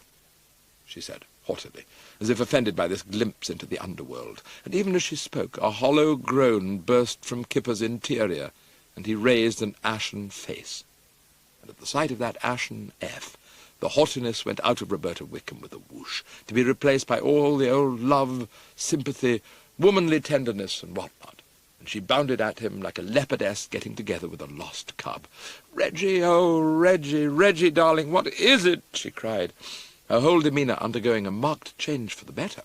she said, haughtily, as if offended by this glimpse into the underworld, and even as she spoke, a hollow groan burst from Kipper's interior, and he raised an ashen face. And at the sight of that ashen F, the haughtiness went out of Roberta Wickham with a whoosh, to be replaced by all the old love, sympathy, womanly tenderness, and what-not, and she bounded at him like a leopardess getting together with a lost cub. "Reggie, oh, Reggie, Reggie, darling, what is it?" she cried, her whole demeanour undergoing a marked change for the better.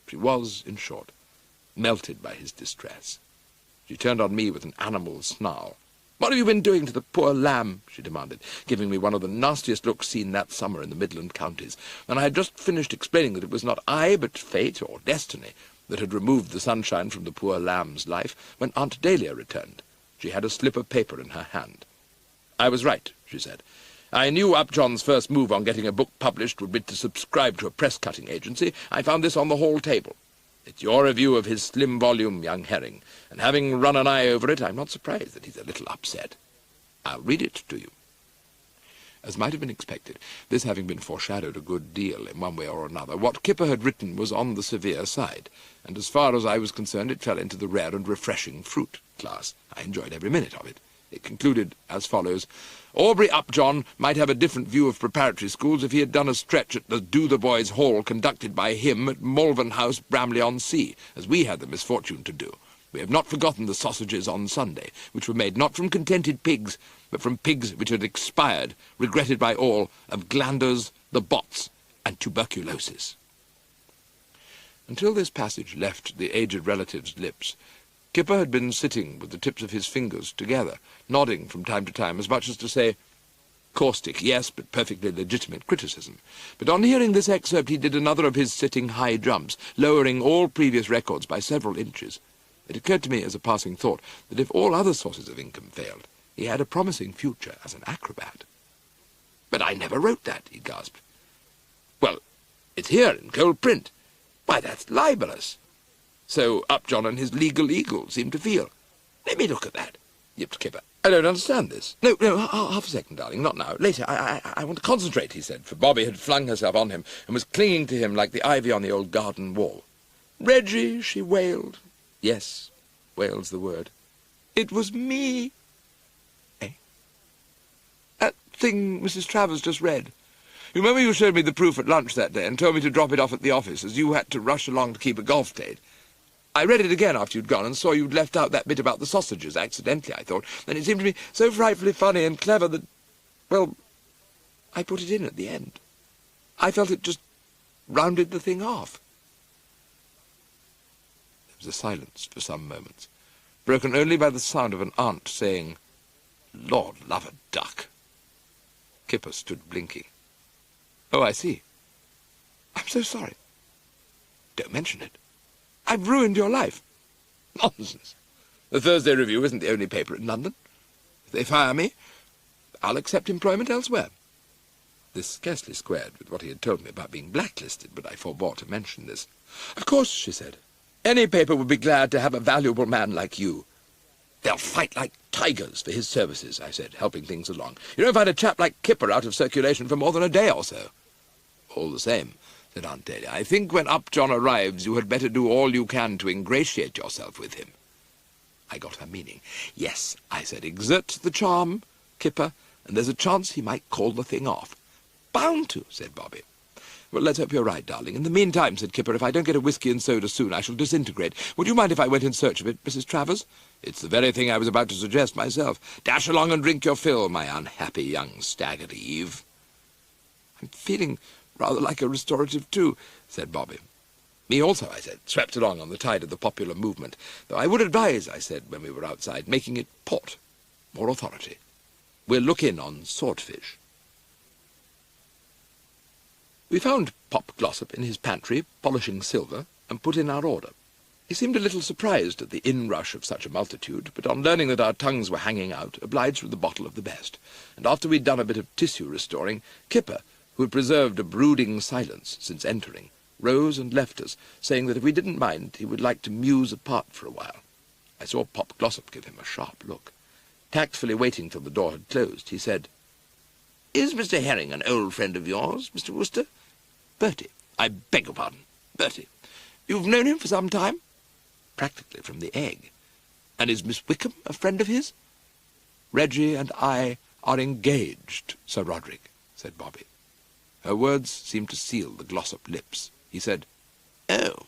She was, in short, melted by his distress. She turned on me with an animal snarl. "What have you been doing to the poor lamb?" she demanded, giving me one of the nastiest looks seen that summer in the Midland counties, and I had just finished explaining that it was not I, but fate, or destiny, that had removed the sunshine from the poor lamb's life, when Aunt Dalia returned. She had a slip of paper in her hand. "I was right," she said. "I knew Upjohn's first move on getting a book published would be to subscribe to a press-cutting agency. I found this on the hall table. It's your review of his slim volume, young herring, and having run an eye over it, I'm not surprised that he's a little upset. I'll read it to you." As might have been expected, this having been foreshadowed a good deal in one way or another, what Kipper had written was on the severe side, and as far as I was concerned it fell into the rare and refreshing fruit class. I enjoyed every minute of it. It concluded as follows: "Aubrey Upjohn might have a different view of preparatory schools if he had done a stretch at the Do the Boys Hall conducted by him at Wodehouse, Brinkley, as we had the misfortune to do. We have not forgotten the sausages on Sunday, which were made not from contented pigs, but from pigs which had expired, regretted by all, of glanders, the bots, and tuberculosis. Until this passage left the aged relative's lips, Kipper had been sitting with the tips of his fingers together, nodding from time to time, as much as to say, caustic, yes, but perfectly legitimate criticism. But on hearing this excerpt he did another of his sitting high jumps, lowering all previous records by several inches. It occurred to me as a passing thought that if all other sources of income failed, he had a promising future as an acrobat. "But I never wrote that," he gasped. "Well, it's here in cold print. Why, that's libellous." "So Upjohn and his legal eagle seem to feel." "Let me look at that," yipped Kipper. "I don't understand this." No, half a second, darling, not now. Later, I want to concentrate," he said, for Bobby had flung herself on him and was clinging to him like the ivy on the old garden wall. "Reggie," she wailed. Yes, wail's the word. "It was me." Eh? "That thing Mrs. Travers just read. You remember you showed me the proof at lunch that day and told me to drop it off at the office, as you had to rush along to keep a golf date? I read it again after you'd gone and saw you'd left out that bit about the sausages, accidentally, I thought, and it seemed to me so frightfully funny and clever that, well, I put it in at the end. I felt it just rounded the thing off." There was a silence for some moments, broken only by the sound of an aunt saying, "Lord love a duck." Kipper stood blinking. "Oh, I see. I'm so sorry." "Don't mention it. I've ruined your life." "Nonsense. The Thursday Review isn't the only paper in London. If they fire me, I'll accept employment elsewhere." This scarcely squared with what he had told me about being blacklisted, but I forbore to mention this. "Of course," she said, "any paper would be glad to have a valuable man like you." "They'll fight like tigers for his services," I said, helping things along. "You don't find a chap like Kipper out of circulation for more than a day or so." "All the same," said Aunt Dalia, "I think when Upjohn arrives you had better do all you can to ingratiate yourself with him." I got her meaning. "Yes," I said, "exert the charm, Kipper, and there's a chance he might call the thing off." "Bound to," said Bobby. "Well, let's hope you're right, darling. In the meantime," said Kipper, "if I don't get a whisky and soda soon, I shall disintegrate. Would you mind if I went in search of it, Mrs. Travers?" "It's the very thing I was about to suggest myself. Dash along and drink your fill, my unhappy young staggered Eve." "I'm feeling rather like a restorative too," said Bobby. "Me also," I said, swept along on the tide of the popular movement. "Though I would advise," I said, when we were outside, "making it port. More authority. We'll look in on swordfish." We found Pop Glossop in his pantry, polishing silver, and put in our order. He seemed a little surprised at the inrush of such a multitude, but on learning that our tongues were hanging out, obliged with the bottle of the best. And after we'd done a bit of tissue restoring, Kipper, who had preserved a brooding silence since entering, rose and left us, saying that if we didn't mind, he would like to muse apart for a while. I saw Pop Glossop give him a sharp look. Tactfully waiting till the door had closed, he said, "Is Mr. Herring an old friend of yours, Mr. Wooster?" "Bertie. I beg your pardon. Bertie. You've known him for some time?" "Practically from the egg." "And is Miss Wickham a friend of his?" "Reggie and I are engaged, Sir Roderick," said Bobby. Her words seemed to seal the Glossop lips. He said, "Oh,"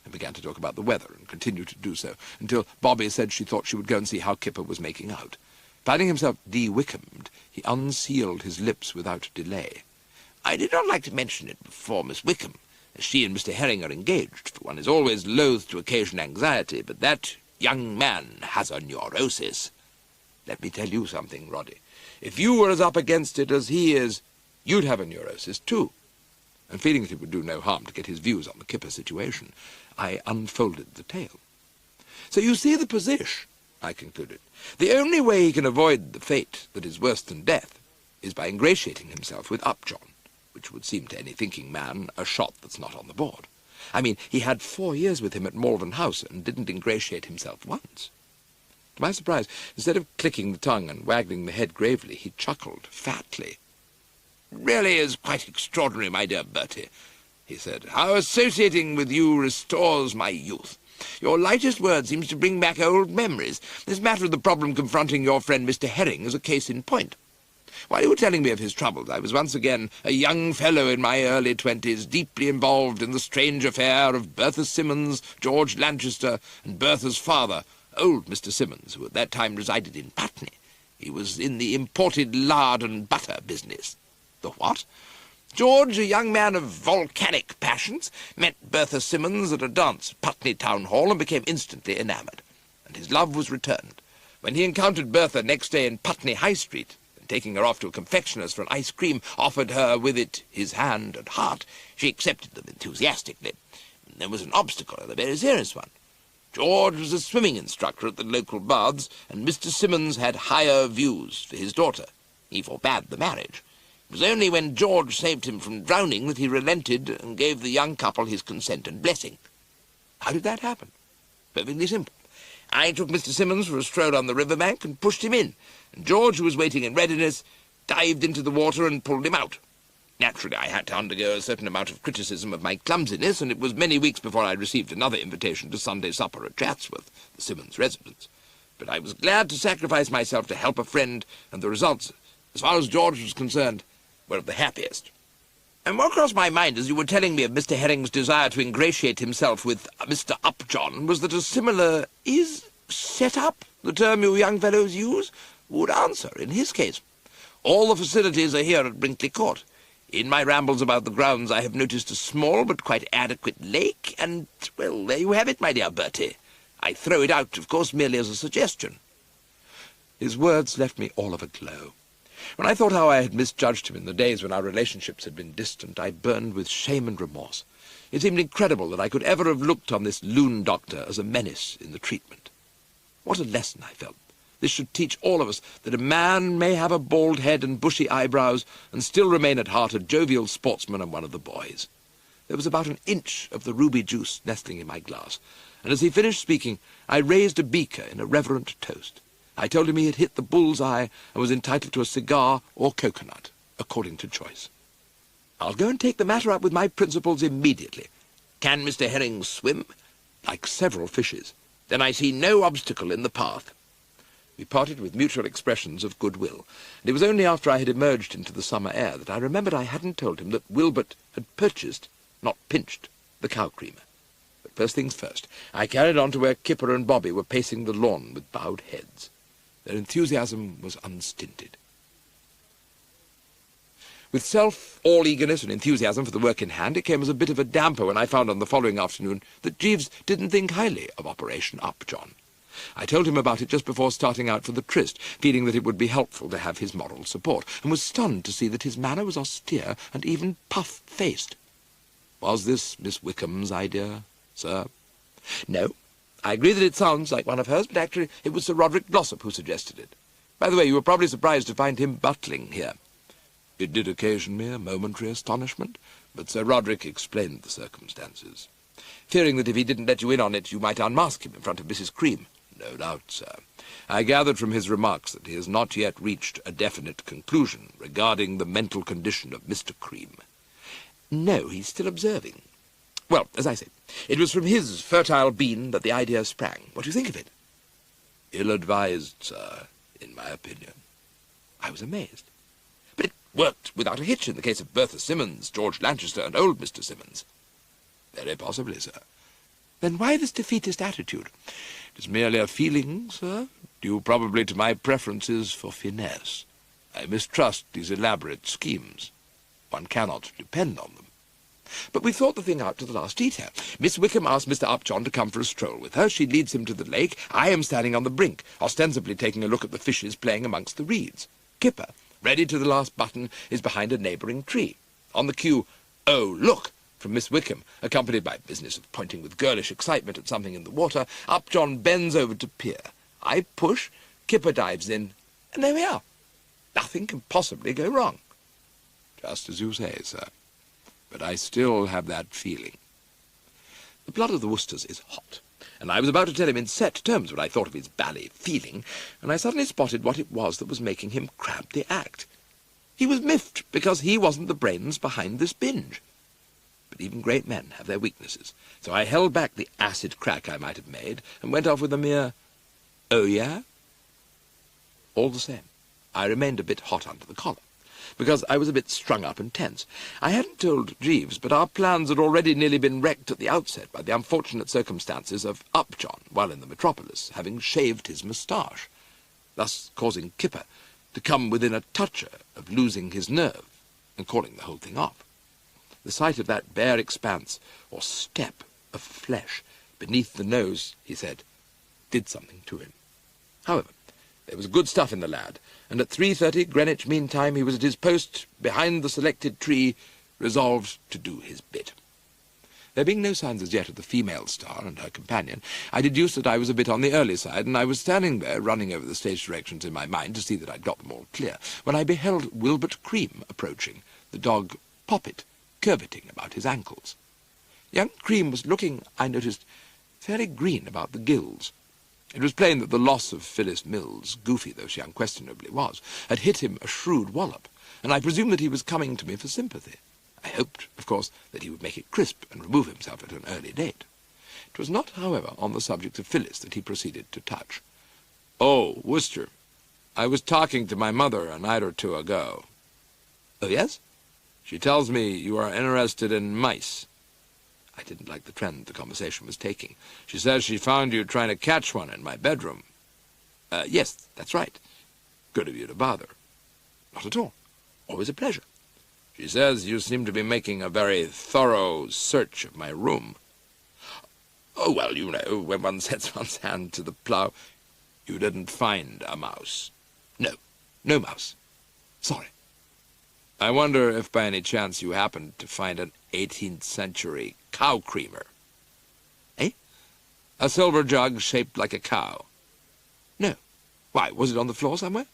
and began to talk about the weather, and continued to do so, until Bobby said she thought she would go and see how Kipper was making out. Finding himself de-Wickhammed, he unsealed his lips without delay. "I did not like to mention it before Miss Wickham, as she and Mr. Herring are engaged, for one is always loath to occasion anxiety, but that young man has a neurosis. Let me tell you something, Roddy. If you were as up against it as he is, you'd have a neurosis too." And feeling that it would do no harm to get his views on the Kipper situation, I unfolded the tale. "So you see the position," I concluded. "The only way he can avoid the fate that is worse than death is by ingratiating himself with Upjohn, which would seem to any thinking man a shot that's not on the board. I mean, he had 4 years with him at Malvern House and didn't ingratiate himself once." To my surprise, instead of clicking the tongue and waggling the head gravely, he chuckled fatly. "Really is quite extraordinary, my dear Bertie," he said, "how associating with you restores my youth. Your lightest word seems to bring back old memories. This matter of the problem confronting your friend Mr. Herring is a case in point. While you were telling me of his troubles, I was once again a young fellow in my early 20s, deeply involved in the strange affair of Bertha Simmons, George Lanchester, and Bertha's father, old Mr. Simmons, who at that time resided in Putney. He was in the imported lard and butter business. The what? George, a young man of volcanic passions, met Bertha Simmons at a dance at Putney Town Hall and became instantly enamoured, and his love was returned. When he encountered Bertha next day in Putney High Street, and taking her off to a confectioner's for an ice cream, offered her with it his hand and heart, she accepted them enthusiastically. There was an obstacle, and a very serious one. George was a swimming instructor at the local baths, and Mr. Simmons had higher views for his daughter. He forbade the marriage. It was only when George saved him from drowning that he relented and gave the young couple his consent and blessing. How did that happen? Perfectly simple. I took Mr. Simmons for a stroll on the riverbank and pushed him in, and George, who was waiting in readiness, dived into the water and pulled him out. Naturally, I had to undergo a certain amount of criticism of my clumsiness, and it was many weeks before I received another invitation to Sunday supper at Chatsworth, the Simmons residence. But I was glad to sacrifice myself to help a friend, and the results, as far as George was concerned, were of the happiest. And what crossed my mind as you were telling me of Mr. Herring's desire to ingratiate himself with Mr. Upjohn was that a similar set up, the term you young fellows use, would answer in his case. All the facilities are here at Brinkley Court. In my rambles about the grounds I have noticed a small but quite adequate lake, and, well, there you have it, my dear Bertie. I throw it out, of course, merely as a suggestion. His words left me all of a glow. When I thought how I had misjudged him in the days when our relationships had been distant, I burned with shame and remorse. It seemed incredible that I could ever have looked on this loon doctor as a menace in the treatment. What a lesson, I felt. This should teach all of us that a man may have a bald head and bushy eyebrows and still remain at heart a jovial sportsman and one of the boys. There was about an inch of the ruby juice nestling in my glass, and as he finished speaking, I raised a beaker in a reverent toast. I told him he had hit the bull's eye and was entitled to a cigar or coconut, according to choice. I'll go and take the matter up with my principals immediately. Can Mr. Herring swim? Like several fishes. Then I see no obstacle in the path. We parted with mutual expressions of goodwill, and it was only after I had emerged into the summer air that I remembered I hadn't told him that Wilbert had purchased, not pinched, the cow creamer. But first things first, I carried on to where Kipper and Bobby were pacing the lawn with bowed heads. Their enthusiasm was unstinted. With self, all eagerness and enthusiasm for the work in hand, it came as a bit of a damper when I found on the following afternoon that Jeeves didn't think highly of Operation Upjohn. I told him about it just before starting out for the tryst, feeling that it would be helpful to have his moral support, and was stunned to see that his manner was austere and even puff-faced. Was this Miss Wickham's idea, sir? No. I agree that it sounds like one of hers, but actually it was Sir Roderick Glossop who suggested it. By the way, you were probably surprised to find him butling here. It did occasion me a momentary astonishment, but Sir Roderick explained the circumstances, fearing that if he didn't let you in on it, you might unmask him in front of Mrs. Cream. No doubt, sir. I gathered from his remarks that he has not yet reached a definite conclusion regarding the mental condition of Mr. Cream. No, he's still observing. Well, as I say, it was from his fertile bean that the idea sprang. What do you think of it? Ill-advised, sir, in my opinion. I was amazed. But it worked without a hitch in the case of Bertha Simmons, George Lanchester, and old Mr. Simmons. Very possibly, sir. Then why this defeatist attitude? It is merely a feeling, sir, due probably to my preferences for finesse. I mistrust these elaborate schemes. One cannot depend on them. But we thought the thing out to the last detail. Miss Wickham asked Mr. Upjohn to come for a stroll with her. She leads him to the lake. I am standing on the brink, ostensibly taking a look at the fishes playing amongst the reeds. Kipper, ready to the last button, is behind a neighbouring tree. On the cue, "Oh, look!" from Miss Wickham, accompanied by business of pointing with girlish excitement at something in the water, Upjohn bends over to peer. I push, Kipper dives in, and there we are. Nothing can possibly go wrong. Just as you say, sir. But I still have that feeling. The blood of the Worcesters is hot, and I was about to tell him in set terms what I thought of his bally feeling, and I suddenly spotted what it was that was making him crab the act. He was miffed because he wasn't the brains behind this binge. But even great men have their weaknesses, so I held back the acid crack I might have made, and went off with a mere, "Oh, yeah?" All the same, I remained a bit hot under the collar, because I was a bit strung up and tense. I hadn't told Jeeves, but our plans had already nearly been wrecked at the outset by the unfortunate circumstances of Upjohn, while in the metropolis, having shaved his moustache, thus causing Kipper to come within a toucher of losing his nerve and calling the whole thing off. The sight of that bare expanse, or step, of flesh beneath the nose, he said, did something to him. However, there was good stuff in the lad, and at 3:30 Greenwich Mean Time he was at his post behind the selected tree, resolved to do his bit. There being no signs as yet of the female star and her companion, I deduced that I was a bit on the early side, and I was standing there running over the stage directions in my mind to see that I'd got them all clear, when I beheld Wilbert Cream approaching, the dog Poppet curveting about his ankles. Young Cream was looking, I noticed, fairly green about the gills. It was plain that the loss of Phyllis Mills, goofy though she unquestionably was, had hit him a shrewd wallop, and I presumed that he was coming to me for sympathy. I hoped, of course, that he would make it crisp and remove himself at an early date. It was not, however, on the subject of Phyllis that he proceeded to touch. "Oh, Worcester, I was talking to my mother a night or two ago." "Oh, yes?" "She tells me you are interested in mice." I didn't like the trend the conversation was taking. "She says she found you trying to catch one in my bedroom." Yes, that's right." "Good of you to bother." "Not at all. Always a pleasure." "She says you seem to be making a very thorough search of my room." "Oh, well, you know, when one sets one's hand to the plough." "You didn't find a mouse?" "No, no mouse. Sorry." "I wonder if by any chance you happened to find an 18th century cow creamer." "Eh?" "A silver jug shaped like a cow." "No. Why, was it on the floor somewhere?"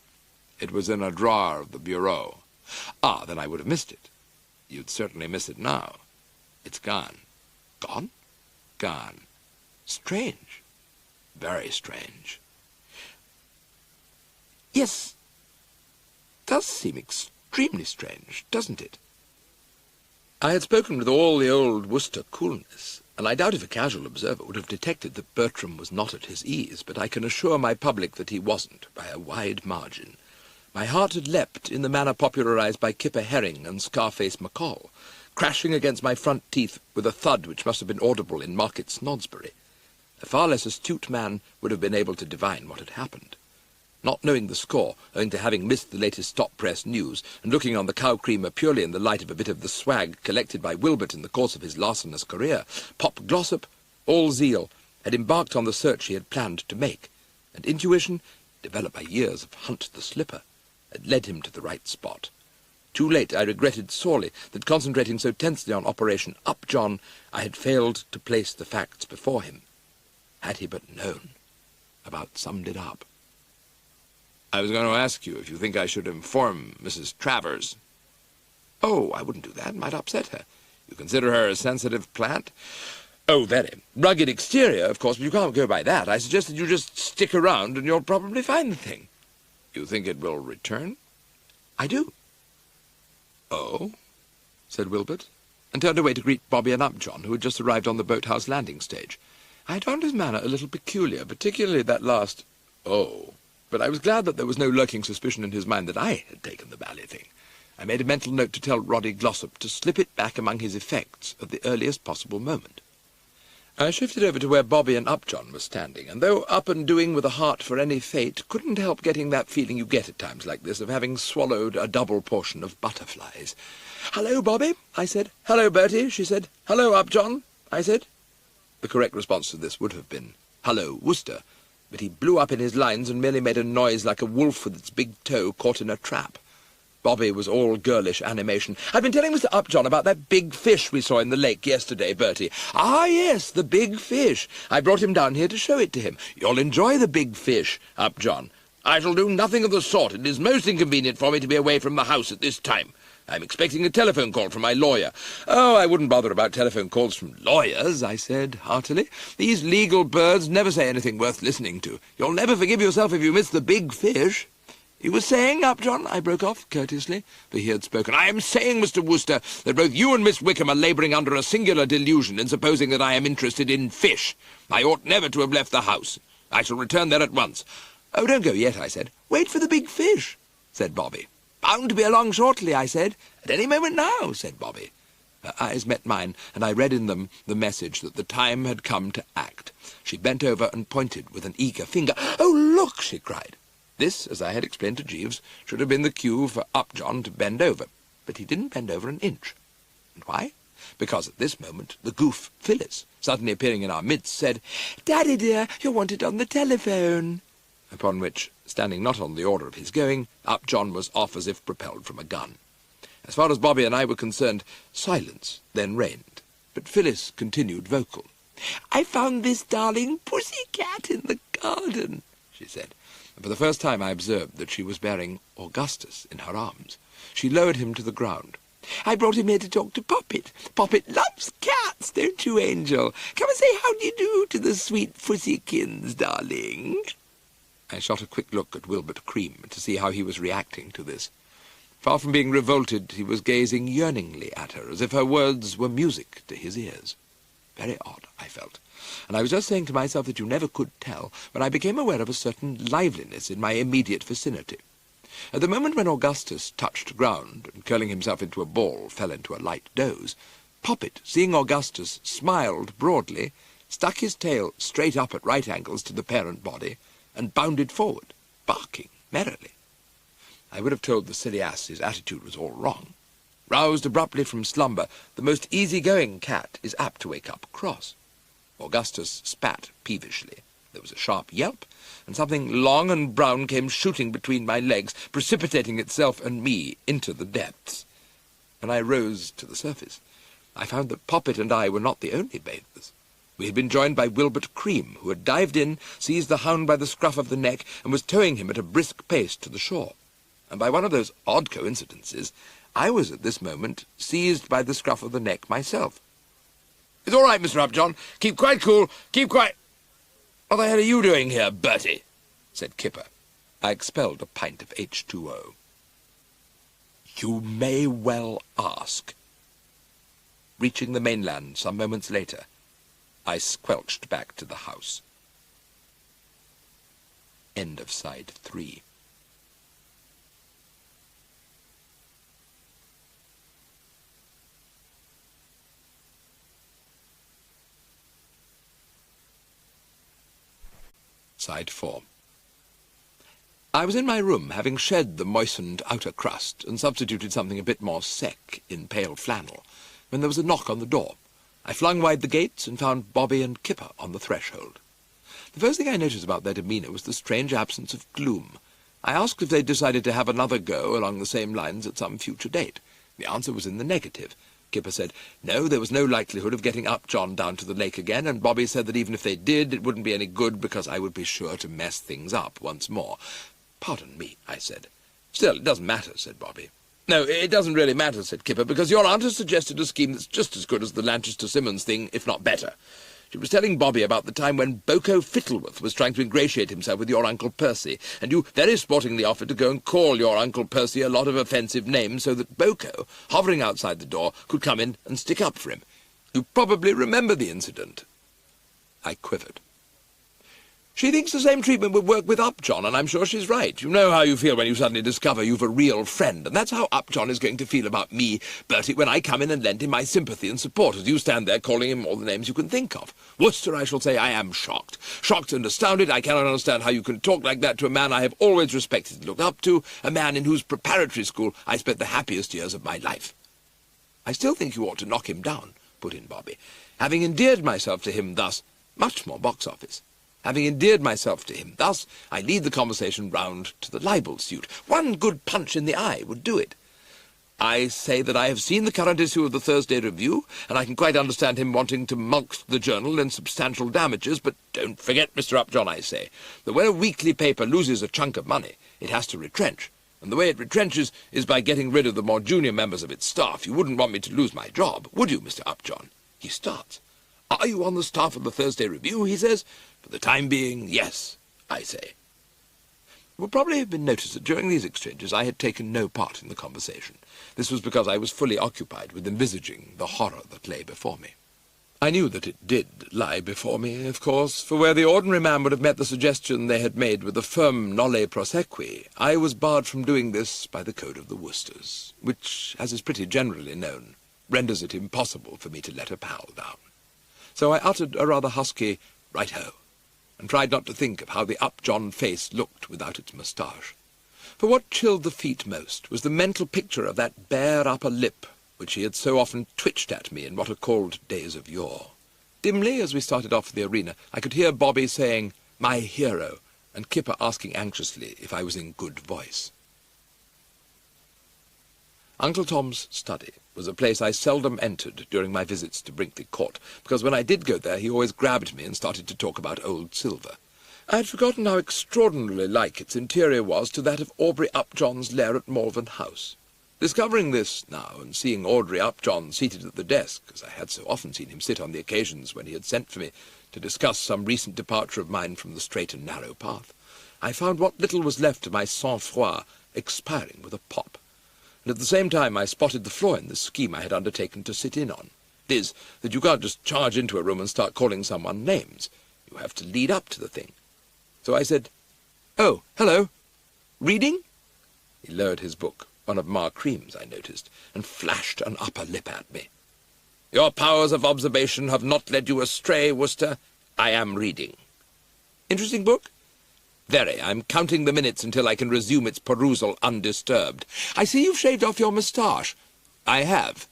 "It was in a drawer of the bureau." "Ah, then I would have missed it." "You'd certainly miss it now. It's gone." "Gone?" "Gone." "Strange. Very strange." "Yes, does seem extremely strange, doesn't it?" I had spoken with all the old Worcester coolness, and I doubt if a casual observer would have detected that Bertram was not at his ease, but I can assure my public that he wasn't, by a wide margin. My heart had leapt in the manner popularized by Kipper Herring and Scarface McCall, crashing against my front teeth with a thud which must have been audible in Market Snodsbury. A far less astute man would have been able to divine what had happened. Not knowing the score, owing to having missed the latest stop-press news, and looking on the cow creamer purely in the light of a bit of the swag collected by Wilbert in the course of his larcenous career, Pop Glossop, all zeal, had embarked on the search he had planned to make, and intuition, developed by years of Hunt the Slipper, had led him to the right spot. Too late I regretted sorely that, concentrating so tensely on Operation Upjohn, I had failed to place the facts before him. Had he but known, about summed it up. "I was going to ask you if you think I should inform Mrs. Travers." "Oh, I wouldn't do that. It might upset her." "You consider her a sensitive plant?" "Oh, very. Rugged exterior, of course, but you can't go by that. I suggest that you just stick around and you'll probably find the thing." "You think it will return?" "I do." "Oh?" said Wilbert, and turned away to greet Bobby and Upjohn, who had just arrived on the boathouse landing stage. I had found his manner a little peculiar, particularly that last "oh," but I was glad that there was no lurking suspicion in his mind that I had taken the bally thing. I made a mental note to tell Roddy Glossop to slip it back among his effects at the earliest possible moment. I shifted over to where Bobby and Upjohn were standing, and though up and doing with a heart for any fate, couldn't help getting that feeling you get at times like this of having swallowed a double portion of butterflies. "Hello, Bobby," I said. "Hello, Bertie," she said. "Hello, Upjohn," I said. The correct response to this would have been, "Hello, Worcester," but he blew up in his lines and merely made a noise like a wolf with its big toe caught in a trap. Bobby was all girlish animation. "I've been telling Mr. Upjohn about that big fish we saw in the lake yesterday, Bertie." "Ah, yes, the big fish. I brought him down here to show it to him. You'll enjoy the big fish, Upjohn." "I shall do nothing of the sort. It is most inconvenient for me to be away from the house at this time. I'm expecting a telephone call from my lawyer." "Oh, I wouldn't bother about telephone calls from lawyers," I said heartily. "These legal birds never say anything worth listening to. You'll never forgive yourself if you miss the big fish." "You were saying, Upjohn?" I broke off courteously, for he had spoken. "I am saying, Mr. Worcester, that both you and Miss Wickham are labouring under a singular delusion in supposing that I am interested in fish. I ought never to have left the house. I shall return there at once." "Oh, don't go yet," I said. "Wait for the big fish." said Bobby. "Bound to be along shortly," I said. "At any moment now," said Bobby. Her eyes met mine, and I read in them the message that the time had come to act. She bent over and pointed with an eager finger. "Oh, look!" she cried. This, as I had explained to Jeeves, should have been the cue for Upjohn to bend over, but he didn't bend over an inch. And why? Because at this moment the goof Phyllis, suddenly appearing in our midst, said, "Daddy dear, you're wanted on the telephone." Upon which, standing not on the order of his going, Upjohn was off as if propelled from a gun. As far as Bobby and I were concerned, silence then reigned, but Phyllis continued vocal. "I found this darling pussy-cat in the garden," she said, and for the first time I observed that she was bearing Augustus in her arms. She lowered him to the ground. "I brought him here to talk to Poppet. Poppet loves cats, don't you, Angel? Come and say how do you do to the sweet pussykins, darling." I shot a quick look at Wilbert Cream to see how he was reacting to this. Far from being revolted, he was gazing yearningly at her, as if her words were music to his ears. Very odd, I felt, and I was just saying to myself that you never could tell, when I became aware of a certain liveliness in my immediate vicinity. At the moment when Augustus touched ground, and curling himself into a ball, fell into a light doze, Poppet, seeing Augustus, smiled broadly, stuck his tail straight up at right angles to the parent body, and bounded forward, barking merrily. I would have told the silly ass his attitude was all wrong. Roused abruptly from slumber, the most easy-going cat is apt to wake up cross. Augustus spat peevishly. There was a sharp yelp, and something long and brown came shooting between my legs, precipitating itself and me into the depths. When I rose to the surface, I found that Poppet and I were not the only bathers. We had been joined by Wilbert Cream, who had dived in, seized the hound by the scruff of the neck, and was towing him at a brisk pace to the shore. And by one of those odd coincidences, I was at this moment seized by the scruff of the neck myself. "It's all right, Mr. Upjohn. Keep quite cool. Keep quite—" "What the hell are you doing here, Bertie?" said Kipper. I expelled a pint of H2O. "You may well ask." Reaching the mainland some moments later, I squelched back to the house. End of side 3. Side 4. I was in my room, having shed the moistened outer crust and substituted something a bit more sec in pale flannel, when there was a knock on the door. I flung wide the gates and found Bobby and Kipper on the threshold. The first thing I noticed about their demeanour was the strange absence of gloom. I asked if they'd decided to have another go along the same lines at some future date. The answer was in the negative. Kipper said, no, there was no likelihood of getting Upjohn down to the lake again, and Bobby said that even if they did, it wouldn't be any good because I would be sure to mess things up once more. Pardon me, I said. Still, it doesn't matter, said Bobby. No, it doesn't really matter, said Kipper, because your aunt has suggested a scheme that's just as good as the Lanchester-Simmons thing, if not better. She was telling Bobby about the time when Boko Fittleworth was trying to ingratiate himself with your Uncle Percy, and you very sportingly offered to go and call your Uncle Percy a lot of offensive names so that Boko, hovering outside the door, could come in and stick up for him. You probably remember the incident. I quivered. She thinks the same treatment would work with Upjohn, and I'm sure she's right. You know how you feel when you suddenly discover you've a real friend, and that's how Upjohn is going to feel about me, Bertie, when I come in and lend him my sympathy and support, as you stand there calling him all the names you can think of. Worcester, I shall say, I am shocked. Shocked and astounded. I cannot understand how you can talk like that to a man I have always respected and looked up to, a man in whose preparatory school I spent the happiest years of my life. I still think you ought to knock him down, put in Bobby. Having endeared myself to him thus, much more box office. Having endeared myself to him thus, I lead the conversation round to the libel suit. One good punch in the eye would do it. I say that I have seen the current issue of the Thursday Review, and I can quite understand him wanting to mulct the journal in substantial damages, but don't forget, Mr. Upjohn, I say, that when a weekly paper loses a chunk of money, it has to retrench, and the way it retrenches is by getting rid of the more junior members of its staff. You wouldn't want me to lose my job, would you, Mr. Upjohn? He starts. Are you on the staff of the Thursday Review, he says. For the time being, yes, I say. It will probably have been noticed that during these exchanges I had taken no part in the conversation. This was because I was fully occupied with envisaging the horror that lay before me. I knew that it did lie before me, of course, for where the ordinary man would have met the suggestion they had made with a firm nolle prosequi, I was barred from doing this by the code of the Worcesters, which, as is pretty generally known, renders it impossible for me to let a pal down. So I uttered a rather husky right-ho, and tried not to think of how the Upjohn face looked without its moustache. For what chilled the feet most was the mental picture of that bare upper lip which he had so often twitched at me in what are called days of yore. Dimly, as we started off for the arena, I could hear Bobby saying, "My hero," and Kipper asking anxiously if I was in good voice. Uncle Tom's study was a place I seldom entered during my visits to Brinkley Court, because when I did go there he always grabbed me and started to talk about old silver. I had forgotten how extraordinarily like its interior was to that of Aubrey Upjohn's lair at Malvern House. Discovering this now, and seeing Aubrey Upjohn seated at the desk, as I had so often seen him sit on the occasions when he had sent for me to discuss some recent departure of mine from the straight and narrow path, I found what little was left of my sang-froid expiring with a pop. And at the same time I spotted the flaw in this scheme I had undertaken to sit in on. It is, that you can't just charge into a room and start calling someone names. You have to lead up to the thing. So I said, "Oh, hello. Reading?" He lowered his book, one of Ma Cream's, I noticed, and flashed an upper lip at me. "Your powers of observation have not led you astray, Worcester. I am reading." "Interesting book?" "Very. I'm counting the minutes until I can resume its perusal undisturbed. I see you've shaved off your moustache." "I have.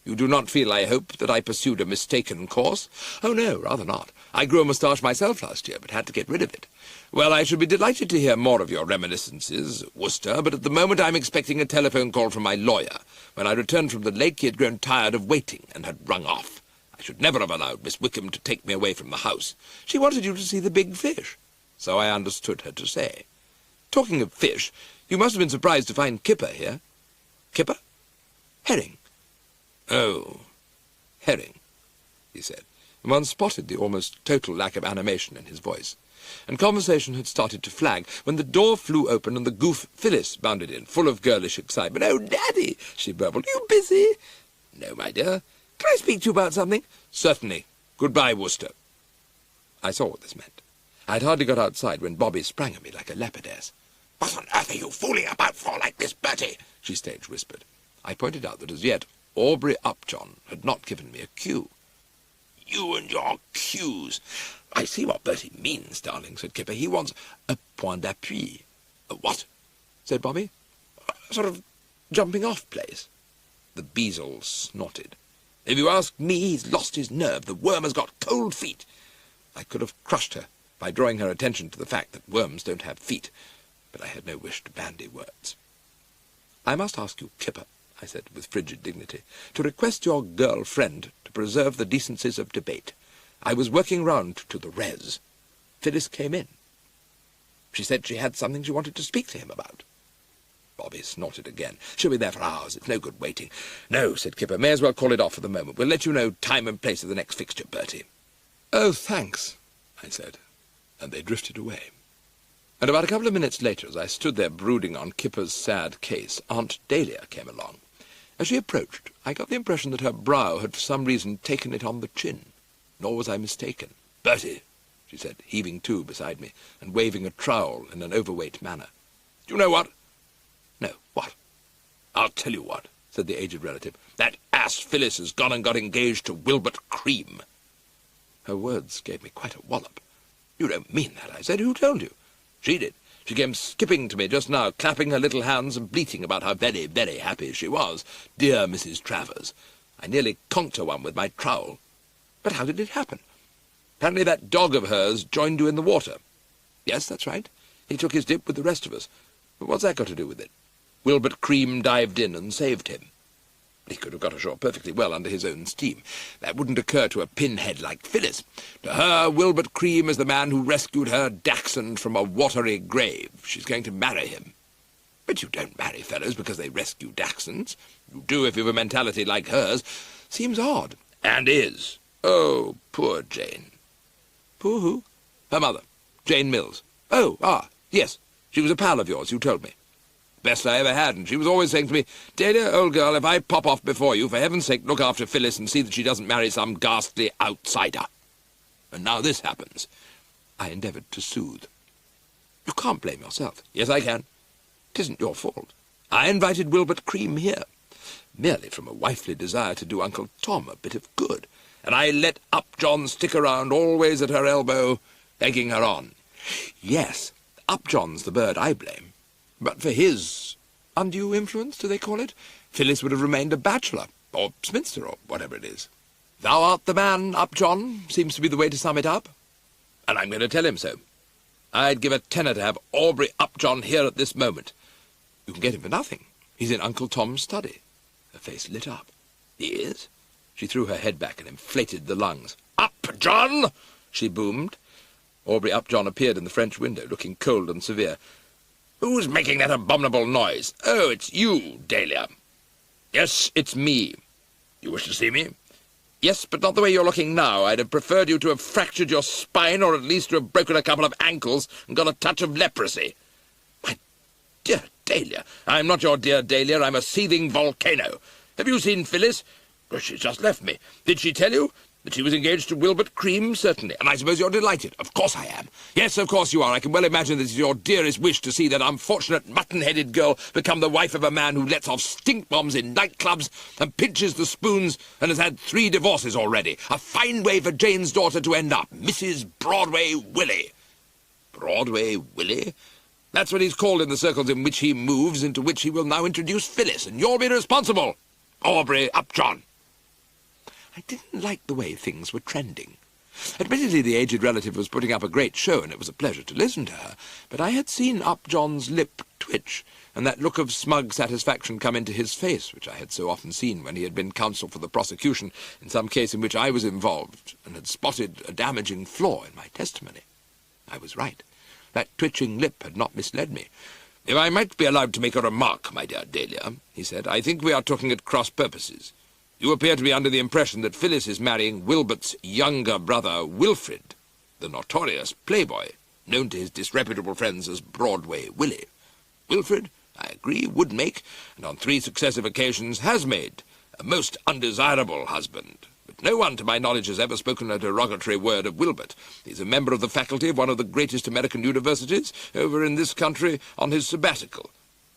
You do not feel, I hope, that I pursued a mistaken course?" "Oh, no, rather not. I grew a moustache myself last year, but had to get rid of it." "Well, I should be delighted to hear more of your reminiscences, Worcester, but at the moment I'm expecting a telephone call from my lawyer. When I returned from the lake he had grown tired of waiting and had rung off. I should never have allowed Miss Wickham to take me away from the house. She wanted you to see the big fish." So I understood her to say. "Talking of fish, you must have been surprised to find Kipper here." "Kipper?" "Herring." "Oh, herring," he said, and one spotted the almost total lack of animation in his voice. And conversation had started to flag when the door flew open and the goof Phyllis bounded in, full of girlish excitement. "Oh, Daddy," she burbled, "you busy?" "No, my dear." "Can I speak to you about something?" "Certainly. Goodbye, Worcester." I saw what this meant. I had hardly got outside when Bobby sprang at me like a leopardess. "What on earth are you fooling about for like this, Bertie?" she stage-whispered. I pointed out that as yet Aubrey Upjohn had not given me a cue. "You and your cues." "I see what Bertie means, darling," said Kipper. "He wants a point d'appui." "A what?" said Bobby. "A sort of jumping-off place." The Beazle snorted. "If you ask me, he's lost his nerve. The worm has got cold feet." I could have crushed her by drawing her attention to the fact that worms don't have feet, but I had no wish to bandy words. "I must ask you, Kipper," I said with frigid dignity, "to request your girl friend to preserve the decencies of debate. I was working round to the res. Phyllis came in. She said she had something she wanted to speak to him about." Bobby snorted again. "She'll be there for hours. It's no good waiting." "No," said Kipper. "May as well call it off for the moment. We'll let you know time and place of the next fixture, Bertie." "Oh, thanks," I said, and they drifted away. And about a couple of minutes later, as I stood there brooding on Kipper's sad case, Aunt Dalia came along. As she approached, I got the impression that her brow had for some reason taken it on the chin. Nor was I mistaken. "Bertie," she said, heaving to beside me, and waving a trowel in an overweight manner. "Do you know what?" "No, what?" "I'll tell you what," said the aged relative. "That ass Phyllis has gone and got engaged to Wilbert Cream." Her words gave me quite a wallop. "You don't mean that," I said. "Who told you?" "She did. She came skipping to me just now, clapping her little hands and bleating about how very, very happy she was. Dear Mrs. Travers. I nearly conked her one with my trowel." "But how did it happen?" "Apparently that dog of hers joined you in the water." "Yes, that's right. He took his dip with the rest of us. But what's that got to do with it? Wilbert Cream dived in and saved him. He could have got ashore perfectly well under his own steam. That wouldn't occur to a pinhead like Phyllis. To her, Wilbert Cream is the man who rescued her dachshund from a watery grave. She's going to marry him." "But you don't marry fellows because they rescue dachshunds. You do if you've a mentality like hers. Seems odd." "And is. Oh, poor Jane." "Poor who?" "Her mother, Jane Mills." "Oh, yes. She was a pal of yours, you told me." Best I ever had, and she was always saying to me, "Dalia, old girl, if I pop off before you, for heaven's sake look after Phyllis and see that she doesn't marry some ghastly outsider." And now this happens. I endeavoured to soothe. "You can't blame yourself." "Yes, I can. It isn't your fault. I invited Wilbert Cream here, merely from a wifely desire to do Uncle Tom a bit of good, and I let Upjohn stick around, always at her elbow, egging her on. Yes, Upjohn's the bird I blame. But for his undue influence, do they call it, Phyllis would have remained a bachelor, or spinster, or whatever it is. Thou art the man, Upjohn, seems to be the way to sum it up. And I'm going to tell him so. I'd give a tenner to have Aubrey Upjohn here at this moment. You can get him for nothing. He's in Uncle Tom's study. Her face lit up. He is? She threw her head back and inflated the lungs. "Upjohn!" she boomed. Aubrey Upjohn appeared in the French window, looking cold and severe. "Who's making that abominable noise? Oh, it's you, Dalia." "Yes, it's me. You wish to see me?" "Yes, but not the way you're looking now. I'd have preferred you to have fractured your spine, or at least to have broken a couple of ankles and got a touch of leprosy." "My dear Dalia, I'm not your dear Dalia. I'm a seething volcano. Have you seen Phyllis?" "Well, she's just left me." "Did she tell you that she was engaged to Wilbert Cream?" "Certainly. And I suppose you're delighted." "Of course I am." "Yes, of course you are. I can well imagine that it's your dearest wish to see that unfortunate mutton-headed girl become the wife of a man who lets off stink bombs in nightclubs and pinches the spoons and has had 3 divorces already. A fine way for Jane's daughter to end up. Mrs. Broadway Willie." Broadway Willie? That's what he's called in the circles in which he moves, into which he will now introduce Phyllis, and you'll be responsible, Aubrey Upjohn. I didn't like the way things were trending. Admittedly, the aged relative was putting up a great show, and it was a pleasure to listen to her, but I had seen Upjohn's lip twitch, and that look of smug satisfaction come into his face, which I had so often seen when he had been counsel for the prosecution in some case in which I was involved, and had spotted a damaging flaw in my testimony. I was right. That twitching lip had not misled me. "If I might be allowed to make a remark, my dear Dalia," he said, "I think we are talking at cross purposes. You appear to be under the impression that Phyllis is marrying Wilbert's younger brother, Wilfrid, the notorious playboy, known to his disreputable friends as Broadway Willie. Wilfrid, I agree, would make, and on 3 successive occasions has made, a most undesirable husband. But no one, to my knowledge, has ever spoken a derogatory word of Wilbert. He's a member of the faculty of one of the greatest American universities over in this country on his sabbatical.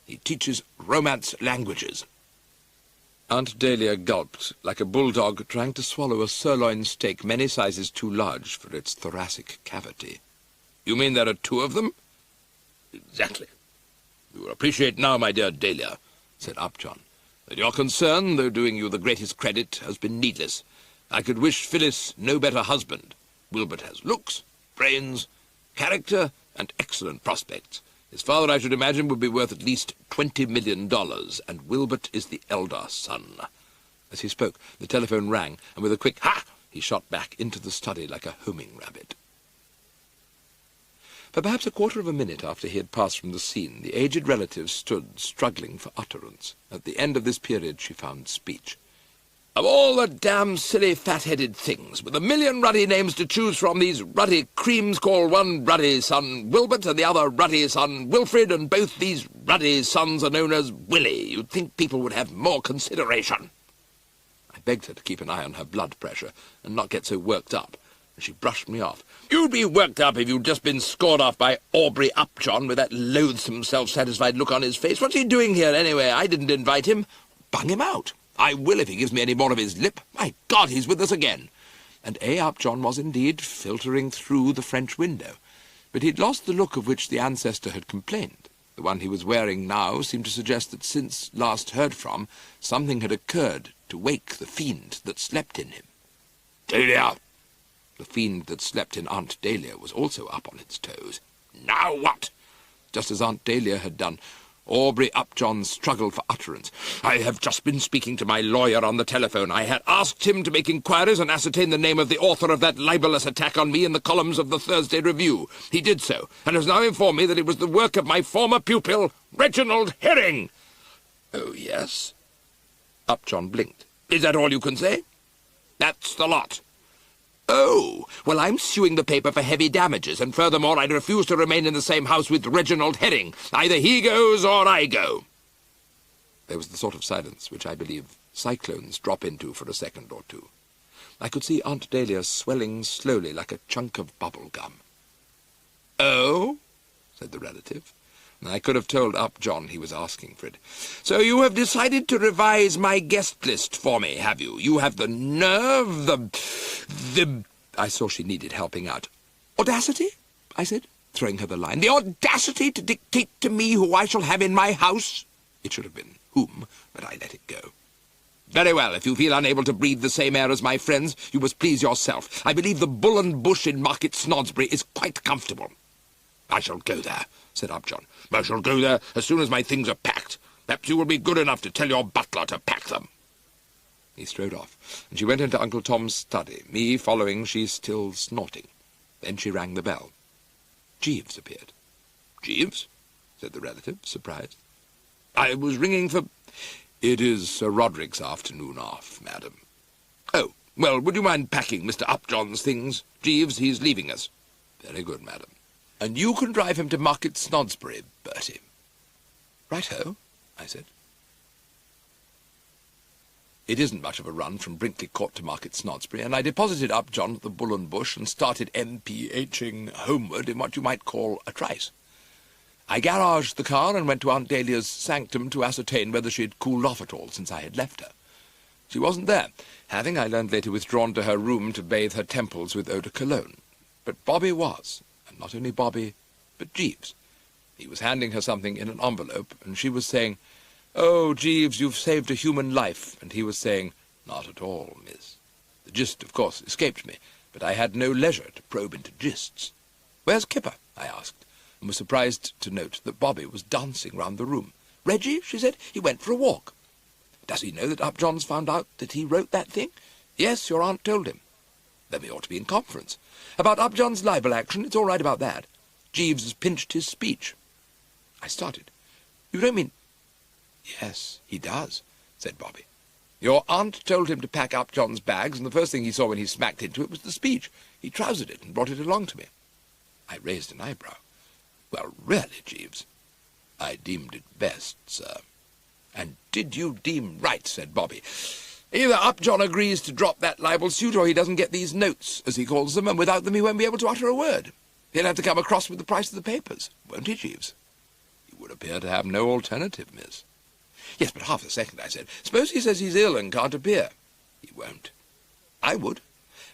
He teaches Romance languages." Aunt Dalia gulped, like a bulldog trying to swallow a sirloin steak many sizes too large for its thoracic cavity. "You mean there are 2 of them?" "Exactly. You will appreciate now, my dear Dalia," said Upjohn, "that your concern, though doing you the greatest credit, has been needless. I could wish Phyllis no better husband. Wilbert has looks, brains, character, and excellent prospects. His father, I should imagine, would be worth at least $20 million, and Wilbert is the elder son." As he spoke, the telephone rang, and with a quick "ha!" he shot back into the study like a homing rabbit. For perhaps a quarter of a minute after he had passed from the scene, the aged relative stood struggling for utterance. At the end of this period she found speech. "Of all the damn silly fat-headed things, with 1,000,000 ruddy names to choose from, these ruddy creams call one ruddy son Wilbert and the other ruddy son Wilfrid, and both these ruddy sons are known as Willie. You'd think people would have more consideration." I begged her to keep an eye on her blood pressure and not get so worked up, and she brushed me off. "You'd be worked up if you'd just been scored off by Aubrey Upjohn with that loathsome self-satisfied look on his face. What's he doing here, anyway? I didn't invite him. Bung him out. I will if he gives me any more of his lip. My God, he's with us again." And A. Upjohn was indeed filtering through the French window. But he'd lost the look of which the ancestor had complained. The one he was wearing now seemed to suggest that since last heard from, something had occurred to wake the fiend that slept in him. "Dalia!" The fiend that slept in Aunt Dalia was also up on its toes. "Now what?" Just as Aunt Dalia had done, Aubrey Upjohn struggled for utterance. "I have just been speaking to my lawyer on the telephone. I had asked him to make inquiries and ascertain the name of the author of that libelous attack on me in the columns of the Thursday Review. He did so, and has now informed me that it was the work of my former pupil, Reginald Herring." "Oh, yes?" Upjohn blinked. "Is that all you can say?" "That's the lot." "Oh, Well, I'm suing the paper for heavy damages, and furthermore, I refuse to remain in the same house with Reginald Herring. Either he goes or I go. There was the sort of silence which I believe cyclones drop into for a second or two. I could see Aunt Dalia swelling slowly like a chunk of bubble gum. "Oh?" said the relative. I could have told Upjohn he was asking for it. "So you have decided to revise my guest list for me, have you? You have the nerve, the... I saw she needed helping out. "Audacity?" I said, throwing her the line. "The audacity to dictate to me who I shall have in my house?" It should have been whom, but I let it go. "Very well, if you feel unable to breathe the same air as my friends, you must please yourself. I believe the Bull and Bush in Market Snodsbury is quite comfortable." "I shall go there," said Upjohn. "I shall go there as soon as my things are packed. Perhaps you will be good enough to tell your butler to pack them." He strode off, and she went into Uncle Tom's study, me following, she still snorting. Then she rang the bell. Jeeves appeared. "Jeeves?" said the relative, surprised. "I was ringing for—" "It is Sir Roderick's afternoon off, madam." "Oh, well, would you mind packing Mr. Upjohn's things? Jeeves, he's leaving us." "Very good, madam. And you can drive him to Market Snodsbury, Bertie." "Right-ho," I said. It isn't much of a run from Brinkley Court to Market Snodsbury, and I deposited Upjohn at the Bull and Bush and started MPHing homeward in what you might call a trice. I garaged the car and went to Aunt Dahlia's sanctum to ascertain whether she had cooled off at all since I had left her. She wasn't there, having, I learned later, withdrawn to her room to bathe her temples with eau de cologne. But Bobby was. And not only Bobby, but Jeeves. He was handing her something in an envelope, and she was saying, "Oh, Jeeves, you've saved a human life," and he was saying, "Not at all, miss." The gist, of course, escaped me, but I had no leisure to probe into gists. "Where's Kipper?" I asked, and was surprised to note that Bobby was dancing round the room. "Reggie," she said, "he went for a walk." "Does he know that Upjohn's found out that he wrote that thing?" "Yes, your aunt told him." "Then we ought to be in conference. About Upjohn's libel action, it's all right about that. Jeeves has pinched his speech." I started. "You don't mean—" "Yes, he does," said Bobby. "Your aunt told him to pack Upjohn's bags, and the first thing he saw when he smacked into it was the speech. He trousered it and brought it along to me." I raised an eyebrow. "Well, really, Jeeves." "I deemed it best, sir." "And did you deem right?" said Bobby. "Either Upjohn agrees to drop that libel suit, or he doesn't get these notes, as he calls them, and without them he won't be able to utter a word. He'll have to come across with the price of the papers, won't he, Jeeves?" "He would appear to have no alternative, miss." "Yes, but half a second," I said. "Suppose he says he's ill and can't appear?" "He won't." "I would.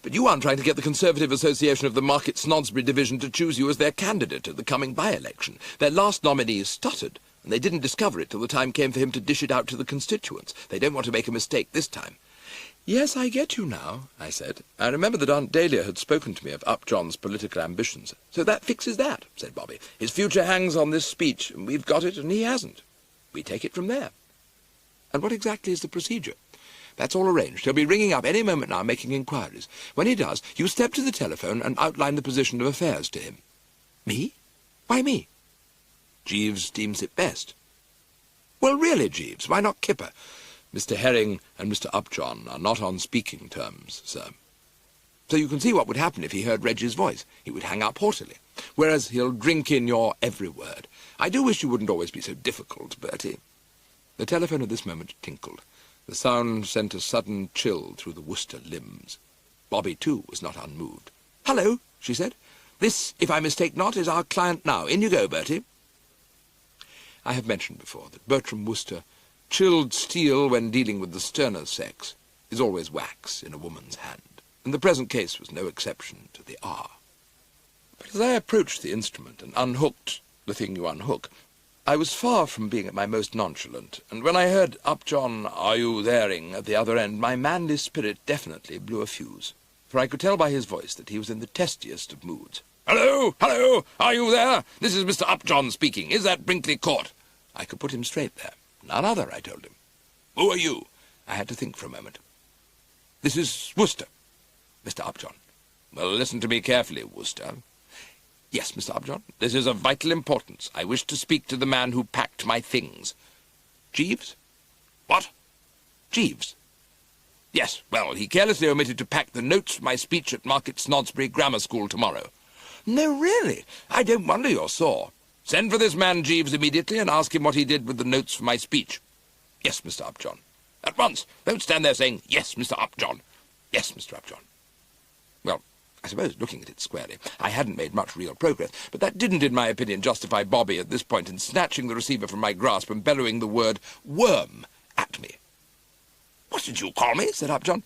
But you aren't trying to get the Conservative Association of the Market Snodsbury Division to choose you as their candidate at the coming by-election. Their last nominee stuttered, and they didn't discover it till the time came for him to dish it out to the constituents. They don't want to make a mistake this time." "Yes, I get you now," I said. "I remember that Aunt Dalia had spoken to me of Upjohn's political ambitions." "So that fixes that," said Bobby. "His future hangs on this speech, and we've got it, and he hasn't. We take it from there." "And what exactly is the procedure?" "That's all arranged. He'll be ringing up any moment now, making inquiries. When he does, you step to the telephone and outline the position of affairs to him." "Me? Why me?" "Jeeves deems it best." "Well, really, Jeeves, why not Kipper? Mr. Herring and Mr. Upjohn are not on speaking terms, sir. So you can see what would happen if he heard Reggie's voice. He would hang up haughtily, whereas he'll drink in your every word. I do wish you wouldn't always be so difficult, Bertie." The telephone at this moment tinkled. The sound sent a sudden chill through the Worcester limbs. Bobby, too, was not unmoved. "Hello," she said. "This, if I mistake not, is our client now. In you go, Bertie." I have mentioned before that Bertram Worcester, chilled steel when dealing with the sterner sex, is always wax in a woman's hand, and the present case was no exception to the R. But as I approached the instrument and unhooked the thing you unhook, I was far from being at my most nonchalant, and when I heard Upjohn, "Are you there-ing?" at the other end, my manly spirit definitely blew a fuse, for I could tell by his voice that he was in the testiest of moods. "Hello, hello, are you there? This is Mr. Upjohn speaking. Is that Brinkley Court?" I could put him straight there. "None other," I told him. "Who are you?" I had to think for a moment. "This is Worcester." "Mr. Upjohn." "Well, listen to me carefully, Worcester." "Yes, Mr. Upjohn." "This is of vital importance. I wish to speak to the man who packed my things." "Jeeves?" "What?" "Jeeves." Yes, well, he carelessly omitted to pack the notes for my speech at Market Snodsbury Grammar School tomorrow. No, really? I don't wonder you're sore. Send for this man Jeeves immediately and ask him what he did with the notes for my speech. Yes, Mr. Upjohn. At once. Don't stand there saying, yes, Mr. Upjohn. Yes, Mr. Upjohn. Well, I suppose, looking at it squarely, I hadn't made much real progress, but that didn't, in my opinion, justify Bobby at this point in snatching the receiver from my grasp and bellowing the word worm at me. What did you call me? Said Upjohn.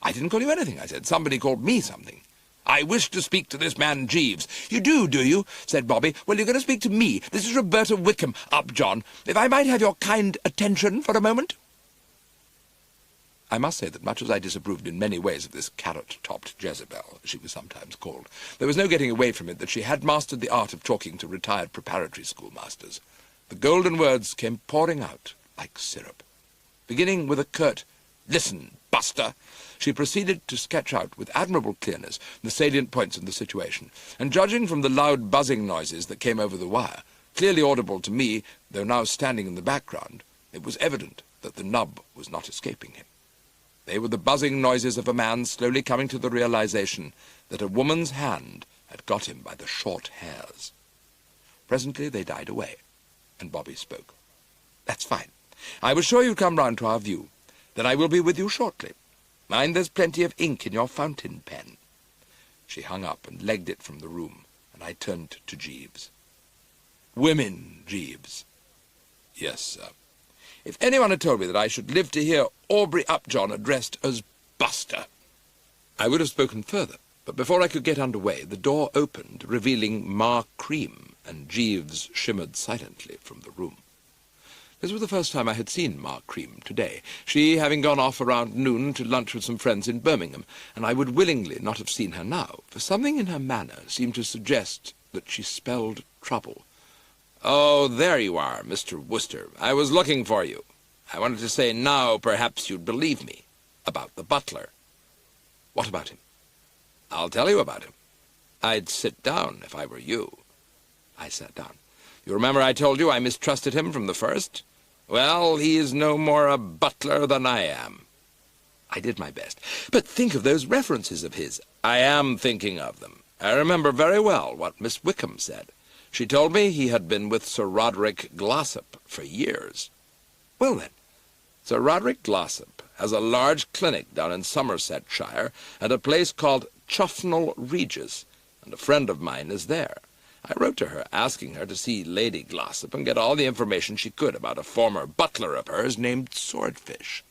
I didn't call you anything, I said. Somebody called me something. I wish to speak to this man Jeeves. You do you? Said Bobby. Well, you're going to speak to me. This is Roberta Wickham, Upjohn. If I might have your kind attention for a moment. I must say that much as I disapproved in many ways of this carrot-topped Jezebel, as she was sometimes called, there was no getting away from it that she had mastered the art of talking to retired preparatory schoolmasters. The golden words came pouring out like syrup. Beginning with a curt, "Listen, Buster," she proceeded to sketch out with admirable clearness the salient points of the situation, and judging from the loud buzzing noises that came over the wire, clearly audible to me, though now standing in the background, it was evident that the nub was not escaping him. They were the buzzing noises of a man slowly coming to the realization that a woman's hand had got him by the short hairs. Presently they died away, and Bobby spoke. That's fine. I was sure you'd come round to our view. Then I will be with you shortly. Mind there's plenty of ink in your fountain pen. She hung up and legged it from the room, and I turned to Jeeves. Women, Jeeves. Yes, sir. If anyone had told me that I should live to hear Aubrey Upjohn addressed as Buster, I would have spoken further, but before I could get under way, the door opened, revealing Ma Cream, and Jeeves shimmered silently from the room. This was the first time I had seen Ma Cream today, she having gone off around noon to lunch with some friends in Birmingham, and I would willingly not have seen her now, for something in her manner seemed to suggest that she spelled trouble. Oh, there you are, Mr. Wooster. I was looking for you. I wanted to say now perhaps you'd believe me. About the butler. What about him? I'll tell you about him. I'd sit down if I were you. I sat down. You remember I told you I mistrusted him from the first? Well, he is no more a butler than I am. I did my best. But think of those references of his. I am thinking of them. I remember very well what Miss Wickham said. She told me he had been with Sir Roderick Glossop for years. Well, then, Sir Roderick Glossop has a large clinic down in Somersetshire at a place called Chuffnell Regis, and a friend of mine is there. I wrote to her asking her to see Lady Glossop and get all the information she could about a former butler of hers named Swordfish.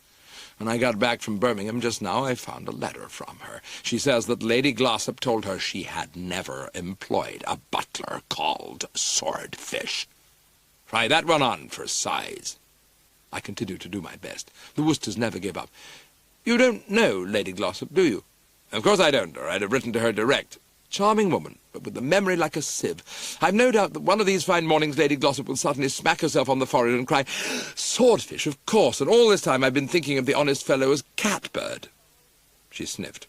When I got back from Birmingham just now, I found a letter from her. She says that Lady Glossop told her she had never employed a butler called Swordfish. Try that one on for size. I continued to do my best. The Woosters never give up. You don't know Lady Glossop, do you? Of course I don't, or I'd have written to her direct. Charming woman, but with a memory like a sieve. I've no doubt that one of these fine mornings Lady Glossop will suddenly smack herself on the forehead and cry, "Swordfish, of course, and all this time I've been thinking of the honest fellow as Catbird." She sniffed.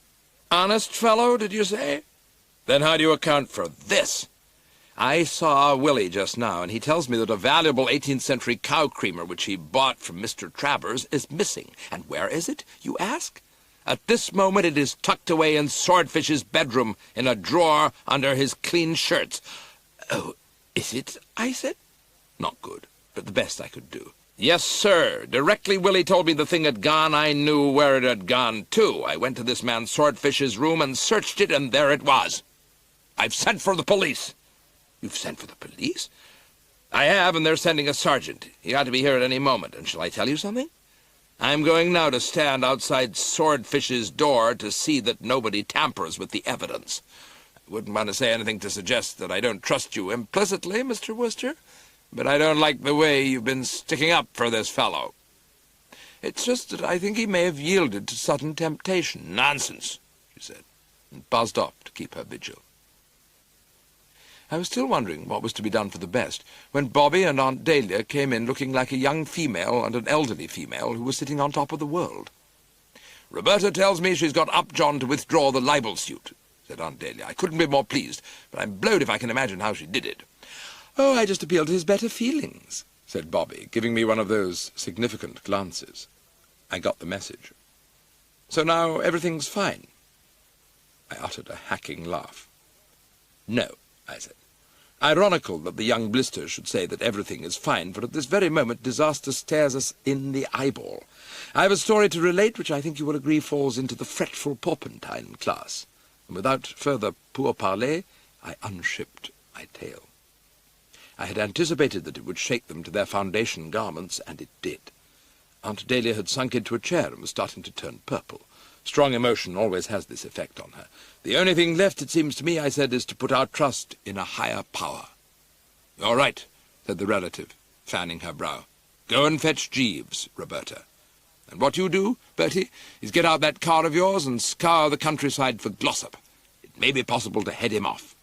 Honest fellow, did you say? Then how do you account for this? I saw Willie just now, and he tells me that a valuable 18th century cow creamer which he bought from Mr. Travers is missing. And where is it, you ask? At this moment it is tucked away in Swordfish's bedroom, in a drawer under his clean shirts. Oh, is it? I said. Not good, but the best I could do. Yes, sir. Directly Willie told me the thing had gone, I knew where it had gone, too. I went to this man Swordfish's room and searched it, and there it was. I've sent for the police. You've sent for the police? I have, and they're sending a sergeant. He ought to be here at any moment. And shall I tell you something? I'm going now to stand outside Swordfish's door to see that nobody tampers with the evidence. I wouldn't want to say anything to suggest that I don't trust you implicitly, Mr. Wooster, but I don't like the way you've been sticking up for this fellow. It's just that I think he may have yielded to sudden temptation. Nonsense, she said, and buzzed off to keep her vigil. I was still wondering what was to be done for the best, when Bobby and Aunt Dalia came in looking like a young female and an elderly female who was sitting on top of the world. Roberta tells me she's got Upjohn to withdraw the libel suit, said Aunt Dalia. I couldn't be more pleased, but I'm blowed if I can imagine how she did it. Oh, I just appealed to his better feelings, said Bobby, giving me one of those significant glances. I got the message. So now everything's fine? I uttered a hacking laugh. No, I said. Ironical that the young blister should say that everything is fine, for at this very moment disaster stares us in the eyeball. I have a story to relate which I think you will agree falls into the fretful porpentine class, and without further pourparlers, I unshipped my tale. I had anticipated that it would shake them to their foundation garments, and it did. Aunt Dalia had sunk into a chair and was starting to turn purple. Strong emotion always has this effect on her. The only thing left, it seems to me, I said, is to put our trust in a higher power. You're right, said the relative, fanning her brow. Go and fetch Jeeves, Roberta. And what you do, Bertie, is get out that car of yours and scour the countryside for Glossop. It may be possible to head him off.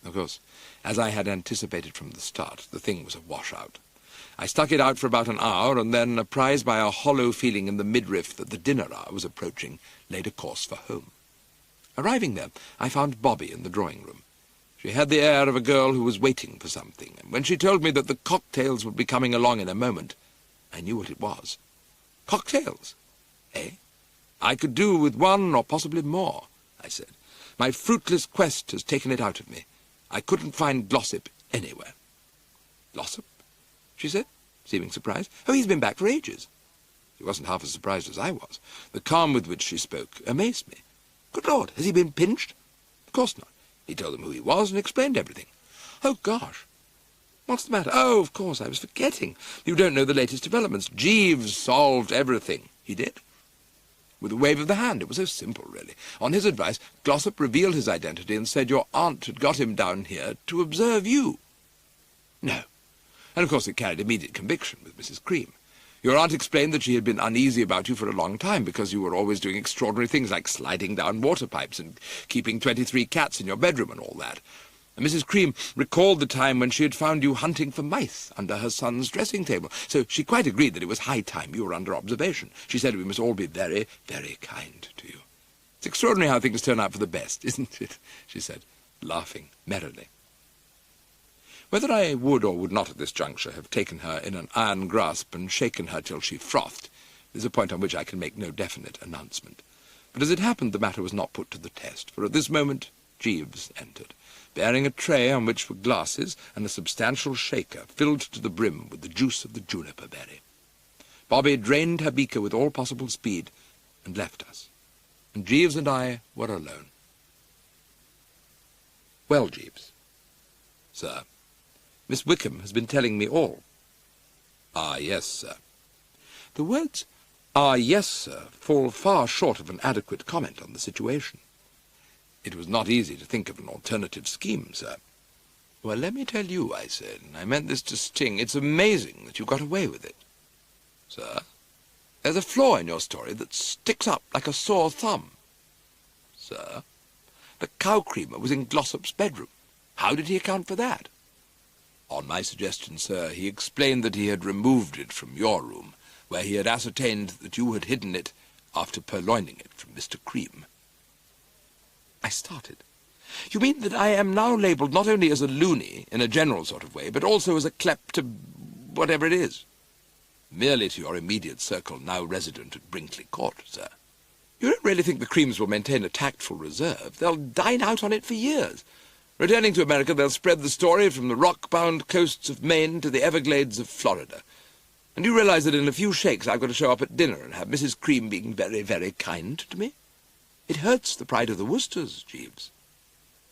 Of course, as I had anticipated from the start, the thing was a washout. I stuck it out for about an hour, and then, apprised by a hollow feeling in the midriff that the dinner hour was approaching, laid a course for home. Arriving there, I found Bobby in the drawing-room. She had the air of a girl who was waiting for something, and when she told me that the cocktails would be coming along in a moment, I knew what it was. Cocktails? Eh? I could do with one or possibly more, I said. My fruitless quest has taken it out of me. I couldn't find Glossop anywhere. Glossop? She said, seeming surprised. Oh, he's been back for ages. She wasn't half as surprised as I was. The calm with which she spoke amazed me. Good Lord, has he been pinched? Of course not. He told them who he was and explained everything. Oh, gosh. What's the matter? Oh, of course, I was forgetting. You don't know the latest developments. Jeeves solved everything. He did? With a wave of the hand. It was so simple, really. On his advice, Glossop revealed his identity and said your aunt had got him down here to observe you. No. And of course it carried immediate conviction with Mrs. Cream. Your aunt explained that she had been uneasy about you for a long time because you were always doing extraordinary things like sliding down water pipes and keeping 23 cats in your bedroom and all that. And Mrs. Cream recalled the time when she had found you hunting for mice under her son's dressing table. So she quite agreed that it was high time you were under observation. She said we must all be very, very kind to you. It's extraordinary how things turn out for the best, isn't it? She said, laughing merrily. Whether I would or would not at this juncture have taken her in an iron grasp and shaken her till she frothed is a point on which I can make no definite announcement. But as it happened, the matter was not put to the test, for at this moment Jeeves entered, bearing a tray on which were glasses and a substantial shaker filled to the brim with the juice of the juniper berry. Bobby drained her beaker with all possible speed and left us, and Jeeves and I were alone. Well, Jeeves. Sir. Miss Wickham has been telling me all. Ah, yes, sir. The words, ah, yes, sir, fall far short of an adequate comment on the situation. It was not easy to think of an alternative scheme, sir. Well, let me tell you, I said, and I meant this to sting, it's amazing that you got away with it. Sir, there's a flaw in your story that sticks up like a sore thumb. Sir, the cow creamer was in Glossop's bedroom. How did he account for that? On my suggestion, sir, he explained that he had removed it from your room, where he had ascertained that you had hidden it after purloining it from Mr. Cream. I started. You mean that I am now labelled not only as a loony, in a general sort of way, but also as a whatever it is? Merely to your immediate circle, now resident at Brinkley Court, sir. You don't really think the Creams will maintain a tactful reserve? They'll dine out on it for years. Returning to America, they'll spread the story from the rock-bound coasts of Maine to the Everglades of Florida. And you realize that in a few shakes I've got to show up at dinner and have Mrs. Cream being very, very kind to me? It hurts the pride of the Worcesters, Jeeves.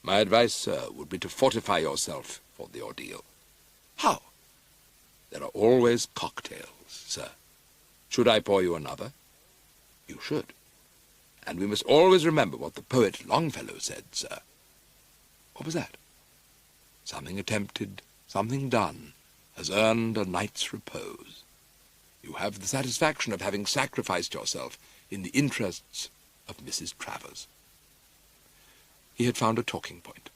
My advice, sir, would be to fortify yourself for the ordeal. How? There are always cocktails, sir. Should I pour you another? You should. And we must always remember what the poet Longfellow said, sir. What was that? Something attempted, something done, has earned a night's repose. You have the satisfaction of having sacrificed yourself in the interests of Mrs. Travers. He had found a talking point.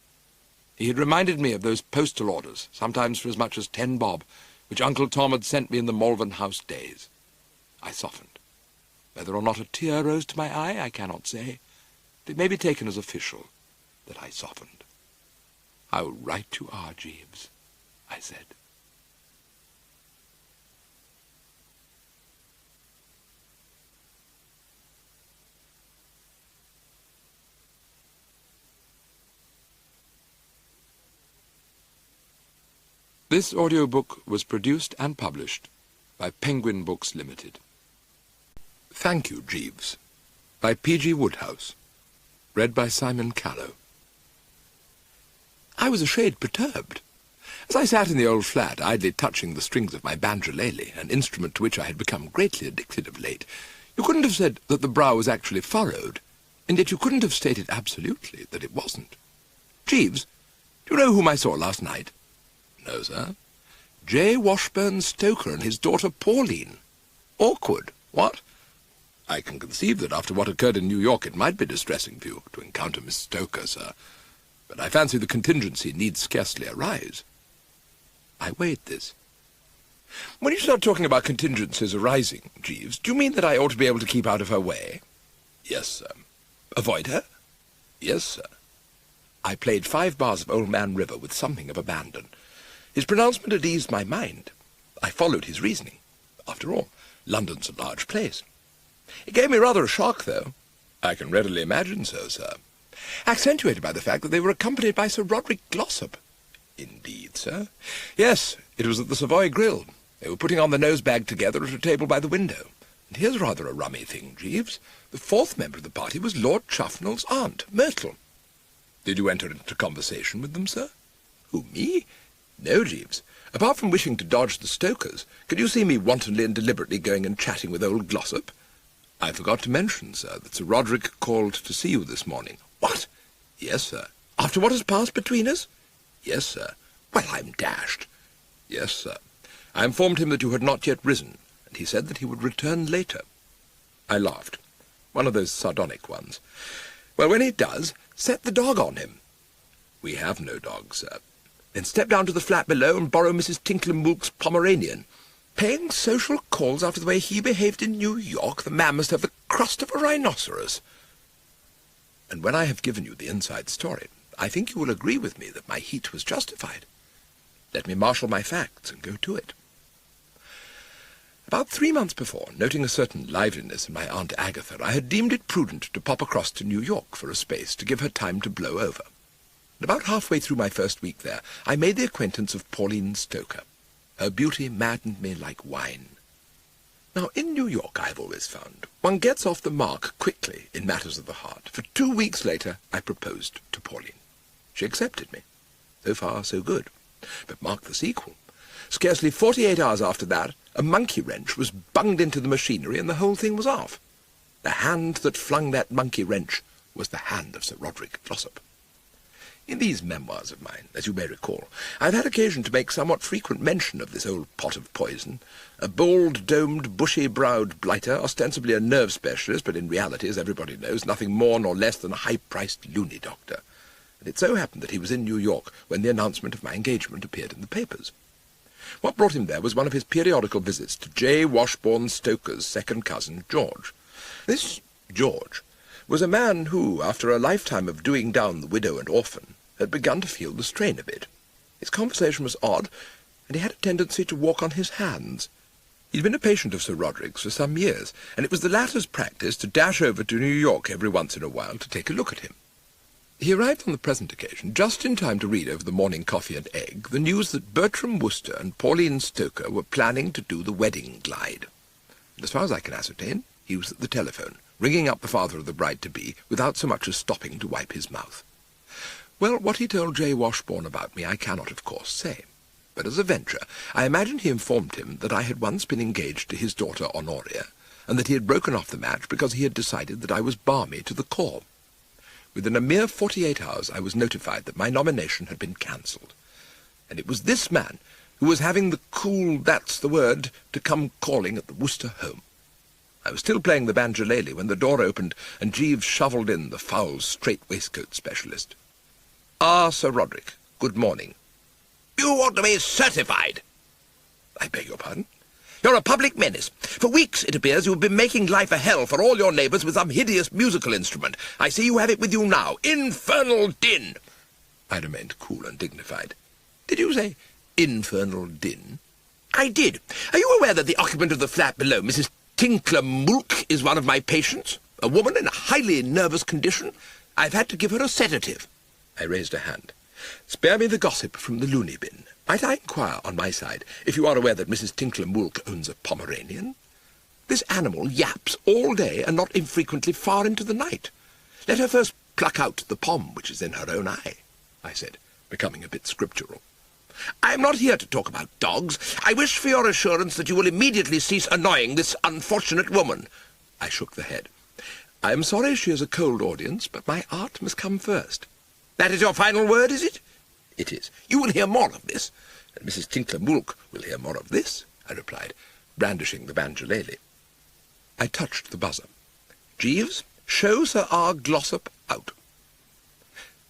He had reminded me of those postal orders, sometimes for as much as 10 bob, which Uncle Tom had sent me in the Malvern House days. I softened. Whether or not a tear rose to my eye, I cannot say, but it may be taken as official that I softened. How right you are, Jeeves, I said. This audiobook was produced and published by Penguin Books Limited. Thank You Jeeves by P.G. Wodehouse. Read by Simon Callow. I was a shade perturbed. As I sat in the old flat, idly touching the strings of my banjolele, an instrument to which I had become greatly addicted of late, you couldn't have said that the brow was actually furrowed, and yet you couldn't have stated absolutely that it wasn't. Jeeves, do you know whom I saw last night? No, sir. J. Washburn Stoker and his daughter Pauline. Awkward, what? I can conceive that after what occurred in New York it might be distressing for you to encounter Miss Stoker, sir. But I fancy the contingency need scarcely arise. I weighed this. When you start talking about contingencies arising, Jeeves, do you mean that I ought to be able to keep out of her way? Yes, sir. Avoid her? Yes, sir. I played 5 bars of Old Man River with something of abandon. His pronouncement had eased my mind. I followed his reasoning. After all, London's a large place. It gave me rather a shock, though. I can readily imagine so, sir. Accentuated by the fact that they were accompanied by Sir Roderick Glossop. Indeed, sir. Yes, it was at the Savoy Grill. They were putting on the nosebag together at a table by the window. And here's rather a rummy thing, Jeeves. The 4th member of the party was Lord Chuffnell's aunt, Myrtle. Did you enter into conversation with them, sir? Who, me? No, Jeeves. Apart from wishing to dodge the Stokers, could you see me wantonly and deliberately going and chatting with old Glossop? I forgot to mention, sir, that Sir Roderick called to see you this morning. What? Yes, sir. After what has passed between us? Yes, sir. Well, I'm dashed. Yes, sir. I informed him that you had not yet risen, and he said that he would return later. I laughed. One of those sardonic ones. Well, when he does, set the dog on him. We have no dog, sir. Then step down to the flat below and borrow Mrs. Tinkler-Mook's Pomeranian. Paying social calls after the way he behaved in New York, the man must have the crust of a rhinoceros. And when I have given you the inside story, I think you will agree with me that my heat was justified. Let me marshal my facts and go to it. About 3 months before, noting a certain liveliness in my Aunt Agatha, I had deemed it prudent to pop across to New York for a space to give her time to blow over. And about halfway through my first week there, I made the acquaintance of Pauline Stoker. Her beauty maddened me like wine. Now, in New York, I have always found, one gets off the mark quickly in matters of the heart. For 2 weeks later, I proposed to Pauline. She accepted me. So far, so good. But mark the sequel. Scarcely 48 hours after that, a monkey wrench was bunged into the machinery and the whole thing was off. The hand that flung that monkey wrench was the hand of Sir Roderick Glossop. In these memoirs of mine, as you may recall, I have had occasion to make somewhat frequent mention of this old pot of poison, a bold-domed, bushy-browed blighter, ostensibly a nerve specialist, but in reality, as everybody knows, nothing more nor less than a high-priced loony doctor. And it so happened that he was in New York when the announcement of my engagement appeared in the papers. What brought him there was one of his periodical visits to J. Washburn Stoker's second cousin, George. This George was a man who, after a lifetime of doing down the widow and orphan, had begun to feel the strain of it. His conversation was odd, and he had a tendency to walk on his hands. He'd been a patient of Sir Roderick's for some years, and it was the latter's practice to dash over to New York every once in a while to take a look at him. He arrived on the present occasion just in time to read over the morning coffee and egg the news that Bertram Wooster and Pauline Stoker were planning to do the wedding glide. And as far as I can ascertain, he was at the telephone, ringing up the father of the bride-to-be without so much as stopping to wipe his mouth. Well, what he told J. Washburn about me I cannot, of course, say. But as a venture, I imagine he informed him that I had once been engaged to his daughter Honoria, and that he had broken off the match because he had decided that I was balmy to the core. Within a mere 48 hours I was notified that my nomination had been cancelled. And it was this man who was having the cool, that's the word, to come calling at the Wooster home. I was still playing the banjolele when the door opened and Jeeves shovelled in the foul strait-waistcoat specialist. "Ah, Sir Roderick, good morning." You want to be certified. "I beg your pardon?" You're a public menace. For weeks, it appears, you've been making life a hell for all your neighbours with some hideous musical instrument. I see you have it with you now. Infernal din! I remained cool and dignified. "Did you say infernal din?" I did. Are you aware that the occupant of the flat below, Mrs. Tinkler-Mook, is one of my patients? A woman in a highly nervous condition. I've had to give her a sedative. I raised a hand. "Spare me the gossip from the loony bin. Might I inquire, on my side, if you are aware that Mrs. Tinkler-Moulk owns a Pomeranian? This animal yaps all day and not infrequently far into the night. Let her first pluck out the pom which is in her own eye, I said, becoming a bit scriptural. I am not here to talk about dogs. I wish for your assurance that you will immediately cease annoying this unfortunate woman. I shook the head. I am sorry she is a cold audience, but my art must come first. That is your final word, is it? It is. You will hear more of this, and Mrs. Tinkler-Moulk will hear more of this, I replied, brandishing the banjolele. I touched the buzzer. Jeeves, show Sir R. Glossop out.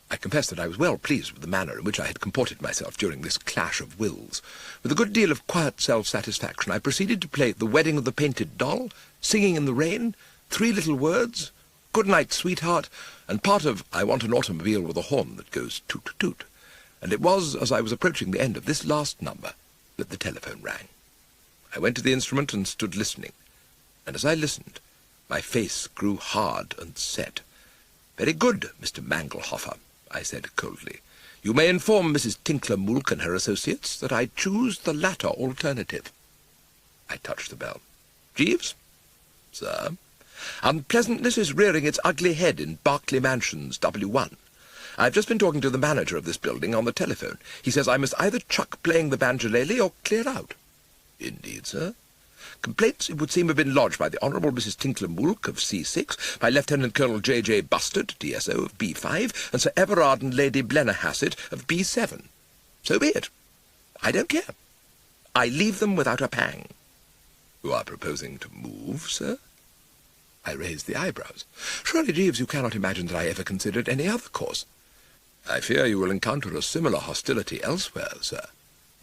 I confess that I was well pleased with the manner in which I had comported myself during this clash of wills. With a good deal of quiet self-satisfaction, I proceeded to play The Wedding of the Painted Doll, Singing in the Rain, Three Little Words, Good Night, Sweetheart, and part of I Want an Automobile with a Horn that Goes Toot-Toot. And it was as I was approaching the end of this last number that the telephone rang. I went to the instrument and stood listening, and as I listened, my face grew hard and set. "Very good, Mr. Mangelhofer," I said coldly. "You may inform Mrs. Tinkler-Moulk and her associates that I choose the latter alternative." I touched the bell. "Jeeves?" "Sir?" "Unpleasantness is rearing its ugly head in Berkeley Mansions, W1. I've just been talking to the manager of this building on the telephone. He says I must either chuck playing the banjolele or clear out." "Indeed, sir?" "Complaints, it would seem, have been lodged by the Honourable Mrs. Tinkler-Moulk of C6, by Lieutenant Colonel J.J. Bustard, DSO, of B5, and Sir Everard and Lady Blennerhassett of B7. So be it. I don't care. I leave them without a pang." "You are proposing to move, sir?" I raised the eyebrows. "Surely, Jeeves, you cannot imagine that I ever considered any other course." "I fear you will encounter a similar hostility elsewhere, sir."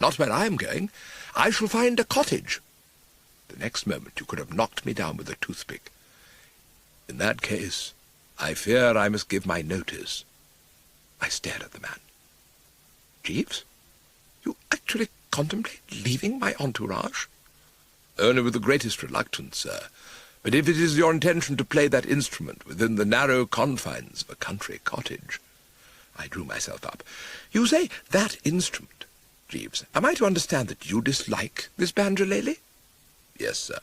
"Not where I am going. I shall find a cottage." The next moment you could have knocked me down with a toothpick. "In that case, I fear I must give my notice." I stared at the man. "Jeeves, you actually contemplate leaving my entourage?" "Only with the greatest reluctance, sir. But if it is your intention to play that instrument within the narrow confines of a country cottage—" I drew myself up. "You say that instrument, Jeeves. Am I to understand that you dislike this banjolele?" "Yes, sir."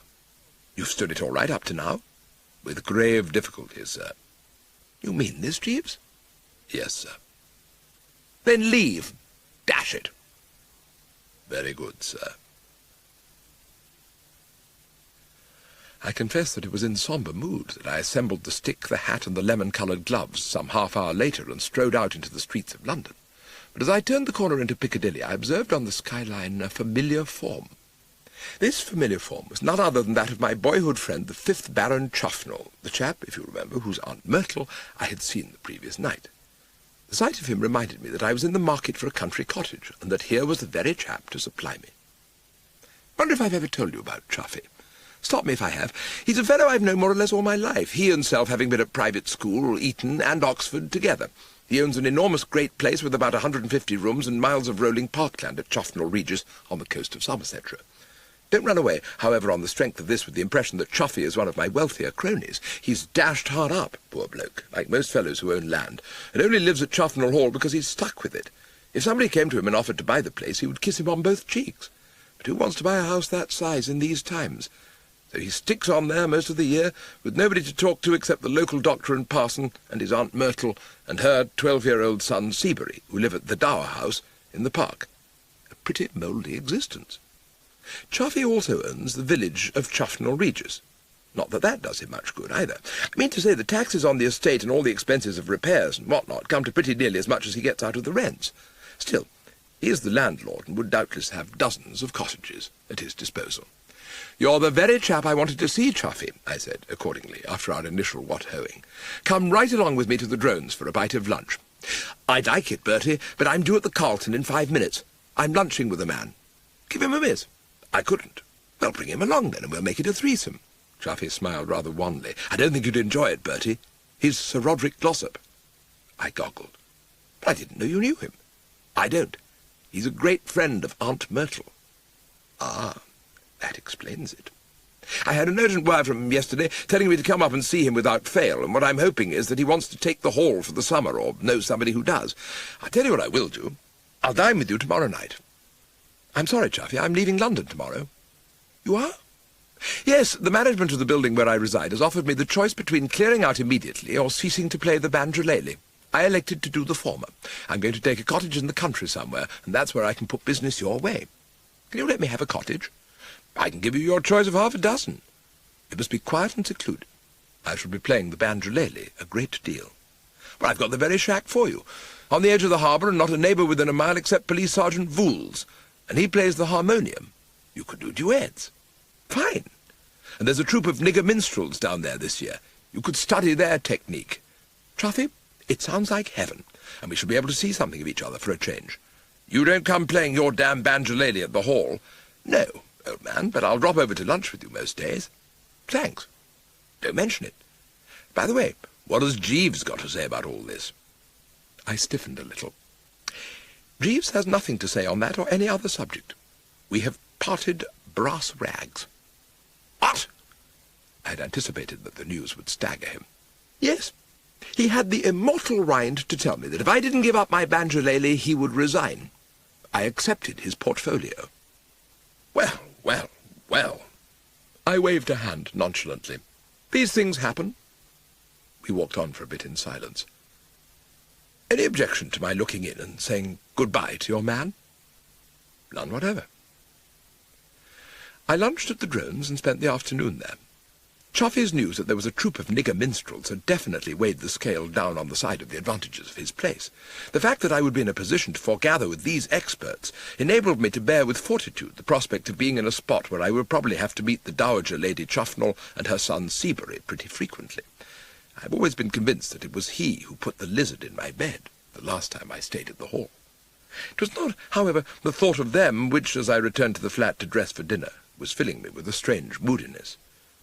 "You've stood it all right up to now?" "With grave difficulty, sir." "You mean this, Jeeves?" "Yes, sir." "Then leave. Dash it." "Very good, sir." I confess that it was in sombre mood that I assembled the stick, the hat, and the lemon-coloured gloves some half-hour later and strode out into the streets of London. But as I turned the corner into Piccadilly, I observed on the skyline a familiar form. This familiar form was none other than that of my boyhood friend, the 5th Baron Chuffnell, the chap, if you remember, whose Aunt Myrtle I had seen the previous night. The sight of him reminded me that I was in the market for a country cottage, and that here was the very chap to supply me. Wonder if I've ever told you about Chuffy. Stop me if I have. He's a fellow I've known more or less all my life, he himself having been at private school, Eton, and Oxford together. He owns an enormous great place with about 150 rooms and miles of rolling parkland at Chuffnell Regis on the coast of Somersetshire. Don't run away, however, on the strength of this with the impression that Chuffy is one of my wealthier cronies. He's dashed hard up, poor bloke, like most fellows who own land, and only lives at Chuffnell Hall because he's stuck with it. If somebody came to him and offered to buy the place, he would kiss him on both cheeks. But who wants to buy a house that size in these times? So he sticks on there most of the year, with nobody to talk to except the local doctor and parson, and his Aunt Myrtle, and her 12-year-old son Seabury, who live at the Dower House in the park. A pretty mouldy existence. Chuffy also owns the village of Chuffnell Regis. Not that that does him much good, either. I mean to say the taxes on the estate and all the expenses of repairs and what-not come to pretty nearly as much as he gets out of the rents. Still, he is the landlord and would doubtless have dozens of cottages at his disposal. "You're the very chap I wanted to see, Chuffy," I said, accordingly, after our initial what-hoing. "Come right along with me to the Drones for a bite of lunch." "I'd like it, Bertie, but I'm due at the Carlton in 5 minutes. I'm lunching with a man." "Give him a miss." "I couldn't." "Well, bring him along, then, and we'll make it a threesome." Chuffy smiled rather wanly. "I don't think you'd enjoy it, Bertie. He's Sir Roderick Glossop." I goggled. "But I didn't know you knew him." "I don't. He's a great friend of Aunt Myrtle." "Ah, that explains it. I had an urgent wire from him yesterday telling me to come up and see him without fail, and what I'm hoping is that he wants to take the hall for the summer, or knows somebody who does. I'll tell you what I will do. I'll dine with you tomorrow night." I'm sorry, Chuffy, I'm leaving London tomorrow. You are? Yes, the management of the building where I reside has offered me the choice between clearing out immediately or ceasing to play the banjolele. I elected to do the former. I'm going to take a cottage in the country somewhere, and that's where I can put business your way. Can you let me have a cottage? I can give you your choice of half a dozen. It must be quiet and secluded. I shall be playing the banjolele a great deal. Well, I've got the very shack for you. On the edge of the harbour and not a neighbour within a mile except Police Sergeant Vooles, and he plays the harmonium. You could do duets. Fine. And there's a troupe of nigger minstrels down there this year. You could study their technique. Chuffy, it sounds like heaven, and we shall be able to see something of each other for a change. You don't come playing your damn banjolele at the hall. No, old man, but I'll drop over to lunch with you most days. Thanks. Don't mention it. By the way, what has Jeeves got to say about all this? I stiffened a little. Jeeves has nothing to say on that or any other subject. We have parted brass rags. What? I had anticipated that the news would stagger him. Yes. He had the immortal rind to tell me that if I didn't give up my banjolele, he would resign. I accepted his portfolio. Well, well, well. I waved a hand nonchalantly. These things happen. We walked on for a bit in silence. Any objection to my looking in and saying good-bye to your man? None whatever. I lunched at the Drones and spent the afternoon there. Chuffy's news that there was a troupe of nigger minstrels had definitely weighed the scale down on the side of the advantages of his place. The fact that I would be in a position to foregather with these experts enabled me to bear with fortitude the prospect of being in a spot where I would probably have to meet the Dowager Lady Chuffnell and her son Seabury pretty frequently. I've always been convinced that it was he who put the lizard in my bed the last time I stayed at the Hall. It was not, however, the thought of them which, as I returned to the flat to dress for dinner, was filling me with a strange moodiness.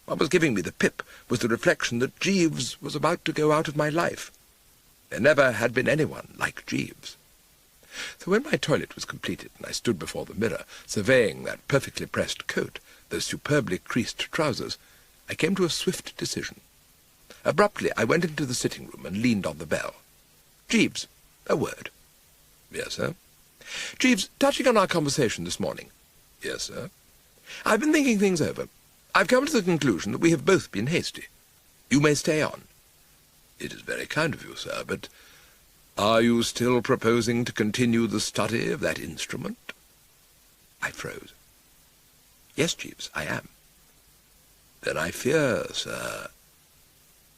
What was giving me the pip was the reflection that Jeeves was about to go out of my life. There never had been anyone like Jeeves. So when my toilet was completed and I stood before the mirror, surveying that perfectly pressed coat, those superbly creased trousers, I came to a swift decision. Abruptly I went into the sitting-room and leaned on the bell. Jeeves, a word. Yes, sir. Jeeves, touching on our conversation this morning. Yes, sir. I've been thinking things over. I've come to the conclusion that we have both been hasty. You may stay on. It is very kind of you, sir, but are you still proposing to continue the study of that instrument? I froze. Yes, Jeeves, I am. Then I fear, sir...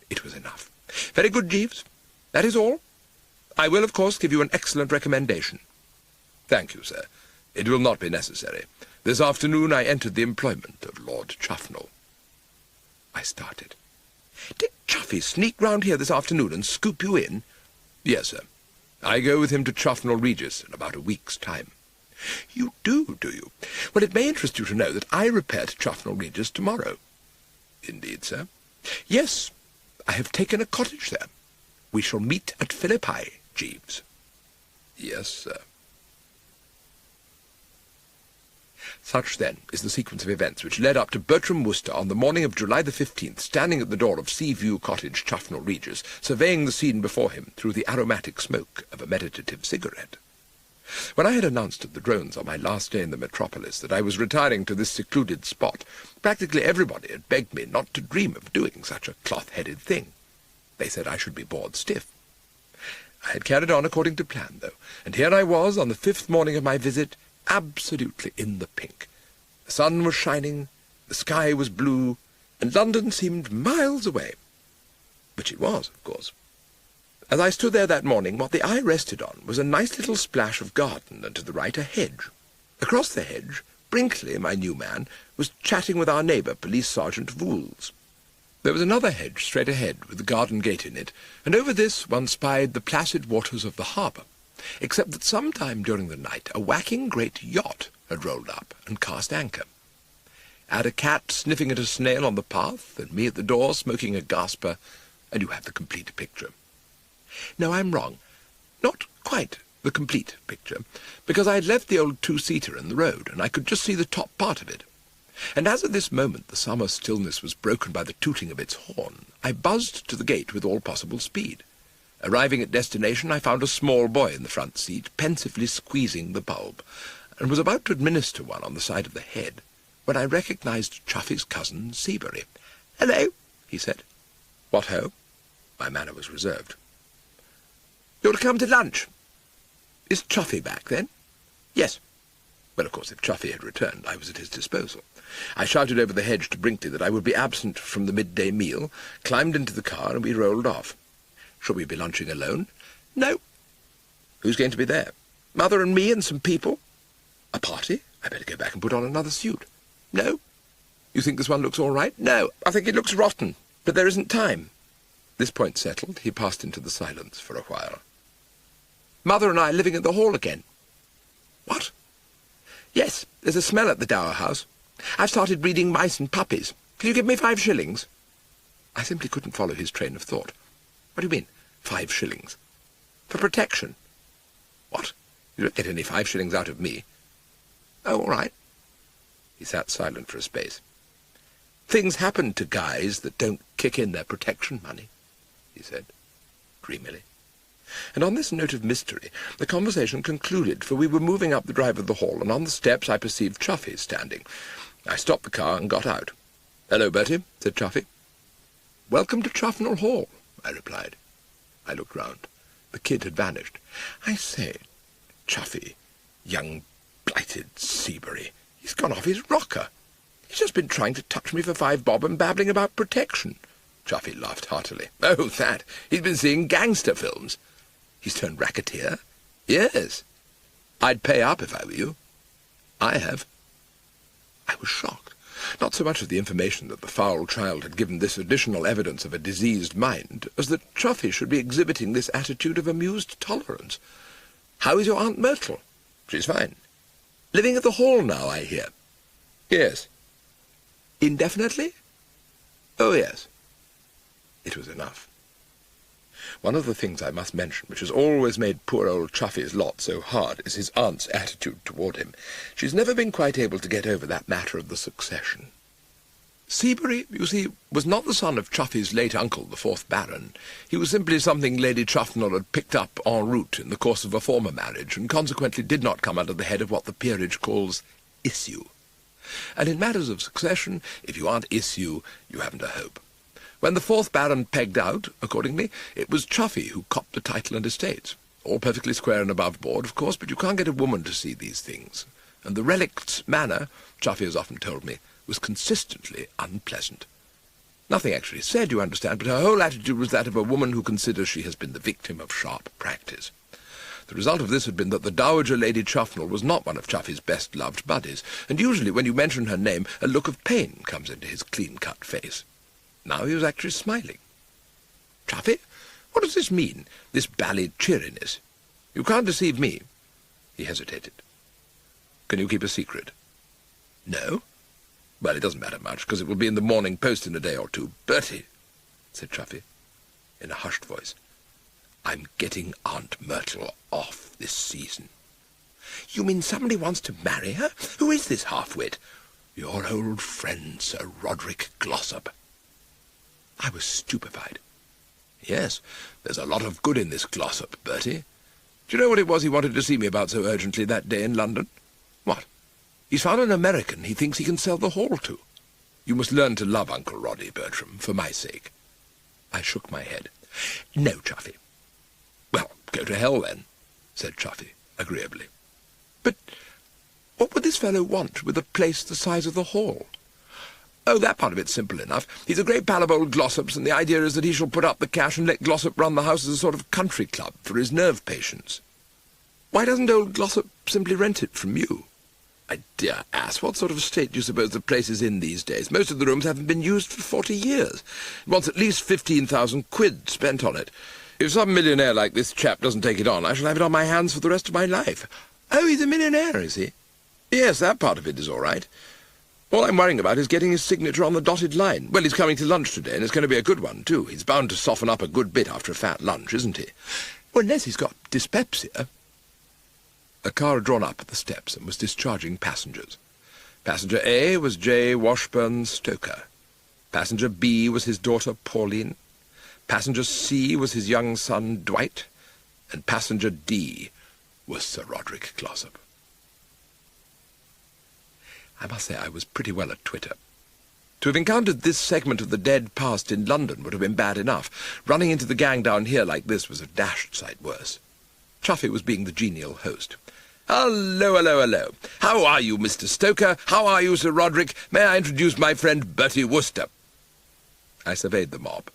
It was enough. Very good, Jeeves. That is all. I will, of course, give you an excellent recommendation. Thank you, sir. It will not be necessary. This afternoon I entered the employment of Lord Chuffnell. I started. Did Chuffy sneak round here this afternoon and scoop you in? Yes, sir. I go with him to Chuffnell Regis in about a week's time. You do you? Well, it may interest you to know that I repair to Chuffnell Regis tomorrow. Indeed, sir. Yes, I have taken a cottage there. We shall meet at Philippi, Jeeves. Yes, sir. Such, then, is the sequence of events which led up to Bertram Wooster on the morning of July the 15th, standing at the door of Seaview Cottage, Chuffnell Regis, surveying the scene before him through the aromatic smoke of a meditative cigarette. When I had announced at the Drones on my last day in the metropolis that I was retiring to this secluded spot, practically everybody had begged me not to dream of doing such a cloth-headed thing. They said I should be bored stiff. I had carried on according to plan, though, and here I was on the 5th morning of my visit, absolutely in the pink. The sun was shining, the sky was blue, and London seemed miles away. Which it was, of course. As I stood there that morning, what the eye rested on was a nice little splash of garden, and to the right a hedge. Across the hedge, Brinkley, my new man, was chatting with our neighbour, Police Sergeant Vooles. There was another hedge straight ahead, with the garden gate in it, and over this one spied the placid waters of the harbour, except that some time during the night a whacking great yacht had rolled up and cast anchor. Add a cat sniffing at a snail on the path, and me at the door smoking a gasper, and you have the complete picture. No, I'm wrong. Not quite the complete picture, because I had left the old two-seater in the road, and I could just see the top part of it. And as at this moment the summer stillness was broken by the tooting of its horn, I buzzed to the gate with all possible speed. Arriving at destination, I found a small boy in the front seat, pensively squeezing the bulb, and was about to administer one on the side of the head, when I recognised Chuffy's cousin, Seabury. "Hello," he said. "What ho?" My manner was reserved. "You're to come to lunch." "Is Chuffy back, then?" "Yes." Well, of course, if Chuffy had returned, I was at his disposal. I shouted over the hedge to Brinkley that I would be absent from the midday meal, climbed into the car, and we rolled off. Shall we be lunching alone? "No." "Who's going to be there?" "Mother and me and some people." "A party? I better go back and put on another suit." "No." "You think this one looks all right?" "No, I think it looks rotten, but there isn't time." This point settled, he passed into the silence for a while. "Mother and I living at the Hall again." "What?" "Yes, there's a smell at the Dower House. I've started breeding mice and puppies. Can you give me 5 shillings? I simply couldn't follow his train of thought. "What do you mean, 5 shillings?" "For protection." "What? You don't get any 5 shillings out of me." "Oh, all right." He sat silent for a space. "Things happen to guys that don't kick in their protection money," he said, dreamily. And on this note of mystery, the conversation concluded, for we were moving up the drive of the Hall, and on the steps I perceived Chuffy standing. I stopped the car and got out. "Hello, Bertie," said Chuffy. "Welcome to Chuffnell Hall," I replied. I looked round. The kid had vanished. "I say, Chuffy, young blighted Seabury, he's gone off his rocker. He's just been trying to touch me for 5 bob and babbling about protection." Chuffy laughed heartily. "Oh, that! He's been seeing gangster films." "He's turned racketeer?" "Yes. I'd pay up if I were you." "I have." I was shocked, not so much at the information that the foul child had given this additional evidence of a diseased mind, as that Chuffy should be exhibiting this attitude of amused tolerance. "How is your Aunt Myrtle?" "She's fine." "Living at the Hall now, I hear." "Yes." "Indefinitely?" "Oh, yes." It was enough. One of the things I must mention, which has always made poor old Chuffy's lot so hard, is his aunt's attitude toward him. She's never been quite able to get over that matter of the succession. Seabury, you see, was not the son of Chuffy's late uncle, the 4th Baron. He was simply something Lady Chuffnell had picked up en route in the course of a former marriage, and consequently did not come under the head of what the peerage calls issue. And in matters of succession, if you aren't issue, you haven't a hope. When the 4th Baron pegged out, accordingly, it was Chuffy who copped the title and estates. All perfectly square and above board, of course, but you can't get a woman to see these things. And the relict's manner, Chuffy has often told me, was consistently unpleasant. Nothing actually said, you understand, but her whole attitude was that of a woman who considers she has been the victim of sharp practice. The result of this had been that the Dowager Lady Chuffnell was not one of Chuffy's best-loved buddies, and usually when you mention her name, a look of pain comes into his clean-cut face. Now he was actually smiling. "Chuffy, what does this mean, this bally cheeriness? You can't deceive me." He hesitated. "Can you keep a secret?" "No." "Well, it doesn't matter much, because it will be in the Morning Post in a day or 2. Bertie," said Chuffy, in a hushed voice, "I'm getting Aunt Myrtle off this season." "You mean somebody wants to marry her? Who is this half-wit?" "Your old friend, Sir Roderick Glossop." I was stupefied. "Yes, there's a lot of good in this Glossop, Bertie. Do you know what it was he wanted to see me about so urgently that day in London?" "What?" "He's found an American he thinks he can sell the Hall to. You must learn to love Uncle Roddy, Bertram, for my sake." I shook my head. "No, Chuffy." "Well, go to hell, then," said Chuffy, agreeably. "But what would this fellow want with a place the size of the Hall?" "Oh, that part of it's simple enough. He's a great pal of old Glossop's, and the idea is that he shall put up the cash and let Glossop run the house as a sort of country club for his nerve patients." "Why doesn't old Glossop simply rent it from you?" "My dear ass, what sort of state do you suppose the place is in these days? Most of the rooms haven't been used for 40 years. It wants at least 15,000 quid spent on it. If some millionaire like this chap doesn't take it on, I shall have it on my hands for the rest of my life." "Oh, he's a millionaire, is he?" "Yes, that part of it is all right. All I'm worrying about is getting his signature on the dotted line. Well, he's coming to lunch today, and it's going to be a good one, too. He's bound to soften up a good bit after a fat lunch, isn't he?" "Well, unless he's got dyspepsia." A car had drawn up at the steps and was discharging passengers. Passenger A was J. Washburn Stoker. Passenger B was his daughter Pauline. Passenger C was his young son Dwight. And passenger D was Sir Roderick Glossop. I must say I was pretty well at Twitter. To have encountered this segment of the dead past in London would have been bad enough. Running into the gang down here like this was a dashed sight worse. Chuffy was being the genial host. "Hello, hello, hello. How are you, Mr. Stoker? How are you, Sir Roderick? May I introduce my friend Bertie Wooster?" I surveyed the mob.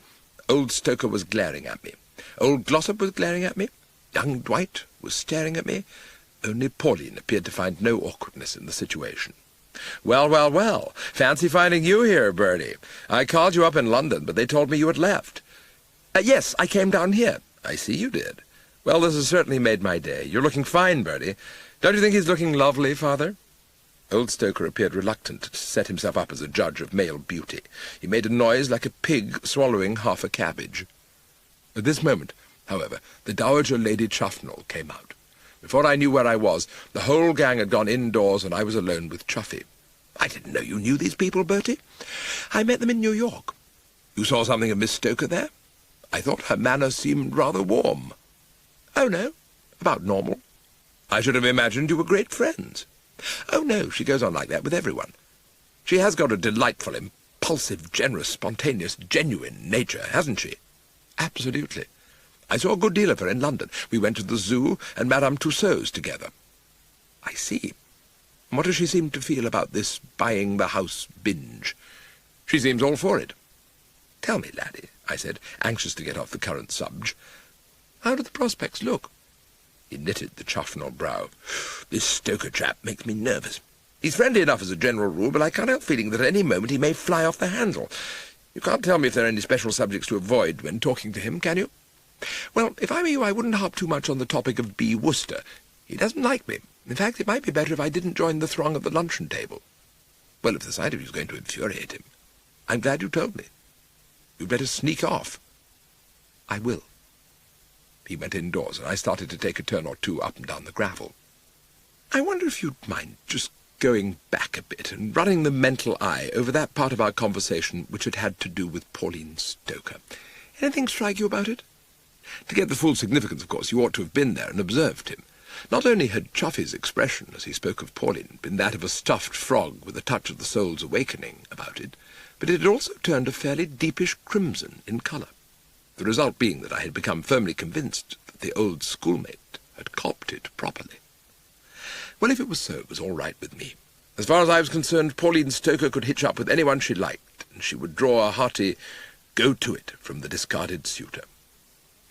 Old Stoker was glaring at me. Old Glossop was glaring at me. Young Dwight was staring at me. Only Pauline appeared to find no awkwardness in the situation. "Well, well, well. Fancy finding you here, Bertie. I called you up in London, but they told me you had left." "Yes, I came down here." "I see you did. Well, this has certainly made my day. You're looking fine, Bertie. Don't you think he's looking lovely, Father?" Old Stoker appeared reluctant to set himself up as a judge of male beauty. He made a noise like a pig swallowing half a cabbage. At this moment, however, the Dowager Lady Chuffnell came out. Before I knew where I was, the whole gang had gone indoors, and I was alone with Chuffy. "I didn't know you knew these people, Bertie." "I met them in New York." "You saw something of Miss Stoker there?" "I thought her manner seemed rather warm." "Oh, no, about normal." "I should have imagined you were great friends." "Oh, no, she goes on like that with everyone. She has got a delightful, impulsive, generous, spontaneous, genuine nature, hasn't she?" "Absolutely. I saw a good deal of her in London. We went to the Zoo and Madame Tussauds together." "I see. And what does she seem to feel about this buying the house binge?" "She seems all for it." "Tell me, laddie," I said, anxious to get off the current subject. "How do the prospects look?" He knitted the Chuffnell brow. "This Stoker chap makes me nervous. He's friendly enough as a general rule, but I can't help feeling that at any moment he may fly off the handle. You can't tell me if there are any special subjects to avoid when talking to him, can you?" "Well, if I were you, I wouldn't harp too much on the topic of B. Wooster. He doesn't like me. In fact, it might be better if I didn't join the throng at the luncheon table." "Well, if the sight of you is going to infuriate him, I'm glad you told me. You'd better sneak off." "I will." He went indoors, and I started to take a turn or two up and down the gravel. "I wonder if you'd mind just going back a bit and running the mental eye over that part of our conversation which had had to do with Pauline Stoker. Anything strike you about it? To get the full significance, of course, you ought to have been there and observed him. Not only had Chuffy's expression, as he spoke of Pauline, been that of a stuffed frog with a touch of the soul's awakening about it, but it had also turned a fairly deepish crimson in colour, the result being that I had become firmly convinced that the old schoolmate had copped it properly. Well, if it was so, it was all right with me. As far as I was concerned, Pauline Stoker could hitch up with anyone she liked, and she would draw a hearty "go to it" from the discarded suitor.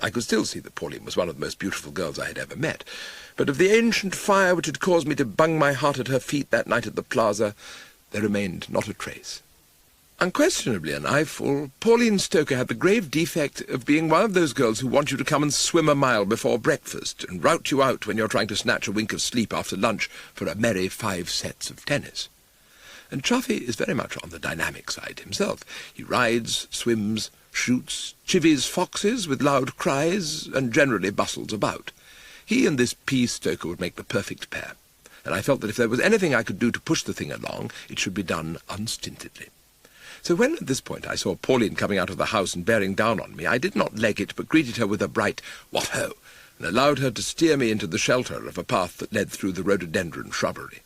I could still see that Pauline was one of the most beautiful girls I had ever met, but of the ancient fire which had caused me to bung my heart at her feet that night at the Plaza, there remained not a trace. Unquestionably an eyeful, Pauline Stoker had the grave defect of being one of those girls who want you to come and swim a mile before breakfast and rout you out when you're trying to snatch a wink of sleep after lunch for a merry 5 sets of tennis. And Chuffy is very much on the dynamic side himself. He rides, swims, shoots, chivies foxes with loud cries, and generally bustles about. He and this P. Stoker would make the perfect pair, and I felt that if there was anything I could do to push the thing along, it should be done unstintedly. So when at this point I saw Pauline coming out of the house and bearing down on me, I did not leg it, but greeted her with a bright "what ho!" and allowed her to steer me into the shelter of a path that led through the rhododendron shrubbery.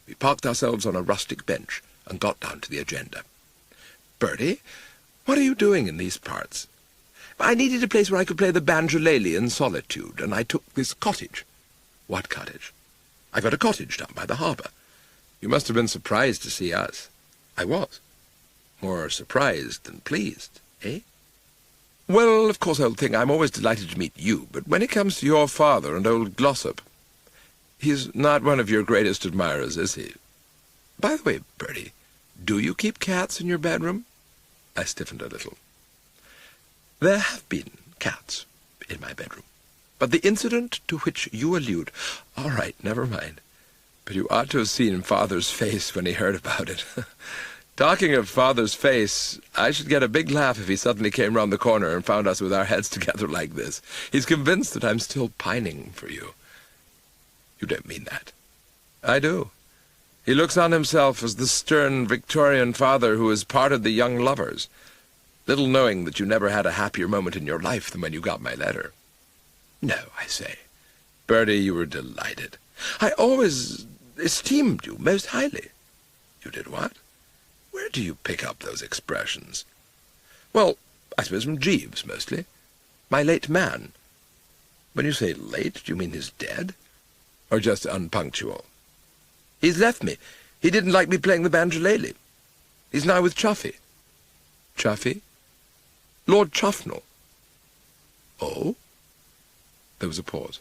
We parked ourselves on a rustic bench and got down to the agenda. "Bertie, what are you doing in these parts?" "I needed a place where I could play the banjolele in solitude, and I took this cottage." "What cottage?" "I got a cottage down by the harbour." "You must have been surprised to see us." "I was. More surprised than pleased, eh?" "Well, of course, old thing, I'm always delighted to meet you, but when it comes to your father and old Glossop, he's not one of your greatest admirers, is he? By the way, Bertie, do you keep cats in your bedroom?" I stiffened a little. "There have been cats in my bedroom, but the incident to which you allude—" "All right, never mind. But you ought to have seen Father's face when he heard about it. Talking of Father's face, I should get a big laugh if he suddenly came round the corner and found us with our heads together like this. He's convinced that I'm still pining for you." "You don't mean that." "I do. He looks on himself as the stern Victorian father who has parted the young lovers, little knowing that you never had a happier moment in your life than when you got my letter." "No, I say. Bertie, you were delighted. I always esteemed you most highly. You did what? Where do you pick up those expressions? Well, I suppose from Jeeves, mostly. My late man. When you say late, do you mean he's dead? Or just unpunctual? He's left me. He didn't like me playing the banjolele. He's now with Chuffy. Chuffy? Lord Chuffnell. Oh? There was a pause.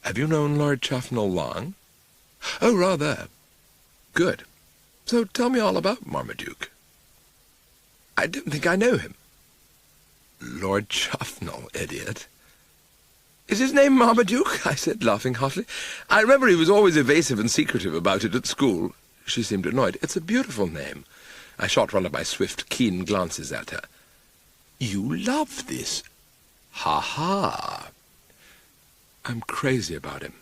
Have you known Lord Chuffnell long? Oh, rather. Good. So tell me all about Marmaduke. I don't think I know him. Lord Chuffnell, idiot. Is his name Marmaduke? I said, laughing heartily. I remember he was always evasive and secretive about it at school. She seemed annoyed. It's a beautiful name. I shot one of my swift, keen glances at her. You love this. Ha-ha. I'm crazy about him.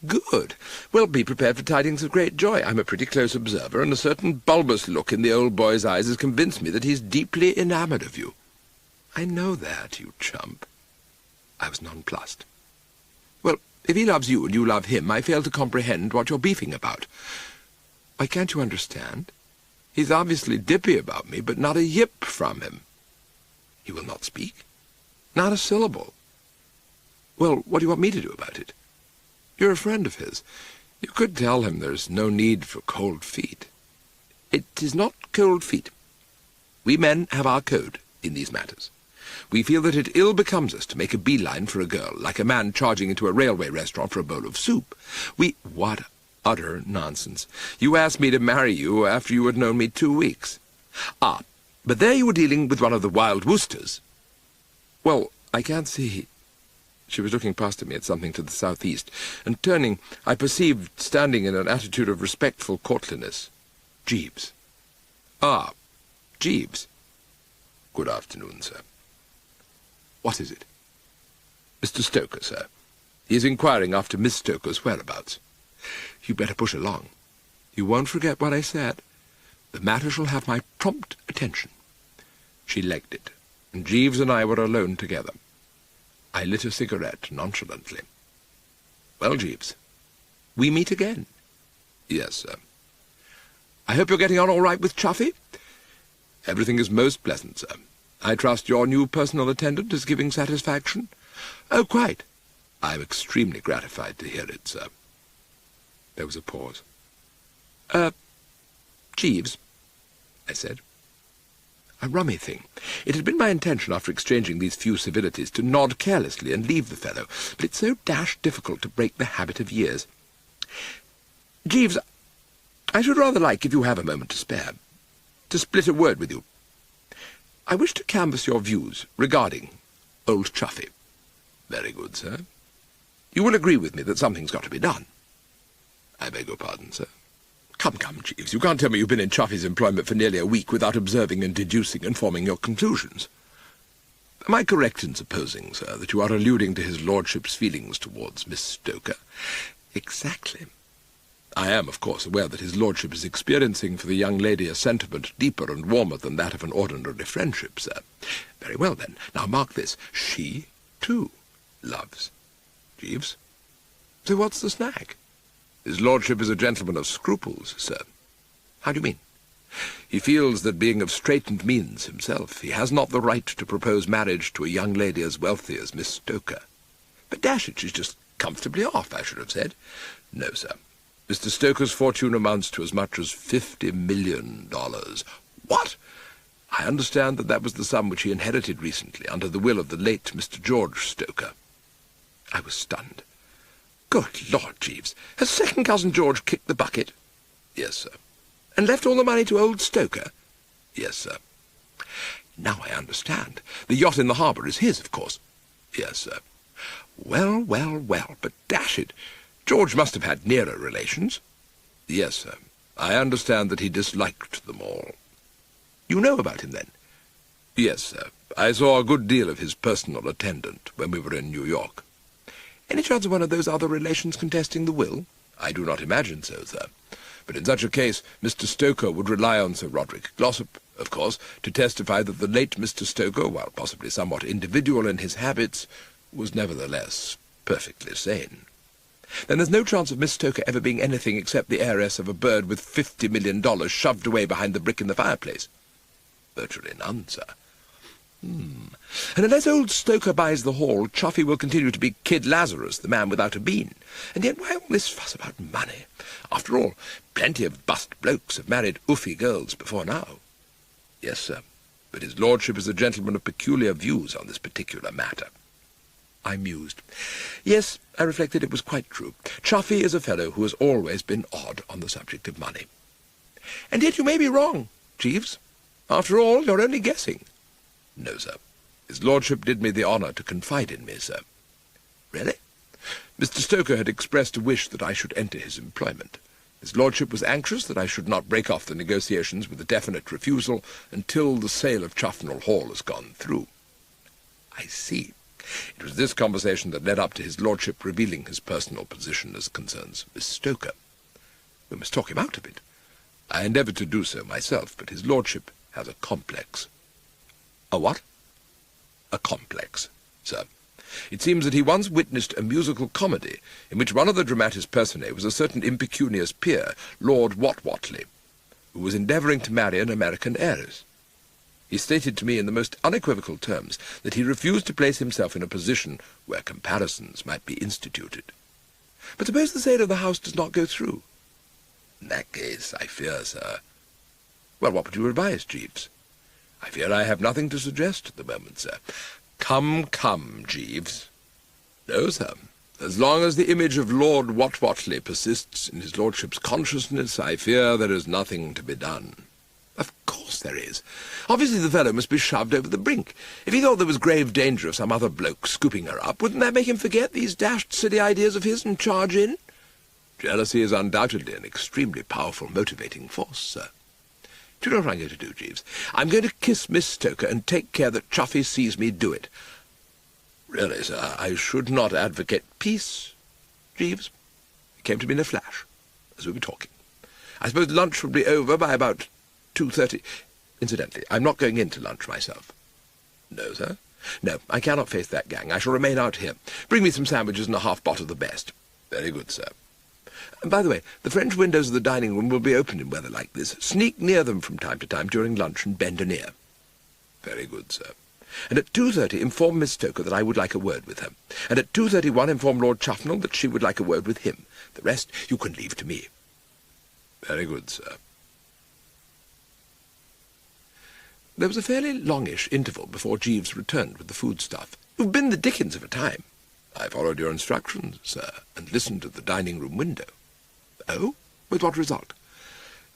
Good. Well, be prepared for tidings of great joy. I'm a pretty close observer, and a certain bulbous look in the old boy's eyes has convinced me that he's deeply enamoured of you. I know that, you chump. I was nonplussed. Well, if he loves you and you love him, I fail to comprehend what you're beefing about. Why, can't you understand? He's obviously dippy about me, but not a yip from him. He will not speak? Not a syllable. Well, what do you want me to do about it? You're a friend of his. You could tell him there's no need for cold feet. It is not cold feet. We men have our code in these matters. We feel that it ill becomes us to make a beeline for a girl, like a man charging into a railway restaurant for a bowl of soup. What utter nonsense. You asked me to marry you after you had known me 2 weeks. Ah, but there you were dealing with one of the wild Worcesters. Well, I can't see. She was looking past at me at something to the southeast, and turning, I perceived, standing in an attitude of respectful courtliness, Jeeves. Ah, Jeeves. Good afternoon, sir. What is it? Mr. Stoker, sir. He is inquiring after Miss Stoker's whereabouts. You'd better push along. You won't forget what I said. The matter shall have my prompt attention. She legged it, and Jeeves and I were alone together. I lit a cigarette nonchalantly. Well, Jeeves, we meet again. Yes, sir. I hope you're getting on all right with Chuffy? Everything is most pleasant, sir. I trust your new personal attendant is giving satisfaction? Oh, quite. I'm extremely gratified to hear it, sir. There was a pause. Jeeves, I said. A rummy thing. It had been my intention, after exchanging these few civilities, to nod carelessly and leave the fellow, but it's so dashed difficult to break the habit of years. Jeeves, I should rather like, if you have a moment to spare, to split a word with you. I wish to canvass your views regarding old Chuffy. Very good, sir. You will agree with me that something's got to be done. I beg your pardon, sir. Come, Jeeves, you can't tell me you've been in Chuffy's employment for nearly a week without observing and deducing and forming your conclusions. Am I correct in supposing, sir, that you are alluding to his lordship's feelings towards Miss Stoker? Exactly. I am, of course, aware that his lordship is experiencing for the young lady a sentiment deeper and warmer than that of an ordinary friendship, sir. Very well, then. Now mark this. She, too, loves Jeeves. So what's the snag? His lordship is a gentleman of scruples, sir. How do you mean? He feels that, being of straitened means himself, he has not the right to propose marriage to a young lady as wealthy as Miss Stoker. But dash it, she's just comfortably off, I should have said. No, sir. Mr. Stoker's fortune amounts to as much as $50 million. What? I understand that was the sum which he inherited recently under the will of the late Mr. George Stoker. I was stunned. Good Lord, Jeeves, has second cousin George kicked the bucket? Yes, sir. And left all the money to old Stoker? Yes, sir. Now I understand. The yacht in the harbour is his, of course. Yes, sir. Well, but dash it, George must have had nearer relations. Yes, sir. I understand that he disliked them all. You know about him, then? Yes, sir. I saw a good deal of his personal attendant when we were in New York. Any chance of one of those other relations contesting the will? I do not imagine so, sir. But in such a case, Mr. Stoker would rely on Sir Roderick Glossop, of course, to testify that the late Mr. Stoker, while possibly somewhat individual in his habits, was nevertheless perfectly sane. Then there's no chance of Miss Stoker ever being anything except the heiress of a bird with $50 million shoved away behind the brick in the fireplace. Virtually none, sir. And unless old Stoker buys the hall, Chuffy will continue to be Kid Lazarus, the man without a bean. And yet why all this fuss about money? After all, plenty of bust blokes have married oofy girls before now. Yes, sir, but his lordship is a gentleman of peculiar views on this particular matter. I mused. Yes, I reflected, it was quite true. Chuffy is a fellow who has always been odd on the subject of money. And yet you may be wrong, Jeeves. After all, you're only guessing. No, sir. His lordship did me the honour to confide in me, sir. Really? Mr. Stoker had expressed a wish that I should enter his employment. His lordship was anxious that I should not break off the negotiations with a definite refusal until the sale of Chuffnell Hall has gone through. I see. It was this conversation that led up to his lordship revealing his personal position as concerns Miss Stoker. We must talk him out of it. I endeavoured to do so myself, but his lordship has a complex. A what? A complex, sir. It seems that he once witnessed a musical comedy in which one of the dramatis personae was a certain impecunious peer, Lord What-Watley, who was endeavouring to marry an American heiress. He stated to me in the most unequivocal terms that he refused to place himself in a position where comparisons might be instituted. But suppose the sale of the house does not go through? In that case, I fear, sir. Well, what would you advise, Jeeves? I fear I have nothing to suggest at the moment, sir. Come, Jeeves. No, sir. As long as the image of Lord What-Watley persists in his lordship's consciousness, I fear there is nothing to be done. Of course there is. Obviously the fellow must be shoved over the brink. If he thought there was grave danger of some other bloke scooping her up, wouldn't that make him forget these dashed silly ideas of his and charge in? Jealousy is undoubtedly an extremely powerful motivating force, sir. Do you know what I'm going to do, Jeeves? I'm going to kiss Miss Stoker and take care that Chuffy sees me do it. Really, sir, I should not advocate peace, Jeeves. It came to me in a flash, as we were talking. I suppose lunch will be over by about 2:30. Incidentally, I'm not going in to lunch myself. No, sir? No, I cannot face that gang. I shall remain out here. Bring me some sandwiches and a half-pot of the best. Very good, sir. And by the way, the French windows of the dining room will be open in weather like this. Sneak near them from time to time during lunch and bend an ear. Very good, sir. And at 2:30 inform Miss Stoker that I would like a word with her. And at 2:31 inform Lord Chuffnell that she would like a word with him. The rest you can leave to me. Very good, sir. There was a fairly longish interval before Jeeves returned with the foodstuff. You've been the dickens of a time. I followed your instructions, sir, and listened at the dining-room window. Oh? With what result?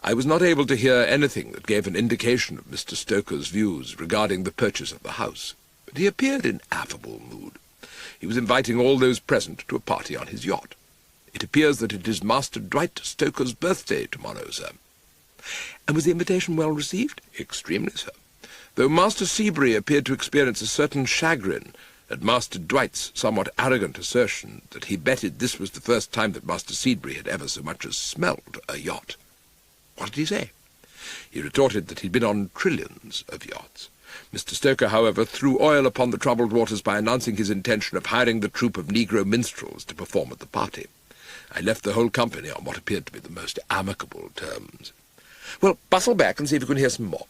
I was not able to hear anything that gave an indication of Mr. Stoker's views regarding the purchase of the house, but he appeared in affable mood. He was inviting all those present to a party on his yacht. It appears that it is Master Dwight Stoker's birthday tomorrow, sir. And was the invitation well received? Extremely, sir. Though Master Seabury appeared to experience a certain chagrin at Master Dwight's somewhat arrogant assertion that he betted this was the first time that Master Seabury had ever so much as smelled a yacht. What did he say? He retorted that he'd been on trillions of yachts. Mr. Stoker, however, threw oil upon the troubled waters by announcing his intention of hiring the troupe of Negro minstrels to perform at the party. I left the whole company on what appeared to be the most amicable terms. Well, bustle back and see if you can hear some more.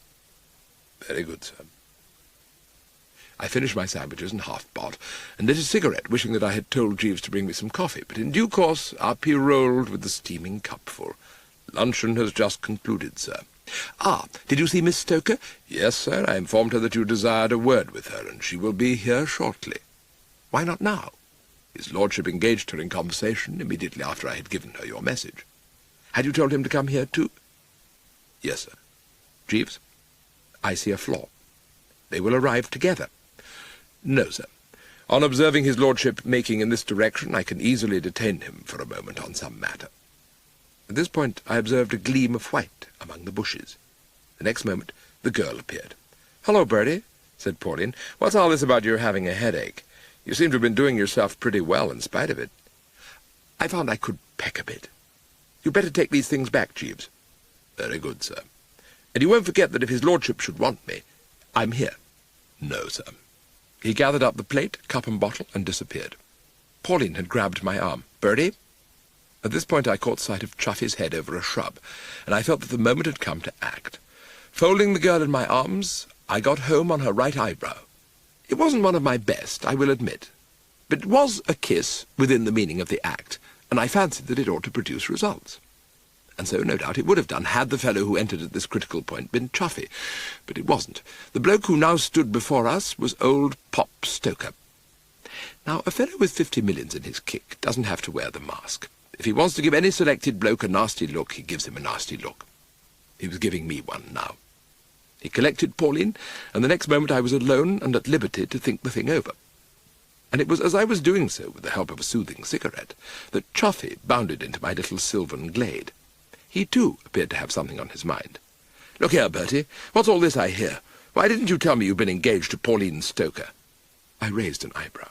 Very good, sir. I finished my sandwiches and half-pot, and lit a cigarette, wishing that I had told Jeeves to bring me some coffee, but in due course up he rolled with the steaming cupful. Luncheon has just concluded, sir. Ah, did you see Miss Stoker? Yes, sir, I informed her that you desired a word with her, and she will be here shortly. Why not now? His lordship engaged her in conversation immediately after I had given her your message. Had you told him to come here too? Yes, sir. Jeeves, I see a flaw. They will arrive together. No, sir. On observing his lordship making in this direction, I can easily detain him for a moment on some matter. At this point I observed a gleam of white among the bushes. The next moment the girl appeared. "Hello, Bertie," said Pauline. "What's all this about your having a headache? You seem to have been doing yourself pretty well in spite of it." "I found I could peck a bit. You'd better take these things back, Jeeves." "Very good, sir. And you won't forget that if his lordship should want me, I'm here." "No, sir." He gathered up the plate, cup and bottle, and disappeared. Pauline had grabbed my arm. "Bertie, At this point I caught sight of Chuffy's head over a shrub, and I felt that the moment had come to act. Folding the girl in my arms, I got home on her right eyebrow. It wasn't one of my best, I will admit, but it was a kiss within the meaning of the act, and I fancied that it ought to produce results. And so, no doubt, it would have done had the fellow who entered at this critical point been Chuffy. But it wasn't. The bloke who now stood before us was old Pop Stoker. Now, a fellow with 50 millions in his kick doesn't have to wear the mask. If he wants to give any selected bloke a nasty look, he gives him a nasty look. He was giving me one now. He collected Pauline, and the next moment I was alone and at liberty to think the thing over. And it was as I was doing so, with the help of a soothing cigarette, that Chuffy bounded into my little sylvan glade. He, too, appeared to have something on his mind. "Look here, Bertie, what's all this I hear? Why didn't you tell me you've been engaged to Pauline Stoker?" I raised an eyebrow.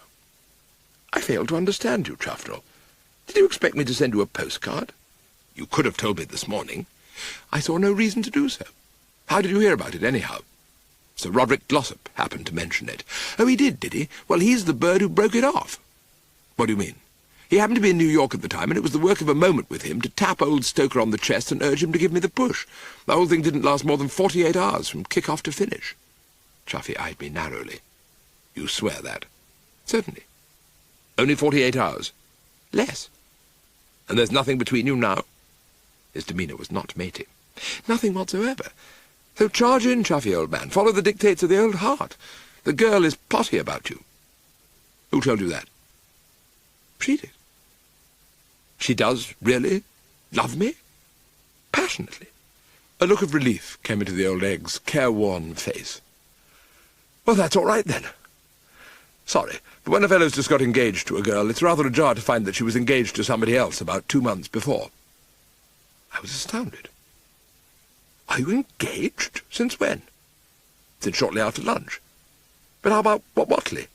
"I fail to understand you, Chuffdell. Did you expect me to send you a postcard?" "You could have told me this morning." "I saw no reason to do so. How did you hear about it, anyhow?" "Sir Roderick Glossop happened to mention it." "Oh, he did he? Well, he's the bird who broke it off." "What do you mean?" "He happened to be in New York at the time, and it was the work of a moment with him to tap old Stoker on the chest and urge him to give me the push. The whole thing didn't last more than 48 hours from kick-off to finish." Chuffy eyed me narrowly. "You swear that?" "Certainly." "Only 48 hours?" "Less." "And there's nothing between you now?" His demeanour was not matey. "Nothing whatsoever. So charge in, Chuffy, old man. Follow the dictates of the old heart. The girl is potty about you." "Who told you that?" "She did." "She does really love me?" "Passionately." A look of relief came into the old egg's careworn face. "Well, that's all right, then. Sorry, but when a fellow's just got engaged to a girl, it's rather a jar to find that she was engaged to somebody else about 2 months before." I was astounded. "Are you engaged? Since when?" "Since shortly after lunch." "But how about Wat Watley?"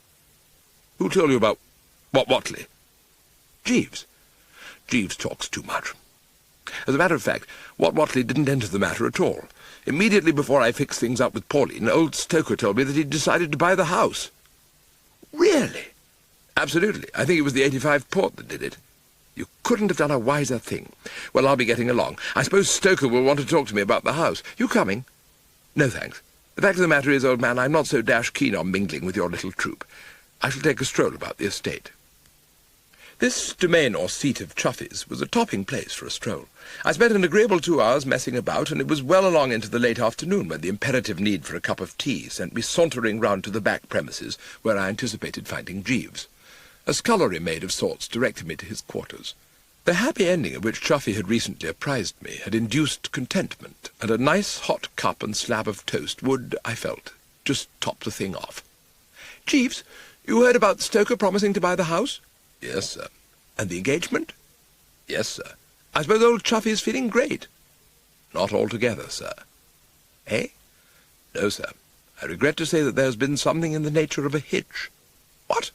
"Who told you about Wat Watley?" "Jeeves." "Jeeves talks too much. As a matter of fact, Wat Watley didn't enter the matter at all. Immediately before I fixed things up with Pauline, old Stoker told me that he'd decided to buy the house." "Really?" "Absolutely. I think it was the 85 port that did it." "You couldn't have done a wiser thing. Well, I'll be getting along. I suppose Stoker will want to talk to me about the house. You coming?" "No, thanks. The fact of the matter is, old man, I'm not so dash keen on mingling with your little troop. I shall take a stroll about the estate." This domain or seat of Chuffy's was a topping place for a stroll. I spent an agreeable 2 hours messing about, and it was well along into the late afternoon when the imperative need for a cup of tea sent me sauntering round to the back premises, where I anticipated finding Jeeves. A scullery maid of sorts directed me to his quarters. The happy ending of which Chuffy had recently apprised me had induced contentment, and a nice hot cup and slab of toast would, I felt, just top the thing off. "Jeeves, you heard about Stoker promising to buy the house?" "Yes, sir." "And the engagement?" "Yes, sir." "I suppose old Chuffy is feeling great?" "Not altogether, sir." "Eh?" "No, sir. I regret to say that there has been something in the nature of a hitch." "What?"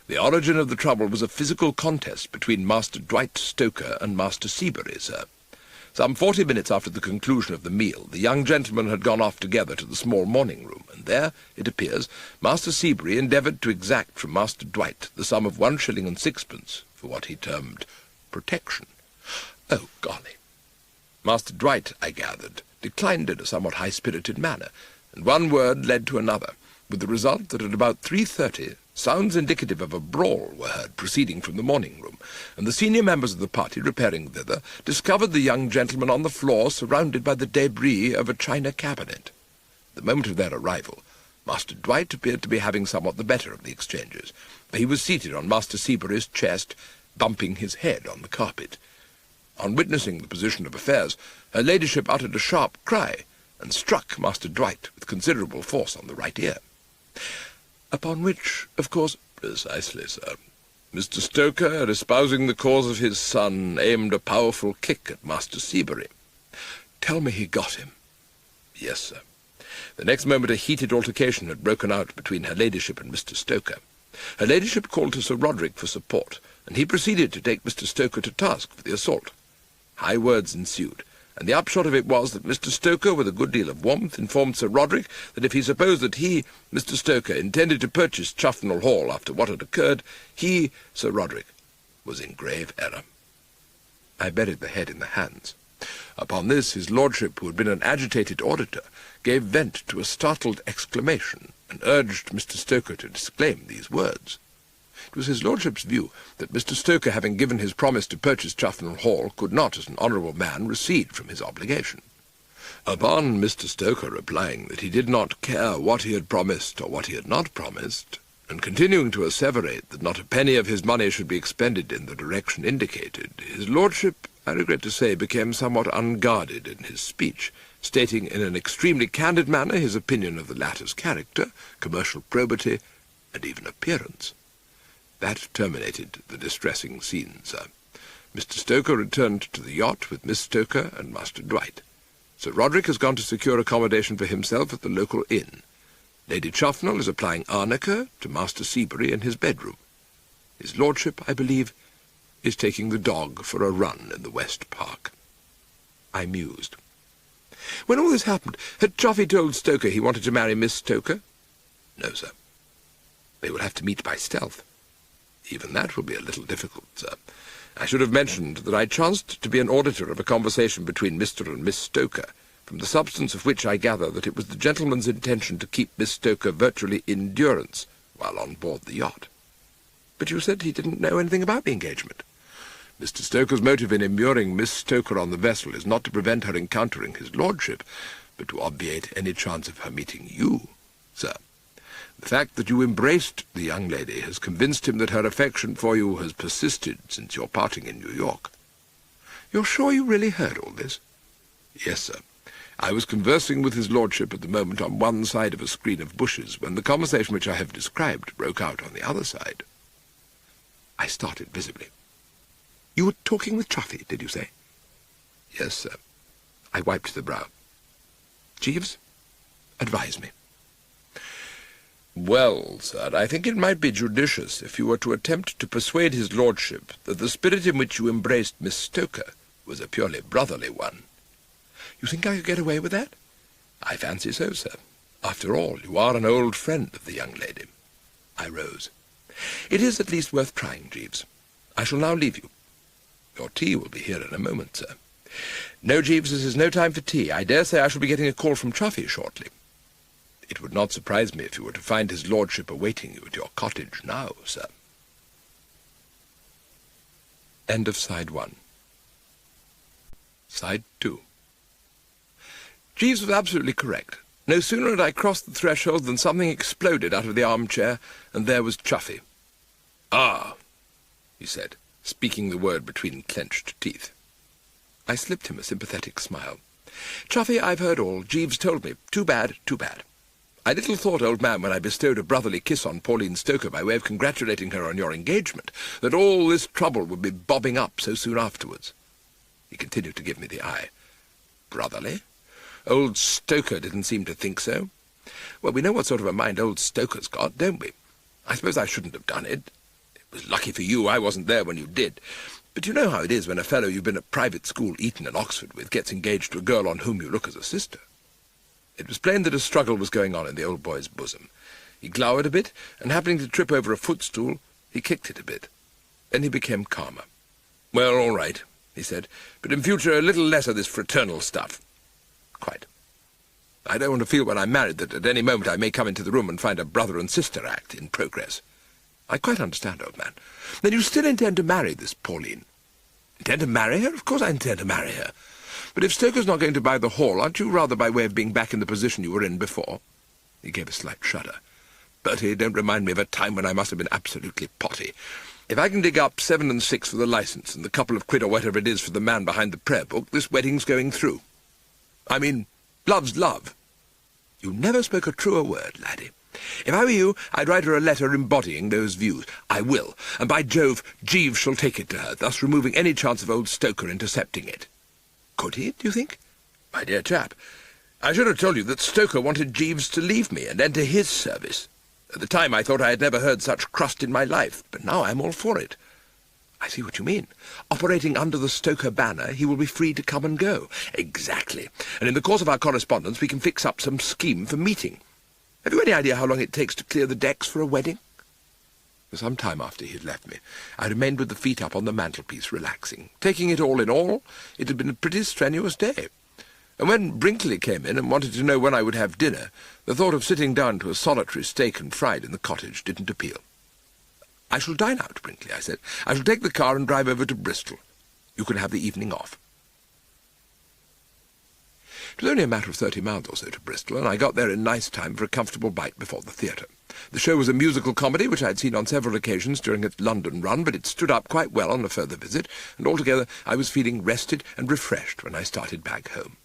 "The origin of the trouble was a physical contest between Master Dwight Stoker and Master Seabury, sir. Some 40 minutes after the conclusion of the meal, the young gentlemen had gone off together to the small morning-room, and there, it appears, Master Seabury endeavoured to exact from Master Dwight the sum of 1 shilling and 6pence for what he termed protection. Oh, golly! Master Dwight, I gathered, declined in a somewhat high-spirited manner, and one word led to another, with the result that at about 3:30 sounds indicative of a brawl were heard proceeding from the morning-room, and the senior members of the party, repairing thither, discovered the young gentleman on the floor surrounded by the débris of a china cabinet. The moment of their arrival, Master Dwight appeared to be having somewhat the better of the exchanges, for he was seated on Master Seabury's chest, bumping his head on the carpet. On witnessing the position of affairs, her ladyship uttered a sharp cry, and struck Master Dwight with considerable force on the right ear. Upon which, of course— "Precisely, sir. Mr. Stoker, espousing the cause of his son, aimed a powerful kick at Master Seabury." "Tell me he got him." "Yes, sir. The next moment a heated altercation had broken out between her ladyship and Mr. Stoker. Her ladyship called to Sir Roderick for support, and he proceeded to take Mr. Stoker to task for the assault. High words ensued, and the upshot of it was that Mr. Stoker, with a good deal of warmth, informed Sir Roderick that if he supposed that he, Mr. Stoker, intended to purchase Chuffnell Hall after what had occurred, he, Sir Roderick, was in grave error. I buried the head in the hands. Upon this, his lordship, who had been an agitated auditor, gave vent to a startled exclamation, and urged Mr. Stoker to disclaim these words. It was his lordship's view that Mr. Stoker, having given his promise to purchase Chufnell Hall, could not, as an honourable man, recede from his obligation. Upon Mr. Stoker replying that he did not care what he had promised or what he had not promised, and continuing to asseverate that not a penny of his money should be expended in the direction indicated, his lordship, I regret to say, became somewhat unguarded in his speech, stating in an extremely candid manner his opinion of the latter's character, commercial probity, and even appearance. That terminated the distressing scene, sir. Mr. Stoker returned to the yacht with Miss Stoker and Master Dwight. Sir Roderick has gone to secure accommodation for himself at the local inn. Lady Chufnell is applying arnica to Master Seabury in his bedroom. His lordship, I believe, is taking the dog for a run in the West Park. I mused. When all this happened, had Chuffy told Stoker he wanted to marry Miss Stoker? No, sir. They will have to meet by stealth. Even that will be a little difficult, sir. I should have mentioned that I chanced to be an auditor of a conversation between Mr. and Miss Stoker, from the substance of which I gather that it was the gentleman's intention to keep Miss Stoker virtually in durance while on board the yacht. But you said he didn't know anything about the engagement. Mr. Stoker's motive in immuring Miss Stoker on the vessel is not to prevent her encountering his lordship, but to obviate any chance of her meeting you, sir. The fact that you embraced the young lady has convinced him that her affection for you has persisted since your parting in New York. You're sure you really heard all this? Yes, sir. I was conversing with his lordship at the moment on one side of a screen of bushes, when the conversation which I have described broke out on the other side. I started visibly. You were talking with Chuffy, did you say? Yes, sir. I wiped the brow. Jeeves, advise me. Well, sir, I think it might be judicious if you were to attempt to persuade his lordship that the spirit in which you embraced Miss Stoker was a purely brotherly one. You think I could get away with that? I fancy so, sir. After all, you are an old friend of the young lady. I rose. It is at least worth trying, Jeeves. I shall now leave you. Your tea will be here in a moment, sir. No, Jeeves, this is no time for tea. I dare say I shall be getting a call from Chuffy shortly. It would not surprise me if you were to find his lordship awaiting you at your cottage now, sir. End of Side 1. Side 2. Jeeves was absolutely correct. No sooner had I crossed the threshold than something exploded out of the armchair, and there was Chuffy. "Ah," he said, speaking the word between clenched teeth. I slipped him a sympathetic smile. "Chuffy, I've heard all. Jeeves told me. Too bad, too bad. I little thought, old man, when I bestowed a brotherly kiss on Pauline Stoker by way of congratulating her on your engagement, that all this trouble would be bobbing up so soon afterwards." He continued to give me the eye. "Brotherly? Old Stoker didn't seem to think so. Well, we know what sort of a mind old Stoker's got, don't we? I suppose I shouldn't have done it. It was lucky for you I wasn't there when you did. But you know how it is when a fellow you've been at private school, Eton and Oxford with, gets engaged to a girl on whom you look as a sister." It was plain that a struggle was going on in the old boy's bosom. He glowered a bit, and happening to trip over a footstool, he kicked it a bit. Then he became calmer. "Well, all right," he said, "but in future a little less of this fraternal stuff." "Quite. I don't want to feel when I'm married that at any moment I may come into the room and find a brother and sister act in progress." "I quite understand, old man. Then you still intend to marry this Pauline?" "Intend to marry her? Of course I intend to marry her. But if Stoker's not going to buy the hall, aren't you rather by way of being back in the position you were in before?" He gave a slight shudder. "Bertie, don't remind me of a time when I must have been absolutely potty. If I can dig up 7 and 6 for the licence and the couple of quid or whatever it is for the man behind the prayer book, this wedding's going through. I mean, love's love. You never spoke a truer word, laddie. If I were you, I'd write her a letter embodying those views. I will, and by Jove, Jeeves shall take it to her, thus removing any chance of old Stoker intercepting it." "Could he, do you think?" "My dear chap, I should have told you that Stoker wanted Jeeves to leave me and enter his service. At the time I thought I had never heard such crust in my life, but now I'm all for it." "I see what you mean. Operating under the Stoker banner, he will be free to come and go." "Exactly. And in the course of our correspondence we can fix up some scheme for meeting. Have you any idea how long it takes to clear the decks for a wedding?" For some time after he had left me, I remained with the feet up on the mantelpiece, relaxing. Taking it all in all, it had been a pretty strenuous day. And when Brinkley came in and wanted to know when I would have dinner, the thought of sitting down to a solitary steak and fried in the cottage didn't appeal. "I shall dine out, Brinkley," I said. "I shall take the car and drive over to Bristol. You can have the evening off." It was only a matter of 30 miles or so to Bristol, and I got there in nice time for a comfortable bite before the theatre. The show was a musical comedy which I had seen on several occasions during its London run, but it stood up quite well on a further visit, and altogether I was feeling rested and refreshed when I started back home.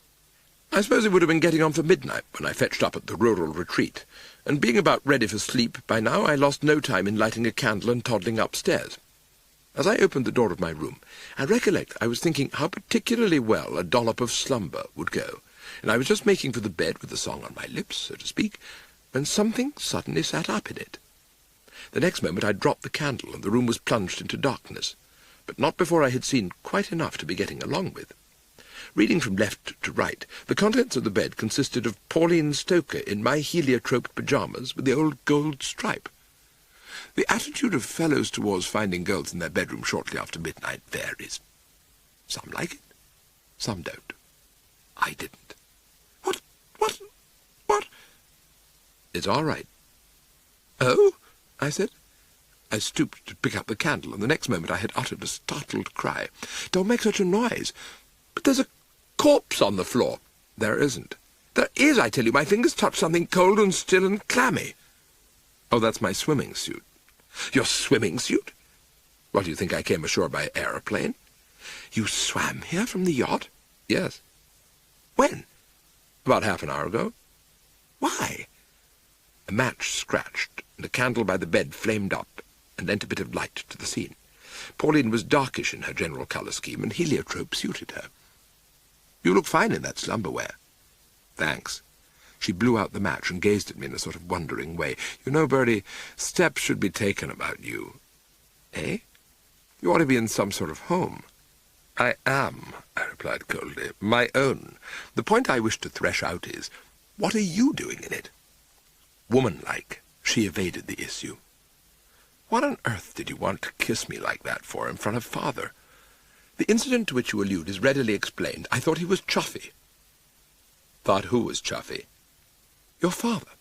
I suppose it would have been getting on for midnight when I fetched up at the rural retreat, and being about ready for sleep by now, I lost no time in lighting a candle and toddling upstairs. As I opened the door of my room, I recollect I was thinking how particularly well a dollop of slumber would go, and I was just making for the bed with the song on my lips, so to speak, when something suddenly sat up in it. The next moment I dropped the candle, and the room was plunged into darkness, but not before I had seen quite enough to be getting along with. Reading from left to right, the contents of the bed consisted of Pauline Stoker in my heliotroped pyjamas with the old gold stripe. The attitude of fellows towards finding girls in their bedroom shortly after midnight varies. Some like it, some don't. I didn't. What? "It's all right." "Oh?" I said. I stooped to pick up the candle, and the next moment I had uttered a startled cry. "Don't make such a noise. But there's a corpse on the floor." "There isn't." "There is, I tell you. My fingers touched something cold and still and clammy." "Oh, that's my swimming suit." "Your swimming suit? What, do you think I came ashore by aeroplane?" "You swam here from the yacht?" "Yes." "When?" "About half an hour ago." "Why?" A match scratched, and a candle by the bed flamed up and lent a bit of light to the scene. Pauline was darkish in her general colour scheme, and heliotrope suited her. "You look fine in that slumber wear." "Thanks." She blew out the match and gazed at me in a sort of wondering way. "You know, Bertie, steps should be taken about you." "Eh?" "You ought to be in some sort of home." "I am," I replied coldly. "My own. The point I wish to thresh out is, what are you doing in it?" Womanlike, she evaded the issue. "What on earth did you want to kiss me like that for in front of Father? The incident to which you allude is readily explained. I thought he was chuffy." "Thought who was chuffy?" "Your father."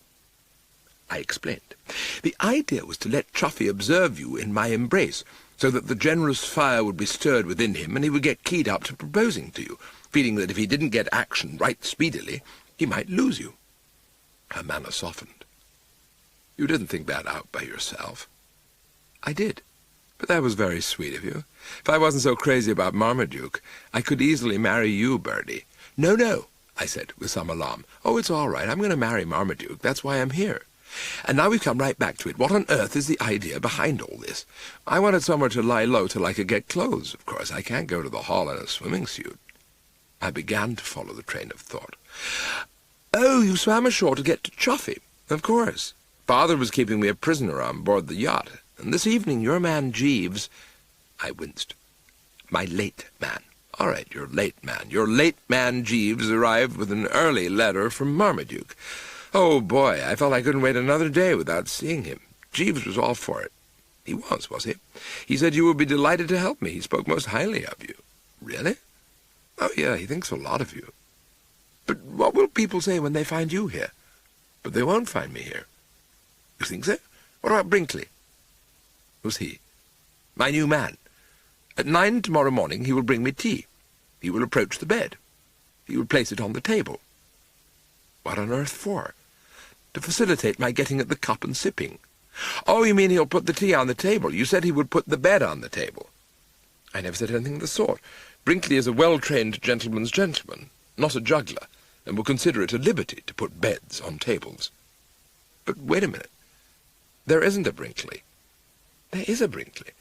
I explained. The idea was to let Chuffy observe you in my embrace, so that the generous fire would be stirred within him, and he would get keyed up to proposing to you, feeling that if he didn't get action right speedily, he might lose you. Her manner softened. "You didn't think that out by yourself." "I did. But that was very sweet of you. If I wasn't so crazy about Marmaduke, I could easily marry you, Bertie." "No," I said, with some alarm. "Oh, it's all right. I'm going to marry Marmaduke. That's why I'm here. And now we've come right back to it. What on earth is the idea behind all this? I wanted somewhere to lie low till I could get clothes. Of course, I can't go to the hall in a swimming suit." I began to follow the train of thought. "Oh, you swam ashore to get to Chuffy. Of course. Father was keeping me a prisoner on board the yacht. And this evening your man Jeeves—" I winced. "My late man. All right, your late man. Your late man Jeeves arrived with an early letter from Marmaduke. Oh, boy, I felt I couldn't wait another day without seeing him. Jeeves was all for it. He was he? He said you would be delighted to help me. He spoke most highly of you." "Really?" "Oh, yeah, he thinks a lot of you." "But what will people say when they find you here?" "But they won't find me here." "You think so? What about Brinkley?" "Who's he?" "My new man. At 9 tomorrow morning he will bring me tea. He will approach the bed. He will place it on the table." "What on earth for?" "To facilitate my getting at the cup and sipping." "Oh, you mean he'll put the tea on the table? You said he would put the bed on the table." "I never said anything of the sort. Brinkley is a well-trained gentleman's gentleman, not a juggler, and will consider it a liberty to put beds on tables." "But wait a minute. There isn't a Brinkley." "There is a Brinkley.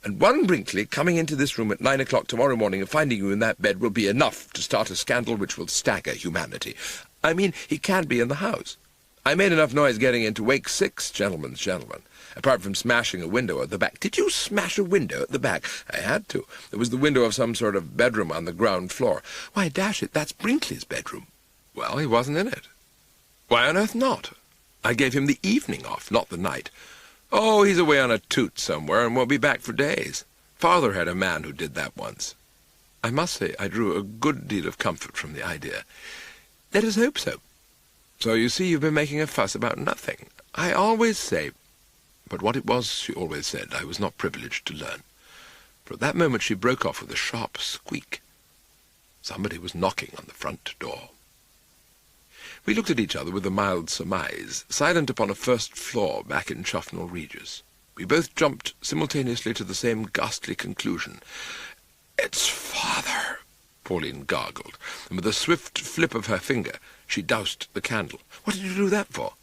And one Brinkley coming into this room at 9 o'clock tomorrow morning and finding you in that bed will be enough to start a scandal which will stagger humanity. I mean, he can't be in the house. I made enough noise getting into Wake 6, gentlemen's gentlemen, apart from smashing a window at the back." "Did you smash a window at the back?" "I had to. It was the window of some sort of bedroom on the ground floor." "Why, dash it, that's Brinkley's bedroom." "Well, he wasn't in it." "Why on earth not? I gave him the evening off, not the night." "Oh, he's away on a toot somewhere and won't be back for days. Father had a man who did that once." I must say I drew a good deal of comfort from the idea. "Let us hope so. So you see you've been making a fuss about nothing. I always say—" But what it was she always said I was not privileged to learn, for at that moment she broke off with a sharp squeak. Somebody was knocking on the front door. We looked at each other with a mild surmise, silent upon a first floor back in Chuffnell Regis. We both jumped simultaneously to the same ghastly conclusion. "It's Father," Pauline gargled, and with a swift flip of her finger she doused the candle. "What did you do that for?"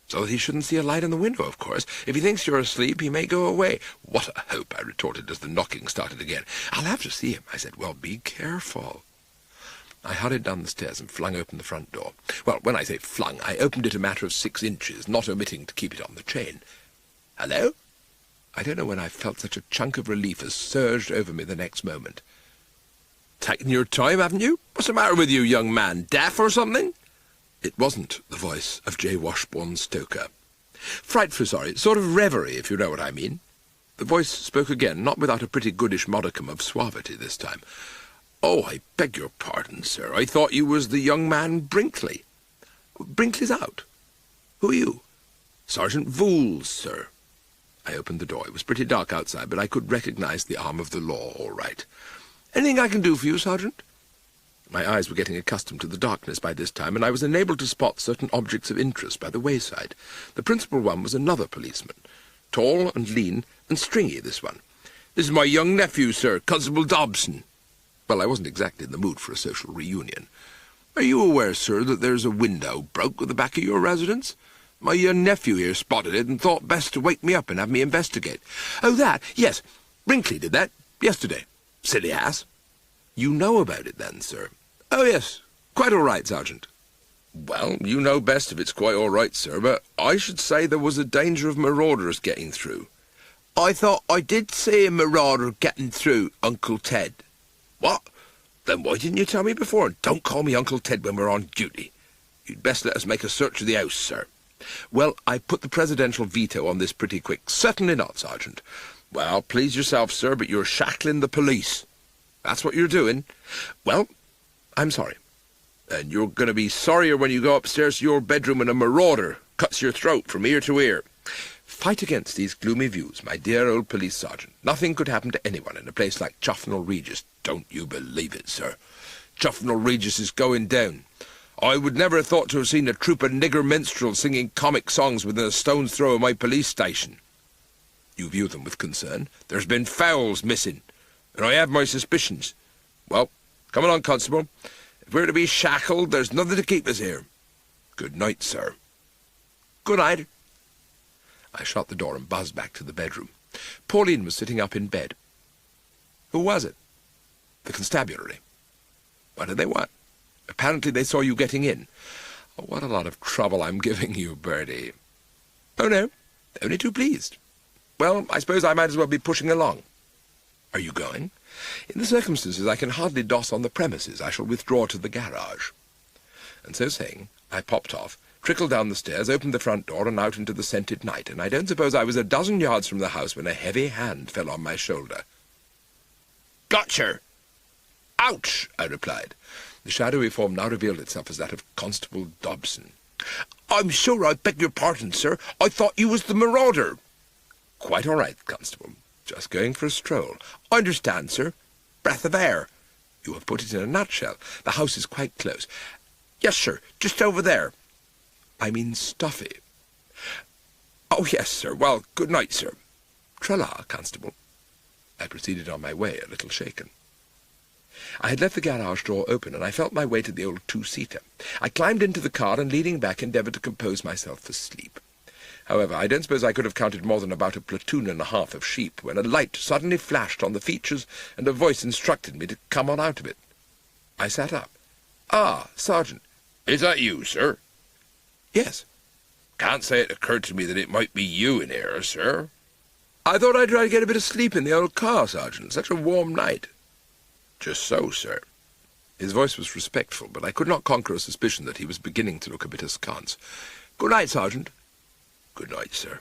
"So that he shouldn't see a light in the window, of course. If he thinks you're asleep, he may go away." "What a hope," I retorted as the knocking started again. "I'll have to see him," I said. "Well, be careful." I hurried down the stairs and flung open the front door. Well, when I say flung, I opened it a matter of 6 inches, not omitting to keep it on the chain. "Hello?" I don't know when I felt such a chunk of relief as surged over me the next moment. "Taking your time, haven't you? What's the matter with you, young man? Deaf or something?" It wasn't the voice of J. Washbourne Stoker. "Frightfully sorry. Sort of reverie, if you know what I mean." The voice spoke again, not without a pretty goodish modicum of suavity this time. "Oh, I beg your pardon, sir. I thought you was the young man Brinkley." "Brinkley's out. Who are you?" "Sergeant Vooles, sir." I opened the door. It was pretty dark outside, but I could recognize the arm of the law all right. "Anything I can do for you, Sergeant?" My eyes were getting accustomed to the darkness by this time, and I was enabled to spot certain objects of interest by the wayside. The principal one was another policeman, tall and lean and stringy, this one. "This is my young nephew, sir, Constable Dobson." Well, I wasn't exactly in the mood for a social reunion. "Are you aware, sir, that there's a window broke at the back of your residence? My young nephew here spotted it and thought best to wake me up and have me investigate." "Oh, that? Yes. Brinkley did that yesterday. Silly ass." "You know about it, then, sir?" "Oh, yes. Quite all right, Sergeant." "Well, you know best if it's quite all right, sir, but I should say there was a danger of marauders getting through." "I thought I did see a marauder getting through, Uncle Ted." "What? Then why didn't you tell me before? And don't call me Uncle Ted when we're on duty. You'd best let us make a search of the house, sir." "Well, I put the presidential veto on this pretty quick." "Certainly not, Sergeant." "Well, please yourself, sir, but you're shackling the police. That's what you're doing." "Well, I'm sorry." "And you're going to be sorrier when you go upstairs to your bedroom and a marauder cuts your throat from ear to ear." Fight against these gloomy views, my dear old police sergeant. Nothing could happen to anyone in a place like Chuffnell Regis. Don't you believe it, sir. Chuffnell Regis is going down. I would never have thought to have seen a troop of nigger minstrels singing comic songs within a stone's throw of my police station. You view them with concern. There's been fowls missing, and I have my suspicions. Well, come along, Constable. If we're to be shackled, there's nothing to keep us here. Good night, sir." "Good night." I shut the door and buzzed back to the bedroom. Pauline was sitting up in bed. "Who was it?" "The constabulary." "What did they want?" "Apparently they saw you getting in." "Oh, what a lot of trouble I'm giving you, Bertie." "Oh, no, only too pleased." "Well, I suppose I might as well be pushing along." "Are you going?" "In the circumstances I can hardly doss on the premises. I shall withdraw to the garage." And so saying, I popped off, trickled down the stairs, opened the front door, and out into the scented night, and I don't suppose I was a dozen yards from the house when a heavy hand fell on my shoulder. "Gotcha!" "Ouch!" I replied. The shadowy form now revealed itself as that of Constable Dobson. "I'm sure I beg your pardon, sir. I thought you was the marauder." "Quite all right, Constable. Just going for a stroll." "I understand, sir. Breath of air." "You have put it in a nutshell. The house is quite close." "Yes, sir. Just over there." "I mean stuffy." "Oh, yes, sir. Well, good night, sir." "Tra-la, Constable." I proceeded on my way, a little shaken. I had left the garage door open, and I felt my way to the old two-seater. I climbed into the car and, leaning back, endeavoured to compose myself for sleep. However, I don't suppose I could have counted more than about a platoon and a half of sheep when a light suddenly flashed on the features and a voice instructed me to come on out of it. I sat up. "Ah, Sergeant." "Is that you, sir?" "Yes." "Can't say it occurred to me that it might be you in here, sir." "I thought I'd try to get a bit of sleep in the old car, Sergeant. Such a warm night." "Just so, sir." His voice was respectful, but I could not conquer a suspicion that he was beginning to look a bit askance. "Good night, Sergeant." "Good night, sir."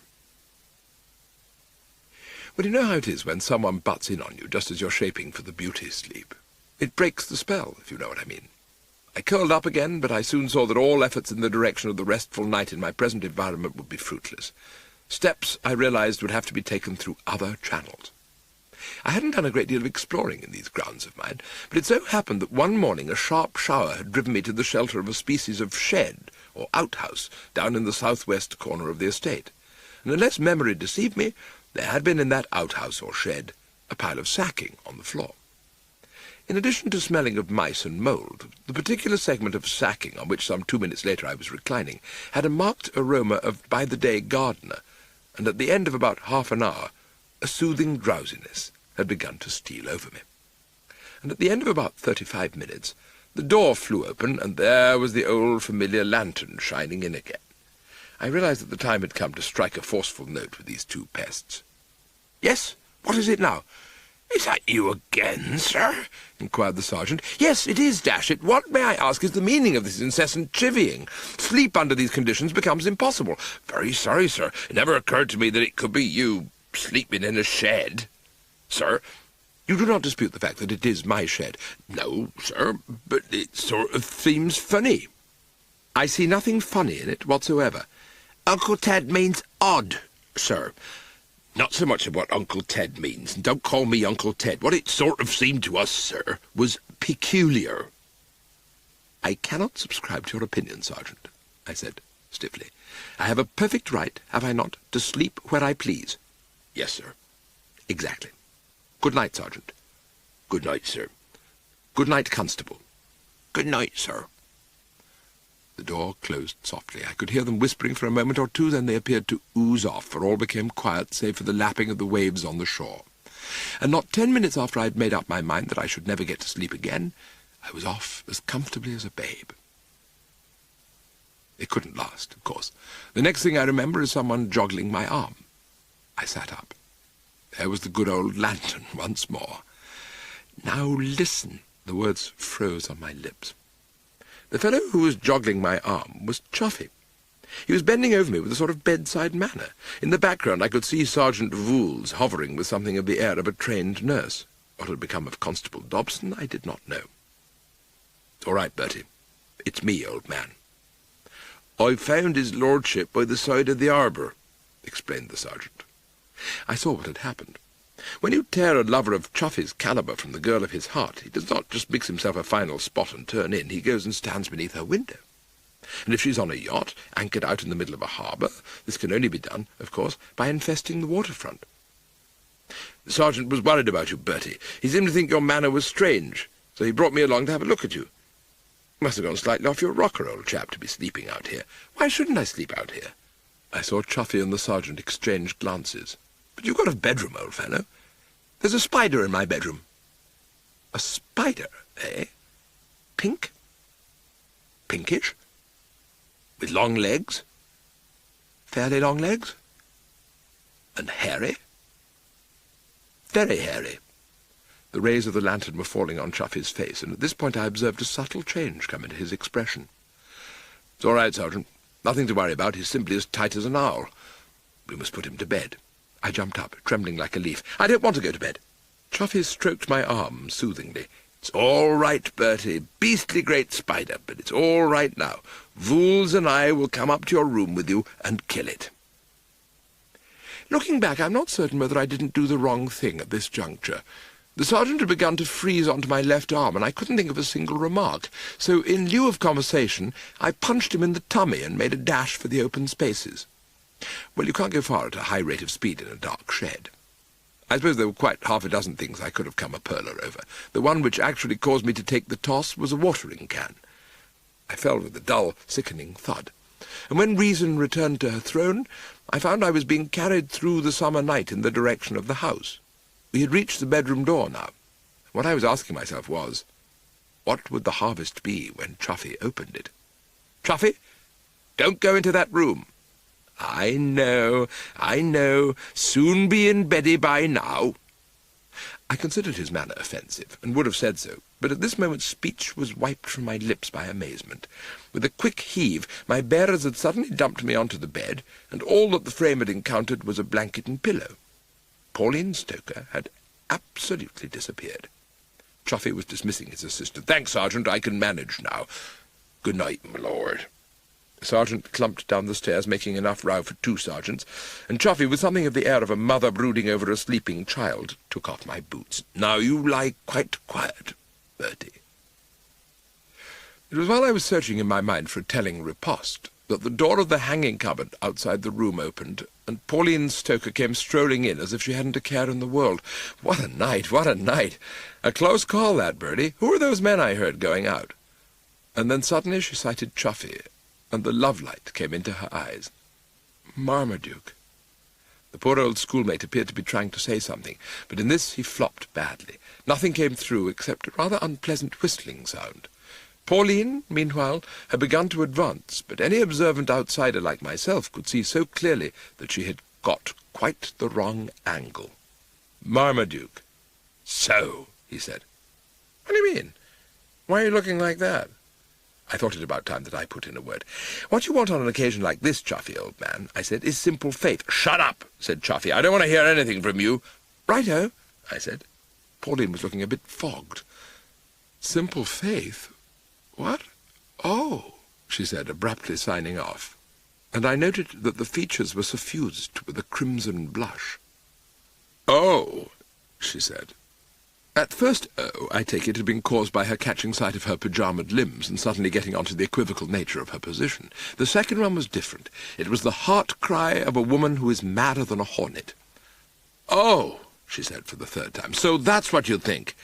Well, you know how it is when someone butts in on you just as you're shaping for the beauty sleep. It breaks the spell, if you know what I mean. I curled up again, but I soon saw that all efforts in the direction of the restful night in my present environment would be fruitless. Steps, I realized, would have to be taken through other channels. I hadn't done a great deal of exploring in these grounds of mine, but it so happened that one morning a sharp shower had driven me to the shelter of a species of shed, or outhouse, down in the southwest corner of the estate. And unless memory deceived me, there had been in that outhouse or shed a pile of sacking on the floor. In addition to smelling of mice and mould, the particular segment of sacking on which some 2 minutes later I was reclining had a marked aroma of by-the-day gardener, and at the end of about half an hour a soothing drowsiness had begun to steal over me. And at the end of about 35 minutes the door flew open, and there was the old familiar lantern shining in again. I realized that the time had come to strike a forceful note with these two pests. "Yes, what is it now?" "Is that you again, sir?" inquired the sergeant. "Yes, it is, dash it. What, may I ask, is the meaning of this incessant chivying? Sleep under these conditions becomes impossible." "Very sorry, sir. It never occurred to me that it could be you sleeping in a shed. Sir, you do not dispute the fact that it is my shed?" "No, sir, but it sort of seems funny." "I see nothing funny in it whatsoever." "Uncle Ted means odd, sir. Not so much of what Uncle Ted means, and don't call me Uncle Ted. What it sort of seemed to us, sir, was peculiar." "I cannot subscribe to your opinion, Sergeant," I said stiffly. "I have a perfect right, have I not, to sleep where I please?" "Yes, sir." "Exactly. Good night, Sergeant." "Good night, sir." "Good night, Constable." "Good night, sir." The door closed softly. I could hear them whispering for a moment or two, then they appeared to ooze off, for all became quiet save for the lapping of the waves on the shore. And not 10 minutes after I had made up my mind that I should never get to sleep again, I was off as comfortably as a babe. It couldn't last, of course. The next thing I remember is someone joggling my arm. I sat up. There was the good old lantern once more. "Now listen." The words froze on my lips. The fellow who was joggling my arm was Chuffy. He was bending over me with a sort of bedside manner. In the background I could see Sergeant Vooles hovering with something of the air of a trained nurse. What had become of Constable Dobson I did not know. "It's all right, Bertie. It's me, old man." "I found his lordship by the side of the arbour," explained the sergeant. I saw what had happened. When you tear a lover of Chuffy's calibre from the girl of his heart, he does not just mix himself a final spot and turn in, he goes and stands beneath her window. And if she's on a yacht, anchored out in the middle of a harbour, this can only be done, of course, by infesting the waterfront. "The sergeant was worried about you, Bertie. He seemed to think your manner was strange, so he brought me along to have a look at you. You must have gone slightly off your rocker, old chap, to be sleeping out here. Why shouldn't I sleep out here?" I saw Chuffy and the sergeant exchange glances. "But you've got a bedroom, old fellow. There's a spider in my bedroom." "A spider, eh? Pink? Pinkish? With long legs? Fairly long legs? And hairy?" "Very hairy." The rays of the lantern were falling on Chuffy's face, and at this point I observed a subtle change come into his expression. "It's all right, Sergeant. Nothing to worry about. He's simply as tight as an owl. We must put him to bed." I jumped up, trembling like a leaf. "I don't want to go to bed." Chuffy stroked my arm soothingly. "It's all right, Bertie. Beastly great spider, but it's all right now. Vooles and I will come up to your room with you and kill it." Looking back, I'm not certain whether I didn't do the wrong thing at this juncture. The sergeant had begun to freeze onto my left arm, and I couldn't think of a single remark, so in lieu of conversation, I punched him in the tummy and made a dash for the open spaces. Well, you can't go far at a high rate of speed in a dark shed. I suppose there were quite half a dozen things I could have come a perler over. The one which actually caused me to take the toss was a watering can. I fell with a dull, sickening thud, and when reason returned to her throne, I found I was being carried through the summer night in the direction of the house. We had reached the bedroom door now. What I was asking myself was, what would the harvest be when Chuffy opened it? "Chuffy, don't go into that room." I know. Soon be in beddy by now." I considered his manner offensive, and would have said so, but at this moment speech was wiped from my lips by amazement. With a quick heave, my bearers had suddenly dumped me onto the bed, and all that the frame had encountered was a blanket and pillow. Pauline Stoker had absolutely disappeared. Chuffy was dismissing his assistant. "Thanks, Sergeant, I can manage now. Good night, my lord." The sergeant clumped down the stairs, making enough row for 2 sergeants, and Chuffy, with something of the air of a mother brooding over a sleeping child, took off my boots. "Now you lie quite quiet, Bertie." It was while I was searching in my mind for a telling riposte that the door of the hanging cupboard outside the room opened, and Pauline Stoker came strolling in as if she hadn't a care in the world. What a night, what a night! A close call, that, Bertie. Who were those men I heard going out? And then suddenly she sighted Chuffy, and the love-light came into her eyes. Marmaduke. The poor old schoolmate appeared to be trying to say something, but in this he flopped badly. Nothing came through except a rather unpleasant whistling sound. Pauline, meanwhile, had begun to advance, but any observant outsider like myself could see so clearly that she had got quite the wrong angle. Marmaduke. "So," he said. "What do you mean? Why are you looking like that?" I thought it about time that I put in a word. "What you want on an occasion like this, Chuffy, old man," I said, "is simple faith." "Shut up," said Chuffy. "I don't want to hear anything from you." "Righto," I said. Pauline was looking a bit fogged. "Simple faith? What? Oh," she said, abruptly signing off, and I noted that the features were suffused with a crimson blush. "Oh," she said. At first, I take it, had been caused by her catching sight of her pyjamaed limbs and suddenly getting onto the equivocal nature of her position. The second one was different. It was the heart-cry of a woman who is madder than a hornet. "Oh," she said for the 3rd time, "so that's what you think.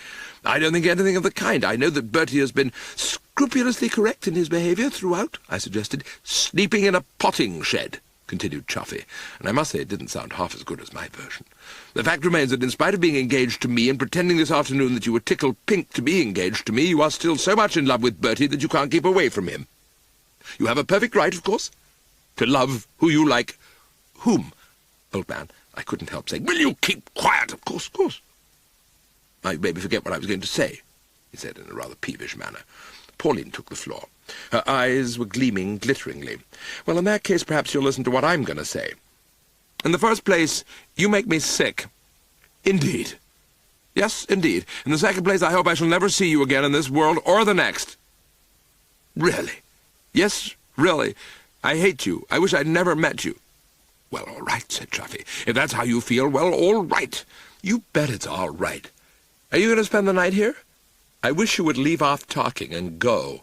I don't think anything of the kind. I know that Bertie has been scrupulously correct in his behaviour throughout," I suggested. "Sleeping in a potting shed," continued Chuffy, and I must say it didn't sound half as good as my version. "The fact remains that in spite of being engaged to me and pretending this afternoon that you were tickled pink to be engaged to me, you are still so much in love with Bertie that you can't keep away from him. You have a perfect right, of course, to love who you like." "Whom?" "Old man," I couldn't help saying. "Will you keep quiet?" "Of course, of course." "I made me forget what I was going to say," he said in a rather peevish manner. Pauline took the floor. Her eyes were gleaming glitteringly. "Well, in that case, perhaps you'll listen to what I'm going to say. In the first place, you make me sick." "Indeed?" "Yes, indeed. In the second place, I hope I shall never see you again in this world or the next." "Really?" "Yes, really. I hate you. I wish I'd never met you." "Well, all right," said Chuffy. "If that's how you feel, well, all right." "You bet it's all right. Are you going to spend the night here? I wish you would leave off talking and go."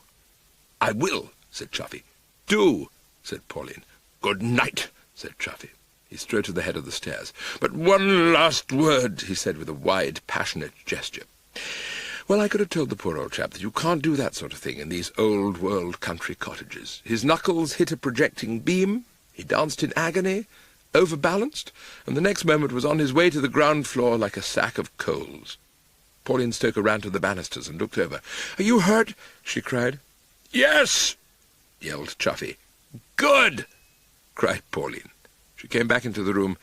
"I will," said Chuffy. "Do," said Pauline. "Good night," said Chuffy. He strode to the head of the stairs. "But one last word," he said with a wide, passionate gesture. Well, I could have told the poor old chap that you can't do that sort of thing in these old-world country cottages. His knuckles hit a projecting beam, he danced in agony, overbalanced, and the next moment was on his way to the ground floor like a sack of coals. Pauline Stoker ran to the banisters and looked over. "Are you hurt?" she cried. "Yes," yelled Chuffy. "Good," cried Pauline. She came back into the room,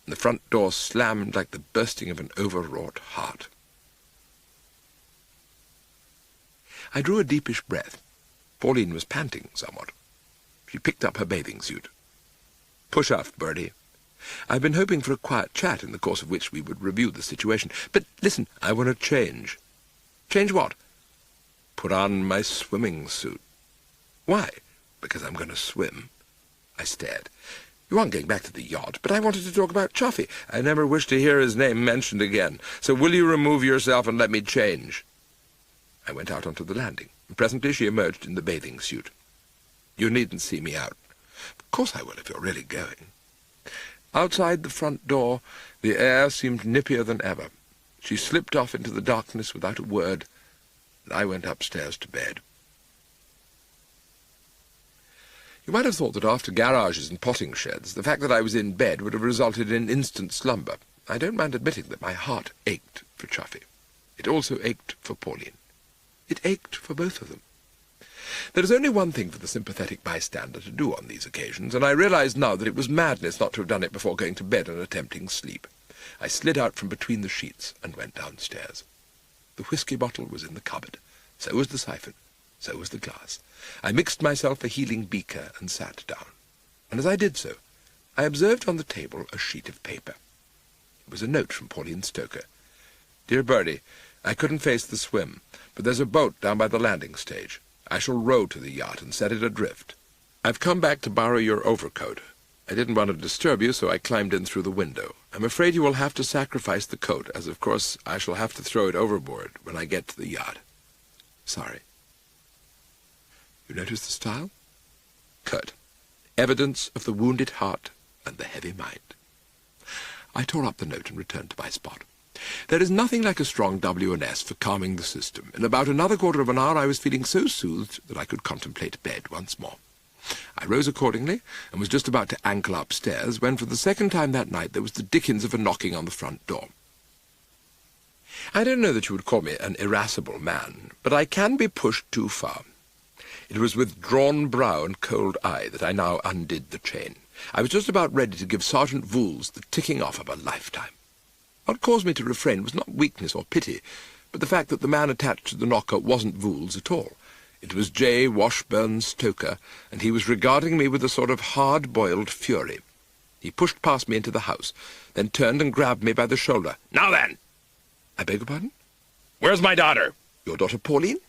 and the front door slammed like the bursting of an overwrought heart. I drew a deepish breath. Pauline was panting somewhat. She picked up her bathing suit. "Push off, Bertie. I've been hoping for a quiet chat in the course of which we would review the situation. But listen, I want to change." "Change what?" "Put on my swimming suit." "Why?" "Because I'm going to swim." I stared. "You aren't going back to the yacht, but I wanted to talk about Chuffy. I never wish to hear his name mentioned again. So will you remove yourself and let me change?" I went out onto the landing, and presently she emerged in the bathing suit. "You needn't see me out." "Of course I will, if you're really going." Outside the front door, the air seemed nippier than ever. She slipped off into the darkness without a word, and I went upstairs to bed. You might have thought that after garages and potting sheds, the fact that I was in bed would have resulted in instant slumber. I don't mind admitting that my heart ached for Chuffy. It also ached for Pauline. It ached for both of them. There is only one thing for the sympathetic bystander to do on these occasions, and I realize now that it was madness not to have done it before going to bed and attempting sleep. I slid out from between the sheets and went downstairs. The whisky bottle was in the cupboard. So was the siphon. So was the glass. I mixed myself a healing beaker and sat down. And as I did so, I observed on the table a sheet of paper. It was a note from Pauline Stoker. Dear Bertie, I couldn't face the swim, but there's a boat down by the landing stage. I shall row to the yacht and set it adrift. I've come back to borrow your overcoat. I didn't want to disturb you, so I climbed in through the window. I'm afraid you will have to sacrifice the coat, as of course I shall have to throw it overboard when I get to the yacht. Sorry. You notice the style? Curt. Evidence of the wounded heart and the heavy mind. I tore up the note and returned to my spot. There is nothing like a strong W&S for calming the system. In about another quarter of an hour I was feeling so soothed that I could contemplate bed once more. I rose accordingly, and was just about to ankle upstairs, when for the second time that night there was the dickens of a knocking on the front door. I don't know that you would call me an irascible man, but I can be pushed too far. It was with drawn brow and cold eye that I now undid the chain. I was just about ready to give Sergeant Vooles the ticking off of a lifetime. What caused me to refrain was not weakness or pity, but the fact that the man attached to the knocker wasn't Vooles at all. It was J. Washburn Stoker, and he was regarding me with a sort of hard-boiled fury. He pushed past me into the house, then turned and grabbed me by the shoulder. Now then! I beg your pardon? Where's my daughter? Your daughter Pauline?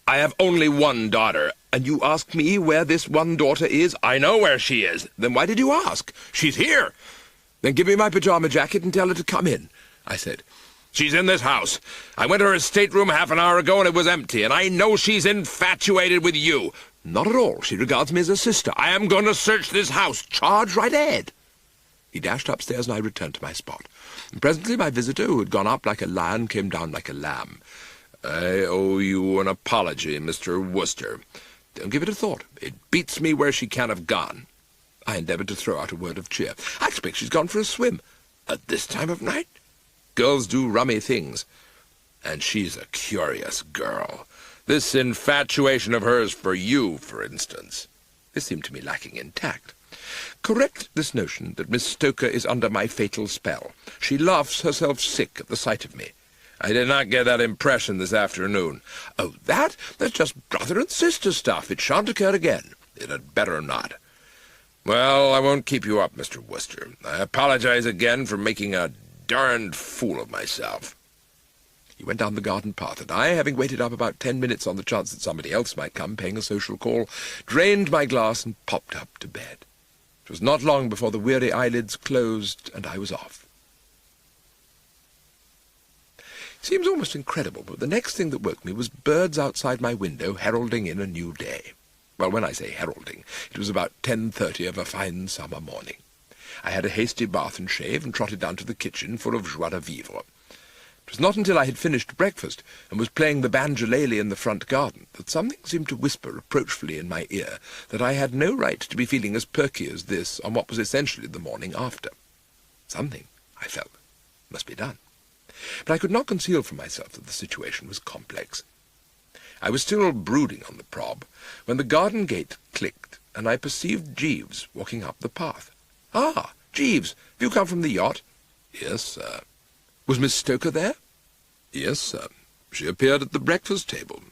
I have only one daughter. And you ask me where this one daughter is? I know where she is. Then why did you ask? She's here. Then give me my pyjama jacket and tell her to come in, I said. She's in this house. I went to her stateroom half an hour ago and it was empty, and I know she's infatuated with you. Not at all. She regards me as a sister. I am going to search this house. Charge right ahead. He dashed upstairs and I returned to my spot. And presently my visitor, who had gone up like a lion, came down like a lamb. I owe you an apology, Mr. Wooster. Don't give it a thought. It beats me where she can have gone. I endeavoured to throw out a word of cheer. I expect she's gone for a swim. At this time of night? Girls do rummy things. And she's a curious girl. This infatuation of hers for you, for instance. This seemed to me lacking in tact. Correct this notion that Miss Stoker is under my fatal spell. She laughs herself sick at the sight of me. I did not get that impression this afternoon. Oh, that's just brother and sister stuff. It shan't occur again. It had better not. Well, I won't keep you up, Mr. Wooster. I apologize again for making a darned fool of myself. He went down the garden path, and I, having waited up about 10 minutes on the chance that somebody else might come, paying a social call, drained my glass and popped up to bed. It was not long before the weary eyelids closed, and I was off. It seems almost incredible, but the next thing that woke me was birds outside my window heralding in a new day. Well, when I say heralding, it was about 10:30 of a fine summer morning. I had a hasty bath and shave, and trotted down to the kitchen full of joie de vivre. It was not until I had finished breakfast, and was playing the banjolele in the front garden, that something seemed to whisper reproachfully in my ear that I had no right to be feeling as perky as this on what was essentially the morning after. Something, I felt, must be done. But I could not conceal from myself that the situation was complex. I was still brooding on the prob, when the garden gate clicked, and I perceived Jeeves walking up the path. "Ah, Jeeves, have you come from the yacht?" "Yes, sir." "Was Miss Stoker there?" "Yes, sir. She appeared at the breakfast table.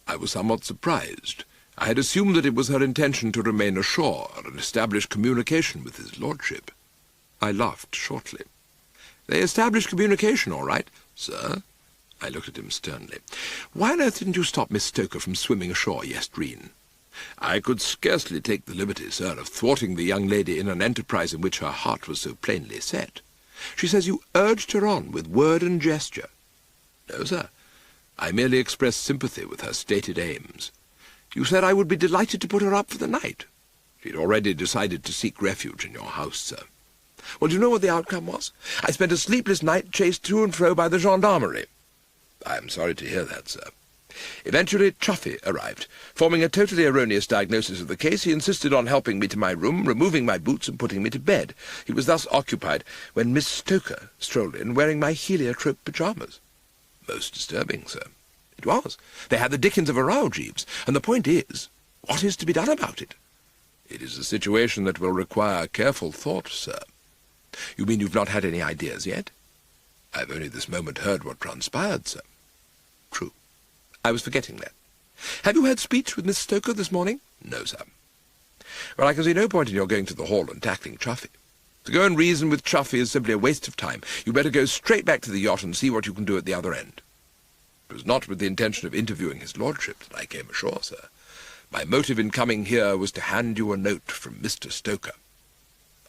I was somewhat surprised. I had assumed that it was her intention to remain ashore and establish communication with his lordship." I laughed shortly. "They established communication, all right." "Sir?" I looked at him sternly. "Why on earth didn't you stop Miss Stoker from swimming ashore yestreen?" "I could scarcely take the liberty, sir, of thwarting the young lady in an enterprise in which her heart was so plainly set." "She says you urged her on with word and gesture." "No, sir. I merely expressed sympathy with her stated aims." "You said I would be delighted to put her up for the night." "She'd already decided to seek refuge in your house, sir." "Well, do you know what the outcome was? I spent a sleepless night chased to and fro by the gendarmerie." "I am sorry to hear that, sir." Eventually, Chuffy arrived. Forming a totally erroneous diagnosis of the case, he insisted on helping me to my room, removing my boots and putting me to bed. He was thus occupied when Miss Stoker strolled in, wearing my heliotrope pyjamas. "Most disturbing, sir." "It was. They had the dickens of a row, Jeeves, and the point is, what is to be done about it?" "It is a situation that will require careful thought, sir." "You mean you've not had any ideas yet?" "I've only this moment heard what transpired, sir." "True. I was forgetting that. Have you had speech with Miss Stoker this morning?" "No, sir." "Well, I can see no point in your going to the hall and tackling Chuffy." To go and reason with Chuffy is simply a waste of time. You'd better go straight back to the yacht and see what you can do at the other end. It was not with the intention of interviewing his lordship that I came ashore, sir. My motive in coming here was to hand you a note from Mr. Stoker.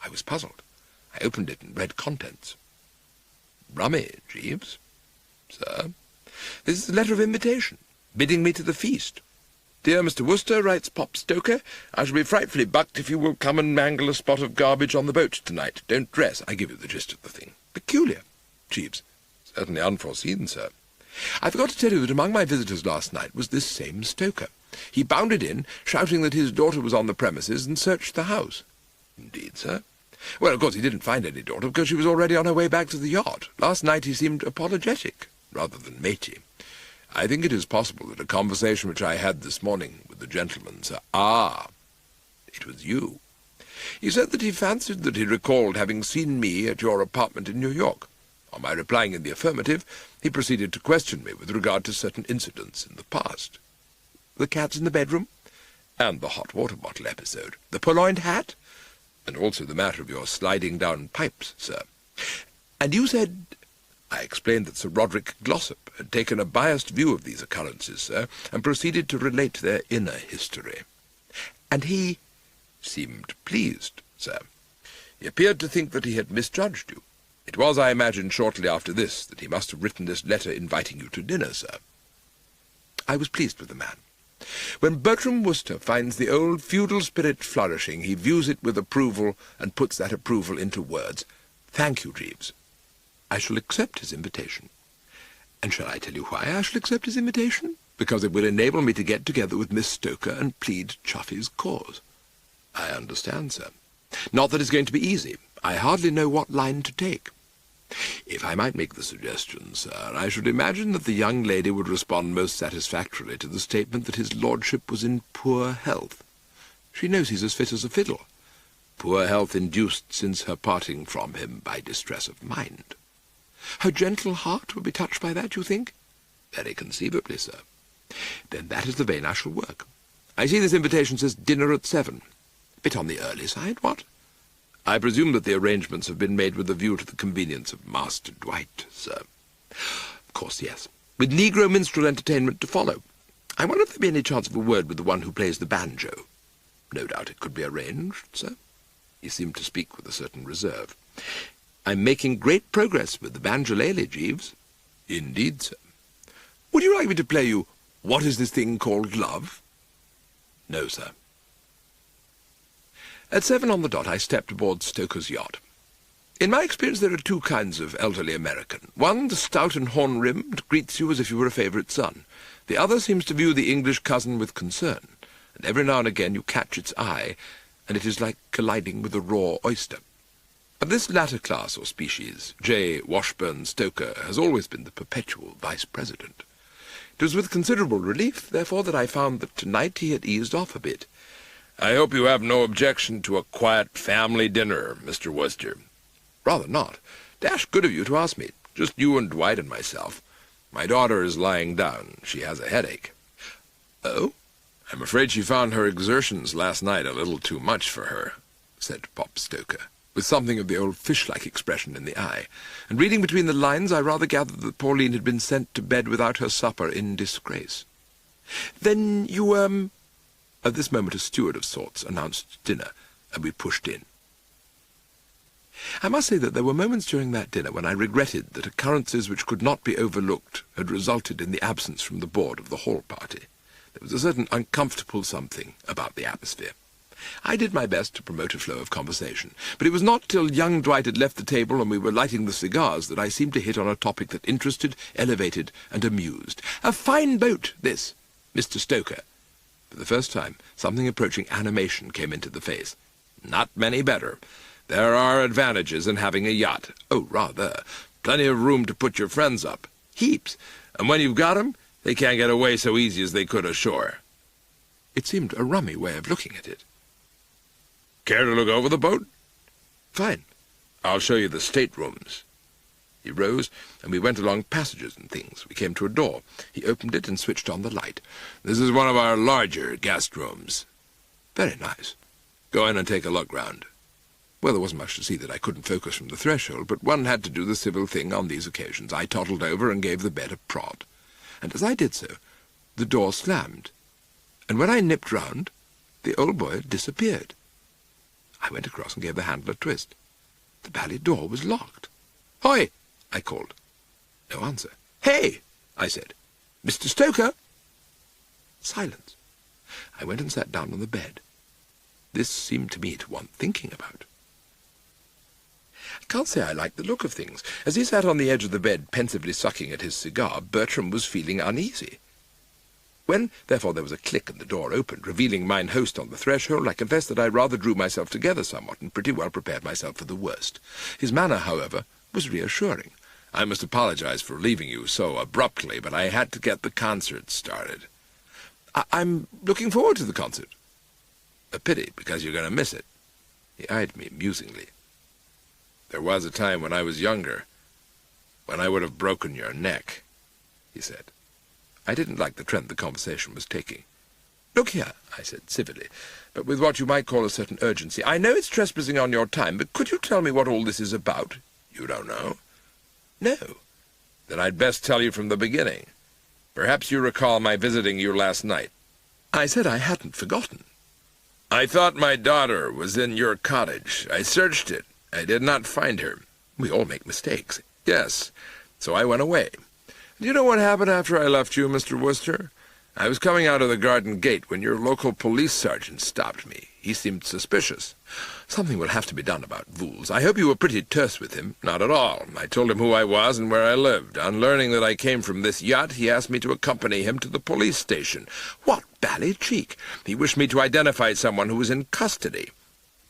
I was puzzled. I opened it and read contents. Rummy, Jeeves. Sir, this is a letter of invitation, bidding me to the feast. Dear Mr. Worcester, writes Pop Stoker, I shall be frightfully bucked if you will come and mangle a spot of garbage on the boat tonight. Don't dress. I give you the gist of the thing. Peculiar, Jeeves. Certainly unforeseen, sir. I forgot to tell you that among my visitors last night was this same Stoker. He bounded in, shouting that his daughter was on the premises, and searched the house. Indeed, sir. Well, of course, he didn't find any daughter, because she was already on her way back to the yacht. Last night he seemed apologetic, rather than matey. I think it is possible that a conversation which I had this morning with the gentleman, sir— Ah, it was you. He said that he fancied that he recalled having seen me at your apartment in New York. On my replying in the affirmative, he proceeded to question me with regard to certain incidents in the past. The cats in the bedroom, and the hot water bottle episode, the purloined hat, and also the matter of your sliding down pipes, sir. And you said— I explained that Sir Roderick Glossop had taken a biased view of these occurrences, sir, and proceeded to relate their inner history. And he seemed pleased, sir. He appeared to think that he had misjudged you. It was, I imagine, shortly after this that he must have written this letter inviting you to dinner, sir. I was pleased with the man. When Bertram Wooster finds the old feudal spirit flourishing, he views it with approval and puts that approval into words. Thank you, Jeeves. I shall accept his invitation. And shall I tell you why I shall accept his invitation? Because it will enable me to get together with Miss Stoker and plead Chuffy's cause. I understand, sir. Not that it's going to be easy. I hardly know what line to take. If I might make the suggestion, sir, I should imagine that the young lady would respond most satisfactorily to the statement that his lordship was in poor health. She knows he's as fit as a fiddle. Poor health induced since her parting from him by distress of mind. Her gentle heart will be touched by that, you think? Very conceivably, sir. Then that is the vein I shall work. I see this invitation says dinner at 7. Bit on the early side, what? I presume that the arrangements have been made with a view to the convenience of Master Dwight, sir. Of course, yes. With Negro minstrel entertainment to follow. I wonder if there'd be any chance of a word with the one who plays the banjo. No doubt it could be arranged, sir. He seemed to speak with a certain reserve. I'm making great progress with the banjolele, Jeeves. Indeed, sir. Would you like me to play you What Is This Thing Called Love? No, sir. At 7 on the dot I stepped aboard Stoker's yacht. In my experience there are two kinds of elderly American. One, the stout and horn-rimmed, greets you as if you were a favourite son. The other seems to view the English cousin with concern, and every now and again you catch its eye, and it is like colliding with a raw oyster. Of this latter class or species, J. Washburn Stoker has always been the perpetual vice-president. It was with considerable relief, therefore, that I found that tonight he had eased off a bit. I hope you have no objection to a quiet family dinner, Mr. Worcester. Rather not. Dash good of you to ask me. Just you and Dwight and myself. My daughter is lying down. She has a headache. Oh? I'm afraid she found her exertions last night a little too much for her, said Pop Stoker, with something of the old fish-like expression in the eye, and reading between the lines I rather gathered that Pauline had been sent to bed without her supper in disgrace. Then you, At this moment a steward of sorts announced dinner, and we pushed in. I must say that there were moments during that dinner when I regretted that occurrences which could not be overlooked had resulted in the absence from the board of the hall party. There was a certain uncomfortable something about the atmosphere. I did my best to promote a flow of conversation, but it was not till young Dwight had left the table and we were lighting the cigars that I seemed to hit on a topic that interested, elevated, and amused. A fine boat, this, Mr. Stoker. For the first time, something approaching animation came into the face. Not many better. There are advantages in having a yacht. Oh, rather. Plenty of room to put your friends up. Heaps. And when you've got 'em, they can't get away so easy as they could ashore. It seemed a rummy way of looking at it. Care to look over the boat? Fine. I'll show you the staterooms. He rose, and we went along passages and things. We came to a door. He opened it and switched on the light. This is one of our larger guest rooms. Very nice. Go in and take a look round. Well, there wasn't much to see that I couldn't focus from the threshold, but one had to do the civil thing on these occasions. I toddled over and gave the bed a prod. And as I did so, the door slammed, and when I nipped round, the old boy had disappeared. I went across and gave the handle a twist. The bally door was locked. "Hoy!" I called. No answer. "Hey!" I said. "Mr. Stoker!" Silence. I went and sat down on the bed. This seemed to me to want thinking about. I can't say I liked the look of things. As he sat on the edge of the bed, pensively sucking at his cigar, Bertram was feeling uneasy. When, therefore, there was a click and the door opened, revealing mine host on the threshold, I confess that I rather drew myself together somewhat and pretty well prepared myself for the worst. His manner, however, was reassuring. "I must apologize for leaving you so abruptly, but I had to get the concert started." I'm looking forward to the concert." "A pity, because you're going to miss it." He eyed me musingly. "There was a time when I was younger, when I would have broken your neck," he said. I didn't like the trend the conversation was taking. "Look here," I said civilly, but with what you might call a certain urgency, "I know it's trespassing on your time, but could you tell me what all this is about?" "You don't know?" "No." "Then I'd best tell you from the beginning. Perhaps you recall my visiting you last night." I said I hadn't forgotten. "I thought my daughter was in your cottage. I searched it. I did not find her." "We all make mistakes." "Yes, so I went away. Do you know what happened after I left you, Mr. Wooster? I was coming out of the garden gate when your local police sergeant stopped me. He seemed suspicious." "Something will have to be done about Vools. I hope you were pretty terse with him." "Not at all. I told him who I was and where I lived. On learning that I came from this yacht, he asked me to accompany him to the police station." "What bally cheek!" "He wished me to identify someone who was in custody."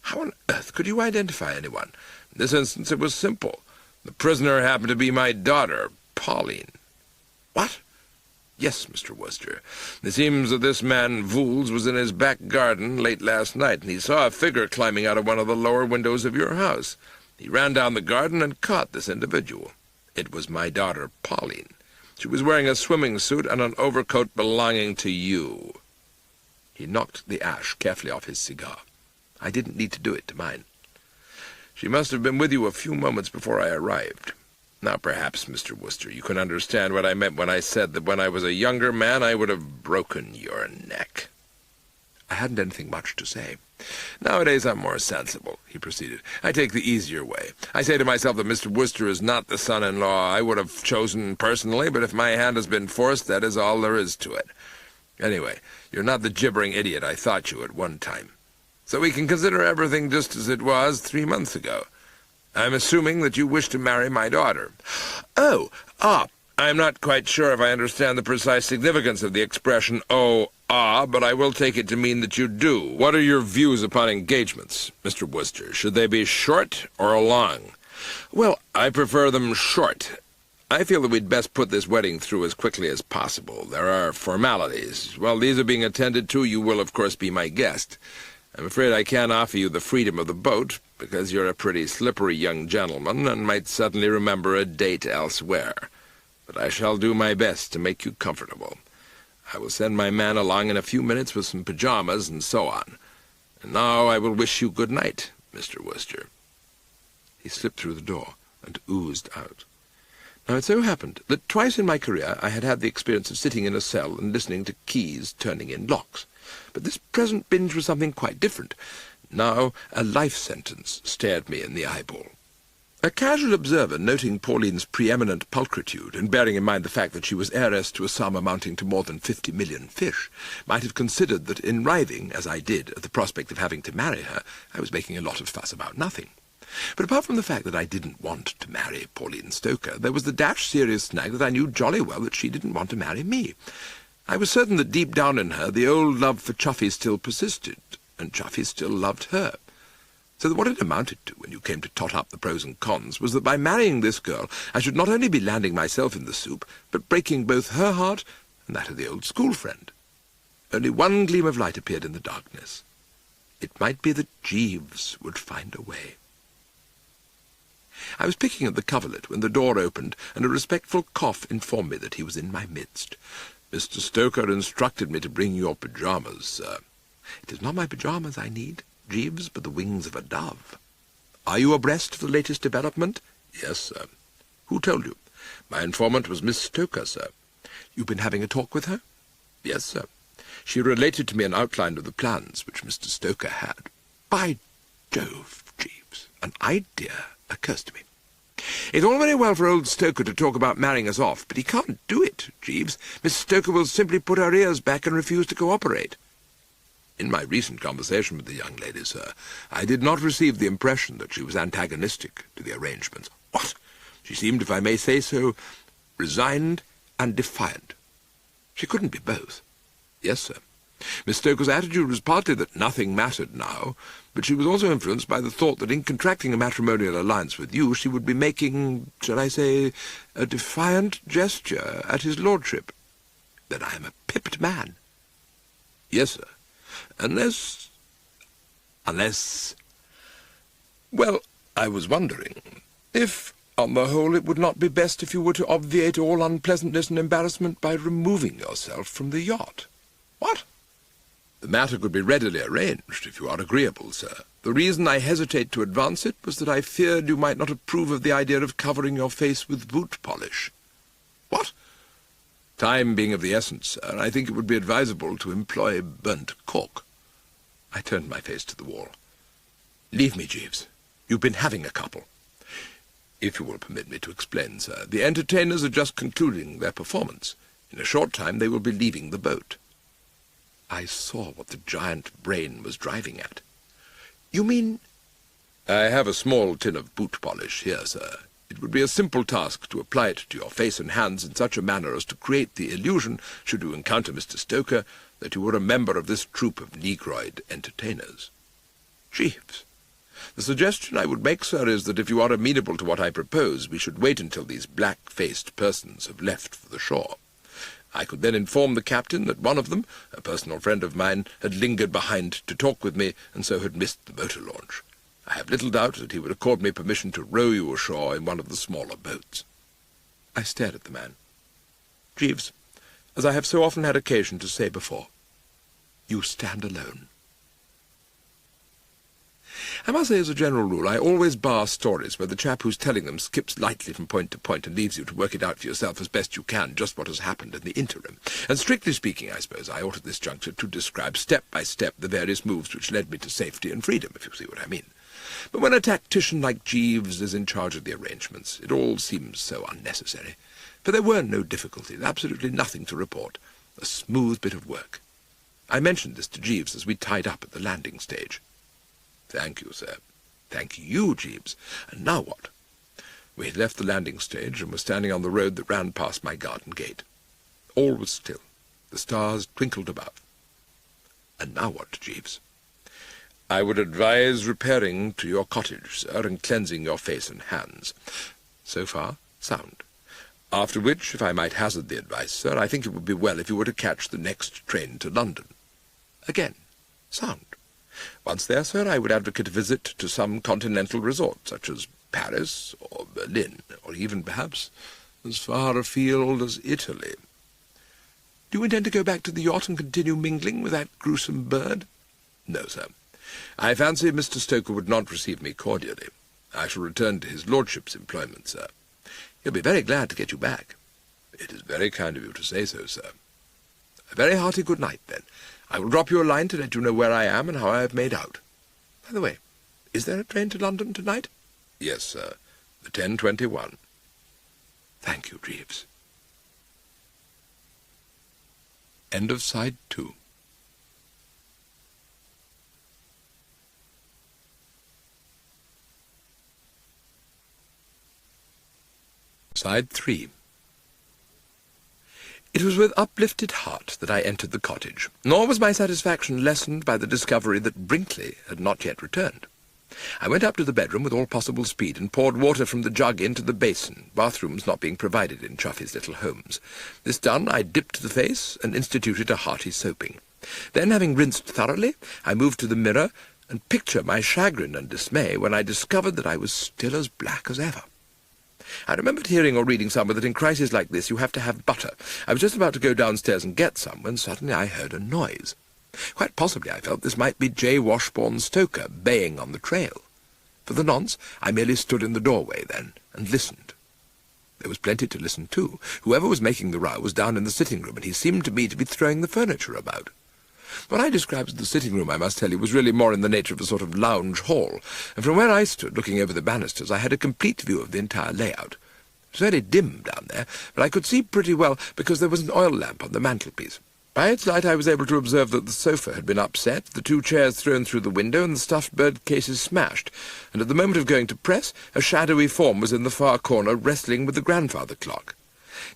"How on earth could you identify anyone?" "In this instance it was simple. The prisoner happened to be my daughter, Pauline." "What?" "Yes, Mr. Wooster. It seems that this man Vools was in his back garden late last night, and he saw a figure climbing out of one of the lower windows of your house. He ran down the garden and caught this individual. It was my daughter, Pauline. She was wearing a swimming suit and an overcoat belonging to you." He knocked the ash carefully off his cigar. I didn't need to do it to mine. "She must have been with you a few moments before I arrived. Now, perhaps, Mr. Wooster, you can understand what I meant when I said that when I was a younger man I would have broken your neck." I hadn't anything much to say. "Nowadays I'm more sensible," he proceeded. "I take the easier way. I say to myself that Mr. Wooster is not the son-in-law I would have chosen personally, but if my hand has been forced, that is all there is to it. Anyway, you're not the gibbering idiot I thought you at one time. So we can consider everything just as it was 3 months ago. I'm assuming that you wish to marry my daughter." I'm not quite sure if I understand the precise significance of the expression, but I will take it to mean that you do. What are your views upon engagements, Mr. Wooster? Should they be short or long?" "Well, I prefer them short. I feel that we'd best put this wedding through as quickly as possible. There are formalities. While these are being attended to, you will, of course, be my guest. I'm afraid I can't offer you the freedom of the boat, because you're a pretty slippery young gentleman and might suddenly remember a date elsewhere. But I shall do my best to make you comfortable. I will send my man along in a few minutes with some pajamas and so on. And now I will wish you good night, Mr. Wooster." He slipped through the door and oozed out. Now it so happened that twice in my career I had had the experience of sitting in a cell and listening to keys turning in locks. But this present binge was something quite different. Now a life sentence stared me in the eyeball. A casual observer, noting Pauline's preeminent pulchritude, and bearing in mind the fact that she was heiress to a sum amounting to more than 50 million fish, might have considered that in writhing, as I did, at the prospect of having to marry her, I was making a lot of fuss about nothing. But apart from the fact that I didn't want to marry Pauline Stoker, there was the dash serious snag that I knew jolly well that she didn't want to marry me. I was certain that deep down in her the old love for Chuffy still persisted, and Chuffy still loved her. So that what it amounted to, when you came to tot up the pros and cons, was that by marrying this girl I should not only be landing myself in the soup, but breaking both her heart and that of the old school friend. Only one gleam of light appeared in the darkness. It might be that Jeeves would find a way. I was picking at the coverlet when the door opened, and a respectful cough informed me that he was in my midst. "Mr. Stoker instructed me to bring your pyjamas, sir." "It is not my pyjamas I need, Jeeves, but the wings of a dove." Are you abreast of the latest development? Yes, sir. Who told you? My informant was Miss Stoker, sir. You've been having a talk with her? Yes, sir. She related to me an outline of the plans which Mr. Stoker had. By Jove, Jeeves, an idea occurs to me. It's all very well for old Stoker to talk about marrying us off, but he can't do it, Jeeves. Miss Stoker will simply put her ears back and refuse to cooperate. In my recent conversation with the young lady, sir, I did not receive the impression that she was antagonistic to the arrangements. What? She seemed, if I may say so, resigned and defiant. She couldn't be both. Yes, sir. Miss Stoker's attitude was partly that nothing mattered now, but she was also influenced by the thought that in contracting a matrimonial alliance with you, she would be making, shall I say, a defiant gesture at his lordship. That I am a pipped man. Yes, sir. Unless... Well, I was wondering if, on the whole, it would not be best if you were to obviate all unpleasantness and embarrassment by removing yourself from the yacht. What? The matter could be readily arranged, if you are agreeable, sir. The reason I hesitate to advance it was that I feared you might not approve of the idea of covering your face with boot polish. What? Time being of the essence, sir, I think it would be advisable to employ burnt cork. I turned my face to the wall. Leave me, Jeeves. You've been having a couple. If you will permit me to explain, sir, the entertainers are just concluding their performance. In a short time they will be leaving the boat. I saw what the giant brain was driving at. You mean... I have a small tin of boot polish here, sir. It would be a simple task to apply it to your face and hands in such a manner as to create the illusion, should you encounter Mr. Stoker, that you were a member of this troupe of negroid entertainers. Jeeves, the suggestion I would make, sir, is that if you are amenable to what I propose, we should wait until these black-faced persons have left for the shore. I could then inform the captain that one of them, a personal friend of mine, had lingered behind to talk with me, and so had missed the motor launch. I have little doubt that he would accord me permission to row you ashore in one of the smaller boats. I stared at the man. Jeeves, as I have so often had occasion to say before, you stand alone. I must say, as a general rule, I always bar stories where the chap who's telling them skips lightly from point to point and leaves you to work it out for yourself as best you can just what has happened in the interim. And strictly speaking, I suppose I ought at this juncture to describe step by step the various moves which led me to safety and freedom, if you see what I mean. But when a tactician like Jeeves is in charge of the arrangements, it all seems so unnecessary. For there were no difficulties, absolutely nothing to report. A smooth bit of work. I mentioned this to Jeeves as we tied up at the landing stage. Thank you, sir. Thank you, Jeeves. And now what? We had left the landing stage and were standing on the road that ran past my garden gate. All was still. The stars twinkled above. And now what, Jeeves? I would advise repairing to your cottage, sir, and cleansing your face and hands. So far, sound. After which, if I might hazard the advice, sir, I think it would be well if you were to catch the next train to London. Again, sound. Once there, sir, I would advocate a visit to some continental resort, such as Paris or Berlin, or even, perhaps, as far afield as Italy. Do you intend to go back to the yacht and continue mingling with that gruesome bird? No, sir. I fancy Mr. Stoker would not receive me cordially. I shall return to his lordship's employment, sir. He'll be very glad to get you back. It is very kind of you to say so, sir. A very hearty good night, then. I will drop you a line to let you know where I am and how I have made out. By the way, is there a train to London tonight? Yes, sir. The 10:21. Thank you, Jeeves. End of Side 2. Side 3. It was with uplifted heart that I entered the cottage, nor was my satisfaction lessened by the discovery that Brinkley had not yet returned. I went up to the bedroom with all possible speed and poured water from the jug into the basin, bathrooms not being provided in Chuffy's little homes. This done, I dipped the face and instituted a hearty soaping. Then, having rinsed thoroughly, I moved to the mirror, and picture my chagrin and dismay when I discovered that I was still as black as ever. I remembered hearing or reading somewhere that in crises like this you have to have butter. I was just about to go downstairs and get some when suddenly I heard a noise. Quite possibly I felt this might be J. Washbourne Stoker baying on the trail. For the nonce, I merely stood in the doorway then, and listened. There was plenty to listen to. Whoever was making the row was down in the sitting-room, and he seemed to me to be throwing the furniture about. What I described as the sitting-room, I must tell you, was really more in the nature of a sort of lounge hall, and from where I stood, looking over the banisters, I had a complete view of the entire layout. It was very dim down there, but I could see pretty well because there was an oil lamp on the mantelpiece. By its light I was able to observe that the sofa had been upset, the 2 chairs thrown through the window, and the stuffed bird cases smashed, and at the moment of going to press, a shadowy form was in the far corner wrestling with the grandfather clock.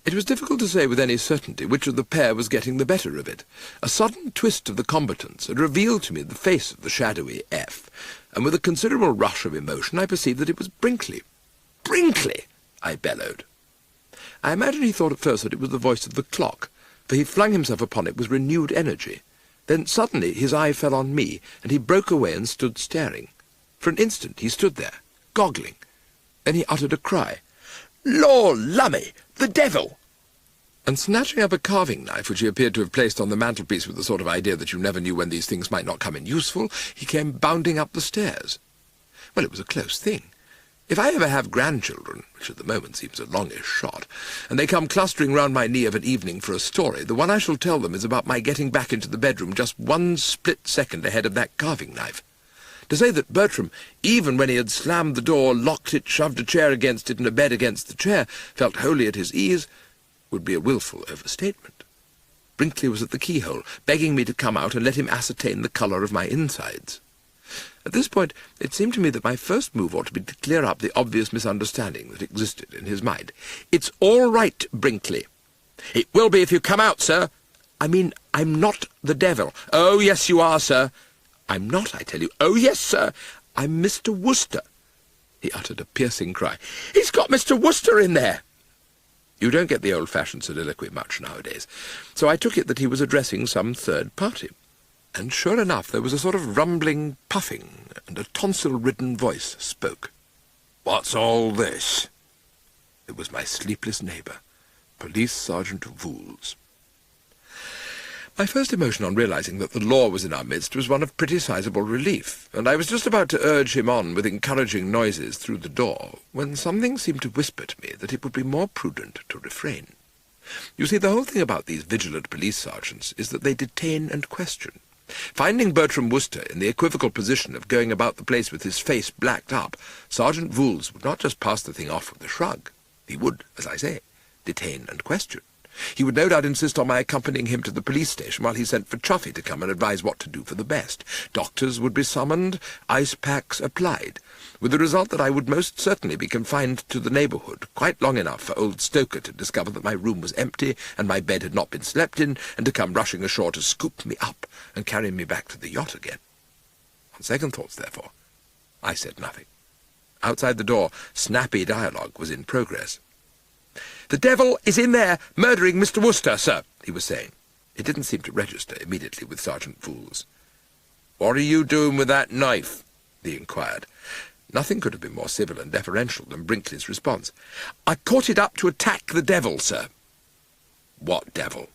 It was difficult to say with any certainty which of the pair was getting the better of it. A sudden twist of the combatants had revealed to me the face of the shadowy F, and with a considerable rush of emotion I perceived that it was Brinkley. "Brinkley!" I bellowed. I imagine he thought at first that it was the voice of the clock, for he flung himself upon it with renewed energy. Then suddenly his eye fell on me, and he broke away and stood staring. For an instant he stood there, goggling. Then he uttered a cry. "Lor' lummy! The devil!" And snatching up a carving-knife, which he appeared to have placed on the mantelpiece with the sort of idea that you never knew when these things might not come in useful, he came bounding up the stairs. Well, it was a close thing. If I ever have grandchildren, which at the moment seems a longish shot, and they come clustering round my knee of an evening for a story, the one I shall tell them is about my getting back into the bedroom just 1 split second ahead of that carving-knife. To say that Bertram, even when he had slammed the door, locked it, shoved a chair against it, and a bed against the chair, felt wholly at his ease, would be a wilful overstatement. Brinkley was at the keyhole, begging me to come out and let him ascertain the colour of my insides. At this point, it seemed to me that my first move ought to be to clear up the obvious misunderstanding that existed in his mind. "It's all right, Brinkley." "It will be if you come out, sir." "I mean, I'm not the devil." "Oh, yes, you are, sir." "I'm not, I tell you." "Oh, yes, sir." "I'm Mr. Wooster." He uttered a piercing cry. "He's got Mr. Wooster in there." You don't get the old-fashioned soliloquy much nowadays, so I took it that he was addressing some third party. And sure enough, there was a sort of rumbling, puffing, and a tonsil-ridden voice spoke. "What's all this?" It was my sleepless neighbour, Police Sergeant Vools. My first emotion on realizing that the law was in our midst was one of pretty sizable relief, and I was just about to urge him on with encouraging noises through the door, when something seemed to whisper to me that it would be more prudent to refrain. You see, the whole thing about these vigilant police sergeants is that they detain and question. Finding Bertram Wooster in the equivocal position of going about the place with his face blacked up, Sergeant Vools would not just pass the thing off with a shrug. He would, as I say, detain and question. He would no doubt insist on my accompanying him to the police station while he sent for Chuffy to come and advise what to do for the best. Doctors would be summoned, ice packs applied, with the result that I would most certainly be confined to the neighbourhood quite long enough for old Stoker to discover that my room was empty and my bed had not been slept in, and to come rushing ashore to scoop me up and carry me back to the yacht again. On second thoughts, therefore, I said nothing. Outside the door, snappy dialogue was in progress. "The devil is in there, murdering Mr. Wooster, sir," he was saying. It didn't seem to register immediately with Sergeant Vools. "What are you doing with that knife?" he inquired. Nothing could have been more civil and deferential than Brinkley's response. "I caught it up to attack the devil, sir." "What devil?"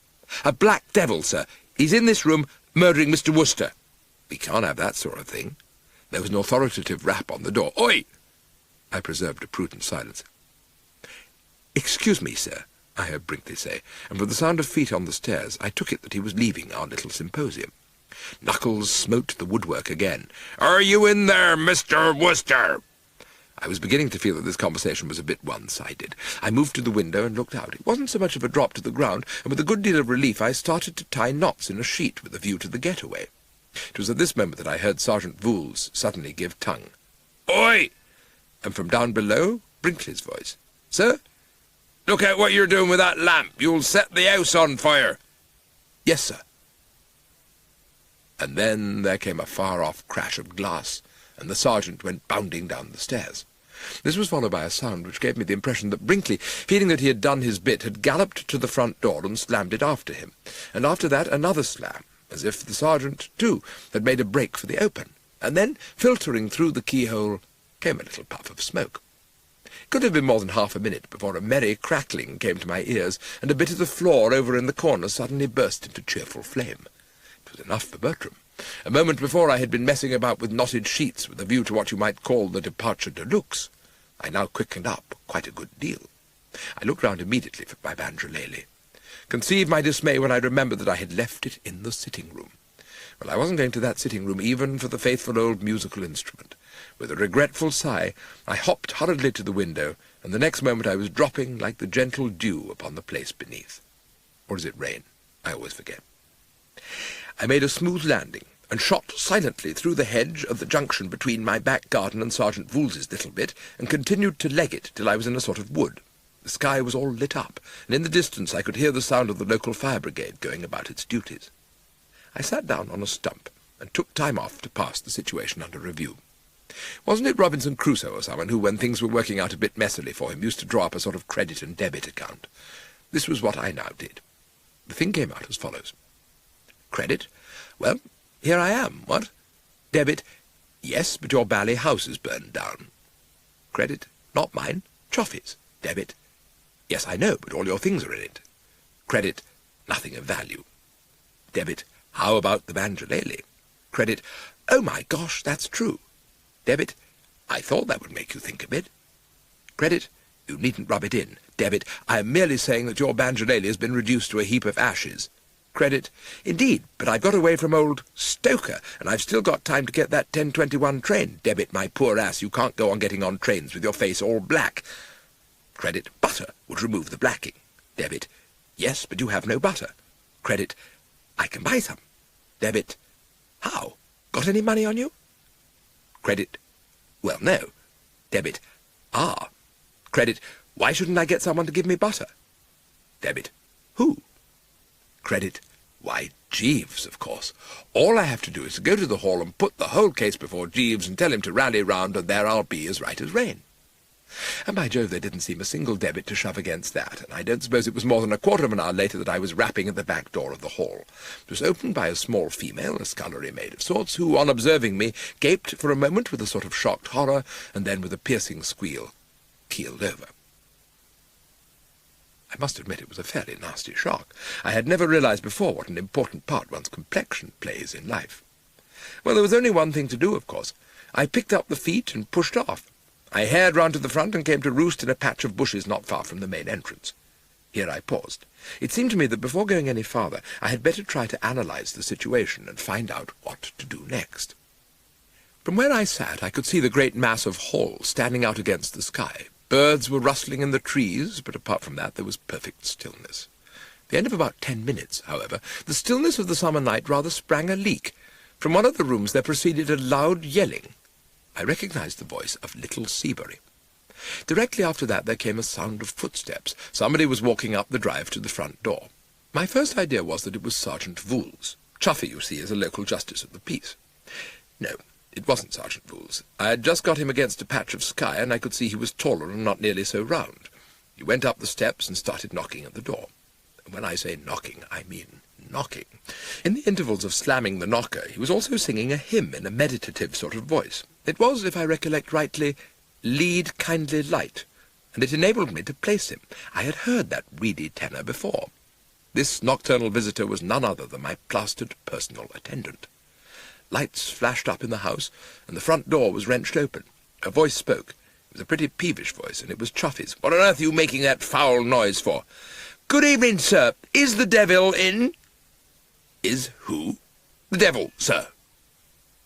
"A black devil, sir. He's in this room, murdering Mr. Wooster." "We can't have that sort of thing." There was an authoritative rap on the door. "Oi!" I preserved a prudent silence. "Excuse me, sir," I heard Brinkley say, and from the sound of feet on the stairs I took it that he was leaving our little symposium. Knuckles smote the woodwork again. "Are you in there, Mr. Wooster?" I was beginning to feel that this conversation was a bit one-sided. I moved to the window and looked out. It wasn't so much of a drop to the ground, and with a good deal of relief I started to tie knots in a sheet with a view to the getaway. It was at this moment that I heard Sergeant Vools suddenly give tongue. "Oi!" And from down below, Brinkley's voice. "Sir?" "Look out what you're doing with that lamp. You'll set the house on fire." "Yes, sir." And then there came a far-off crash of glass, and the sergeant went bounding down the stairs. This was followed by a sound which gave me the impression that Brinkley, feeling that he had done his bit, had galloped to the front door and slammed it after him, and after that another slam, as if the sergeant, too, had made a break for the open, and then, filtering through the keyhole, came a little puff of smoke. It could have been more than half a minute before a merry crackling came to my ears, and a bit of the floor over in the corner suddenly burst into cheerful flame. It was enough for Bertram. A moment before I had been messing about with knotted sheets with a view to what you might call the departure de luxe. I now quickened up quite a good deal. I looked round immediately for my banjolele. Conceive my dismay when I remembered that I had left it in the sitting-room. Well, I wasn't going to that sitting-room even for the faithful old musical instrument. With a regretful sigh, I hopped hurriedly to the window, and the next moment I was dropping like the gentle dew upon the place beneath. Or is it rain? I always forget. I made a smooth landing, and shot silently through the hedge of the junction between my back garden and Sergeant Voules's little bit, and continued to leg it till I was in a sort of wood. The sky was all lit up, and in the distance I could hear the sound of the local fire brigade going about its duties. I sat down on a stump, and took time off to pass the situation under review. Wasn't it Robinson Crusoe or someone who, when things were working out a bit messily for him, used to draw up a sort of credit and debit account? This was what I now did. The thing came out as follows. Credit? Well, here I am, what? Debit? Yes, but your bally house is burned down. Credit? Not mine. Choffy's. Debit? Yes, I know, but all your things are in it. Credit? Nothing of value. Debit? How about the banjolele? Credit? Oh, my gosh, that's true. Debit? I thought that would make you think a bit. Credit? You needn't rub it in. Debit? I am merely saying that your banjolele has been reduced to a heap of ashes. Credit? Indeed, but I've got away from old Stoker, and I've still got time to get that 10:21 train. Debit, my poor ass, you can't go on getting on trains with your face all black. Credit? Butter would remove the blacking. Debit? Yes, but you have no butter. Credit? I can buy some. Debit? How? Got any money on you? Credit? Well, no. Debit? Ah. Credit? Why shouldn't I get someone to give me butter? Debit? Who? Credit? Why, Jeeves, of course. All I have to do is to go to the hall and put the whole case before Jeeves and tell him to rally round, and there I'll be as right as rain. And by Jove, there didn't seem a single debit to shove against that, and I don't suppose it was more than a quarter of an hour later that I was rapping at the back door of the hall. It was opened by a small female, a scullery maid of sorts, who, on observing me, gaped for a moment with a sort of shocked horror, and then with a piercing squeal, keeled over. I must admit it was a fairly nasty shock. I had never realized before what an important part one's complexion plays in life. Well, there was only one thing to do, of course. I picked up the feet and pushed off. I hared round to the front and came to roost in a patch of bushes not far from the main entrance. Here I paused. It seemed to me that before going any farther, I had better try to analyze the situation and find out what to do next. From where I sat, I could see the great mass of Hall standing out against the sky. Birds were rustling in the trees, but apart from that there was perfect stillness. At the end of about 10 minutes, however, the stillness of the summer night rather sprang a leak. From one of the rooms there proceeded a loud yelling. I recognized the voice of little Seabury. Directly after that there came a sound of footsteps. Somebody was walking up the drive to the front door. My first idea was that it was Sergeant Voules. Chuffy, you see, is a local justice of the peace. No, it wasn't Sergeant Voules. I had just got him against a patch of sky, and I could see he was taller and not nearly so round. He went up the steps and started knocking at the door. And when I say knocking, I mean knocking. In the intervals of slamming the knocker, he was also singing a hymn in a meditative sort of voice. It was, if I recollect rightly, Lead Kindly Light, and it enabled me to place him. I had heard that reedy tenor before. This nocturnal visitor was none other than my plastered personal attendant. Lights flashed up in the house, and the front door was wrenched open. A voice spoke. It was a pretty peevish voice, and it was Chuffy's. "What on earth are you making that foul noise for?" "Good evening, sir. Is the devil in?" "Is who?" "The devil, sir."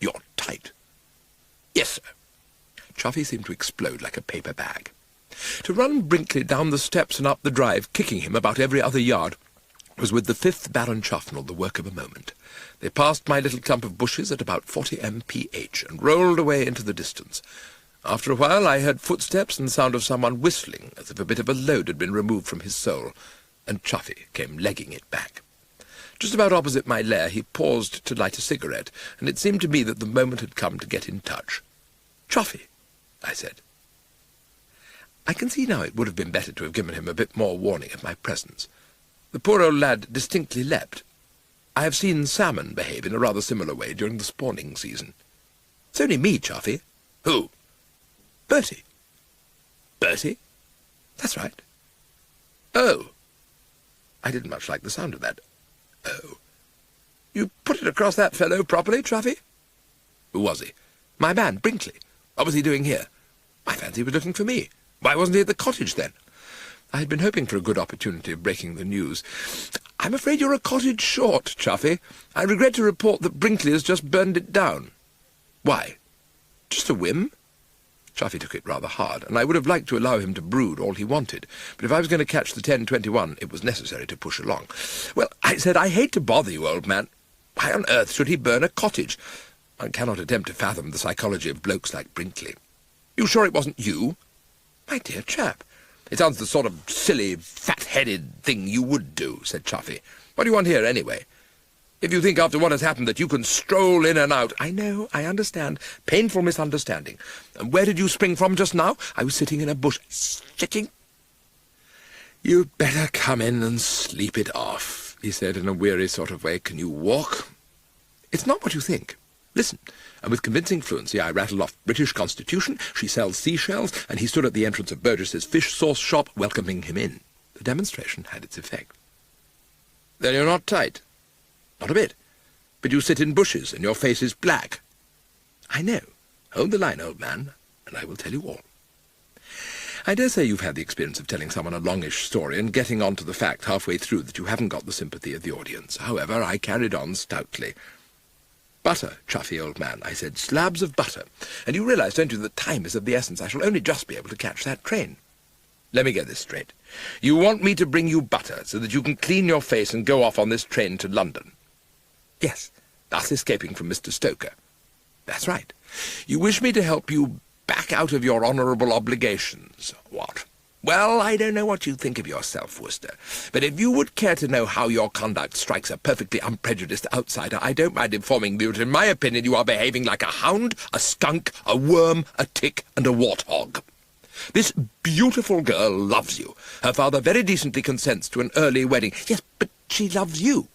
"You're tight." "Yes, sir." Chuffy seemed to explode like a paper bag. To run Brinkley down the steps and up the drive, kicking him about every other yard, was with the 5th Baron Chuffnell the work of a moment. They passed my little clump of bushes at about 40 mph and rolled away into the distance. After a while I heard footsteps and the sound of someone whistling, as if a bit of a load had been removed from his soul, and Chuffy came legging it back. Just about opposite my lair he paused to light a cigarette, and it seemed to me that the moment had come to get in touch. "Chuffy," I said. I can see now it would have been better to have given him a bit more warning of my presence. The poor old lad distinctly leapt. I have seen salmon behave in a rather similar way during the spawning season. "It's only me, Chuffy." "Who?" "Bertie." "Bertie?" "That's right." "Oh." I didn't much like the sound of that. "Oh." You put it across that fellow properly, Truffy? Who was he? My man, Brinkley. What was he doing here? I fancy he was looking for me. Why wasn't he at the cottage, then? I had been hoping for a good opportunity of breaking the news. I'm afraid you're a cottage short, Chuffy. I regret to report that Brinkley has just burned it down. Why? Just a whim? Chuffy took it rather hard, and I would have liked to allow him to brood all he wanted, but if I was going to catch the 10:21, it was necessary to push along. Well, I said, I hate to bother you, old man. Why on earth should he burn a cottage? One cannot attempt to fathom the psychology of blokes like Brinkley. You sure it wasn't you? My dear chap, it sounds the sort of silly, fat-headed thing you would do, said Chuffy. What do you want here, anyway? If you think after what has happened that you can stroll in and out... I know, I understand. Painful misunderstanding. And where did you spring from just now? I was sitting in a bush. Sitting? You'd better come in and sleep it off, he said in a weary sort of way. Can you walk? It's not what you think. Listen. And with convincing fluency I rattled off British Constitution, she sells seashells, and he stood at the entrance of Burgess's fish sauce shop welcoming him in. The demonstration had its effect. Then you're not tight? Not a bit. But you sit in bushes, and your face is black. I know. Hold the line, old man, and I will tell you all. I dare say you've had the experience of telling someone a longish story and getting on to the fact halfway through that you haven't got the sympathy of the audience. However, I carried on stoutly. Butter, Chuffy, old man, I said. Slabs of butter. And you realise, don't you, that time is of the essence. I shall only just be able to catch that train. Let me get this straight. You want me to bring you butter so that you can clean your face and go off on this train to London? Yes, thus escaping from Mr. Stoker. That's right. You wish me to help you back out of your honourable obligations. What? Well, I don't know what you think of yourself, Worcester, but if you would care to know how your conduct strikes a perfectly unprejudiced outsider, I don't mind informing you that in my opinion you are behaving like a hound, a skunk, a worm, a tick, and a warthog. This beautiful girl loves you. Her father very decently consents to an early wedding. Yes, but she loves you.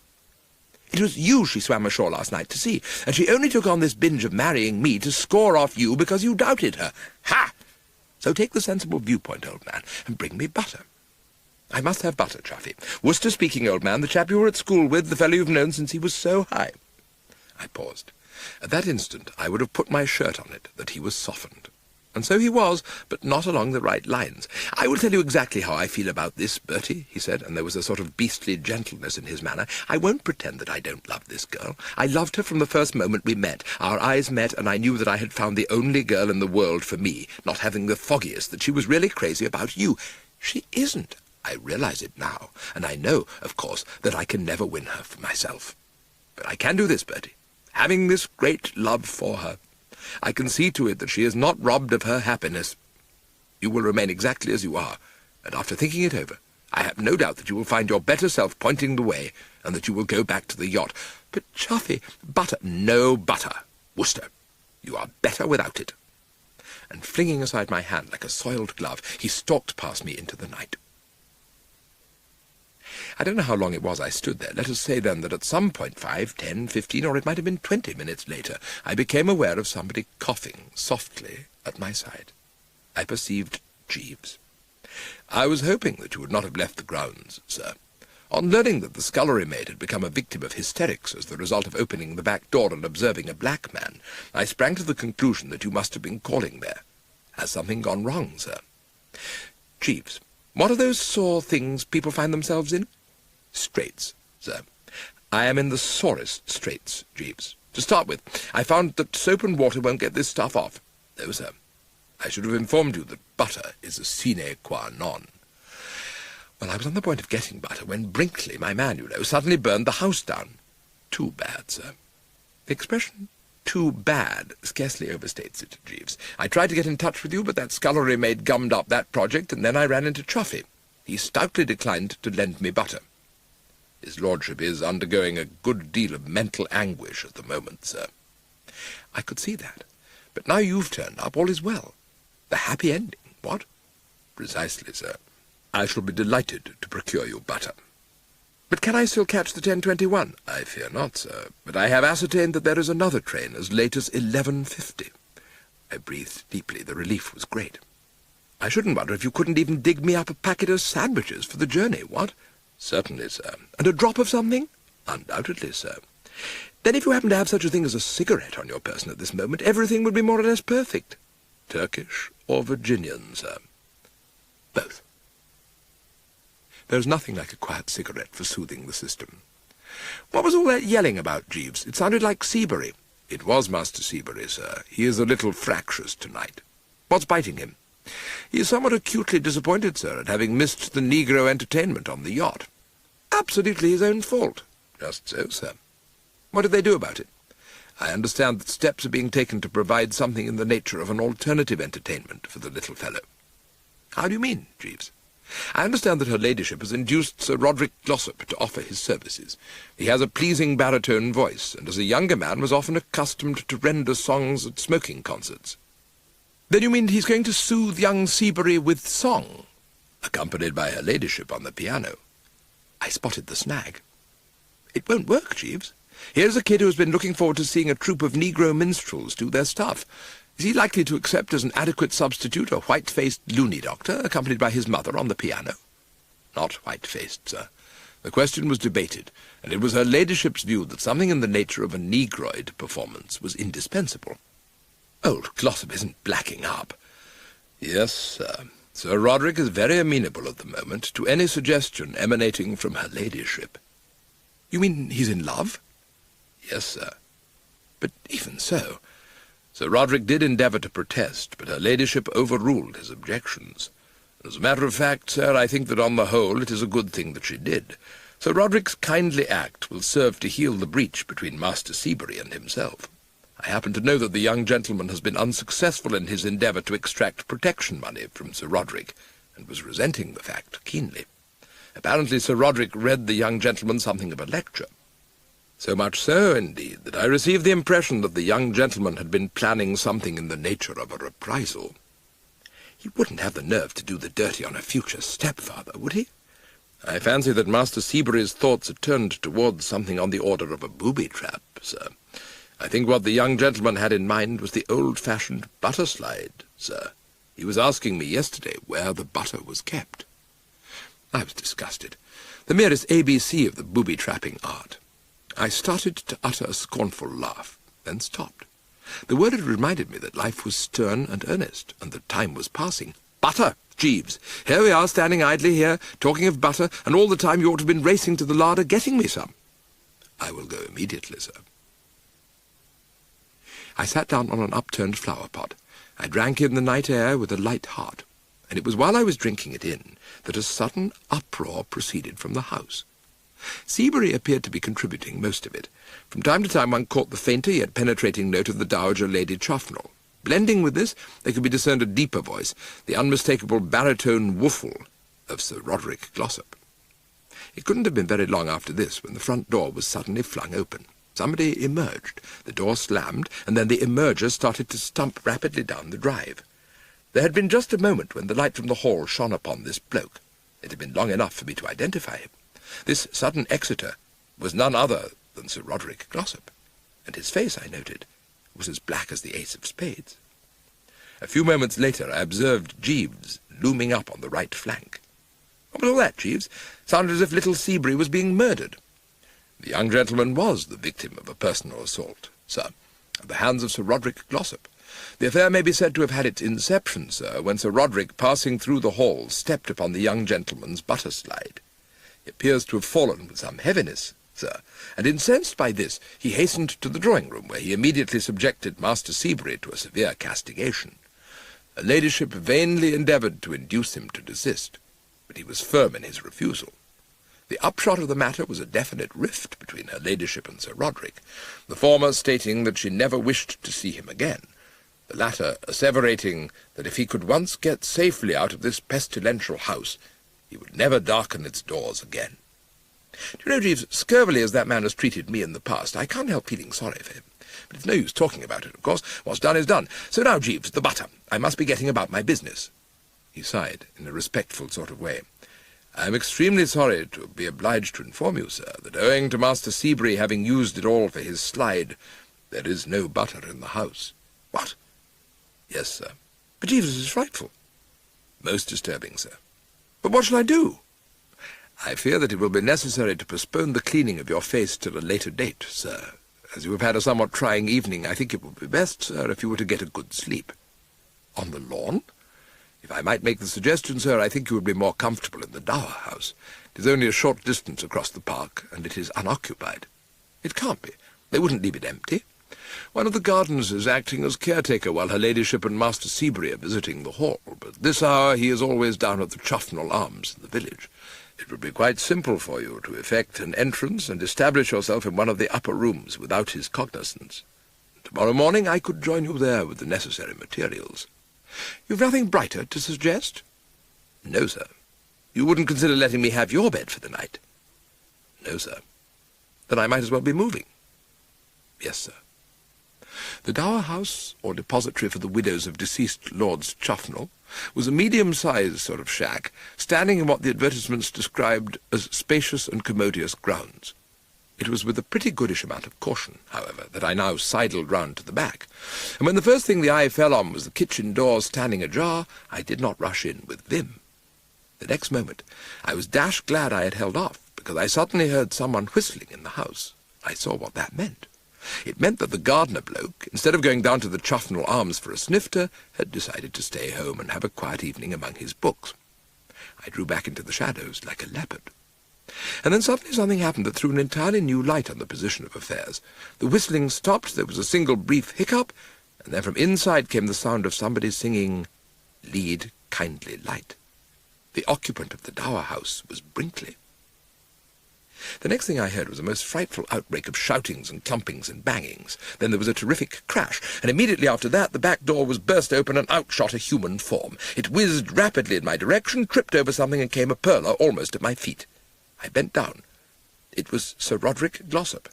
It was you she swam ashore last night to see, and she only took on this binge of marrying me to score off you because you doubted her. Ha! So take the sensible viewpoint, old man, and bring me butter. I must have butter, Chuffy. Worcester speaking, old man, the chap you were at school with, the fellow you've known since he was so high. I paused. At that instant I would have put my shirt on it that he was softened. And so he was, but not along the right lines. I will tell you exactly how I feel about this, Bertie, he said, and there was a sort of beastly gentleness in his manner. I won't pretend that I don't love this girl. I loved her from the first moment we met. Our eyes met, and I knew that I had found the only girl in the world for me, not having the foggiest that she was really crazy about you. She isn't. I realize it now, and I know, of course, that I can never win her for myself. But I can do this, Bertie, having this great love for her. I can see to it that she is not robbed of her happiness. You will remain exactly as you are, and after thinking it over, I have no doubt that you will find your better self pointing the way, and that you will go back to the yacht. But, Chuffy, butter, no butter, Worcester. You are better without it. And flinging aside my hand like a soiled glove, he stalked past me into the night. I don't know how long it was I stood there. Let us say, then, that at some point, 5, 10, 15, or it might have been 20 minutes later, I became aware of somebody coughing softly at my side. I perceived Jeeves. I was hoping that you would not have left the grounds, sir. On learning that the scullery maid had become a victim of hysterics as the result of opening the back door and observing a black man, I sprang to the conclusion that you must have been calling there. Has something gone wrong, sir? Jeeves, what are those sore things people find themselves in? Straits, sir. I am in the sorest straits, Jeeves. To start with, I found that soap and water won't get this stuff off. No, sir. I should have informed you that butter is a sine qua non. Well, I was on the point of getting butter when Brinkley, my man, you know, suddenly burned the house down. Too bad, sir. The expression too bad scarcely overstates it, Jeeves. I tried to get in touch with you, but that scullery maid gummed up that project, and then I ran into Chuffy. He stoutly declined to lend me butter. His lordship is undergoing a good deal of mental anguish at the moment, sir. I could see that. But now you've turned up, all is well. The happy ending, what? Precisely, sir. I shall be delighted to procure you butter. But can I still catch the 10:21? I fear not, sir, but I have ascertained that there is another train as late as 11:50. I breathed deeply. The relief was great. I shouldn't wonder if you couldn't even dig me up a packet of sandwiches for the journey, what? Certainly, sir. And a drop of something? Undoubtedly, sir. Then if you happen to have such a thing as a cigarette on your person at this moment, everything would be more or less perfect. Turkish or Virginian, sir? Both. There's nothing like a quiet cigarette for soothing the system. What was all that yelling about, Jeeves? It sounded like Seabury. It was Master Seabury, sir. He is a little fractious tonight. What's biting him? He is somewhat acutely disappointed, sir, at having missed the Negro entertainment on the yacht. Absolutely his own fault. Just so, sir. What did they do about it? I understand that steps are being taken to provide something in the nature of an alternative entertainment for the little fellow. How do you mean, Jeeves? I understand that her ladyship has induced Sir Roderick Glossop to offer his services. He has a pleasing baritone voice, and as a younger man was often accustomed to render songs at smoking concerts. Then you mean he's going to soothe young Seabury with song, accompanied by her ladyship on the piano? I spotted the snag. It won't work, Jeeves. Here's a kid who has been looking forward to seeing a troupe of Negro minstrels do their stuff. Is he likely to accept as an adequate substitute a white-faced loony doctor, accompanied by his mother on the piano? Not white-faced, sir. The question was debated, and it was her ladyship's view that something in the nature of a negroid performance was indispensable. Old Glossop isn't blacking up. Yes, sir. Sir Roderick is very amenable at the moment to any suggestion emanating from her ladyship. You mean he's in love? Yes, sir. But even so, Sir Roderick did endeavour to protest, but her ladyship overruled his objections. As a matter of fact, sir, I think that on the whole it is a good thing that she did. Sir Roderick's kindly act will serve to heal the breach between Master Seabury and himself. I happen to know that the young gentleman has been unsuccessful in his endeavour to extract protection money from Sir Roderick, and was resenting the fact keenly. Apparently Sir Roderick read the young gentleman something of a lecture. So much so, indeed, that I received the impression that the young gentleman had been planning something in the nature of a reprisal. He wouldn't have the nerve to do the dirty on a future stepfather, would he? I fancy that Master Seabury's thoughts are turned towards something on the order of a booby-trap, sir. I think what the young gentleman had in mind was the old-fashioned butter-slide, sir. He was asking me yesterday where the butter was kept. I was disgusted. The merest ABC of the booby-trapping art. I started to utter a scornful laugh, then stopped. The word had reminded me that life was stern and earnest, and that time was passing. Butter, Jeeves! Here we are, standing idly here, talking of butter, and all the time you ought to have been racing to the larder getting me some. I will go immediately, sir. I sat down on an upturned flower-pot. I drank in the night air with a light heart, and it was while I was drinking it in that a sudden uproar proceeded from the house. Seabury appeared to be contributing most of it. From time to time one caught the fainter yet penetrating note of the Dowager Lady Chuffnell. Blending with this, there could be discerned a deeper voice, the unmistakable baritone woofle of Sir Roderick Glossop. It couldn't have been very long after this when the front door was suddenly flung open. Somebody emerged, the door slammed, and then the emerger started to stump rapidly down the drive. There had been just a moment when the light from the hall shone upon this bloke. It had been long enough for me to identify him. This sudden exeter was none other than Sir Roderick Glossop, and his face, I noted, was as black as the ace of spades. A few moments later I observed Jeeves looming up on the right flank. What was all that, Jeeves? Sounded as if little Seabury was being murdered. The young gentleman was the victim of a personal assault, sir, at the hands of Sir Roderick Glossop. The affair may be said to have had its inception, sir, when Sir Roderick, passing through the hall, stepped upon the young gentleman's butter-slide. He appears to have fallen with some heaviness, sir, and incensed by this, he hastened to the drawing-room, where he immediately subjected Master Seabury to a severe castigation. Her ladyship vainly endeavoured to induce him to desist, but he was firm in his refusal. The upshot of the matter was a definite rift between her ladyship and Sir Roderick, the former stating that she never wished to see him again, the latter asseverating that if he could once get safely out of this pestilential house, he would never darken its doors again. Do you know, Jeeves, scurvily as that man has treated me in the past, I can't help feeling sorry for him. But it's no use talking about it, of course. What's done is done. So now, Jeeves, the butter. I must be getting about my business. He sighed in a respectful sort of way. I am extremely sorry to be obliged to inform you, sir, that owing to Master Seabury having used it all for his slide, there is no butter in the house. What? Yes, sir. But Jeeves, this is frightful. Most disturbing, sir. But what shall I do? I fear that it will be necessary to postpone the cleaning of your face till a later date, sir. As you have had a somewhat trying evening, I think it would be best, sir, if you were to get a good sleep. On the lawn? If I might make the suggestion, sir, I think you would be more comfortable in the dower house. It is only a short distance across the park, and it is unoccupied. It can't be. They wouldn't leave it empty. One of the gardeners is acting as caretaker while her ladyship and Master Seabury are visiting the hall, but this hour he is always down at the Chuffnell Arms in the village. It would be quite simple for you to effect an entrance and establish yourself in one of the upper rooms without his cognizance. Tomorrow morning I could join you there with the necessary materials. You've nothing brighter to suggest? No, sir. You wouldn't consider letting me have your bed for the night? No, sir. Then I might as well be moving. Yes, sir. The dower house, or depository for the widows of deceased Lords Chuffnell, was a medium-sized sort of shack, standing in what the advertisements described as spacious and commodious grounds. It was with a pretty goodish amount of caution, however, that I now sidled round to the back, and when the first thing the eye fell on was the kitchen door standing ajar, I did not rush in with vim. The next moment I was dashed glad I had held off, because I suddenly heard someone whistling in the house. I saw what that meant. It meant that the gardener bloke, instead of going down to the Chuffnell Arms for a snifter, had decided to stay home and have a quiet evening among his books. I drew back into the shadows like a leopard. And then suddenly something happened that threw an entirely new light on the position of affairs. The whistling stopped, there was a single brief hiccup, and then from inside came the sound of somebody singing, "Lead, kindly light." The occupant of the dower house was Brinkley. The next thing I heard was a most frightful outbreak of shoutings and clumpings and bangings. Then there was a terrific crash, and immediately after that the back door was burst open and out shot a human form. It whizzed rapidly in my direction, tripped over something, and came a perler almost at my feet. I bent down. It was Sir Roderick Glossop.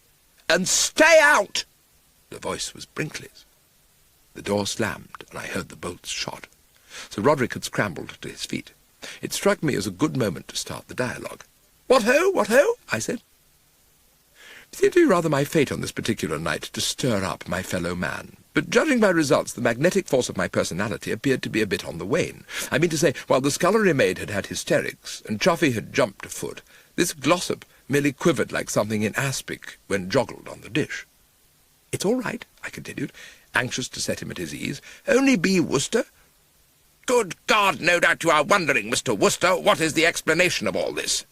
"And stay out!" The voice was Brinkley's. The door slammed, and I heard the bolts shot. Sir Roderick had scrambled to his feet. It struck me as a good moment to start the dialogue. "What ho, what ho?" I said. It seemed to be rather my fate on this particular night to stir up my fellow man, but judging by results, the magnetic force of my personality appeared to be a bit on the wane. I mean to say, while the scullery maid had had hysterics, and Chuffy had jumped a foot, this Glossop merely quivered like something in aspic when joggled on the dish. "It's all right," I continued, anxious to set him at his ease. "Only be Worcester." "Good God, no doubt you are wondering, Mr. Worcester, what is the explanation of all this?"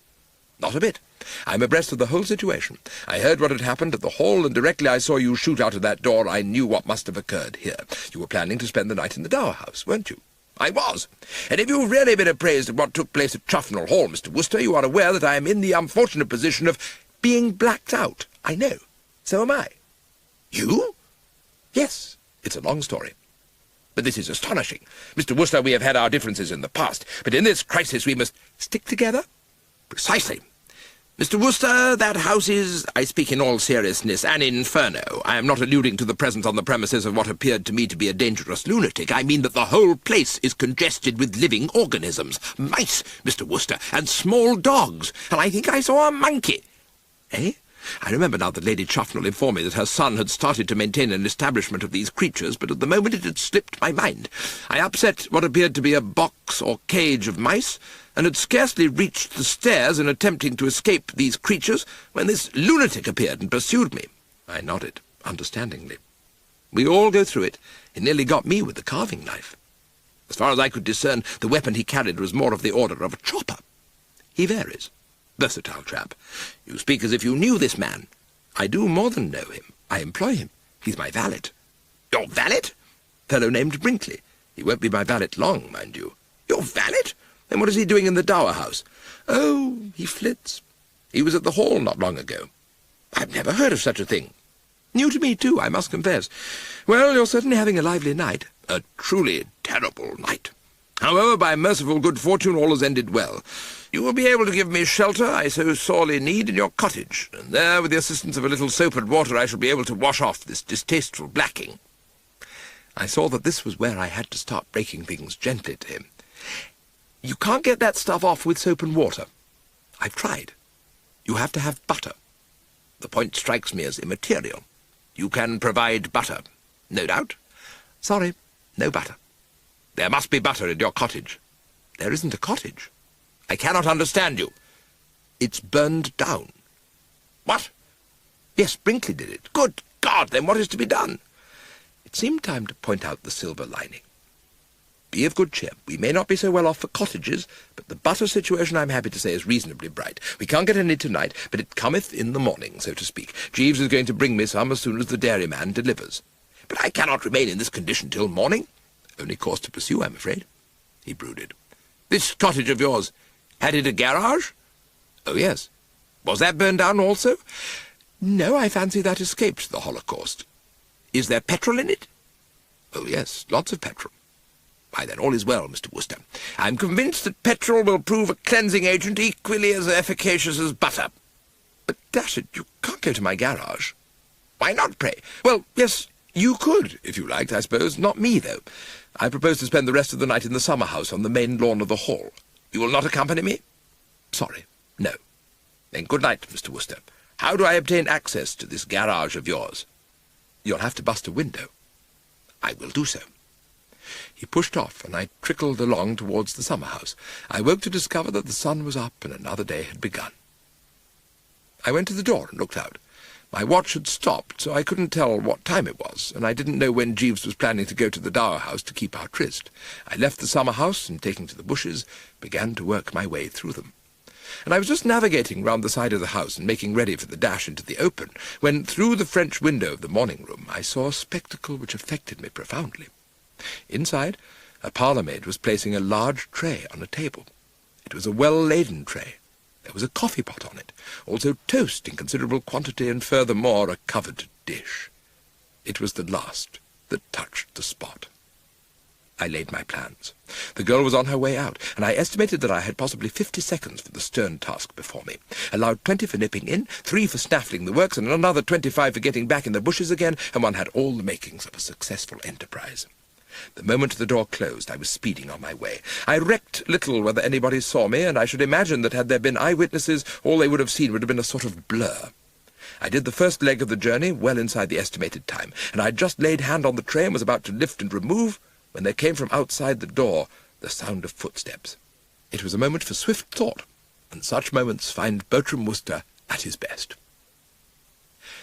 "Not a bit. I'm abreast of the whole situation. I heard what had happened at the hall, and directly I saw you shoot out of that door, I knew what must have occurred here. You were planning to spend the night in the dower house, weren't you?" "I was. And if you've really been appraised of what took place at Chuffnell Hall, Mr. Worcester, you are aware that I am in the unfortunate position of being blacked out. I know. So am I." "You?" "Yes. It's a long story. But this is astonishing. Mr. Worcester, we have had our differences in the past, but in this crisis we must stick together." "Precisely. Mr. Worcester, that house is, I speak in all seriousness, an inferno. I am not alluding to the presence on the premises of what appeared to me to be a dangerous lunatic. I mean that the whole place is congested with living organisms. Mice, Mr. Worcester, and small dogs. And I think I saw a monkey." "Eh? I remember now that Lady Chuffnell informed me that her son had started to maintain an establishment of these creatures, but at the moment it had slipped my mind. I upset what appeared to be a box or cage of mice, and had scarcely reached the stairs in attempting to escape these creatures when this lunatic appeared and pursued me." I nodded, understandingly. "We all go through it. He nearly got me with the carving knife. As far as I could discern, the weapon he carried was more of the order of a chopper. He varies. Versatile chap. You speak as if you knew this man." "I do more than know him. I employ him. He's my valet." "Your valet?" "Fellow named Brinkley. He won't be my valet long, mind you." "Your valet? Then what is he doing in the dower house?" "Oh, he flits. He was at the hall not long ago." "I've never heard of such a thing." "New to me, too, I must confess. Well, you're certainly having a lively night." "A truly terrible night. However, by merciful good fortune, all has ended well. You will be able to give me shelter I so sorely need in your cottage, and there, with the assistance of a little soap and water, I shall be able to wash off this distasteful blacking." I saw that this was where I had to start breaking things gently to him. "You can't get that stuff off with soap and water. I've tried. You have to have butter." "The point strikes me as immaterial. You can provide butter, no doubt?" "Sorry, no butter." "There must be butter in your cottage." "There isn't a cottage." "I cannot understand you." It's burned down. What? Yes, Brinkley did it. Good God, then what is to be done? It seemed time to point out the silver lining. Be of good cheer. We may not be so well off for cottages, but the butter situation, I'm happy to say, is reasonably bright. We can't get any tonight, but it cometh in the morning, so to speak. Jeeves is going to bring me some as soon as the dairyman delivers. But I cannot remain in this condition till morning. Only course to pursue, I'm afraid. He brooded. This cottage of yours, had it a garage? Oh, yes. Was that burned down also? No, I fancy that escaped the Holocaust. Is there petrol in it? Oh, yes, lots of petrol. Why, then all is well, Mr. Wooster. I'm convinced that petrol will prove a cleansing agent equally as efficacious as butter. But, dash it, you can't go to my garage. Why not, pray? Well, yes, you could, if you liked, I suppose. Not me, though. I propose to spend the rest of the night in the summer house on the main lawn of the hall. You will not accompany me? Sorry, no. Then good night, Mr. Wooster. How do I obtain access to this garage of yours? You'll have to bust a window. I will do so. He pushed off, and I trickled along towards the summer house. I woke to discover that the sun was up and another day had begun. I went to the door and looked out. My watch had stopped, so I couldn't tell what time it was, and I didn't know when Jeeves was planning to go to the dower house to keep our tryst. I left the summer house, and taking to the bushes, began to work my way through them. And I was just navigating round the side of the house and making ready for the dash into the open, when through the French window of the morning-room I saw a spectacle which affected me profoundly. Inside, a parlour-maid was placing a large tray on a table. It was a well-laden tray. There was a coffee-pot on it, also toast in considerable quantity, and furthermore a covered dish. It was the last that touched the spot. I laid my plans. The girl was on her way out, and I estimated that I had possibly 50 seconds for the stern task before me. Allowed 20 for nipping in, 3 for snaffling the works, and another 25 for getting back in the bushes again, and one had all the makings of a successful enterprise. The moment the door closed, I was speeding on my way. I recked little whether anybody saw me, and I should imagine that had there been eyewitnesses, all they would have seen would have been a sort of blur. I did the first leg of the journey well inside the estimated time, and I had just laid hand on the tray and was about to lift and remove, when there came from outside the door the sound of footsteps. It was a moment for swift thought, and such moments find Bertram Wooster at his best.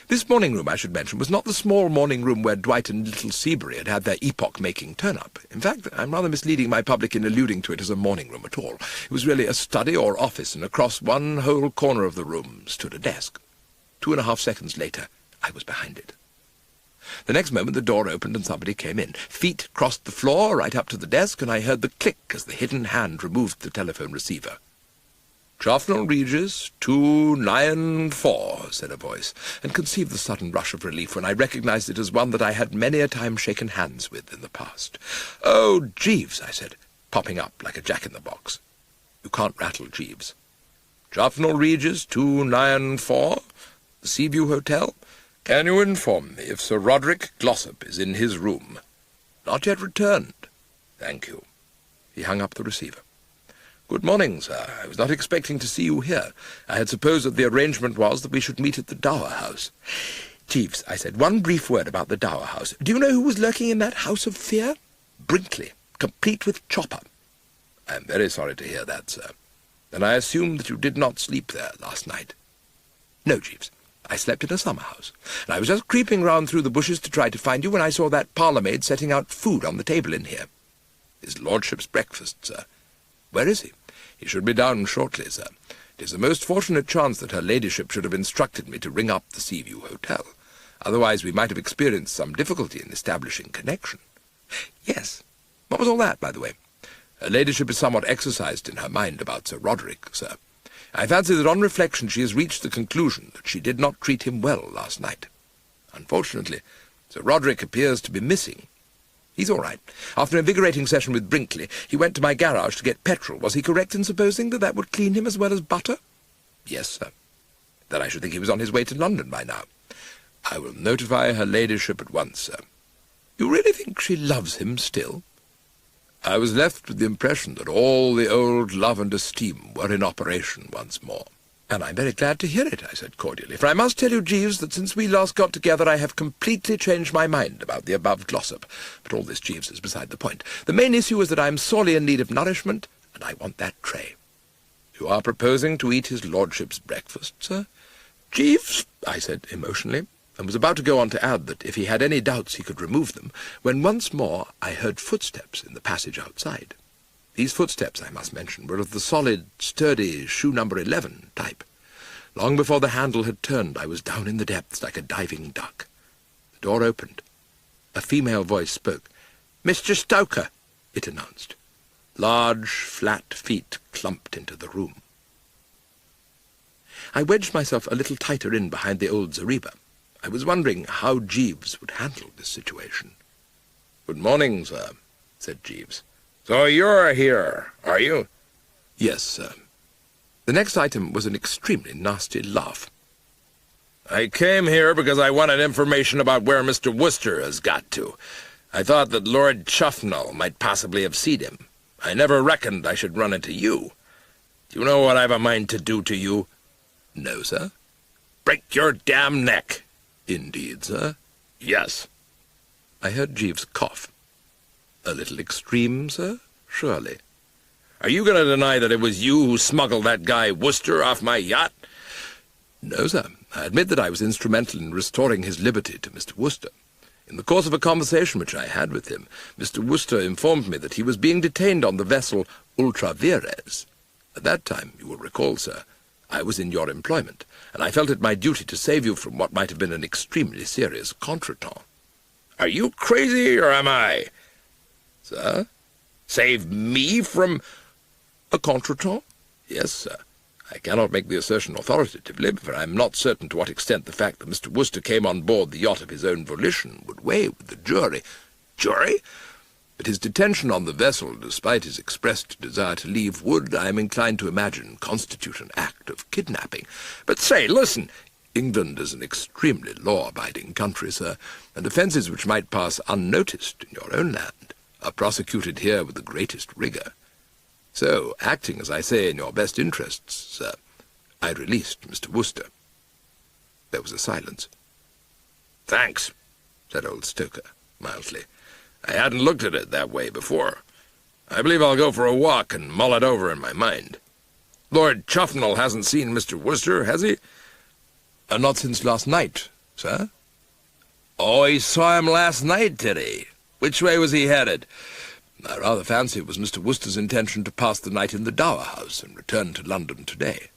This morning-room, I should mention, was not the small morning-room where Dwight and little Seabury had had their epoch-making turn-up. In fact, I'm rather misleading my public in alluding to it as a morning-room at all. It was really a study or office, and across one whole corner of the room stood a desk. 2.5 seconds later, I was behind it. The next moment the door opened and somebody came in. Feet crossed the floor right up to the desk, and I heard the click as the hidden hand removed the telephone receiver. "Chafnell Regis, 294, said a voice, and conceived the sudden rush of relief when I recognized it as one that I had many a time shaken hands with in the past. "Oh, Jeeves," I said, popping up like a jack-in-the-box. You can't rattle Jeeves. "Chafnell Regis, 294, the Seaview Hotel. Can you inform me if Sir Roderick Glossop is in his room?" "Not yet returned." "Thank you." He hung up the receiver. "Good morning, sir. I was not expecting to see you here. I had supposed that the arrangement was that we should meet at the dower house." "Jeeves," I said, "one brief word about the dower house. Do you know who was lurking in that house of fear? Brinkley, complete with chopper." "I am very sorry to hear that, sir. Then I assume that you did not sleep there last night." "No, Jeeves. I slept in a summer house, and I was just creeping round through the bushes to try to find you when I saw that parlour-maid setting out food on the table in here." "His lordship's breakfast, sir." "Where is he?" "He should be down shortly, sir. It is a most fortunate chance that her ladyship should have instructed me to ring up the Seaview Hotel. Otherwise we might have experienced some difficulty in establishing connection." "Yes. What was all that, by the way?" "Her ladyship is somewhat exercised in her mind about Sir Roderick, sir. I fancy that on reflection she has reached the conclusion that she did not treat him well last night. Unfortunately, Sir Roderick appears to be missing. He's all right. After an invigorating session with Brinkley, he went to my garage to get petrol. Was he correct in supposing that that would clean him as well as butter?" "Yes, sir." "Then I should think he was on his way to London by now." "I will notify her ladyship at once, sir." "You really think she loves him still?" I was left with the impression that all the old love and esteem were in operation once more. "And I'm very glad to hear it," I said cordially, "for I must tell you, Jeeves, that since we last got together I have completely changed my mind about the above Glossop. But all this, Jeeves, is beside the point. The main issue is that I am sorely in need of nourishment, and I want that tray." You are proposing to eat his lordship's breakfast, sir? Jeeves, I said emotionally, and was about to go on to add that if he had any doubts he could remove them, when once more I heard footsteps in the passage outside. These footsteps, I must mention, were of the solid, sturdy, shoe number 11 type. Long before the handle had turned, I was down in the depths like a diving duck. The door opened. A female voice spoke. "Mr. Stoker," it announced. Large, flat feet clumped into the room. I wedged myself a little tighter in behind the old zareba. I was wondering how Jeeves would handle this situation. "Good morning, sir," said Jeeves. So you're here, are you? "Yes, sir." The next item was an extremely nasty laugh. I came here because I wanted information about where Mr. Worcester has got to. I thought that Lord Chuffnell might possibly have seen him. I never reckoned I should run into you. Do you know what I've a mind to do to you? "No, sir." Break your damn neck. "Indeed, sir." Yes. I heard Jeeves cough. "A little extreme, sir, surely." Are you going to deny that it was you who smuggled that guy Worcester off my yacht? "No, sir. I admit that I was instrumental in restoring his liberty to Mr. Worcester. In the course of a conversation which I had with him, Mr. Worcester informed me that he was being detained on the vessel Ultra-Vires. At that time, you will recall, sir, I was in your employment, and I felt it my duty to save you from what might have been an extremely serious contretemps." Are you crazy, or am I? "Sir?" Save me from... "A contretemps? Yes, sir. I cannot make the assertion authoritatively, for I am not certain to what extent the fact that Mr. Worcester came on board the yacht of his own volition would weigh with the jury." Jury? "But his detention on the vessel, despite his expressed desire to leave, would, I am inclined to imagine, constitute an act of kidnapping." But say, listen, "England is an extremely law-abiding country, sir, and offences which might pass unnoticed in your own land are prosecuted here with the greatest rigour. So, acting, as I say, in your best interests, sir, I released Mr. Worcester." There was a silence. Thanks, said old Stoker, mildly. I hadn't looked at it that way before. I believe I'll go for a walk and mull it over in my mind. Lord Chuffnell hasn't seen Mr. Worcester, has he? Not since last night, sir." Oh, he saw him last night, did he? Which way was he headed? "I rather fancy it was Mr. Worcester's intention to pass the night in the Dower House and return to London today."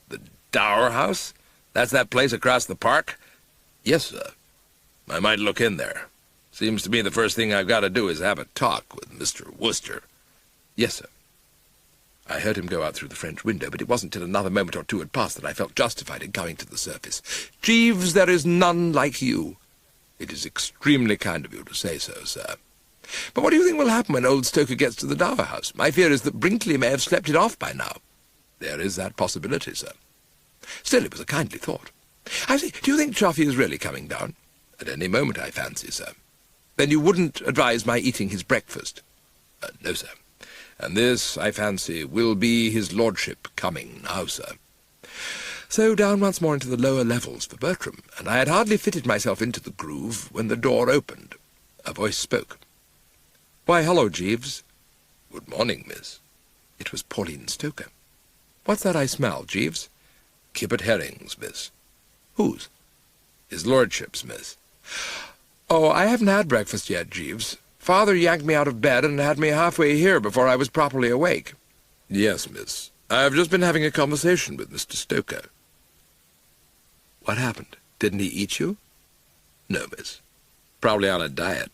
The Dower House? That's that place across the park? "Yes, sir." I might look in there. Seems to me the first thing I've got to do is have a talk with Mr. Worcester. "Yes, sir." I heard him go out through the French window, but it wasn't till another moment or two had passed that I felt justified in coming to the surface. "Jeeves, there is none like you." "It is extremely kind of you to say so, sir. But what do you think will happen when old Stoker gets to the Dower House? My fear is that Brinkley may have slept it off by now." "There is that possibility, sir." "Still, it was a kindly thought. I say, do you think Chuffy is really coming down?" "At any moment, I fancy, sir." "Then you wouldn't advise my eating his breakfast?" "No, sir. And this, I fancy, will be his lordship coming now, sir." So down once more into the lower levels for Bertram, and I had hardly fitted myself into the groove when the door opened. A voice spoke. "Why, hello, Jeeves." "Good morning, miss." It was Pauline Stoker. "What's that I smell, Jeeves?" "Kipper herrings, miss." "Whose?" "His lordship's, miss." "Oh, I haven't had breakfast yet, Jeeves. Father yanked me out of bed and had me halfway here before I was properly awake." "Yes, miss. I've just been having a conversation with Mr. Stoker." "What happened? Didn't he eat you?" "No, miss. Probably on a diet."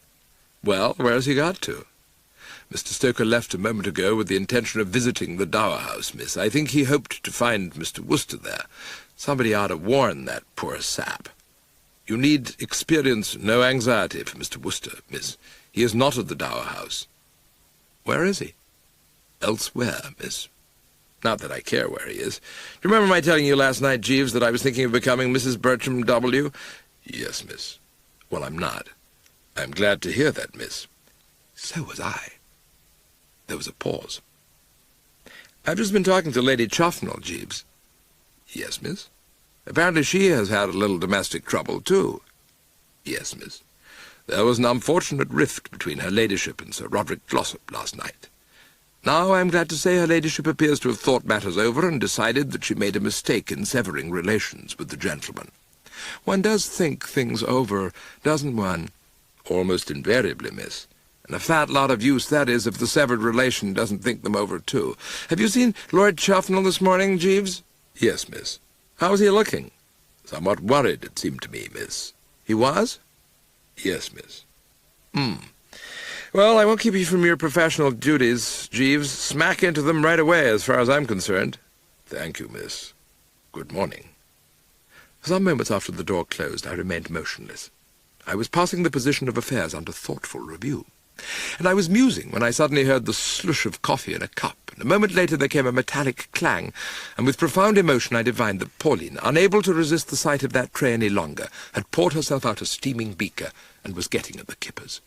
"Well, where's he got to?" "Mr. Stoker left a moment ago with the intention of visiting the Dower House, miss. I think he hoped to find Mr. Worcester there. Somebody ought to warn that poor sap. You need experience no anxiety for Mr. Worcester, miss. He is not at the Dower House." "Where is he?" "Elsewhere, miss. Not that I care where he is. Do you remember my telling you last night, Jeeves, that I was thinking of becoming Mrs. Bertram W.? "Yes, miss." "Well, I'm not." "I'm glad to hear that, miss." "So was I." There was a pause. "I've just been talking to Lady Chuffnell, Jeeves." "Yes, miss." "Apparently she has had a little domestic trouble, too." "Yes, miss. There was an unfortunate rift between her ladyship and Sir Roderick Glossop last night." Now I am glad to say her ladyship appears to have thought matters over and decided that she made a mistake in severing relations with the gentleman. One does think things over, doesn't one? Almost invariably, miss. And a fat lot of use that is if the severed relation doesn't think them over too. Have you seen Lord Chuffnell this morning, Jeeves? Yes, miss. How was he looking? Somewhat worried, it seemed to me, miss. He was? Yes, miss. Well, I won't keep you from your professional duties, Jeeves. Smack into them right away, as far as I'm concerned. Thank you, miss. Good morning. For some moments after the door closed, I remained motionless. I was passing the position of affairs under thoughtful review. And I was musing when I suddenly heard the slush of coffee in a cup, and a moment later there came a metallic clang, and with profound emotion I divined that Pauline, unable to resist the sight of that tray any longer, had poured herself out a steaming beaker and was getting at the kippers.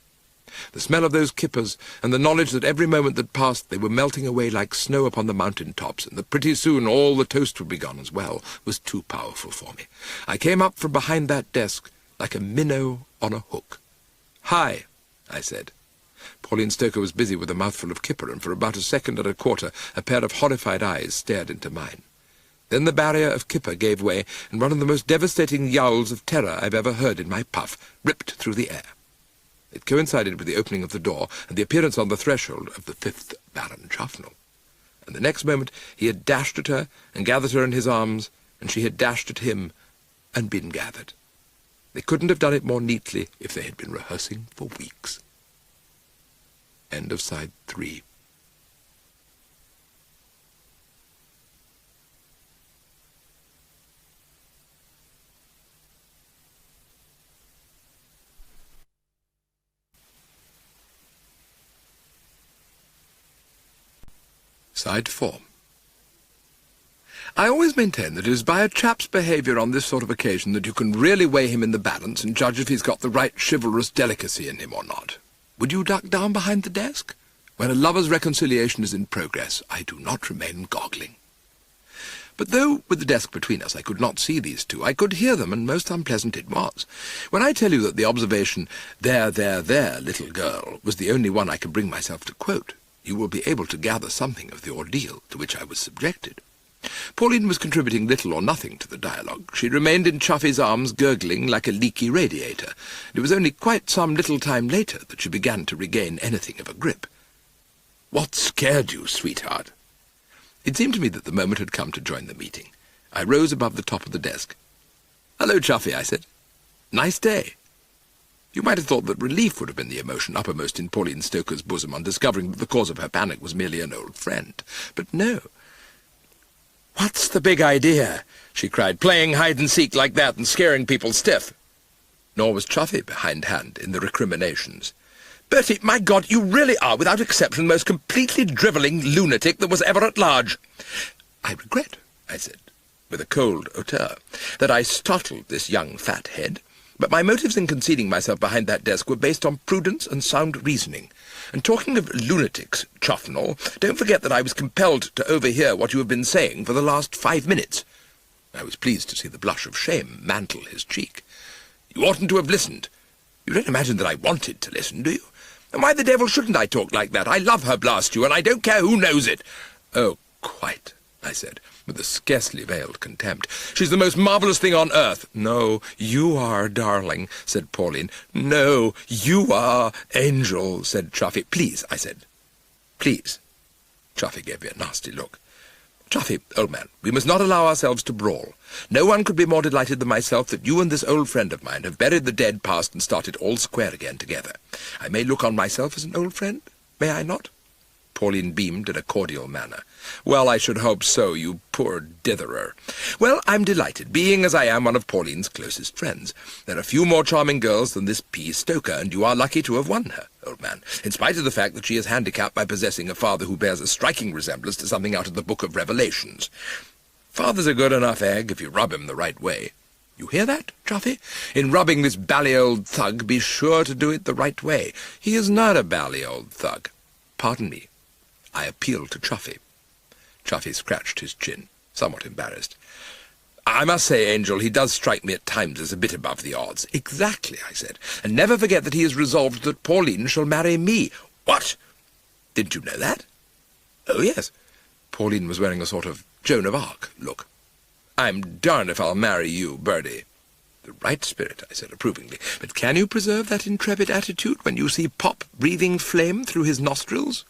The smell of those kippers, and the knowledge that every moment that passed they were melting away like snow upon the mountain tops, and that pretty soon all the toast would be gone as well, was too powerful for me. I came up from behind that desk like a minnow on a hook. "Hi," I said. Pauline Stoker was busy with a mouthful of kipper, and for about a second and a quarter a pair of horrified eyes stared into mine. Then the barrier of kipper gave way, and one of the most devastating yowls of terror I've ever heard in my puff ripped through the air. It coincided with the opening of the door and the appearance on the threshold of the 5th Baron Chuffnell. And the next moment he had dashed at her and gathered her in his arms, and she had dashed at him and been gathered. They couldn't have done it more neatly if they had been rehearsing for weeks. End of side 3. Side 4. I always maintain that it is by a chap's behaviour on this sort of occasion that you can really weigh him in the balance and judge if he's got the right chivalrous delicacy in him or not. Would you duck down behind the desk? When a lover's reconciliation is in progress, I do not remain goggling. But though, with the desk between us, I could not see these two, I could hear them, and most unpleasant it was. When I tell you that the observation, "There, little girl," was the only one I could bring myself to quote, you will be able to gather something of the ordeal to which I was subjected. Pauline was contributing little or nothing to the dialogue. She remained in Chuffy's arms, gurgling like a leaky radiator. It was only quite some little time later that she began to regain anything of a grip. "What scared you, sweetheart?" It seemed to me that the moment had come to join the meeting. I rose above the top of the desk. "Hello, Chuffy," I said. "Nice day." You might have thought that relief would have been the emotion uppermost in Pauline Stoker's bosom on discovering that the cause of her panic was merely an old friend. But no. "What's the big idea?" she cried, "playing hide-and-seek like that and scaring people stiff?" Nor was Chuffy behindhand in the recriminations. "Bertie, my God, you really are, without exception, the most completely drivelling lunatic that was ever at large." "I regret," I said, with a cold hauteur, "that I startled this young fat head. But my motives in concealing myself behind that desk were based on prudence and sound reasoning. And talking of lunatics, Chuffnell, don't forget that I was compelled to overhear what you have been saying for the last 5 minutes. I was pleased to see the blush of shame mantle his cheek. "You oughtn't to have listened. You don't imagine that I wanted to listen, do you? And why the devil shouldn't I talk like that? I love her, blast you, and I don't care who knows it." "Oh, quite," I said, with a scarcely veiled contempt. "She's the most marvellous thing on earth." "No, you are, darling," said Pauline. "No, you are, angel," said Chuffy. "Please," I said. "Please." Chuffy gave me a nasty look. "Chuffy, old man, we must not allow ourselves to brawl. No one could be more delighted than myself that you and this old friend of mine have buried the dead past and started all square again together. I may look on myself as an old friend, may I not?" Pauline beamed in a cordial manner. "Well, I should hope so, you poor ditherer. Well, I'm delighted, being as I am one of Pauline's closest friends. There are few more charming girls than this P. Stoker, and you are lucky to have won her, old man, in spite of the fact that she is handicapped by possessing a father who bears a striking resemblance to something out of the Book of Revelations. Father's a good enough egg if you rub him the right way. You hear that, Chuffy? In rubbing this bally old thug, be sure to do it the right way. He is not a bally old thug. Pardon me. I appeal to Chuffy." Chuffy scratched his chin, somewhat embarrassed. "I must say, Angel, he does strike me at times as a bit above the odds." "Exactly," I said. "And never forget that he has resolved that Pauline shall marry me." "What? Didn't you know that?" Oh, yes. Pauline was wearing a sort of Joan of Arc look. I'm darned if I'll marry you, Bertie. The right spirit, I said approvingly. But can you preserve that intrepid attitude when you see Pop breathing flame through his nostrils?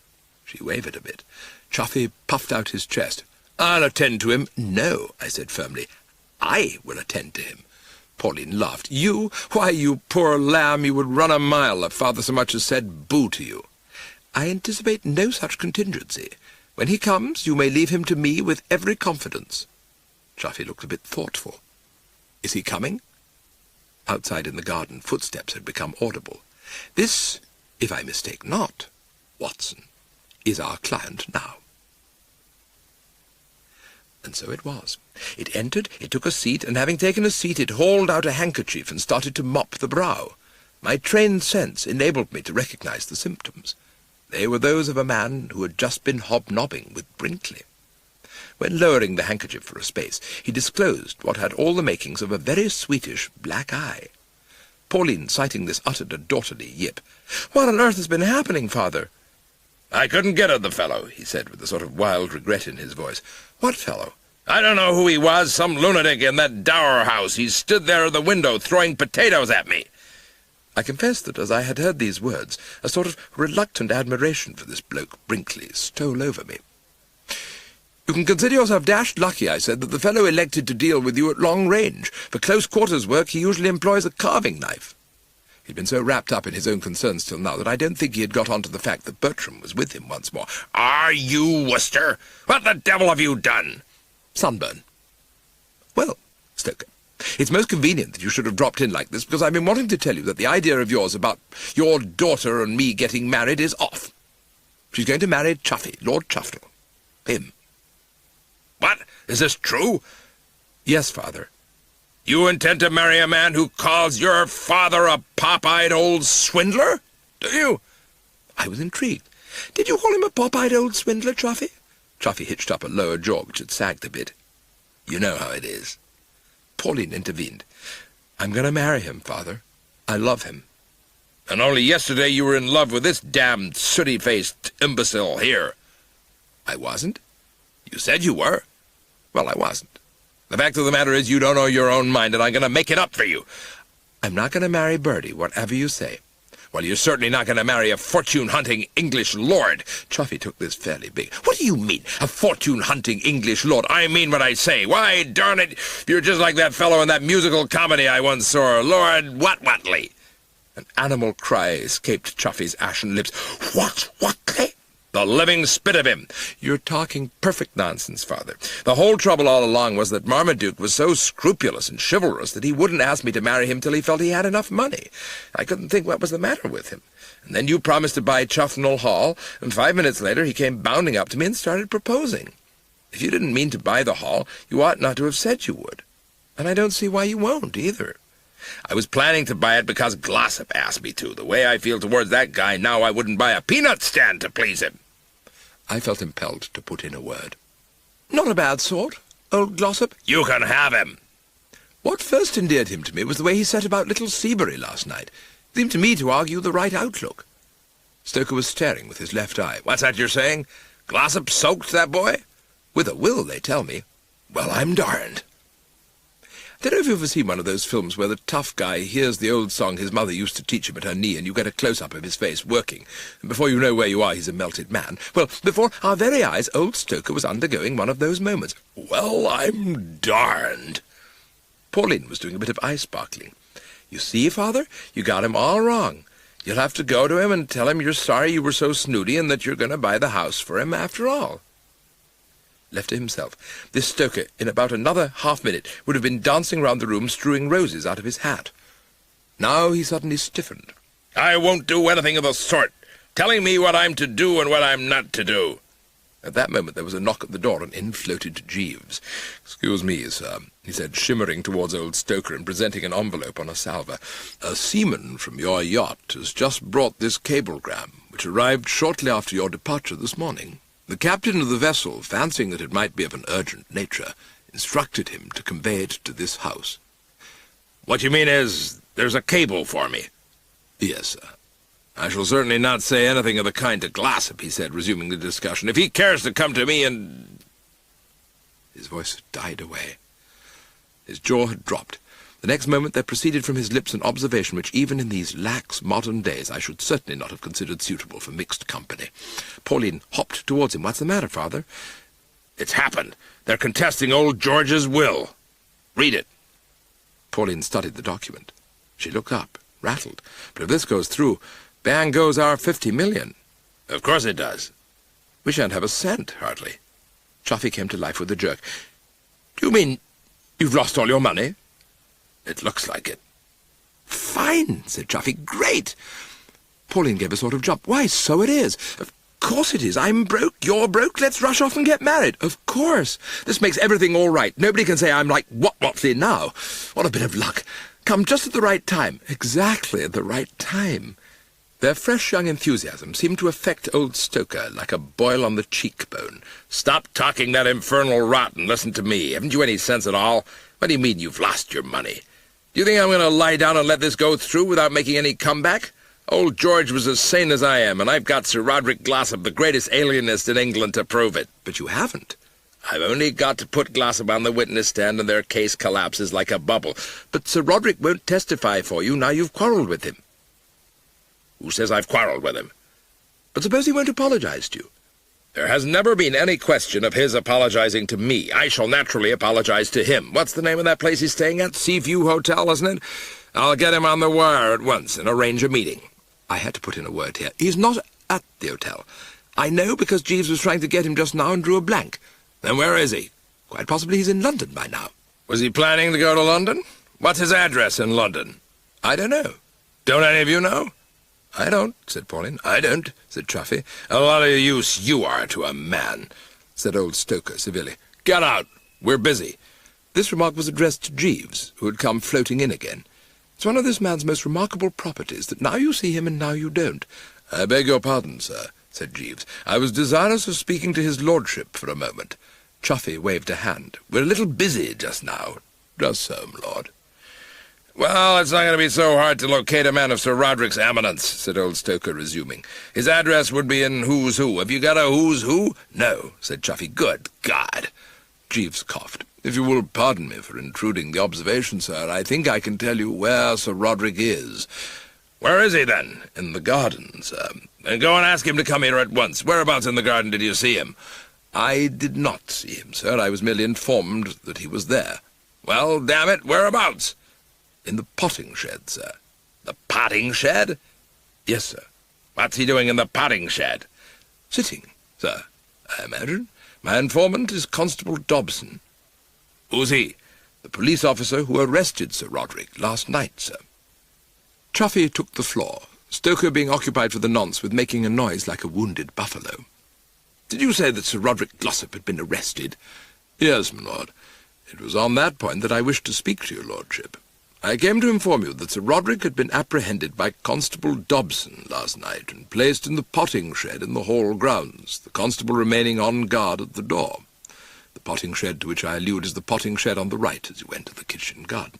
She wavered a bit. Chuffy puffed out his chest. I'll attend to him. No, I said firmly. I will attend to him. Pauline laughed. You? Why, you poor lamb, you would run a mile if father so much as said boo to you. I anticipate no such contingency. When he comes, you may leave him to me with every confidence. Chuffy looked a bit thoughtful. Is he coming? Outside in the garden, footsteps had become audible. This, if I mistake not, Watson, is our client now. And so it was. It entered, it took a seat, and having taken a seat, it hauled out a handkerchief and started to mop the brow. My trained sense enabled me to recognize the symptoms. They were those of a man who had just been hobnobbing with Brinkley. When lowering the handkerchief for a space, he disclosed what had all the makings of a very sweetish black eye. Pauline, sighting this, uttered a daughterly yip. "What on earth has been happening, father?" "I couldn't get at the fellow," he said, with a sort of wild regret in his voice. "What fellow?" "I don't know who he was, some lunatic in that dower house. He stood there at the window throwing potatoes at me." I confess that as I had heard these words, a sort of reluctant admiration for this bloke Brinkley stole over me. "You can consider yourself dashed lucky," I said, "that the fellow elected to deal with you at long range. For close-quarters work he usually employs a carving knife." He'd been so wrapped up in his own concerns till now that I don't think he had got on to the fact that Bertram was with him once more. "Are you Worcester? What the devil have you done?" "Sunburn." "Well, Stoker, it's most convenient that you should have dropped in like this, because I've been wanting to tell you that the idea of yours about your daughter and me getting married is off. She's going to marry Chuffy, Lord Chuffnell. Him." "What? Is this true?" "Yes, father." "You intend to marry a man who calls your father a pop-eyed old swindler? Do you?" I was intrigued. "Did you call him a pop-eyed old swindler, Chuffy?" Chuffy hitched up a lower jaw which had sagged a bit. "You know how it is." Pauline intervened. "I'm going to marry him, father. I love him." "And only yesterday you were in love with this damned sooty-faced imbecile here." "I wasn't." "You said you were." "Well, I wasn't." "The fact of the matter is you don't know your own mind, and I'm going to make it up for you." "I'm not going to marry Bertie, whatever you say." "Well, you're certainly not going to marry a fortune-hunting English lord." Chuffy took this fairly big. "What do you mean, a fortune-hunting English lord?" "I mean what I say. Why, darn it, you're just like that fellow in that musical comedy I once saw, Lord What-Watley." An animal cry escaped Chuffy's ashen lips. "What-Watley?" "The living spit of him." "You're talking perfect nonsense, father. The whole trouble all along was that Marmaduke was so scrupulous and chivalrous that he wouldn't ask me to marry him till he felt he had enough money. I couldn't think what was the matter with him. And then you promised to buy Chuffnell Hall, and 5 minutes later he came bounding up to me and started proposing. If you didn't mean to buy the hall, you ought not to have said you would. And I don't see why you won't, either." "I was planning to buy it because Glossop asked me to. The way I feel towards that guy now, I wouldn't buy a peanut stand to please him." I felt impelled to put in a word. "Not a bad sort, old Glossop." "You can have him." "What first endeared him to me was the way he set about little Seabury last night. It seemed to me to argue the right outlook." Stoker was staring with his left eye. "What's that you're saying? Glossop soaked that boy?" "With a will, they tell me." "Well, I'm darned." I don't know if you've ever seen one of those films where the tough guy hears the old song his mother used to teach him at her knee, and you get a close-up of his face working, and before you know where you are, he's a melted man. Well, before our very eyes, old Stoker was undergoing one of those moments. "Well, I'm darned." Pauline was doing a bit of eye-sparkling. "You see, father, you got him all wrong. You'll have to go to him and tell him you're sorry you were so snooty and that you're going to buy the house for him after all." Left to himself, this Stoker, in about another half-minute, would have been dancing round the room strewing roses out of his hat. Now he suddenly stiffened. "I won't do anything of the sort. Telling me what I'm to do and what I'm not to do." At that moment there was a knock at the door, and in floated Jeeves. "Excuse me, sir," he said, shimmering towards old Stoker and presenting an envelope on a salver. "A seaman from your yacht has just brought this cablegram, which arrived shortly after your departure this morning. The captain of the vessel, fancying that it might be of an urgent nature, instructed him to convey it to this house." "What you mean is, there's a cable for me?" "Yes, sir. "I shall certainly not say anything of the kind to Glossop," he said, resuming the discussion. "If he cares to come to me and—" His voice had died away. His jaw had dropped. The next moment there proceeded from his lips an observation which, even in these lax modern days, I should certainly not have considered suitable for mixed company. Pauline hopped towards him. "What's the matter, father?" "It's happened. They're contesting old George's will. Read it." Pauline studied the document. She looked up, rattled. "But if this goes through, bang goes our 50 million. "Of course it does." "We shan't have a cent, hardly." Chuffy came to life with a jerk. "Do you mean you've lost all your money?" "It looks like it." "Fine," said Chuffy. "Great." Pauline gave a sort of jump. "Why, so it is. Of course it is. I'm broke, you're broke. Let's rush off and get married. Of course. This makes everything all right. Nobody can say I'm like Watley now. What a bit of luck. Come just at the right time." "Exactly at the right time." Their fresh young enthusiasm seemed to affect old Stoker like a boil on the cheekbone. "Stop talking that infernal rot and listen to me. Haven't you any sense at all? What do you mean you've lost your money? Do you think I'm going to lie down and let this go through without making any comeback? Old George was as sane as I am, and I've got Sir Roderick Glossop, the greatest alienist in England, to prove it." "But you haven't." "I've only got to put Glossop on the witness stand and their case collapses like a bubble." "But Sir Roderick won't testify for you now you've quarrelled with him." "Who says I've quarrelled with him?" "But suppose he won't apologise to you?" "There has never been any question of his apologising to me. I shall naturally apologise to him. What's the name of that place he's staying at? Seaview Hotel, isn't it? I'll get him on the wire at once and arrange a meeting." I had to put in a word here. "He's not at the hotel. I know because Jeeves was trying to get him just now and drew a blank." "Then where is he?" "Quite possibly he's in London by now." "Was he planning to go to London? What's his address in London?" "I don't know." "Don't any of you know?" "I don't," said Pauline. "I don't," said Chuffy. "A lot of use you are to a man," said old Stoker severely. "Get out. We're busy." This remark was addressed to Jeeves, who had come floating in again. It's one of this man's most remarkable properties, that now you see him and now you don't. "I beg your pardon, sir," said Jeeves. "I was desirous of speaking to his lordship for a moment." Chuffy waved a hand. "We're a little busy just now." "Just so, my lord." "Well, it's not going to be so hard to locate a man of Sir Roderick's eminence," said old Stoker, resuming. "His address would be in Who's Who. Have you got a Who's Who?" "No," said Chuffy. "Good God!" Jeeves coughed. "If you will pardon me for intruding the observation, sir, I think I can tell you where Sir Roderick is." "Where is he, then?" "In the garden, sir." "Then go and ask him to come here at once. Whereabouts in the garden did you see him?" "I did not see him, sir. I was merely informed that he was there." "Well, damn it, whereabouts?" "In the potting shed, sir." "The potting shed?" "Yes, sir." "What's he doing in the potting shed?" "Sitting, sir, I imagine. My informant is Constable Dobson." "Who's he?" "The police officer who arrested Sir Roderick last night, sir." Chuffy took the floor, Stoker being occupied for the nonce with making a noise like a wounded buffalo. "Did you say that Sir Roderick Glossop had been arrested?" "Yes, my lord. It was on that point that I wished to speak to your lordship. I came to inform you that Sir Roderick had been apprehended by Constable Dobson last night and placed in the potting shed in the hall grounds, the constable remaining on guard at the door. The potting shed to which I allude is the potting shed on the right as you enter the kitchen garden.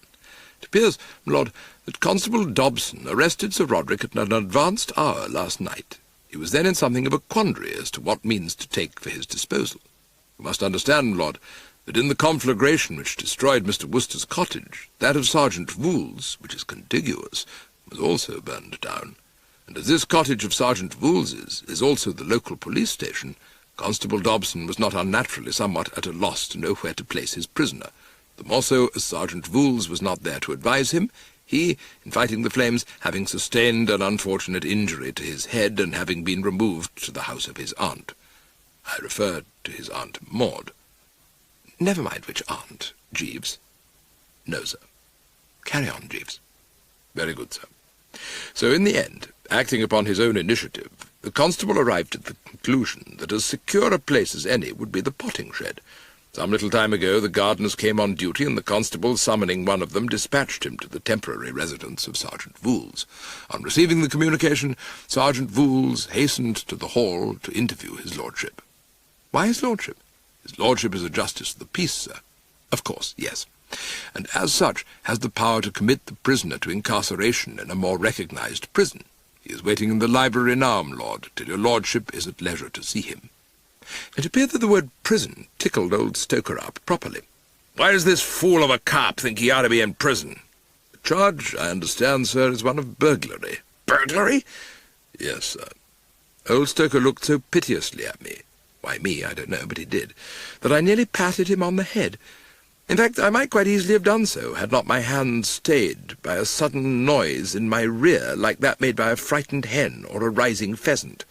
It appears, my lord, that Constable Dobson arrested Sir Roderick at an advanced hour last night. He was then in something of a quandary as to what means to take for his disposal. You must understand, my lord, that in the conflagration which destroyed Mr. Worcester's cottage, that of Sergeant Wool's, which is contiguous, was also burned down. And as this cottage of Sergeant Wools's is also the local police station, Constable Dobson was not unnaturally somewhat at a loss to know where to place his prisoner. The more so as Sergeant Wool's was not there to advise him, he, in fighting the flames, having sustained an unfortunate injury to his head and having been removed to the house of his aunt. I refer to his Aunt Maud. Never mind which aunt, Jeeves. No, sir. Carry on, Jeeves. Very good, sir. So in the end, acting upon his own initiative, the constable arrived at the conclusion that as secure a place as any would be the potting shed. Some little time ago the gardeners came on duty, and the constable, summoning one of them, dispatched him to the temporary residence of Sergeant Wool's. On receiving the communication, Sergeant Wool's hastened to the hall to interview his lordship. Why his lordship? His lordship is a justice of the peace, sir. Of course, yes. And as such has the power to commit the prisoner to incarceration in a more recognized prison. He is waiting in the library now, my lord, till your lordship is at leisure to see him. It appeared that the word prison tickled old Stoker up properly. Why does this fool of a cop think he ought to be in prison? The charge, I understand, sir, is one of burglary. Burglary? Yes, sir. Old Stoker looked so piteously at me, why me, I don't know, but he did, that I nearly patted him on the head. In fact, I might quite easily have done so, had not my hand stayed by a sudden noise in my rear, like that made by a frightened hen or a rising pheasant.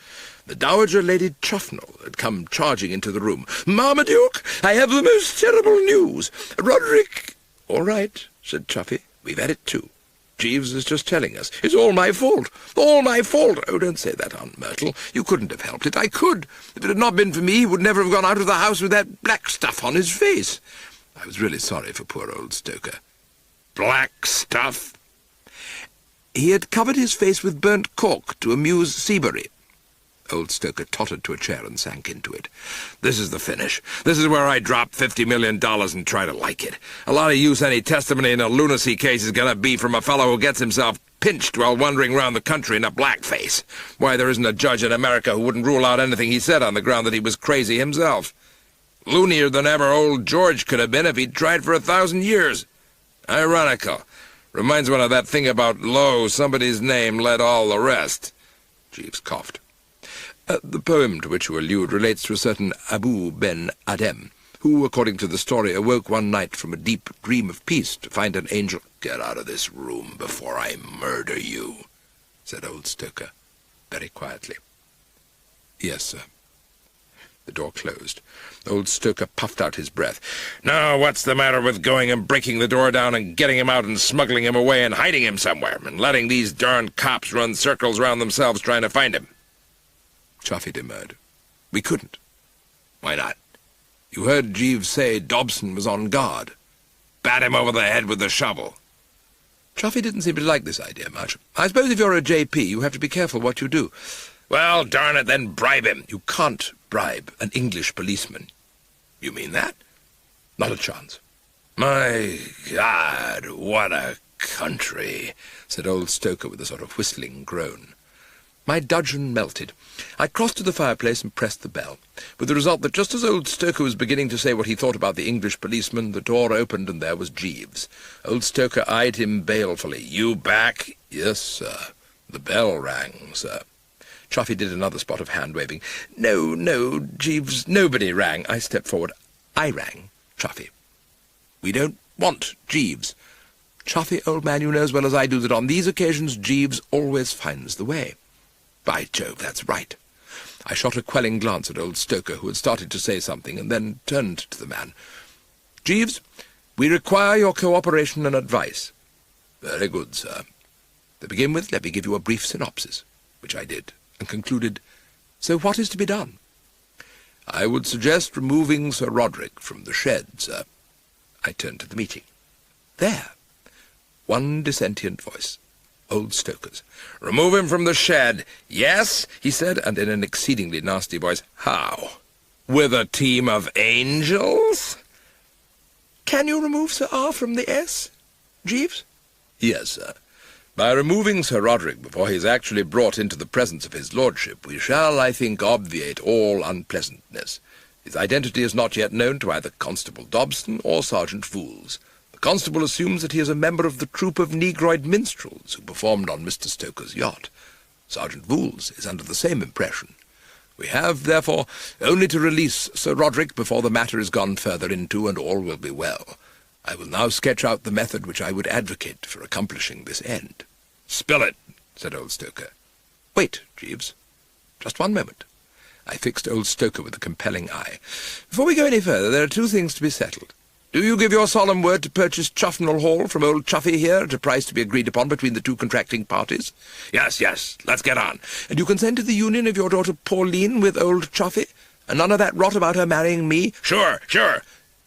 The Dowager Lady Chuffnell had come charging into the room. "Marmaduke, I have the most terrible news. Roderick—" "All right," said Chuffy. "We've had it too. Jeeves is just telling us. It's all my fault. All my fault. Oh, don't say that, Aunt Myrtle. You couldn't have helped it. I could. If it had not been for me, he would never have gone out of the house with that black stuff on his face." I was really sorry for poor old Stoker. Black stuff? He had covered his face with burnt cork to amuse Seabury. Old Stoker tottered to a chair and sank into it. "This is the finish. This is where I drop $50 million and try to like it. A lot of use any testimony in a lunacy case is going to be from a fellow who gets himself pinched while wandering round the country in a blackface. Why, there isn't a judge in America who wouldn't rule out anything he said on the ground that he was crazy himself. Loonier than ever old George could have been if he'd tried for 1,000 years. Ironical. Reminds one of that thing about lo, somebody's name led all the rest." Jeeves coughed. The poem to which you allude relates to a certain Abu Ben Adhem, who, according to the story, awoke one night from a deep dream of peace to find an angel— "Get out of this room before I murder you," said old Stoker, very quietly. "Yes, sir." The door closed. Old Stoker puffed out his breath. "Now, what's the matter with going and breaking the door down and getting him out and smuggling him away and hiding him somewhere, and letting these darned cops run circles round themselves trying to find him?" Chuffy demurred. "We couldn't." "Why not?" "You heard Jeeves say Dobson was on guard." "Bat him over the head with the shovel." Chuffy didn't seem to like this idea much. "I suppose if you're a JP, you have to be careful what you do." "Well, darn it, then bribe him." "You can't bribe an English policeman." "You mean that?" "Not a chance." "My God, what a country," said old Stoker with a sort of whistling groan. My dudgeon melted. I crossed to the fireplace and pressed the bell, with the result that just as old Stoker was beginning to say what he thought about the English policeman, the door opened and there was Jeeves. Old Stoker eyed him balefully. "You back?" "Yes, sir." "The bell rang, sir." Chuffy did another spot of hand-waving. No, Jeeves, nobody rang." I stepped forward. "I rang, Chuffy." "We don't want Jeeves." "Chuffy, old man, you know as well as I do that on these occasions Jeeves always finds the way." "By Jove, that's right." I shot a quelling glance at old Stoker, who had started to say something, and then turned to the man. "Jeeves, we require your cooperation and advice." "Very good, sir." "To begin with, let me give you a brief synopsis," which I did, and concluded, "So what is to be done?" "I would suggest removing Sir Roderick from the shed, sir." I turned to the meeting. There, one dissentient voice, old Stoker's. "Remove him from the shed. Yes," he said, and in an exceedingly nasty voice, "How? With a team of angels?" "Can you remove Sir R from the S, Jeeves?" "Yes, sir. By removing Sir Roderick before he is actually brought into the presence of his lordship, we shall, I think, obviate all unpleasantness. His identity is not yet known to either Constable Dobson or Sergeant Vooles. The constable assumes that he is a member of the troupe of negroid minstrels who performed on Mr. Stoker's yacht. Sergeant Vooles is under the same impression. We have, therefore, only to release Sir Roderick before the matter is gone further into, and all will be well. I will now sketch out the method which I would advocate for accomplishing this end." "Spill it," said old Stoker. "Wait, Jeeves. Just one moment." I fixed old Stoker with a compelling eye. "Before we go any further, there are two things to be settled. Do you give your solemn word to purchase Chuffnell Hall from old Chuffy here at a price to be agreed upon between the two contracting parties?" Yes, let's get on." "And you consent to the union of your daughter Pauline with old Chuffy, and none of that rot about her marrying me?" Sure.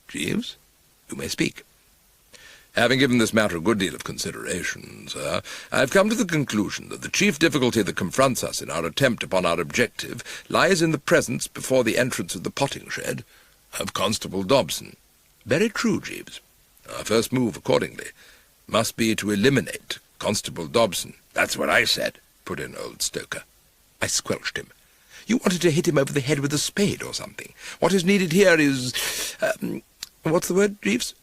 "Jeeves, you may speak." "Having given this matter a good deal of consideration, sir, I have come to the conclusion that the chief difficulty that confronts us in our attempt upon our objective lies in the presence, before the entrance of the potting shed, of Constable Dobson." "Very true, Jeeves. Our first move, accordingly, must be to eliminate Constable Dobson." "That's what I said," put in old Stoker. I squelched him. You wanted to hit him over the head with a spade or something. What is needed here is, what's the word, Jeeves?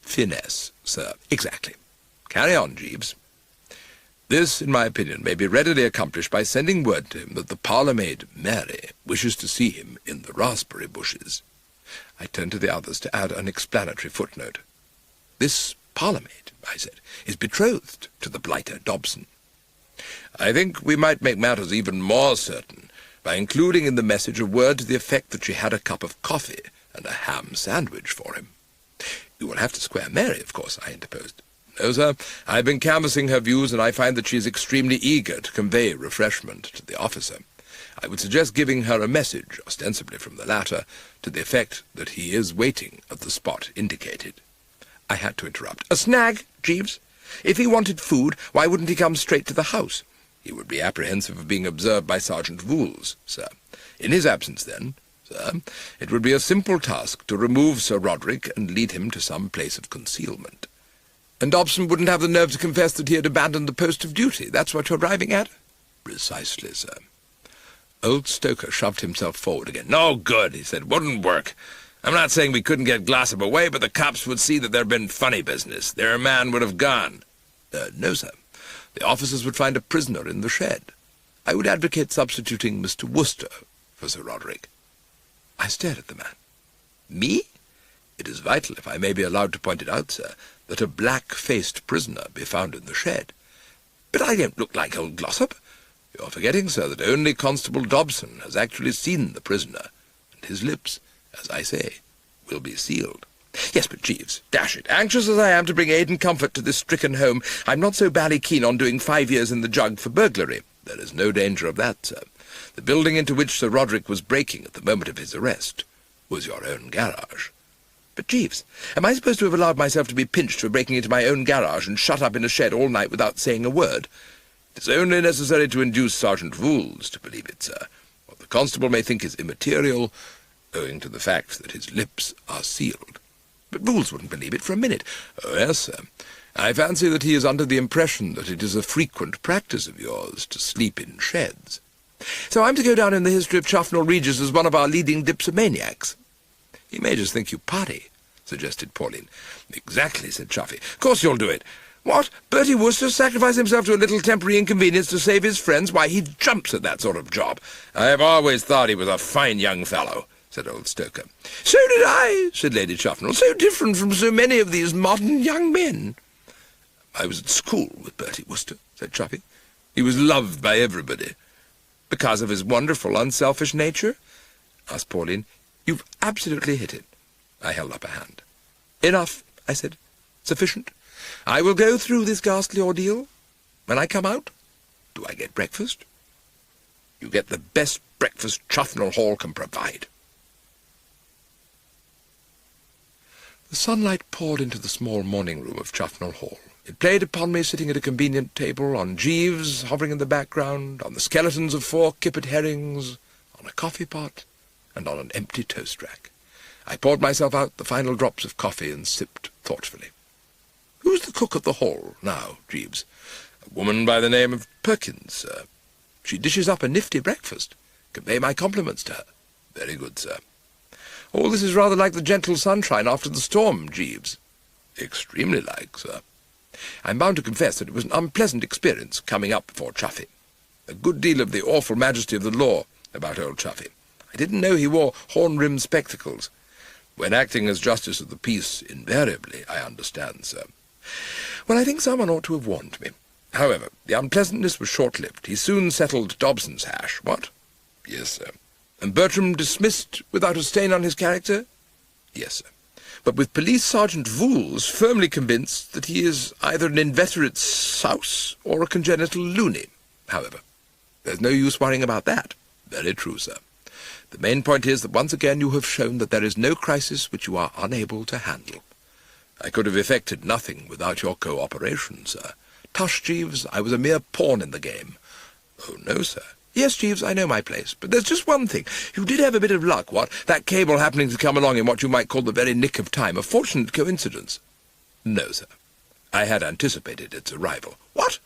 Finesse, sir. Exactly. Carry on, Jeeves. This, in my opinion, may be readily accomplished by sending word to him that the parlour-maid, Mary, wishes to see him in the raspberry bushes. I turned to the others to add an explanatory footnote. This parlour-maid, I said, is betrothed to the blighter Dobson. I think we might make matters even more certain by including in the message a word to the effect that she had a cup of coffee and a ham sandwich for him. You will have to square Mary, of course, I interposed. No, sir, I've been canvassing her views, and I find that she is extremely eager to convey refreshment to the officer. I would suggest giving her a message, ostensibly from the latter, to the effect that he is waiting at the spot indicated. I had to interrupt. A snag, Jeeves? If he wanted food, why wouldn't he come straight to the house? He would be apprehensive of being observed by Sergeant Wools, sir. In his absence, then, sir, it would be a simple task to remove Sir Roderick and lead him to some place of concealment. And Dobson wouldn't have the nerve to confess that he had abandoned the post of duty. That's what you're arriving at? Precisely, sir. Old Stoker shoved himself forward again. No good, he said. Wouldn't work. I'm not saying we couldn't get Glossop away, but the cops would see that there'd been funny business. Their man would have gone. No, sir. The officers would find a prisoner in the shed. I would advocate substituting Mr. Wooster for Sir Roderick. I stared at the man. Me? It is vital, if I may be allowed to point it out, sir, that a black-faced prisoner be found in the shed. But I don't look like old Glossop. You're forgetting, sir, that only Constable Dobson has actually seen the prisoner, and his lips, as I say, will be sealed. Yes, but Jeeves, dash it, anxious as I am to bring aid and comfort to this stricken home, I'm not so bally keen on doing 5 years in the jug for burglary. There is no danger of that, sir. The building into which Sir Roderick was breaking at the moment of his arrest was your own garage. But, Jeeves, am I supposed to have allowed myself to be pinched for breaking into my own garage and shut up in a shed all night without saying a word? It is only necessary to induce Sergeant Wools to believe it, sir. What the constable may think is immaterial, owing to the fact that his lips are sealed. But Wools wouldn't believe it for a minute. Oh, yes, sir. I fancy that he is under the impression that it is a frequent practice of yours to sleep in sheds. So I'm to go down in the history of Chufnell Regis as one of our leading dipsomaniacs. He may just think you potty, suggested Pauline. Exactly, said Chuffy. Of course you'll do it. What? Bertie Wooster sacrifice himself to a little temporary inconvenience to save his friends? Why, he jumps at that sort of job. I have always thought he was a fine young fellow, said old Stoker. So did I, said Lady Chufnell. So different from so many of these modern young men. I was at school with Bertie Wooster, said Chuffy. He was loved by everybody. Because of his wonderful, unselfish nature? Asked Pauline. You've absolutely hit it. I held up a hand. Enough, I said. Sufficient. I will go through this ghastly ordeal. When I come out, do I get breakfast? You get the best breakfast Chufnell Hall can provide. The sunlight poured into the small morning room of Chufnell Hall. It played upon me sitting at a convenient table, on Jeeves hovering in the background, on the skeletons of 4 kippered herrings, on a coffee pot, and on an empty toast rack. I poured myself out the final drops of coffee and sipped thoughtfully. Who's the cook at the Hall now, Jeeves? A woman by the name of Perkins, sir. She dishes up a nifty breakfast. Convey my compliments to her. Very good, sir. All this is rather like the gentle sunshine after the storm, Jeeves. Extremely like, sir. I'm bound to confess that it was an unpleasant experience coming up before Chuffy. A good deal of the awful majesty of the law about old Chuffy. I didn't know he wore horn-rimmed spectacles. When acting as Justice of the Peace, invariably, I understand, sir. Well, I think someone ought to have warned me. However, the unpleasantness was short-lived. He soon settled Dobson's hash. What? Yes, sir. And Bertram dismissed without a stain on his character? Yes, sir. But with Police Sergeant Wools firmly convinced that he is either an inveterate souse or a congenital loony. However, there's no use worrying about that. Very true, sir. The main point is that once again you have shown that there is no crisis which you are unable to handle. I could have effected nothing without your cooperation, sir. Tush, Jeeves, I was a mere pawn in the game. Oh, no, sir. Yes, Jeeves, I know my place, but there's just one thing. You did have a bit of luck, what? That cable happening to come along in what you might call the very nick of time. A fortunate coincidence. No, sir. I had anticipated its arrival. What?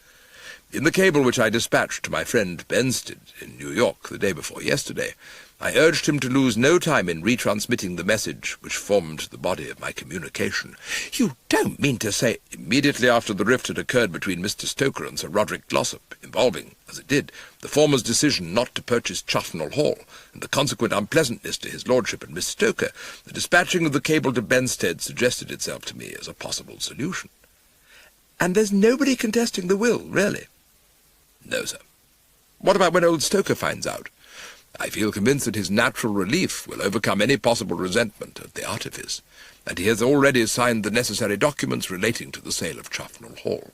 In the cable which I dispatched to my friend Benstead in New York the day before yesterday, I urged him to lose no time in retransmitting the message which formed the body of my communication. You don't mean to say immediately after the rift had occurred between Mr. Stoker and Sir Roderick Glossop, involving, as it did, the former's decision not to purchase Chufnell Hall, and the consequent unpleasantness to his lordship and Miss Stoker, the dispatching of the cable to Benstead suggested itself to me as a possible solution. And there's nobody contesting the will, really? No, sir. What about when old Stoker finds out? I feel convinced that his natural relief will overcome any possible resentment at the artifice, and he has already signed the necessary documents relating to the sale of Chufnell Hall.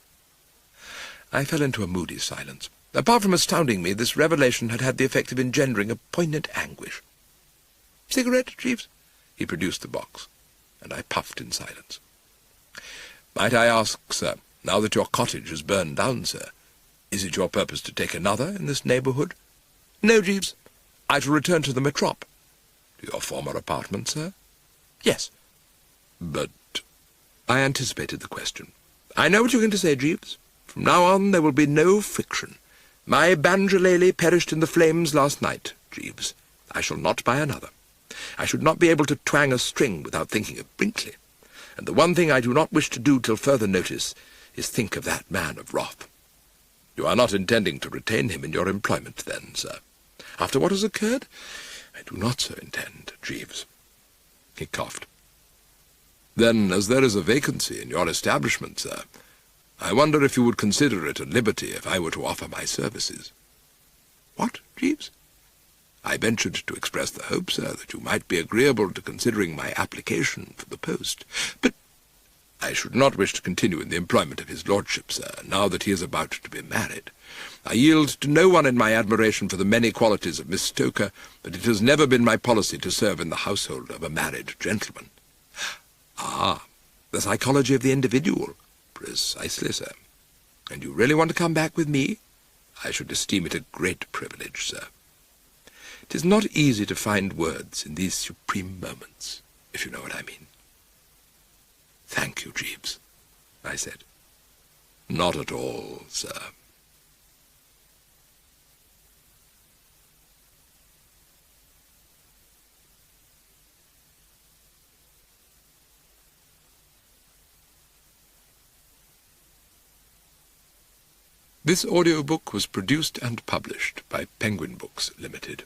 I fell into a moody silence. Apart from astounding me, this revelation had had the effect of engendering a poignant anguish. Cigarette, Jeeves? He produced the box, and I puffed in silence. Might I ask, sir, now that your cottage has burned down, sir, is it your purpose to take another in this neighbourhood? No, Jeeves. I shall return to the Metrop. To your former apartment, sir? Yes. But I anticipated the question. I know what you're going to say, Jeeves. From now on there will be no friction. My banjolele perished in the flames last night, Jeeves. I shall not buy another. I should not be able to twang a string without thinking of Brinkley. And the one thing I do not wish to do till further notice is think of that man of wrath. You are not intending to retain him in your employment, then, sir? After what has occurred? I do not so intend, Jeeves. He coughed. Then, as there is a vacancy in your establishment, sir, I wonder if you would consider it a liberty if I were to offer my services. What, Jeeves? I ventured to express the hope, sir, that you might be agreeable to considering my application for the post. But I should not wish to continue in the employment of his lordship, sir, now that he is about to be married. I yield to no one in my admiration for the many qualities of Miss Stoker, but it has never been my policy to serve in the household of a married gentleman. Ah, the psychology of the individual. Precisely, sir. And you really want to come back with me? I should esteem it a great privilege, sir. It is not easy to find words in these supreme moments, if you know what I mean. Thank you, Jeeves, I said. Not at all, sir. This audiobook was produced and published by Penguin Books Limited.